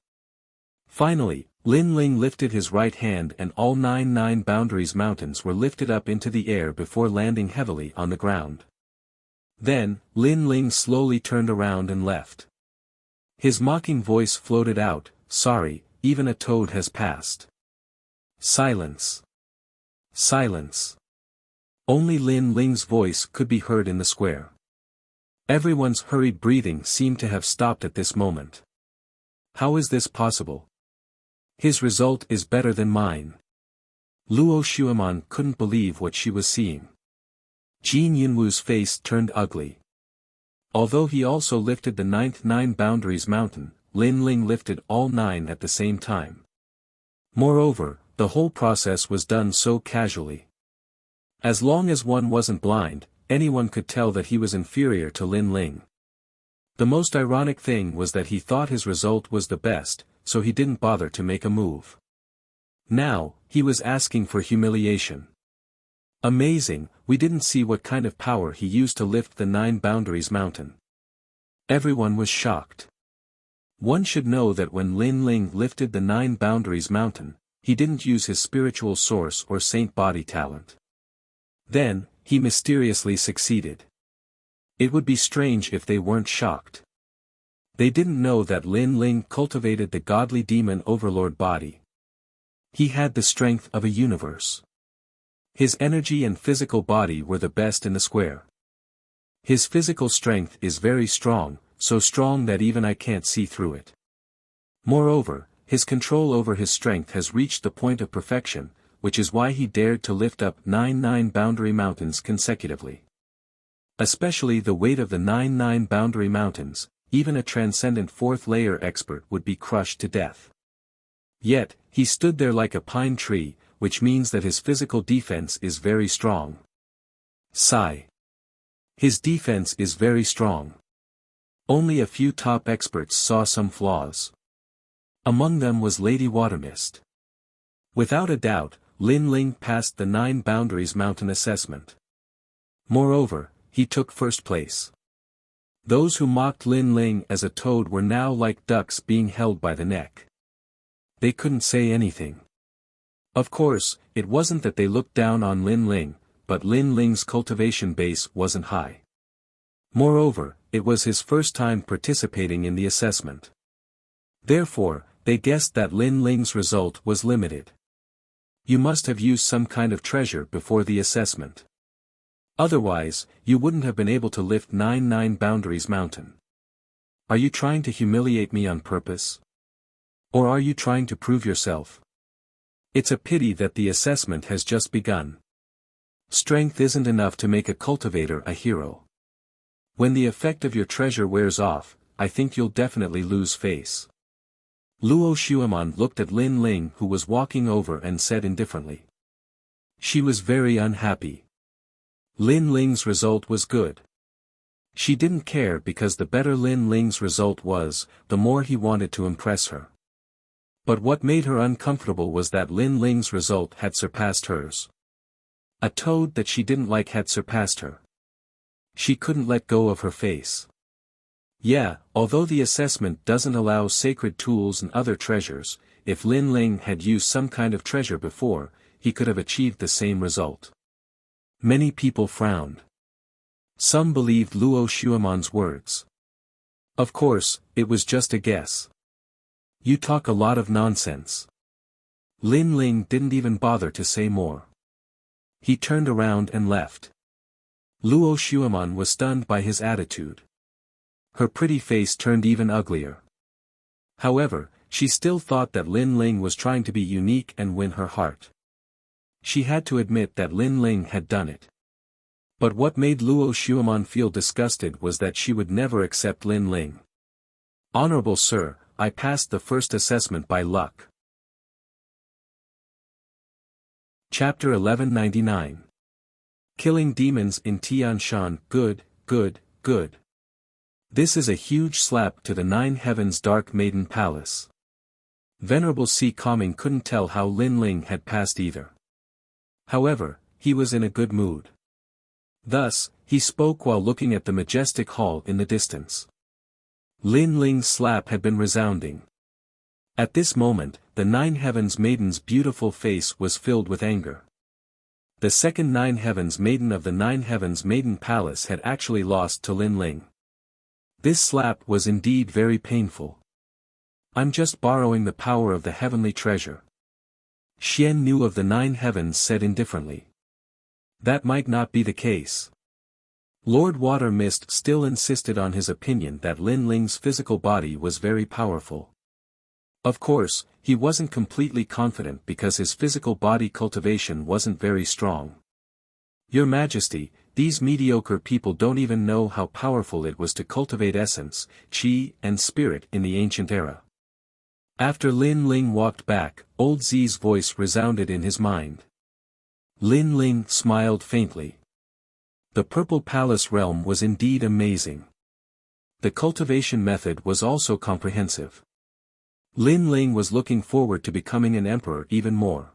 Finally, Lin Ling lifted his right hand and all 9 boundaries mountains were lifted up into the air before landing heavily on the ground. Then, Lin Ling slowly turned around and left. His mocking voice floated out, "Sorry, even a toad has passed." Silence. Silence. Only Lin Ling's voice could be heard in the square. Everyone's hurried breathing seemed to have stopped at this moment. How is this possible? His result is better than mine. Luo Xuemon couldn't believe what she was seeing. Jin Yunwu's face turned ugly. Although he also lifted the 9th 9 boundaries mountain, Lin Ling lifted all 9 at the same time. Moreover, the whole process was done so casually. As long as one wasn't blind, anyone could tell that he was inferior to Lin Ling. The most ironic thing was that he thought his result was the best, so he didn't bother to make a move. Now, he was asking for humiliation. Amazing, we didn't see what kind of power he used to lift the 9 boundaries mountain. Everyone was shocked. One should know that when Lin Ling lifted the 9 boundaries mountain, he didn't use his spiritual source or saint body talent. Then, he mysteriously succeeded. It would be strange if they weren't shocked. They didn't know that Lin Ling cultivated the godly demon overlord body. He had the strength of a universe. His energy and physical body were the best in the square. His physical strength is very strong, so strong that even I can't see through it. Moreover, his control over his strength has reached the point of perfection, which is why he dared to lift up 9 boundary mountains consecutively. Especially the weight of the 9 boundary mountains, even a transcendent 4th layer expert would be crushed to death. Yet, he stood there like a pine tree, which means that his physical defense is very strong. Sigh. His defense is very strong. Only a few top experts saw some flaws. Among them was Lady Watermist. Without a doubt, Lin Ling passed the 9 boundaries mountain assessment. Moreover, he took first place. Those who mocked Lin Ling as a toad were now like ducks being held by the neck. They couldn't say anything. Of course, it wasn't that they looked down on Lin Ling, but Lin Ling's cultivation base wasn't high. Moreover, it was his first time participating in the assessment. Therefore, they guessed that Lin Ling's result was limited. You must have used some kind of treasure before the assessment. Otherwise, you wouldn't have been able to lift 9 boundaries mountain. Are you trying to humiliate me on purpose? Or are you trying to prove yourself? It's a pity that the assessment has just begun. Strength isn't enough to make a cultivator a hero. When the effect of your treasure wears off, I think you'll definitely lose face. Luo Xuemon looked at Lin Ling, who was walking over, and said indifferently. She was very unhappy. Lin Ling's result was good. She didn't care because the better Lin Ling's result was, the more he wanted to impress her. But what made her uncomfortable was that Lin Ling's result had surpassed hers. A toad that she didn't like had surpassed her. She couldn't let go of her face. Yeah, although the assessment doesn't allow sacred tools and other treasures, if Lin Ling had used some kind of treasure before, he could have achieved the same result. Many people frowned. Some believed Luo Xuemon's words. Of course, it was just a guess. You talk a lot of nonsense. Lin Ling didn't even bother to say more. He turned around and left. Luo Xuemon was stunned by his attitude. Her pretty face turned even uglier. However, she still thought that Lin Ling was trying to be unique and win her heart. She had to admit that Lin Ling had done it. But what made Luo Xuemon feel disgusted was that she would never accept Lin Ling. Honorable Sir, I passed the first assessment by luck. Chapter 1199. Killing Demons in Tianshan. Good, good, good. This is a huge slap to the 9 Heavens Dark Maiden Palace. Venerable Si Kaming couldn't tell how Lin Ling had passed either. However, he was in a good mood. Thus, he spoke while looking at the majestic hall in the distance. Lin Ling's slap had been resounding. At this moment, the 9 Heavens Maiden's beautiful face was filled with anger. The second 9 Heavens Maiden of the 9 Heavens Maiden Palace had actually lost to Lin Ling. This slap was indeed very painful. I'm just borrowing the power of the heavenly treasure. Xian Nu of the 9 Heavens said indifferently. That might not be the case. Lord Water Mist still insisted on his opinion that Lin Ling's physical body was very powerful. Of course, he wasn't completely confident because his physical body cultivation wasn't very strong. Your Majesty, these mediocre people don't even know how powerful it was to cultivate essence, qi, and spirit in the ancient era. After Lin Ling walked back, old Zi's voice resounded in his mind. Lin Ling smiled faintly. The Purple Palace realm was indeed amazing. The cultivation method was also comprehensive. Lin Ling was looking forward to becoming an emperor even more.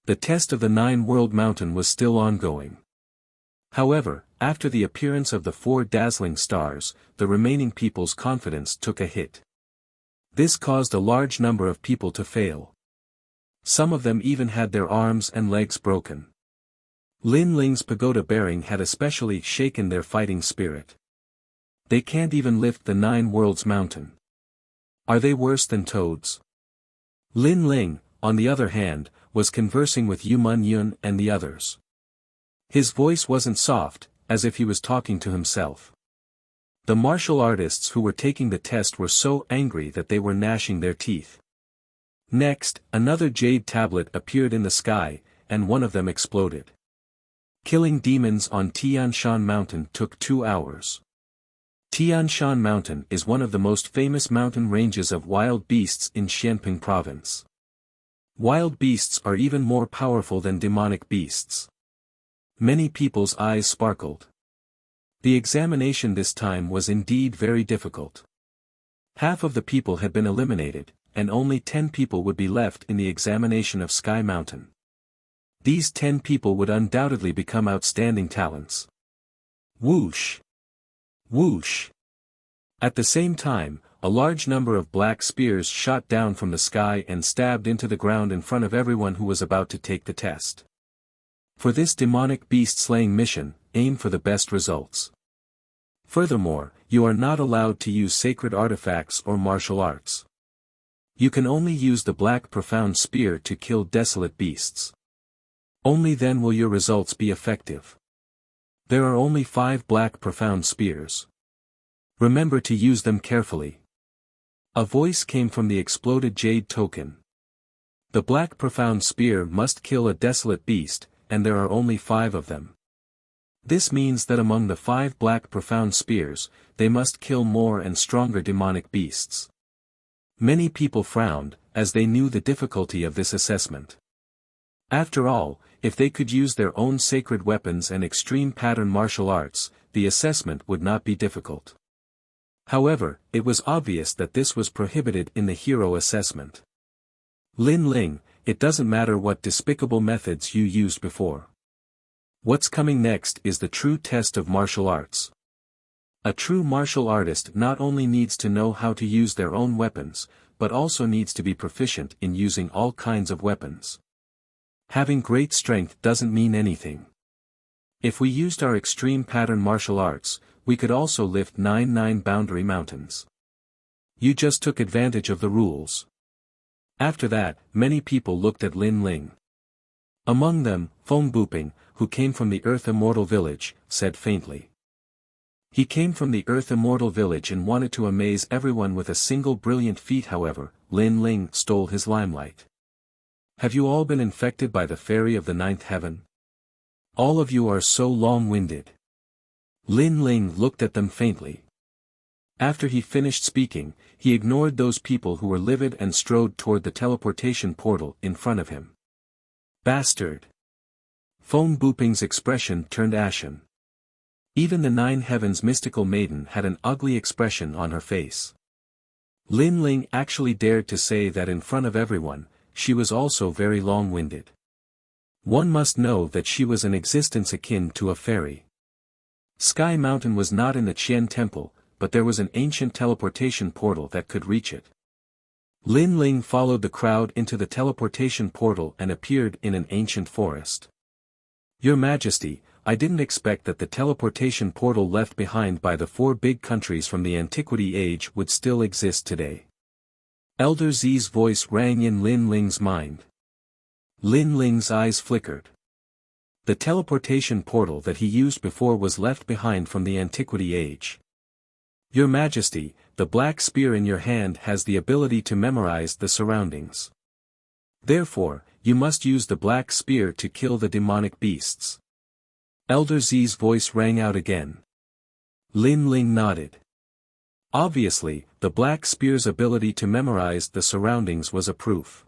The test of the Nine-World Mountain was still ongoing. However, after the appearance of the 4 dazzling stars, the remaining people's confidence took a hit. This caused a large number of people to fail. Some of them even had their arms and legs broken. Lin Ling's pagoda bearing had especially shaken their fighting spirit. They can't even lift the 9 Worlds Mountain. Are they worse than toads? Lin Ling, on the other hand, was conversing with Yu Mun Yun and the others. His voice wasn't soft, as if he was talking to himself. The martial artists who were taking the test were so angry that they were gnashing their teeth. Next, another jade tablet appeared in the sky, and one of them exploded. Killing demons on Tian Shan Mountain took 2 hours. Tian Shan Mountain is one of the most famous mountain ranges of wild beasts in Xianping province. Wild beasts are even more powerful than demonic beasts. Many people's eyes sparkled. The examination this time was indeed very difficult. Half of the people had been eliminated, and only 10 people would be left in the examination of Sky Mountain. These 10 people would undoubtedly become outstanding talents. Whoosh! Whoosh! At the same time, a large number of black spears shot down from the sky and stabbed into the ground in front of everyone who was about to take the test. For this demonic beast-slaying mission, aim for the best results. Furthermore, you are not allowed to use sacred artifacts or martial arts. You can only use the black profound spear to kill desolate beasts. Only then will your results be effective. There are only 5 black profound spears. Remember to use them carefully. A voice came from the exploded jade token. The black profound spear must kill a desolate beast, and there are only 5 of them. This means that among the 5 black profound spears, they must kill more and stronger demonic beasts. Many people frowned, as they knew the difficulty of this assessment. After all, if they could use their own sacred weapons and extreme pattern martial arts, the assessment would not be difficult. However, it was obvious that this was prohibited in the hero assessment. Lin Ling, it doesn't matter what despicable methods you used before. What's coming next is the true test of martial arts. A true martial artist not only needs to know how to use their own weapons, but also needs to be proficient in using all kinds of weapons. Having great strength doesn't mean anything. If we used our extreme pattern martial arts, we could also lift 9 boundary mountains. You just took advantage of the rules. After that, many people looked at Lin Ling. Among them, Feng Buping, who came from the Earth Immortal Village, said faintly. He came from the Earth Immortal Village and wanted to amaze everyone with a single brilliant feat. However, Lin Ling stole his limelight. Have you all been infected by the fairy of the 9th heaven? All of you are so long-winded. Lin Ling looked at them faintly. After he finished speaking, he ignored those people who were livid and strode toward the teleportation portal in front of him. Bastard! Feng Buping's expression turned ashen. Even the 9 heavens mystical maiden had an ugly expression on her face. Lin Ling actually dared to say that in front of everyone, she was also very long-winded. One must know that she was an existence akin to a fairy. Sky Mountain was not in the Qian Temple, but there was an ancient teleportation portal that could reach it. Lin Ling followed the crowd into the teleportation portal and appeared in an ancient forest. Your Majesty, I didn't expect that the teleportation portal left behind by the 4 big countries from the Antiquity Age would still exist today. Elder Zi's voice rang in Lin Ling's mind. Lin Ling's eyes flickered. The teleportation portal that he used before was left behind from the Antiquity Age. Your Majesty, the black spear in your hand has the ability to memorize the surroundings. Therefore, you must use the black spear to kill the demonic beasts. Elder Z's voice rang out again. Lin Ling nodded. Obviously, the Black Spear's ability to memorize the surroundings was a proof.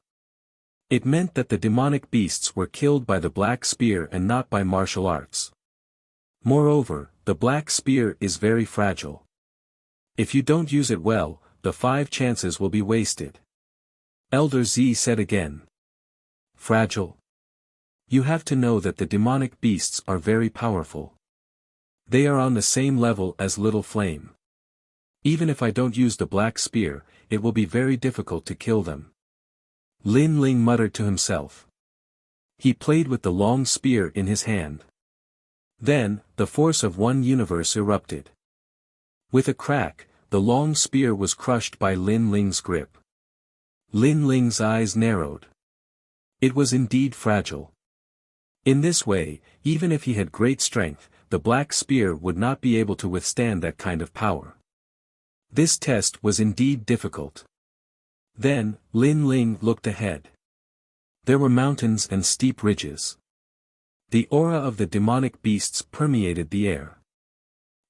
It meant that the demonic beasts were killed by the Black Spear and not by martial arts. Moreover, the Black Spear is very fragile. If you don't use it well, the 5 chances will be wasted. Elder Z said again. Fragile? You have to know that the demonic beasts are very powerful. They are on the same level as Little Flame. Even if I don't use the Black Spear, it will be very difficult to kill them. Lin Ling muttered to himself. He played with the long spear in his hand. Then, the force of one universe erupted. With a crack, the long spear was crushed by Lin Ling's grip. Lin Ling's eyes narrowed. It was indeed fragile. In this way, even if he had great strength, the Black Spear would not be able to withstand that kind of power. This test was indeed difficult. Then, Lin Ling looked ahead. There were mountains and steep ridges. The aura of the demonic beasts permeated the air.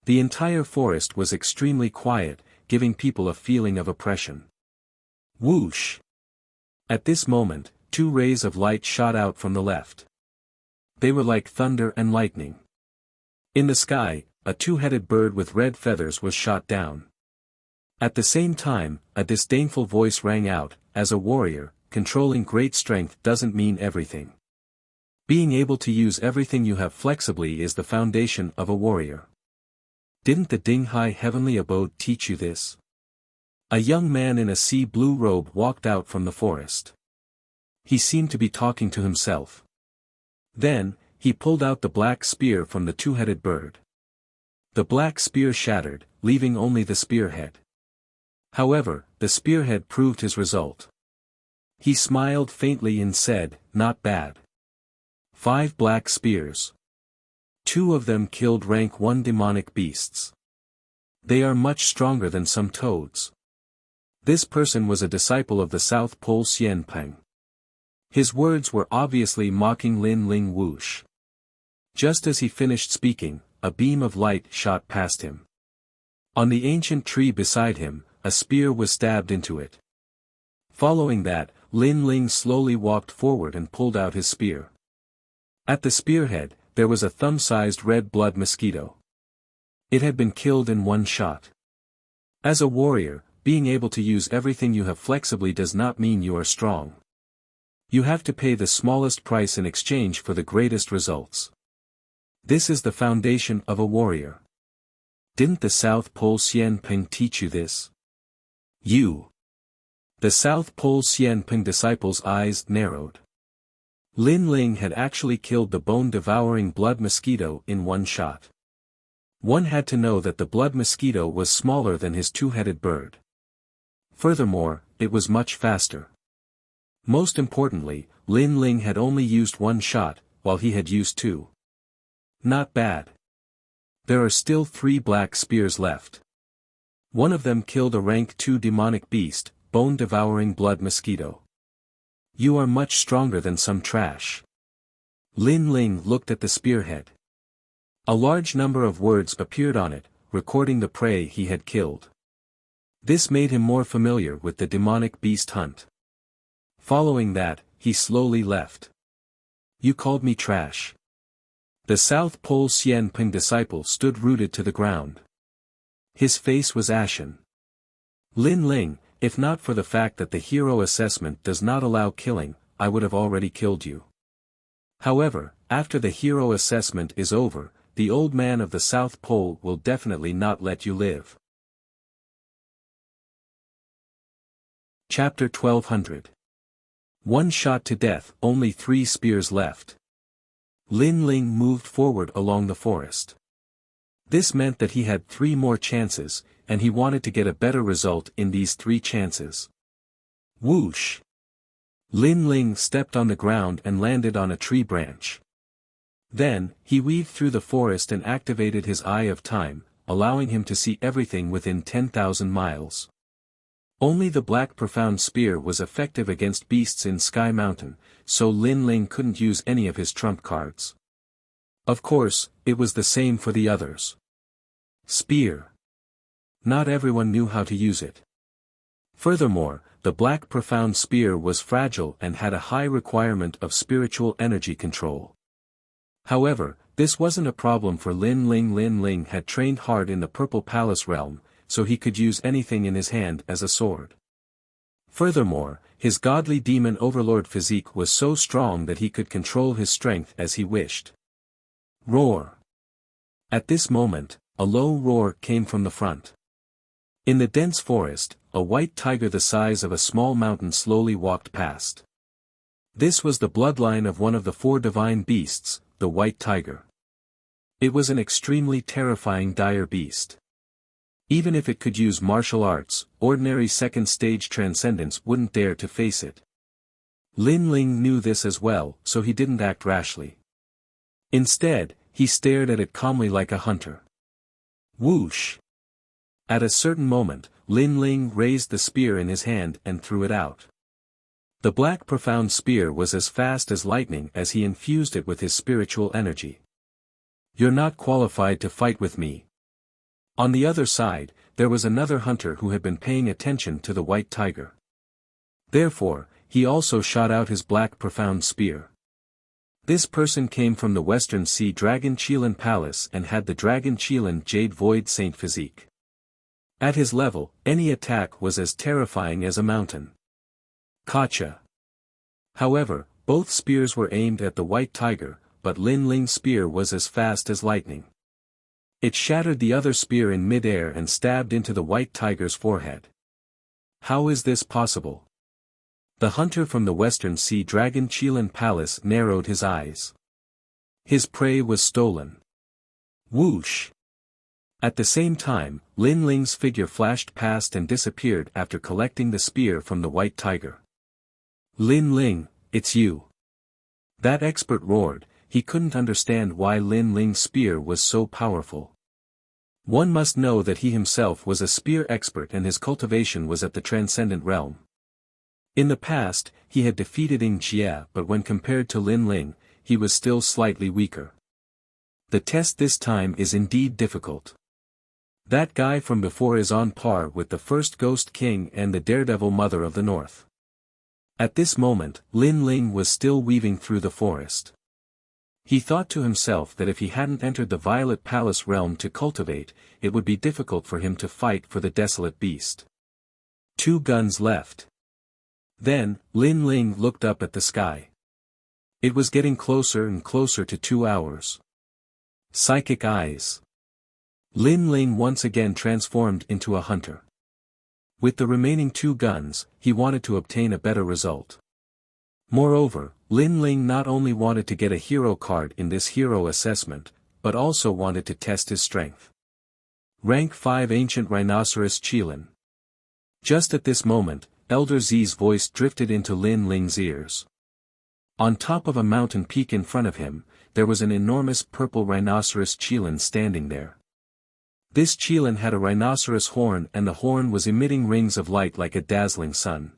The entire forest was extremely quiet, giving people a feeling of oppression. Whoosh! At this moment, 2 rays of light shot out from the left. They were like thunder and lightning. In the sky, a 2-headed bird with red feathers was shot down. At the same time, a disdainful voice rang out, as a warrior, controlling great strength doesn't mean everything. Being able to use everything you have flexibly is the foundation of a warrior. Didn't the Dinghai Heavenly Abode teach you this? A young man in a sea blue robe walked out from the forest. He seemed to be talking to himself. Then, he pulled out the Black Spear from the 2-headed bird. The Black Spear shattered, leaving only the spearhead. However, the spearhead proved his result. He smiled faintly and said, "Not bad. 5 black spears. 2 of them killed rank 1 demonic beasts. They are much stronger than some toads." This person was a disciple of the South Pole Xianpeng. His words were obviously mocking Lin Ling whoosh. Just as he finished speaking, a beam of light shot past him. On the ancient tree beside him, a spear was stabbed into it. Following that, Lin Ling slowly walked forward and pulled out his spear. At the spearhead, there was a thumb-sized red blood mosquito. It had been killed in 1 shot. As a warrior, being able to use everything you have flexibly does not mean you are strong. You have to pay the smallest price in exchange for the greatest results. This is the foundation of a warrior. Didn't the South Pole Xianping teach you this? The South Pole Xianping disciples' eyes narrowed. Lin Ling had actually killed the bone-devouring blood mosquito in 1 shot. One had to know that the blood mosquito was smaller than his 2-headed bird. Furthermore, it was much faster. Most importantly, Lin Ling had only used 1 shot, while he had used 2. Not bad. There are still 3 black spears left. One of them killed a rank 2 demonic beast, bone-devouring blood mosquito. You are much stronger than some trash. Lin Ling looked at the spearhead. A large number of words appeared on it, recording the prey he had killed. This made him more familiar with the demonic beast hunt. Following that, he slowly left. You called me trash. The South Pole Xianping disciple stood rooted to the ground. His face was ashen. Lin Ling, if not for the fact that the hero assessment does not allow killing, I would have already killed you. However, after the hero assessment is over, the old man of the South Pole will definitely not let you live. Chapter 1200. 1 shot to death, only 3 spears left. Lin Ling moved forward along the forest. This meant that he had 3 more chances, and he wanted to get a better result in these 3 chances. Whoosh! Lin Ling stepped on the ground and landed on a tree branch. Then, he weaved through the forest and activated his Eye of Time, allowing him to see everything within 10,000 miles. Only the Black Profound Spear was effective against beasts in Sky Mountain, so Lin Ling couldn't use any of his trump cards. Of course, it was the same for the others. Spear. Not everyone knew how to use it. Furthermore, the black profound spear was fragile and had a high requirement of spiritual energy control. However, this wasn't a problem for Lin Ling. Lin Ling had trained hard in the Purple Palace realm, so he could use anything in his hand as a sword. Furthermore, his godly demon overlord physique was so strong that he could control his strength as he wished. Roar. At this moment, a low roar came from the front. In the dense forest, a white tiger the size of a small mountain slowly walked past. This was the bloodline of one of the 4 divine beasts, the white tiger. It was an extremely terrifying dire beast. Even if it could use martial arts, ordinary second-stage transcendents wouldn't dare to face it. Lin Ling knew this as well, so he didn't act rashly. Instead, he stared at it calmly like a hunter. Whoosh! At a certain moment, Lin Ling raised the spear in his hand and threw it out. The black profound spear was as fast as lightning as he infused it with his spiritual energy. You're not qualified to fight with me. On the other side, there was another hunter who had been paying attention to the white tiger. Therefore, he also shot out his black profound spear. This person came from the Western Sea Dragon Qilin Palace and had the Dragon Qilin Jade Void Saint physique. At his level, any attack was as terrifying as a mountain. Gotcha. However, both spears were aimed at the white tiger, but Lin Ling's spear was as fast as lightning. It shattered the other spear in mid-air and stabbed into the white tiger's forehead. How is this possible? The hunter from the Western Sea Dragon Qilin Palace narrowed his eyes. His prey was stolen. Whoosh! At the same time, Lin Ling's figure flashed past and disappeared after collecting the spear from the white tiger. Lin Ling, it's you. That expert roared. He couldn't understand why Lin Ling's spear was so powerful. One must know that he himself was a spear expert and his cultivation was at the transcendent realm. In the past, he had defeated Ying Jie, but when compared to Lin Ling, he was still slightly weaker. The test this time is indeed difficult. That guy from before is on par with the first Ghost King and the Daredevil Mother of the North. At this moment, Lin Ling was still weaving through the forest. He thought to himself that if he hadn't entered the Violet Palace realm to cultivate, it would be difficult for him to fight for the desolate beast. 2 guns left. Then, Lin Ling looked up at the sky. It was getting closer and closer to 2 hours. Psychic eyes. Lin Ling once again transformed into a hunter. With the remaining 2 guns, he wanted to obtain a better result. Moreover, Lin Ling not only wanted to get a hero card in this hero assessment, but also wanted to test his strength. Rank 5 Ancient Rhinoceros Qilin. Just at this moment, Elder Z's voice drifted into Lin Ling's ears. On top of a mountain peak in front of him, there was an enormous purple rhinoceros Qilin standing there. This Qilin had a rhinoceros horn and the horn was emitting rings of light like a dazzling sun.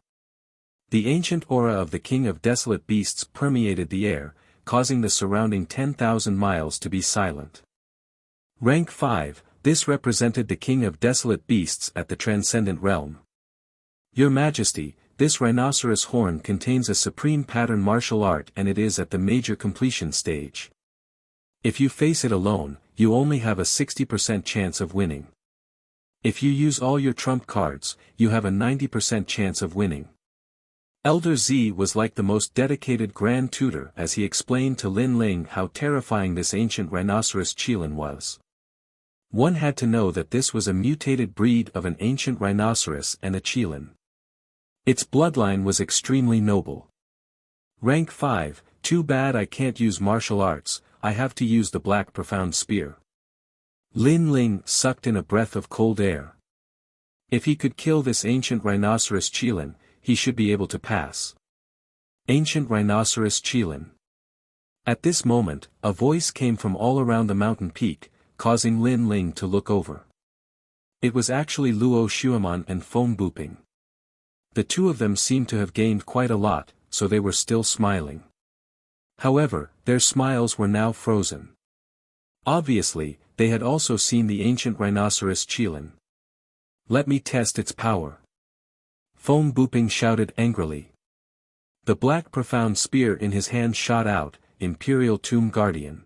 The ancient aura of the King of Desolate Beasts permeated the air, causing the surrounding 10,000 miles to be silent. Rank 5, this represented the King of Desolate Beasts at the Transcendent Realm. Your Majesty, this rhinoceros horn contains a supreme pattern martial art and it is at the major completion stage. If you face it alone, you only have a 60% chance of winning. If you use all your trump cards, you have a 90% chance of winning. Elder Z was like the most dedicated Grand Tutor as he explained to Lin Ling how terrifying this ancient rhinoceros Qilin was. One had to know that this was a mutated breed of an ancient rhinoceros and a Qilin. Its bloodline was extremely noble. Rank 5, too bad I can't use martial arts, I have to use the black profound spear. Lin Ling sucked in a breath of cold air. If he could kill this ancient rhinoceros Qilin, he should be able to pass. Ancient Rhinoceros Qilin. At this moment, a voice came from all around the mountain peak, causing Lin Ling to look over. It was actually Luo Xueman and Phone Booping. The 2 of them seemed to have gained quite a lot, so they were still smiling. However, their smiles were now frozen. Obviously, they had also seen the ancient rhinoceros Qilin. "Let me test its power." Feng Buping shouted angrily. The black profound spear in his hand shot out, Imperial Tomb Guardian.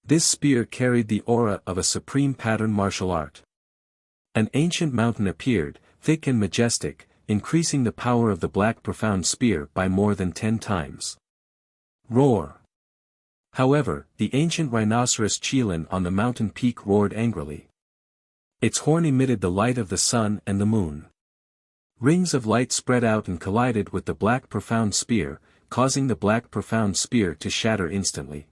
This spear carried the aura of a supreme pattern martial art. An ancient mountain appeared, thick and majestic, increasing the power of the black profound spear by more than 10 times. Roar! However, the ancient rhinoceros Qilin on the mountain peak roared angrily. Its horn emitted the light of the sun and the moon. Rings of light spread out and collided with the black profound spear, causing the black profound spear to shatter instantly.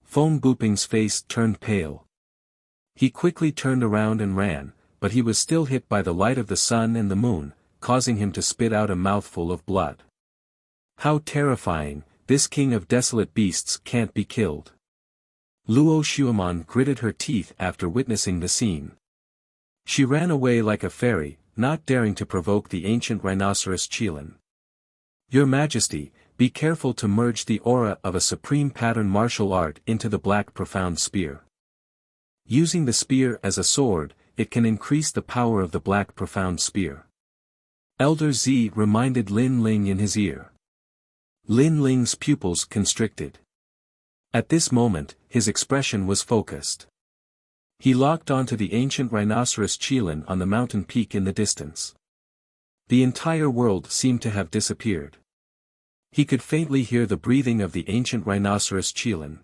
Feng Buping's face turned pale. He quickly turned around and ran, but he was still hit by the light of the sun and the moon, causing him to spit out a mouthful of blood. How terrifying, this king of desolate beasts can't be killed. Luo Xuemon gritted her teeth after witnessing the scene. She ran away like a fairy, not daring to provoke the ancient rhinoceros Qilin. "Your Majesty, be careful to merge the aura of a supreme pattern martial art into the black profound spear. Using the spear as a sword, it can increase the power of the black profound spear." Elder Z reminded Lin Ling in his ear. Lin Ling's pupils constricted. At this moment, his expression was focused. He locked onto the ancient rhinoceros Qilin on the mountain peak in the distance. The entire world seemed to have disappeared. He could faintly hear the breathing of the ancient rhinoceros Qilin.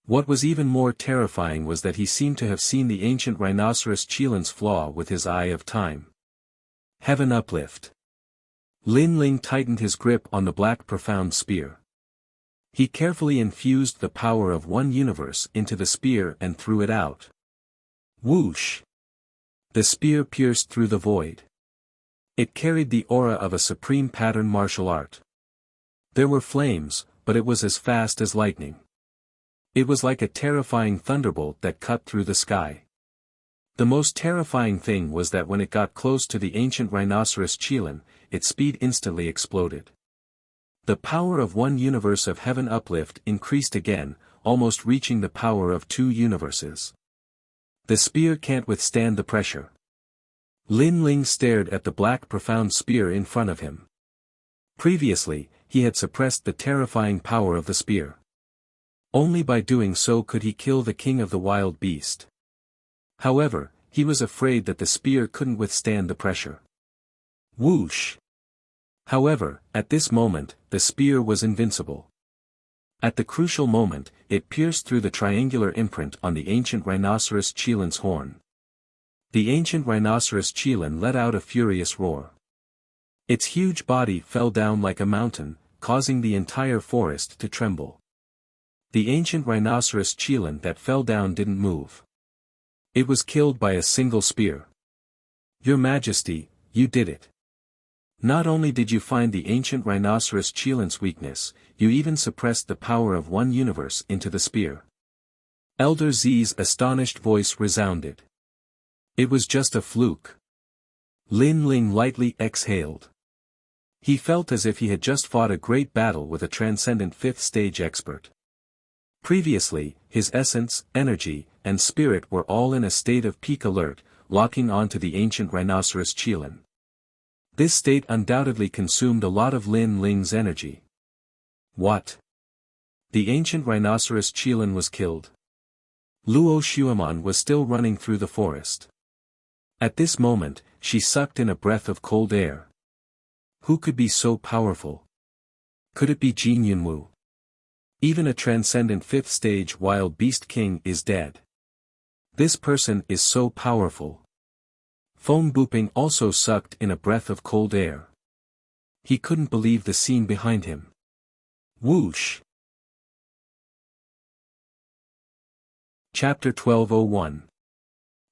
What was even more terrifying was that he seemed to have seen the ancient rhinoceros Qilin's flaw with his eye of time. Heaven uplift. Lin Ling tightened his grip on the black profound spear. He carefully infused the power of one universe into the spear and threw it out. Whoosh! The spear pierced through the void. It carried the aura of a supreme pattern martial art. There were flames, but it was as fast as lightning. It was like a terrifying thunderbolt that cut through the sky. The most terrifying thing was that when it got close to the ancient rhinoceros Qilin, its speed instantly exploded. The power of one universe of heaven uplift increased again, almost reaching the power of 2 universes. The spear can't withstand the pressure. Lin Ling stared at the black profound spear in front of him. Previously, he had suppressed the terrifying power of the spear. Only by doing so could he kill the king of the wild beast. However, he was afraid that the spear couldn't withstand the pressure. Whoosh! However, at this moment, the spear was invincible. At the crucial moment, it pierced through the triangular imprint on the ancient rhinoceros Qilin's horn. The ancient rhinoceros Qilin let out a furious roar. Its huge body fell down like a mountain, causing the entire forest to tremble. The ancient rhinoceros Qilin that fell down didn't move. It was killed by a single spear. Your Majesty, you did it. Not only did you find the ancient rhinoceros Qilin's weakness, you even suppressed the power of one universe into the spear. Elder Z's astonished voice resounded. It was just a fluke. Lin Ling lightly exhaled. He felt as if he had just fought a great battle with a transcendent 5th stage expert. Previously, his essence, energy, and spirit were all in a state of peak alert, locking onto the ancient rhinoceros Qilin. This state undoubtedly consumed a lot of Lin Ling's energy. What? The ancient rhinoceros Qilin was killed. Luo Xuemon was still running through the forest. At this moment, she sucked in a breath of cold air. Who could be so powerful? Could it be Jin Yunwu? Even a transcendent 5th stage wild beast king is dead. This person is so powerful. Feng Buping also sucked in a breath of cold air. He couldn't believe the scene behind him. Whoosh! Chapter 1201.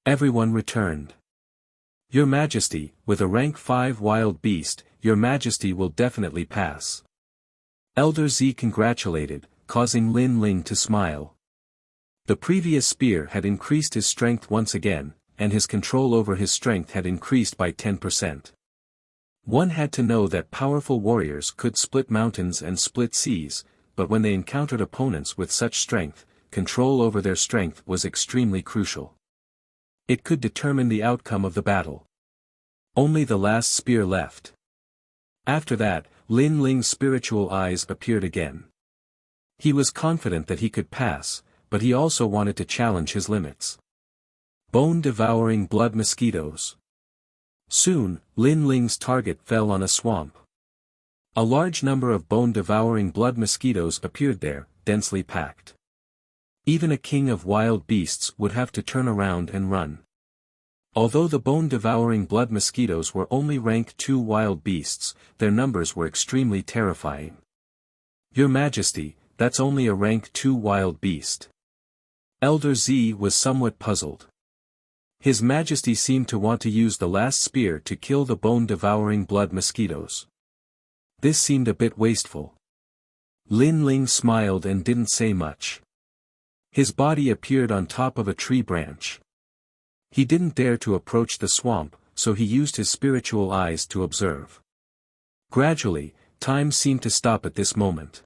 Everyone returned. Your Majesty, with a rank 5 wild beast, Your Majesty will definitely pass. Elder Z congratulated, causing Lin Ling to smile. The previous spear had increased his strength once again, and his control over his strength had increased by 10%. One had to know that powerful warriors could split mountains and split seas, but when they encountered opponents with such strength, control over their strength was extremely crucial. It could determine the outcome of the battle. Only the last spear left. After that, Lin Ling's spiritual eyes appeared again. He was confident that he could pass, but he also wanted to challenge his limits. Bone-devouring blood mosquitoes. Soon, Lin Ling's target fell on a swamp. A large number of bone-devouring blood mosquitoes appeared there, densely packed. Even a king of wild beasts would have to turn around and run. Although the bone-devouring blood mosquitoes were only rank 2 wild beasts, their numbers were extremely terrifying. Your Majesty, that's only a rank 2 wild beast. Elder Z was somewhat puzzled. His Majesty seemed to want to use the last spear to kill the bone-devouring blood mosquitoes. This seemed a bit wasteful. Lin Ling smiled and didn't say much. His body appeared on top of a tree branch. He didn't dare to approach the swamp, so he used his spiritual eyes to observe. Gradually, time seemed to stop at this moment.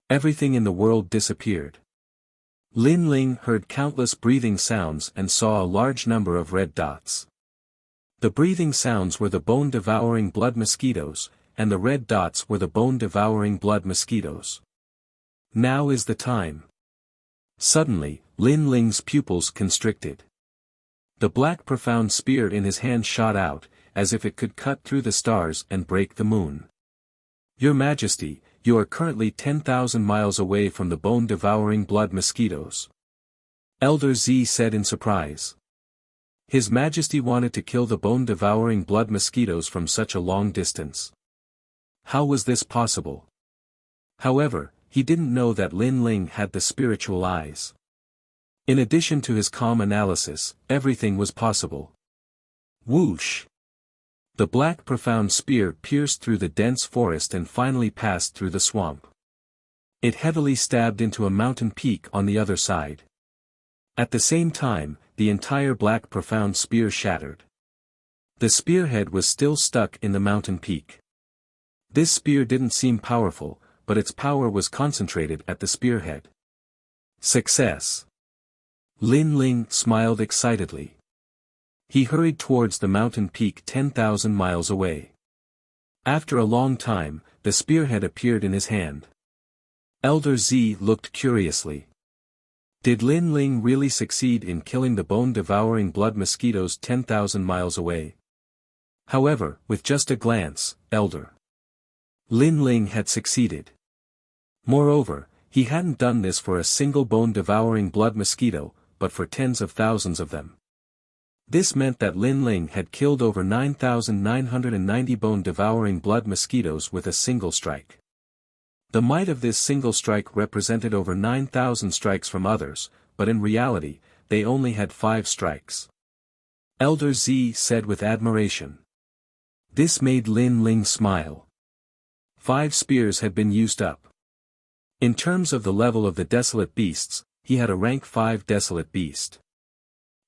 Everything in the world disappeared. Lin Ling heard countless breathing sounds and saw a large number of red dots. The breathing sounds were the bone-devouring blood mosquitoes, and the red dots were the bone-devouring blood mosquitoes. Now is the time. Suddenly, Lin Ling's pupils constricted. The black profound spear in his hand shot out, as if it could cut through the stars and break the moon. Your Majesty, you are currently 10,000 miles away from the bone-devouring blood mosquitoes. Elder Z said in surprise. His Majesty wanted to kill the bone-devouring blood mosquitoes from such a long distance. How was this possible? However, he didn't know that Lin Ling had the spiritual eyes. In addition to his calm analysis, everything was possible. Whoosh! The black profound spear pierced through the dense forest and finally passed through the swamp. It heavily stabbed into a mountain peak on the other side. At the same time, the entire black profound spear shattered. The spearhead was still stuck in the mountain peak. This spear didn't seem powerful, but its power was concentrated at the spearhead. Success! Lin Ling smiled excitedly. He hurried towards the mountain peak 10,000 miles away. After a long time, the spearhead appeared in his hand. Elder Z looked curiously. Did Lin Ling really succeed in killing the bone-devouring blood mosquitoes 10,000 miles away? However, with just a glance, Elder Lin Ling had succeeded. Moreover, he hadn't done this for a single bone-devouring blood mosquito, but for tens of thousands of them. This meant that Lin Ling had killed over 9,990 bone-devouring blood mosquitoes with a single strike. The might of this single strike represented over 9,000 strikes from others, but in reality, they only had 5 strikes. Elder Z said with admiration. This made Lin Ling smile. 5 spears had been used up. In terms of the level of the desolate beasts, he had a rank 5 desolate beast.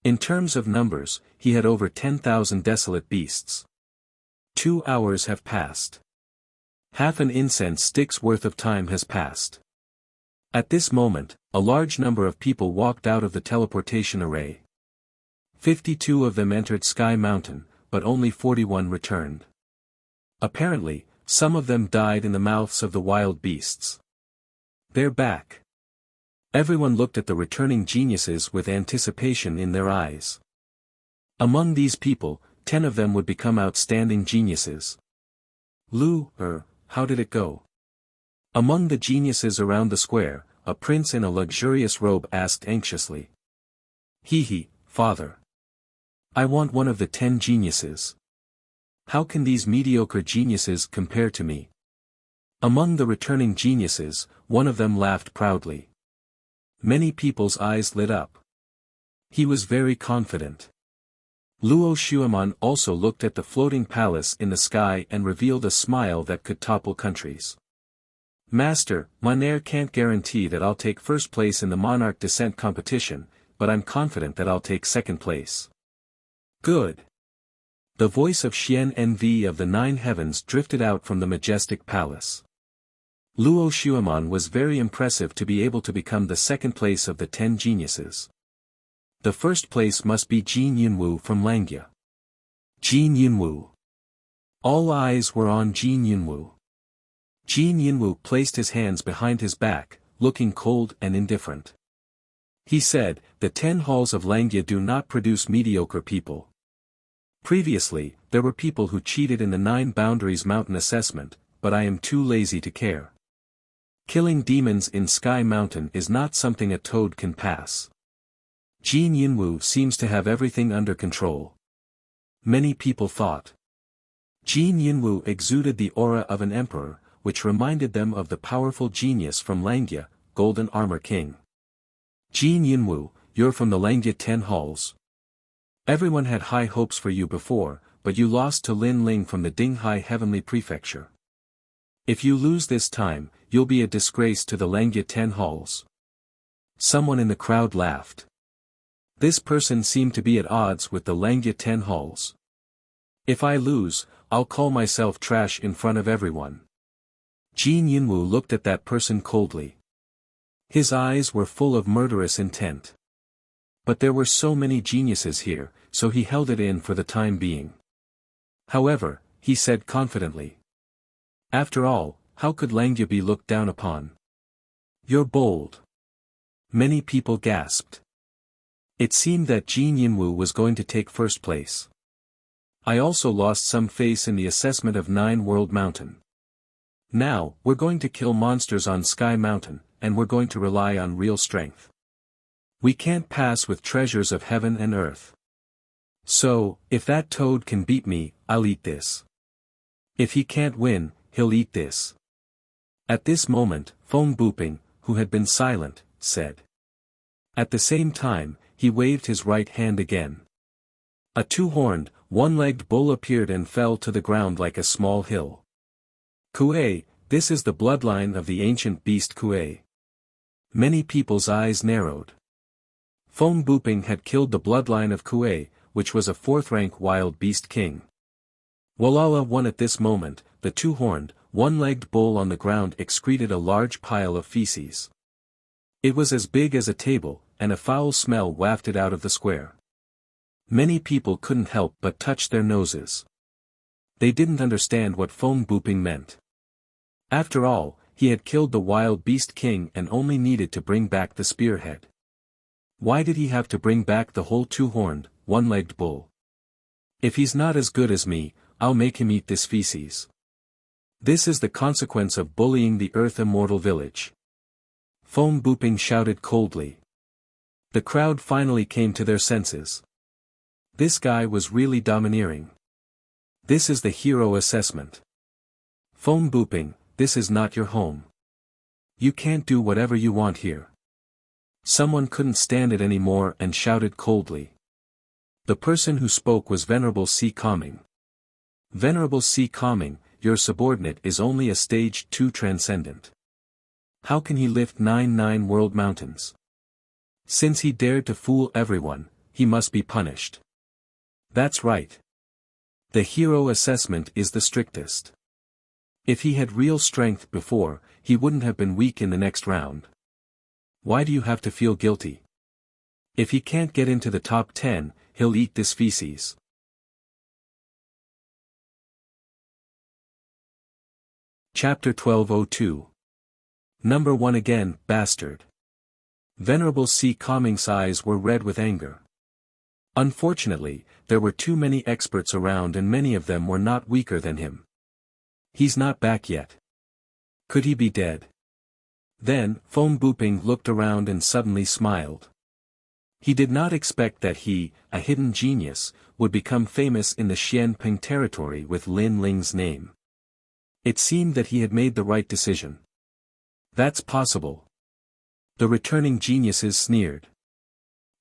In terms of numbers, he had over 10,000 desolate beasts. 2 hours have passed. Half an incense stick's worth of time has passed. At this moment, a large number of people walked out of the teleportation array. 52 of them entered Sky Mountain, but only 41 returned. Apparently, some of them died in the mouths of the wild beasts. They're back. Everyone looked at the returning geniuses with anticipation in their eyes. Among these people, 10 of them would become outstanding geniuses. How did it go? Among the geniuses around the square, a prince in a luxurious robe asked anxiously. Father. I want one of the 10 geniuses. How can these mediocre geniuses compare to me? Among the returning geniuses, one of them laughed proudly. Many people's eyes lit up. He was very confident. Luo Xueman also looked at the floating palace in the sky and revealed a smile that could topple countries. Master, Mon can't guarantee that I'll take first place in the monarch descent competition, but I'm confident that I'll take second place. Good. The voice of Xian Nv of the 9 heavens drifted out from the majestic palace. Luo Xuemon was very impressive to be able to become the second place of the 10 geniuses. The first place must be Jin Yunwu from Langya. Jin Yunwu. All eyes were on Jin Yunwu. Jin Yunwu placed his hands behind his back, looking cold and indifferent. He said, "The 10 halls of Langya do not produce mediocre people. Previously, there were people who cheated in the 9 boundaries mountain assessment, but I am too lazy to care. Killing demons in Sky Mountain is not something a toad can pass." Jin Yunwu seems to have everything under control. Many people thought. Jin Yunwu exuded the aura of an emperor, which reminded them of the powerful genius from Langya, Golden Armor King. Jin Yunwu, you're from the Langya 10 halls. Everyone had high hopes for you before, but you lost to Lin Ling from the Dinghai Heavenly Prefecture. If you lose this time, you'll be a disgrace to the Langya 10 halls. Someone in the crowd laughed. This person seemed to be at odds with the Langya 10 halls. If I lose, I'll call myself trash in front of everyone. Jin Yunwu looked at that person coldly. His eyes were full of murderous intent. But there were so many geniuses here, so he held it in for the time being. However, he said confidently. After all, how could Langya be looked down upon? You're bold. Many people gasped. It seemed that Jin Yunwu was going to take first place. I also lost some face in the assessment of 9 World Mountain. Now, we're going to kill monsters on Sky Mountain, and we're going to rely on real strength. We can't pass with treasures of heaven and earth. So, if that toad can beat me, I'll eat this. If he can't win, he'll eat this. At this moment, Feng Buping, who had been silent, said. At the same time, he waved his right hand again. A 2-horned, 1-legged bull appeared and fell to the ground like a small hill. Kuei, this is the bloodline of the ancient beast Kuei. Many people's eyes narrowed. Feng Buping had killed the bloodline of Kuei, which was a 4th-rank wild beast king. Walala won at this moment. The 2-horned, 1-legged bull on the ground excreted a large pile of feces. It was as big as a table, and a foul smell wafted out of the square. Many people couldn't help but touch their noses. They didn't understand what Feng Buping meant. After all, he had killed the wild beast king and only needed to bring back the spearhead. Why did he have to bring back the whole 2-horned, 1-legged bull? If he's not as good as me, I'll make him eat this feces. This is the consequence of bullying the Earth Immortal Village. Feng Buping shouted coldly. The crowd finally came to their senses. This guy was really domineering. This is the hero assessment. Feng Buping, this is not your home. You can't do whatever you want here. Someone couldn't stand it anymore and shouted coldly. The person who spoke was Venerable C. Calming. Venerable C. Calming, your subordinate is only a stage 2 transcendent. How can he lift 9 world mountains? Since he dared to fool everyone, he must be punished. That's right. The hero assessment is the strictest. If he had real strength before, he wouldn't have been weak in the next round. Why do you have to feel guilty? If he can't get into the top 10, he'll eat this feces. Chapter 1202. Number 1 again, bastard. Venerable C. Calming's eyes were red with anger. Unfortunately, there were too many experts around and many of them were not weaker than him. He's not back yet. Could he be dead? Then, Feng Buping looked around and suddenly smiled. He did not expect that he, a hidden genius, would become famous in the Xianping territory with Lin Ling's name. It seemed that he had made the right decision. That's possible. The returning geniuses sneered.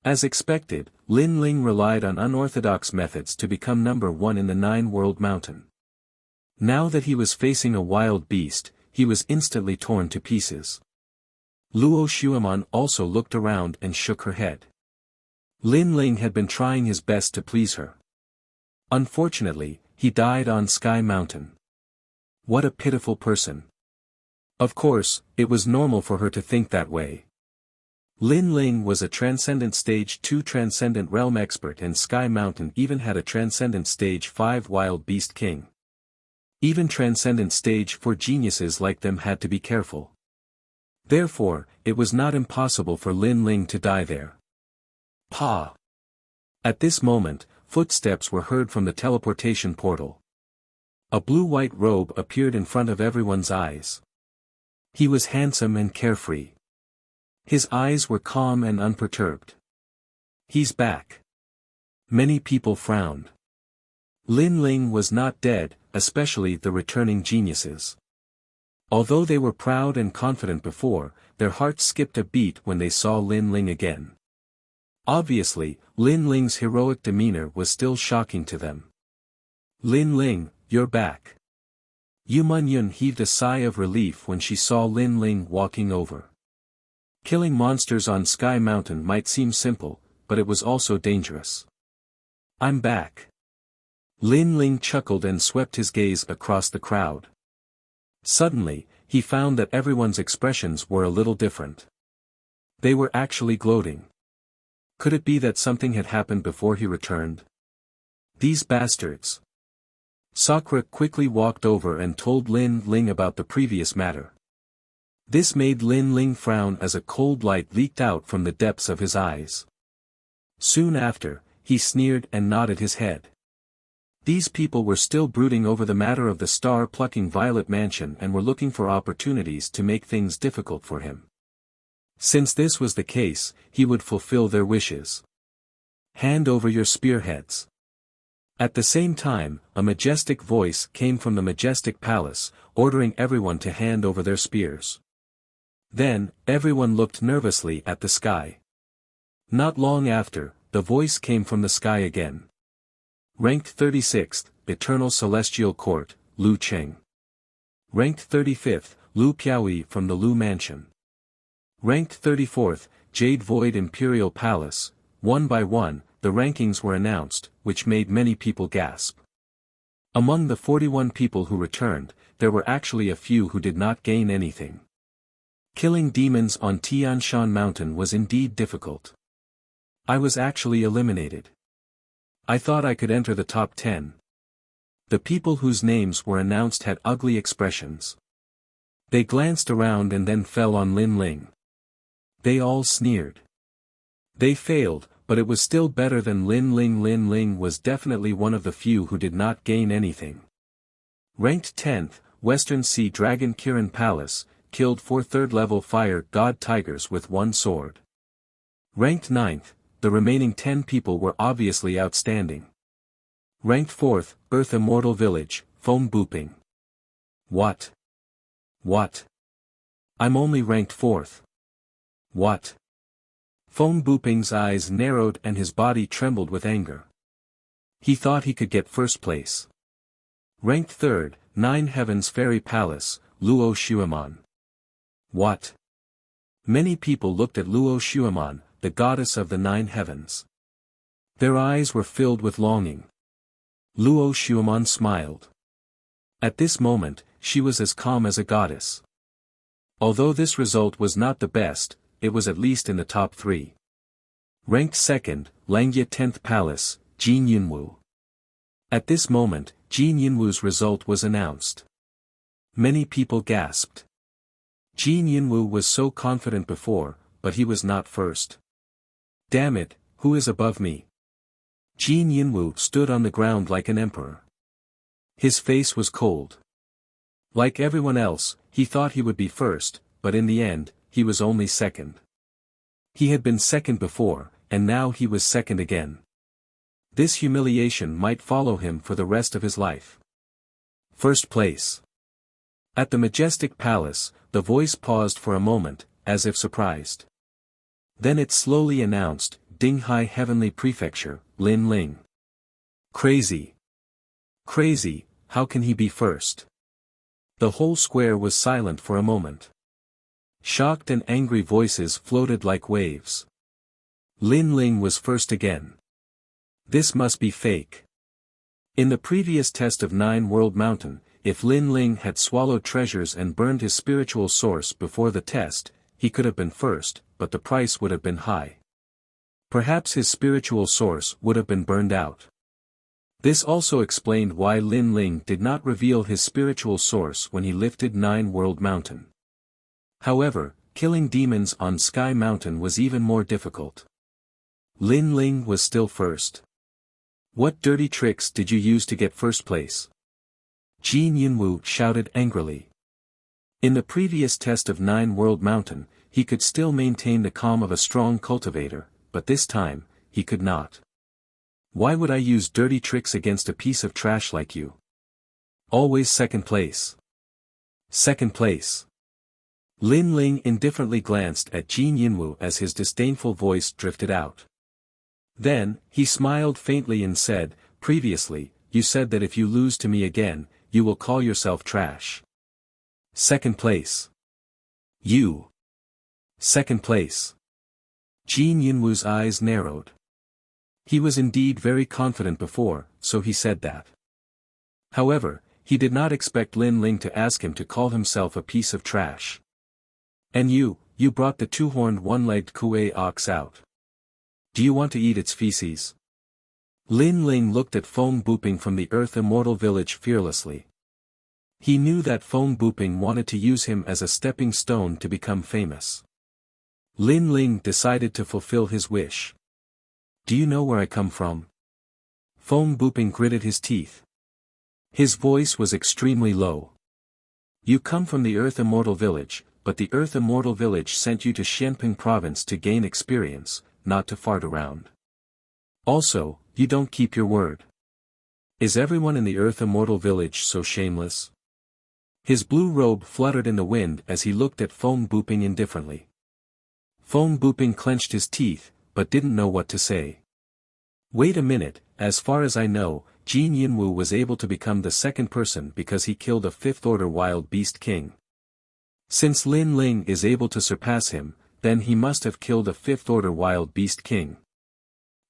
As expected, Lin Ling relied on unorthodox methods to become number 1 in the 9 world mountain. Now that he was facing a wild beast, he was instantly torn to pieces. Luo Xuemon also looked around and shook her head. Lin Ling had been trying his best to please her. Unfortunately, he died on Sky Mountain. What a pitiful person. Of course, it was normal for her to think that way. Lin Ling was a Transcendent Stage 2 Transcendent Realm expert, and Sky Mountain even had a Transcendent Stage 5 Wild Beast King. Even Transcendent Stage 4 geniuses like them had to be careful. Therefore, it was not impossible for Lin Ling to die there. Pa! At this moment, footsteps were heard from the teleportation portal. A blue-white robe appeared in front of everyone's eyes. He was handsome and carefree. His eyes were calm and unperturbed. He's back. Many people frowned. Lin Ling was not dead, especially the returning geniuses. Although they were proud and confident before, their hearts skipped a beat when they saw Lin Ling again. Obviously, Lin Ling's heroic demeanor was still shocking to them. Lin Ling, you're back. Yu Munyun heaved a sigh of relief when she saw Lin Ling walking over. Killing monsters on Sky Mountain might seem simple, but it was also dangerous. I'm back. Lin Ling chuckled and swept his gaze across the crowd. Suddenly, he found that everyone's expressions were a little different. They were actually gloating. Could it be that something had happened before he returned? These bastards. Sakura quickly walked over and told Lin Ling about the previous matter. This made Lin Ling frown as a cold light leaked out from the depths of his eyes. Soon after, he sneered and nodded his head. These people were still brooding over the matter of the star-plucking Violet Mansion and were looking for opportunities to make things difficult for him. Since this was the case, he would fulfill their wishes. Hand over your spearheads. At the same time, a majestic voice came from the majestic palace, ordering everyone to hand over their spears. Then, everyone looked nervously at the sky. Not long after, the voice came from the sky again. Ranked 36th, Eternal Celestial Court, Lu Cheng. Ranked 35th, Lu Piaoyi from the Lu Mansion. Ranked 34th, Jade Void Imperial Palace. One by one, the rankings were announced, which made many people gasp. Among the 41 people who returned, there were actually a few who did not gain anything. Killing demons on Tianshan Mountain was indeed difficult. I was actually eliminated. I thought I could enter the top 10. The people whose names were announced had ugly expressions. They glanced around and then fell on Lin Ling. They all sneered. They failed, but it was still better than Lin Ling. Lin Ling was definitely one of the few who did not gain anything. Ranked 10th, Western Sea Dragon Kirin Palace, killed 4 third-level fire god tigers with 1 sword. Ranked 9th, the remaining 10 people were obviously outstanding. Ranked 4th, Earth Immortal Village, Foam Booping. What? What? I'm only ranked 4th. What? Foam Booping's eyes narrowed and his body trembled with anger. He thought he could get first place. Ranked 3rd, 9 Heavens Fairy Palace, Luo Shuiman. What? Many people looked at Luo Shuiman, the goddess of the 9 heavens. Their eyes were filled with longing. Luo Shuiman smiled. At this moment, she was as calm as a goddess. Although this result was not the best, it was at least in the top 3. Ranked 2nd, Langya 10th Palace, Jin Yunwu. At this moment, Jin Yunwu's result was announced. Many people gasped. Jin Yunwu was so confident before, but he was not first. Damn it, who is above me? Jin Yunwu stood on the ground like an emperor. His face was cold. Like everyone else, he thought he would be first, but in the end, he was only second. He had been second before, and now he was second again. This humiliation might follow him for the rest of his life. First place. At the majestic palace, the voice paused for a moment, as if surprised. Then it slowly announced, Dinghai Heavenly Prefecture, Lin Ling. Crazy. Crazy, how can he be first? The whole square was silent for a moment. Shocked and angry voices floated like waves. Lin Ling was first again. This must be fake. In the previous test of 9 World Mountain, if Lin Ling had swallowed treasures and burned his spiritual source before the test, he could have been first, but the price would have been high. Perhaps his spiritual source would have been burned out. This also explained why Lin Ling did not reveal his spiritual source when he lifted Nine World Mountain. However, killing demons on Sky Mountain was even more difficult. Lin Ling was still first. What dirty tricks did you use to get first place? Jin Yunwu shouted angrily. In the previous test of Nine World Mountain, he could still maintain the calm of a strong cultivator, but this time, he could not. Why would I use dirty tricks against a piece of trash like you? Always second place. Second place. Lin Ling indifferently glanced at Jin Yunwu as his disdainful voice drifted out. Then, he smiled faintly and said, "Previously, you said that if you lose to me again, you will call yourself trash." Second place. You. Second place. Jin Yunwu's eyes narrowed. He was indeed very confident before, so he said that. However, he did not expect Lin Ling to ask him to call himself a piece of trash. "And you brought the two-horned one-legged Kuei ox out. Do you want to eat its feces?" Lin Ling looked at Feng Buping from the Earth Immortal Village fearlessly. He knew that Feng Buping wanted to use him as a stepping stone to become famous. Lin Ling decided to fulfill his wish. "Do you know where I come from?" Feng Buping gritted his teeth. His voice was extremely low. "You come from the Earth Immortal Village, but the Earth Immortal Village sent you to Xianping Province to gain experience, not to fart around. Also, you don't keep your word. Is everyone in the Earth Immortal Village so shameless?" His blue robe fluttered in the wind as he looked at Feng Buping indifferently. Feng Buping clenched his teeth, but didn't know what to say. "Wait a minute, as far as I know, Jin Yunwu was able to become the second person because he killed a fifth-order wild beast king. Since Lin Ling is able to surpass him, then he must have killed a fifth-order wild beast king.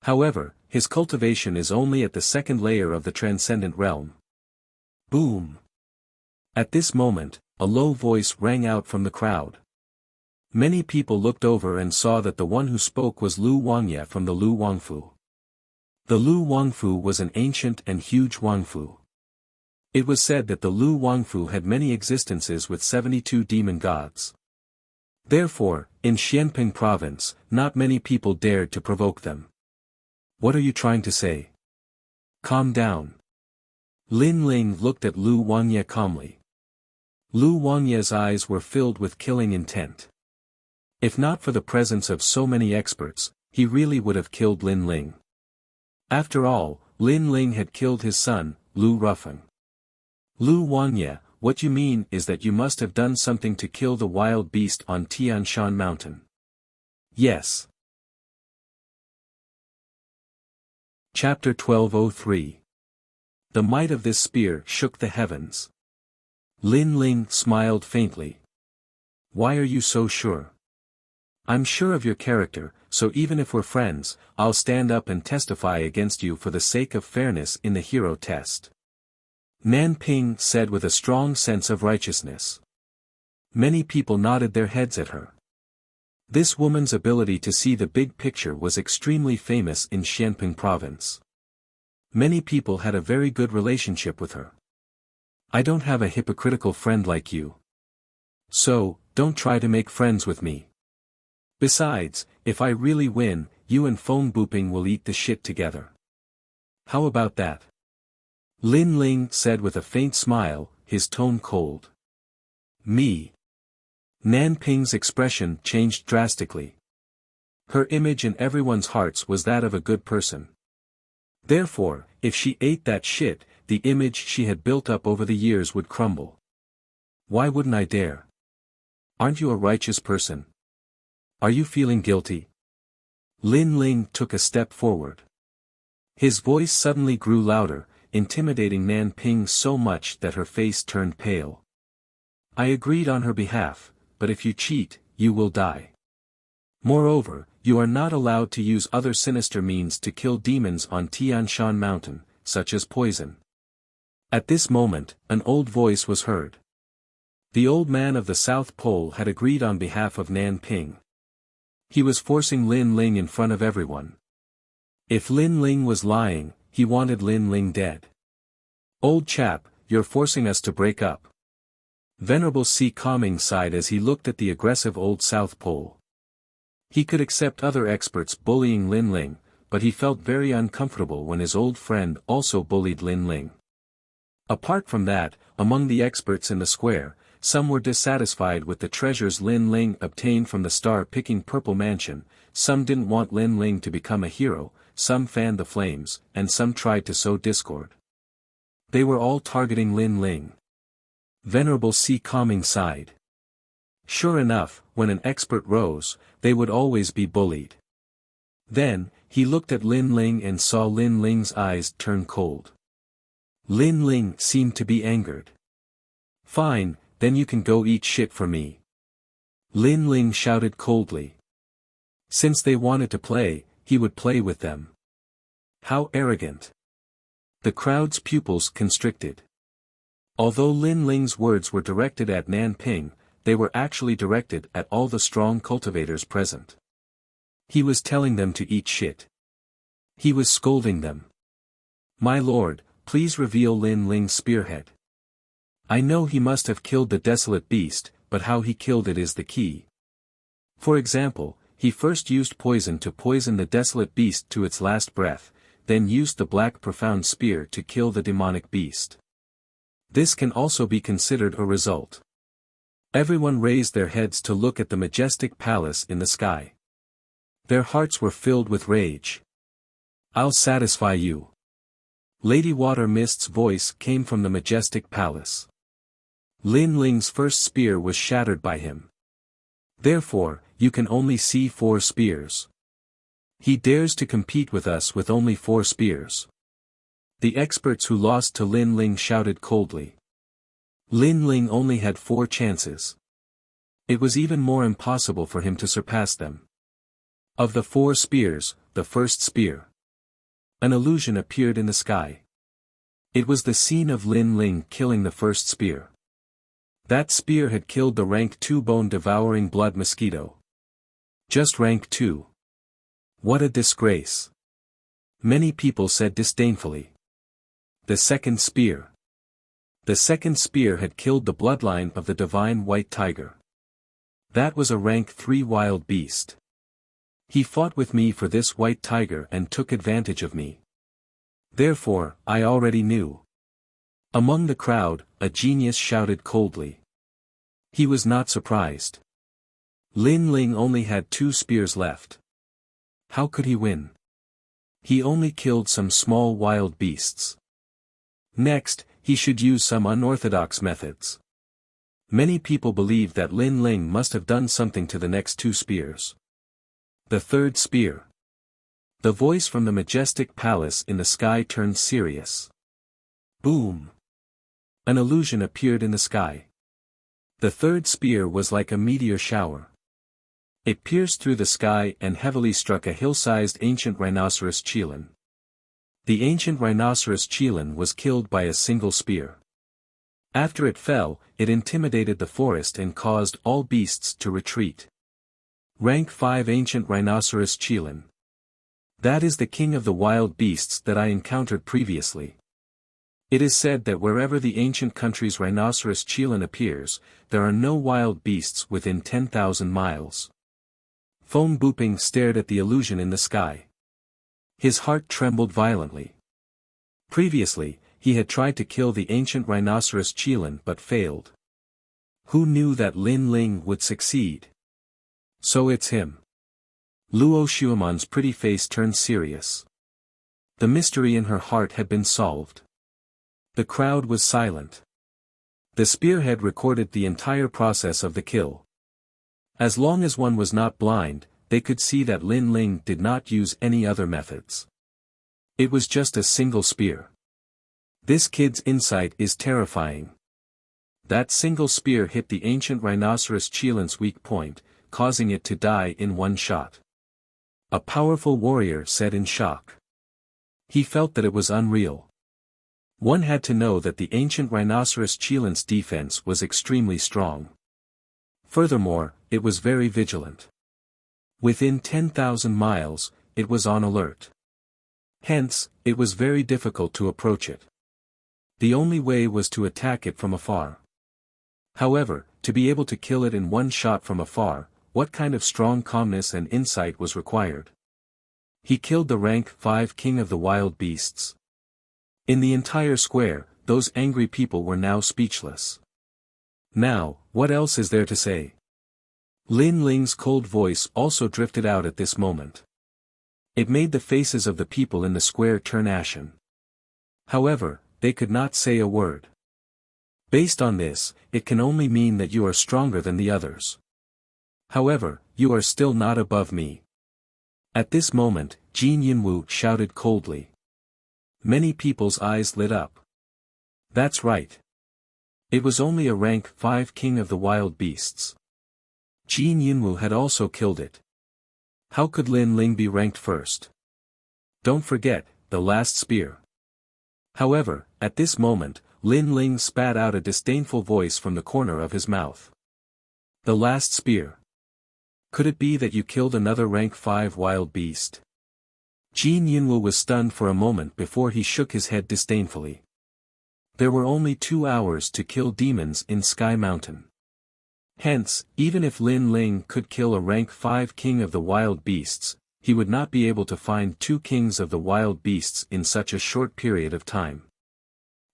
However, his cultivation is only at the second layer of the transcendent realm." Boom! At this moment, a low voice rang out from the crowd. Many people looked over and saw that the one who spoke was Lu Wangye from the Lu Wangfu. The Lu Wangfu was an ancient and huge Wangfu. It was said that the Lu Wangfu had many existences with 72 demon gods. Therefore, in Xianping Province, not many people dared to provoke them. "What are you trying to say?" "Calm down." Lin Ling looked at Lu Wangye calmly. Lu Wangye's eyes were filled with killing intent. If not for the presence of so many experts, he really would have killed Lin Ling. After all, Lin Ling had killed his son, Lu Rufeng. "Lu Wangye, what you mean is that you must have done something to kill the wild beast on Tianshan Mountain." "Yes." Chapter 1203. The might of this spear shook the heavens. Lin Ling smiled faintly. "Why are you so sure?" "I'm sure of your character, so even if we're friends, I'll stand up and testify against you for the sake of fairness in the hero test," Nanping said with a strong sense of righteousness. Many people nodded their heads at her. This woman's ability to see the big picture was extremely famous in Xianping Province. Many people had a very good relationship with her. "I don't have a hypocritical friend like you. So, don't try to make friends with me. Besides, if I really win, you and Feng Buping will eat the shit together. How about that?" Lin Ling said with a faint smile, his tone cold. "Me?" Nanping's expression changed drastically. Her image in everyone's hearts was that of a good person. Therefore, if she ate that shit, the image she had built up over the years would crumble. "Why wouldn't I dare? Aren't you a righteous person? Are you feeling guilty?" Lin Ling took a step forward. His voice suddenly grew louder, intimidating Nanping so much that her face turned pale. "I agreed on her behalf, but if you cheat, you will die. Moreover, you are not allowed to use other sinister means to kill demons on Tianshan Mountain, such as poison." At this moment, an old voice was heard. The old man of the South Pole had agreed on behalf of Nanping. He was forcing Lin Ling in front of everyone. If Lin Ling was lying, he wanted Lin Ling dead. "Old chap, you're forcing us to break up." Venerable Si Kongming sighed as he looked at the aggressive old South Pole. He could accept other experts bullying Lin Ling, but he felt very uncomfortable when his old friend also bullied Lin Ling. Apart from that, among the experts in the square, some were dissatisfied with the treasures Lin Ling obtained from the star-picking Purple Mansion, some didn't want Lin Ling to become a hero, some fanned the flames, and some tried to sow discord. They were all targeting Lin Ling. Venerable Si Kongming sighed. Sure enough, when an expert rose, they would always be bullied. Then, he looked at Lin Ling and saw Lin Ling's eyes turn cold. Lin Ling seemed to be angered. "Fine, then you can go eat shit for me." Lin Ling shouted coldly. Since they wanted to play, he would play with them. How arrogant. The crowd's pupils constricted. Although Lin Ling's words were directed at Nanping, they were actually directed at all the strong cultivators present. He was telling them to eat shit. He was scolding them. "My lord, please reveal Lin Ling's spearhead. I know he must have killed the desolate beast, but how he killed it is the key. For example, he first used poison to poison the desolate beast to its last breath, then used the black profound spear to kill the demonic beast. This can also be considered a result." Everyone raised their heads to look at the majestic palace in the sky. Their hearts were filled with rage. "I'll satisfy you." Lady Water Mist's voice came from the majestic palace. Lin Ling's first spear was shattered by him. Therefore, you can only see 4 spears. He dares to compete with us with only 4 spears. The experts who lost to Lin Ling shouted coldly. Lin Ling only had 4 chances. It was even more impossible for him to surpass them. Of the 4 spears, the first spear. An illusion appeared in the sky. It was the scene of Lin Ling killing the first spear. That spear had killed the rank 2 bone-devouring blood mosquito. Just rank 2. What a disgrace. Many people said disdainfully. The second spear. The second spear had killed the bloodline of the divine white tiger. That was a rank 3 wild beast. He fought with me for this white tiger and took advantage of me. Therefore, I already knew. Among the crowd, a genius shouted coldly. He was not surprised. Lin Ling only had 2 spears left. How could he win? He only killed some small wild beasts. Next, he should use some unorthodox methods. Many people believe that Lin Ling must have done something to the next 2 spears. The third spear. The voice from the majestic palace in the sky turned serious. Boom! An illusion appeared in the sky. The third spear was like a meteor shower. It pierced through the sky and heavily struck a hill-sized ancient rhinoceros chelan. The ancient rhinoceros chelan was killed by a single spear. After it fell, it intimidated the forest and caused all beasts to retreat. Rank 5 ancient rhinoceros chelan. That is the king of the wild beasts that I encountered previously. It is said that wherever the ancient country's rhinoceros chelan appears, there are no wild beasts within 10,000 miles. Foam Booping stared at the illusion in the sky. His heart trembled violently. Previously, he had tried to kill the ancient rhinoceros chelan but failed. Who knew that Lin Ling would succeed? So it's him. Luo Xuemon's pretty face turned serious. The mystery in her heart had been solved. The crowd was silent. The spearhead recorded the entire process of the kill. As long as one was not blind, they could see that Lin Ling did not use any other methods. It was just a single spear. This kid's insight is terrifying. That single spear hit the ancient rhinoceros chelan's weak point, causing it to die in one shot. A powerful warrior said in shock. He felt that it was unreal. One had to know that the ancient rhinoceros cheilant's defense was extremely strong. Furthermore, it was very vigilant. Within 10,000 miles, it was on alert. Hence, it was very difficult to approach it. The only way was to attack it from afar. However, to be able to kill it in one shot from afar, what kind of strong calmness and insight was required? He killed the rank 5 king of the wild beasts. In the entire square, those angry people were now speechless. Now, what else is there to say? Lin Ling's cold voice also drifted out at this moment. It made the faces of the people in the square turn ashen. However, they could not say a word. Based on this, it can only mean that you are stronger than the others. However, you are still not above me. At this moment, Jin Yinwu shouted coldly. Many people's eyes lit up. That's right. It was only a rank 5 king of the wild beasts. Jin Yinwu had also killed it. How could Lin Ling be ranked first? Don't forget, the last spear. However, at this moment, Lin Ling spat out a disdainful voice from the corner of his mouth. The last spear. Could it be that you killed another rank 5 wild beast? Jin Yinwu was stunned for a moment before he shook his head disdainfully. There were only 2 hours to kill demons in Sky Mountain. Hence, even if Lin Ling could kill a rank 5 king of the wild beasts, he would not be able to find 2 kings of the wild beasts in such a short period of time.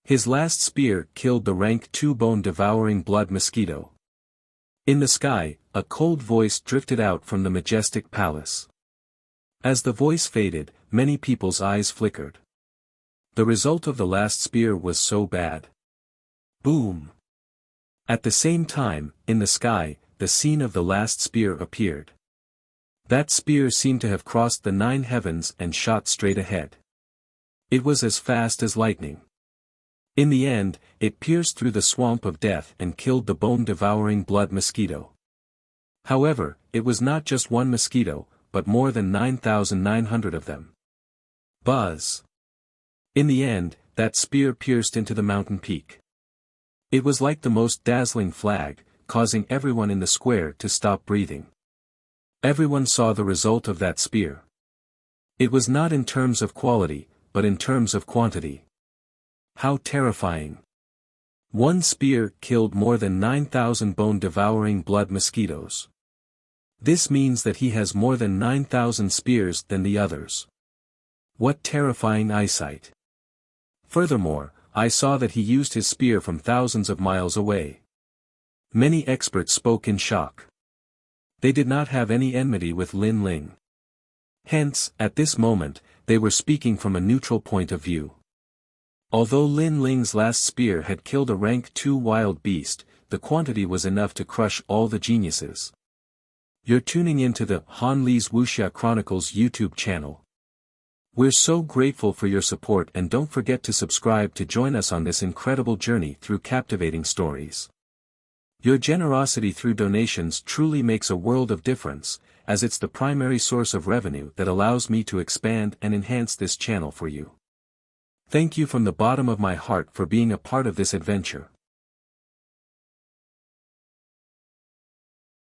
His last spear killed the rank 2 bone-devouring blood mosquito. In the sky, a cold voice drifted out from the majestic palace. As the voice faded, many people's eyes flickered. The result of the last spear was so bad. Boom! At the same time, in the sky, the scene of the last spear appeared. That spear seemed to have crossed the 9 heavens and shot straight ahead. It was as fast as lightning. In the end, it pierced through the swamp of death and killed the bone-devouring blood mosquito. However, it was not just one mosquito, but more than 9,900 of them. Buzz! In the end, that spear pierced into the mountain peak. It was like the most dazzling flag, causing everyone in the square to stop breathing. Everyone saw the result of that spear. It was not in terms of quality, but in terms of quantity. How terrifying! One spear killed more than 9,000 bone-devouring blood mosquitoes. This means that he has more than 9,000 spears than the others. What terrifying eyesight! Furthermore, I saw that he used his spear from thousands of miles away. Many experts spoke in shock. They did not have any enmity with Lin Ling. Hence, at this moment, they were speaking from a neutral point of view. Although Lin Ling's last spear had killed a rank 2 wild beast, the quantity was enough to crush all the geniuses. You're tuning into the Han Li's Wuxia Chronicles YouTube channel. We're so grateful for your support, and don't forget to subscribe to join us on this incredible journey through captivating stories. Your generosity through donations truly makes a world of difference, as it's the primary source of revenue that allows me to expand and enhance this channel for you. Thank you from the bottom of my heart for being a part of this adventure.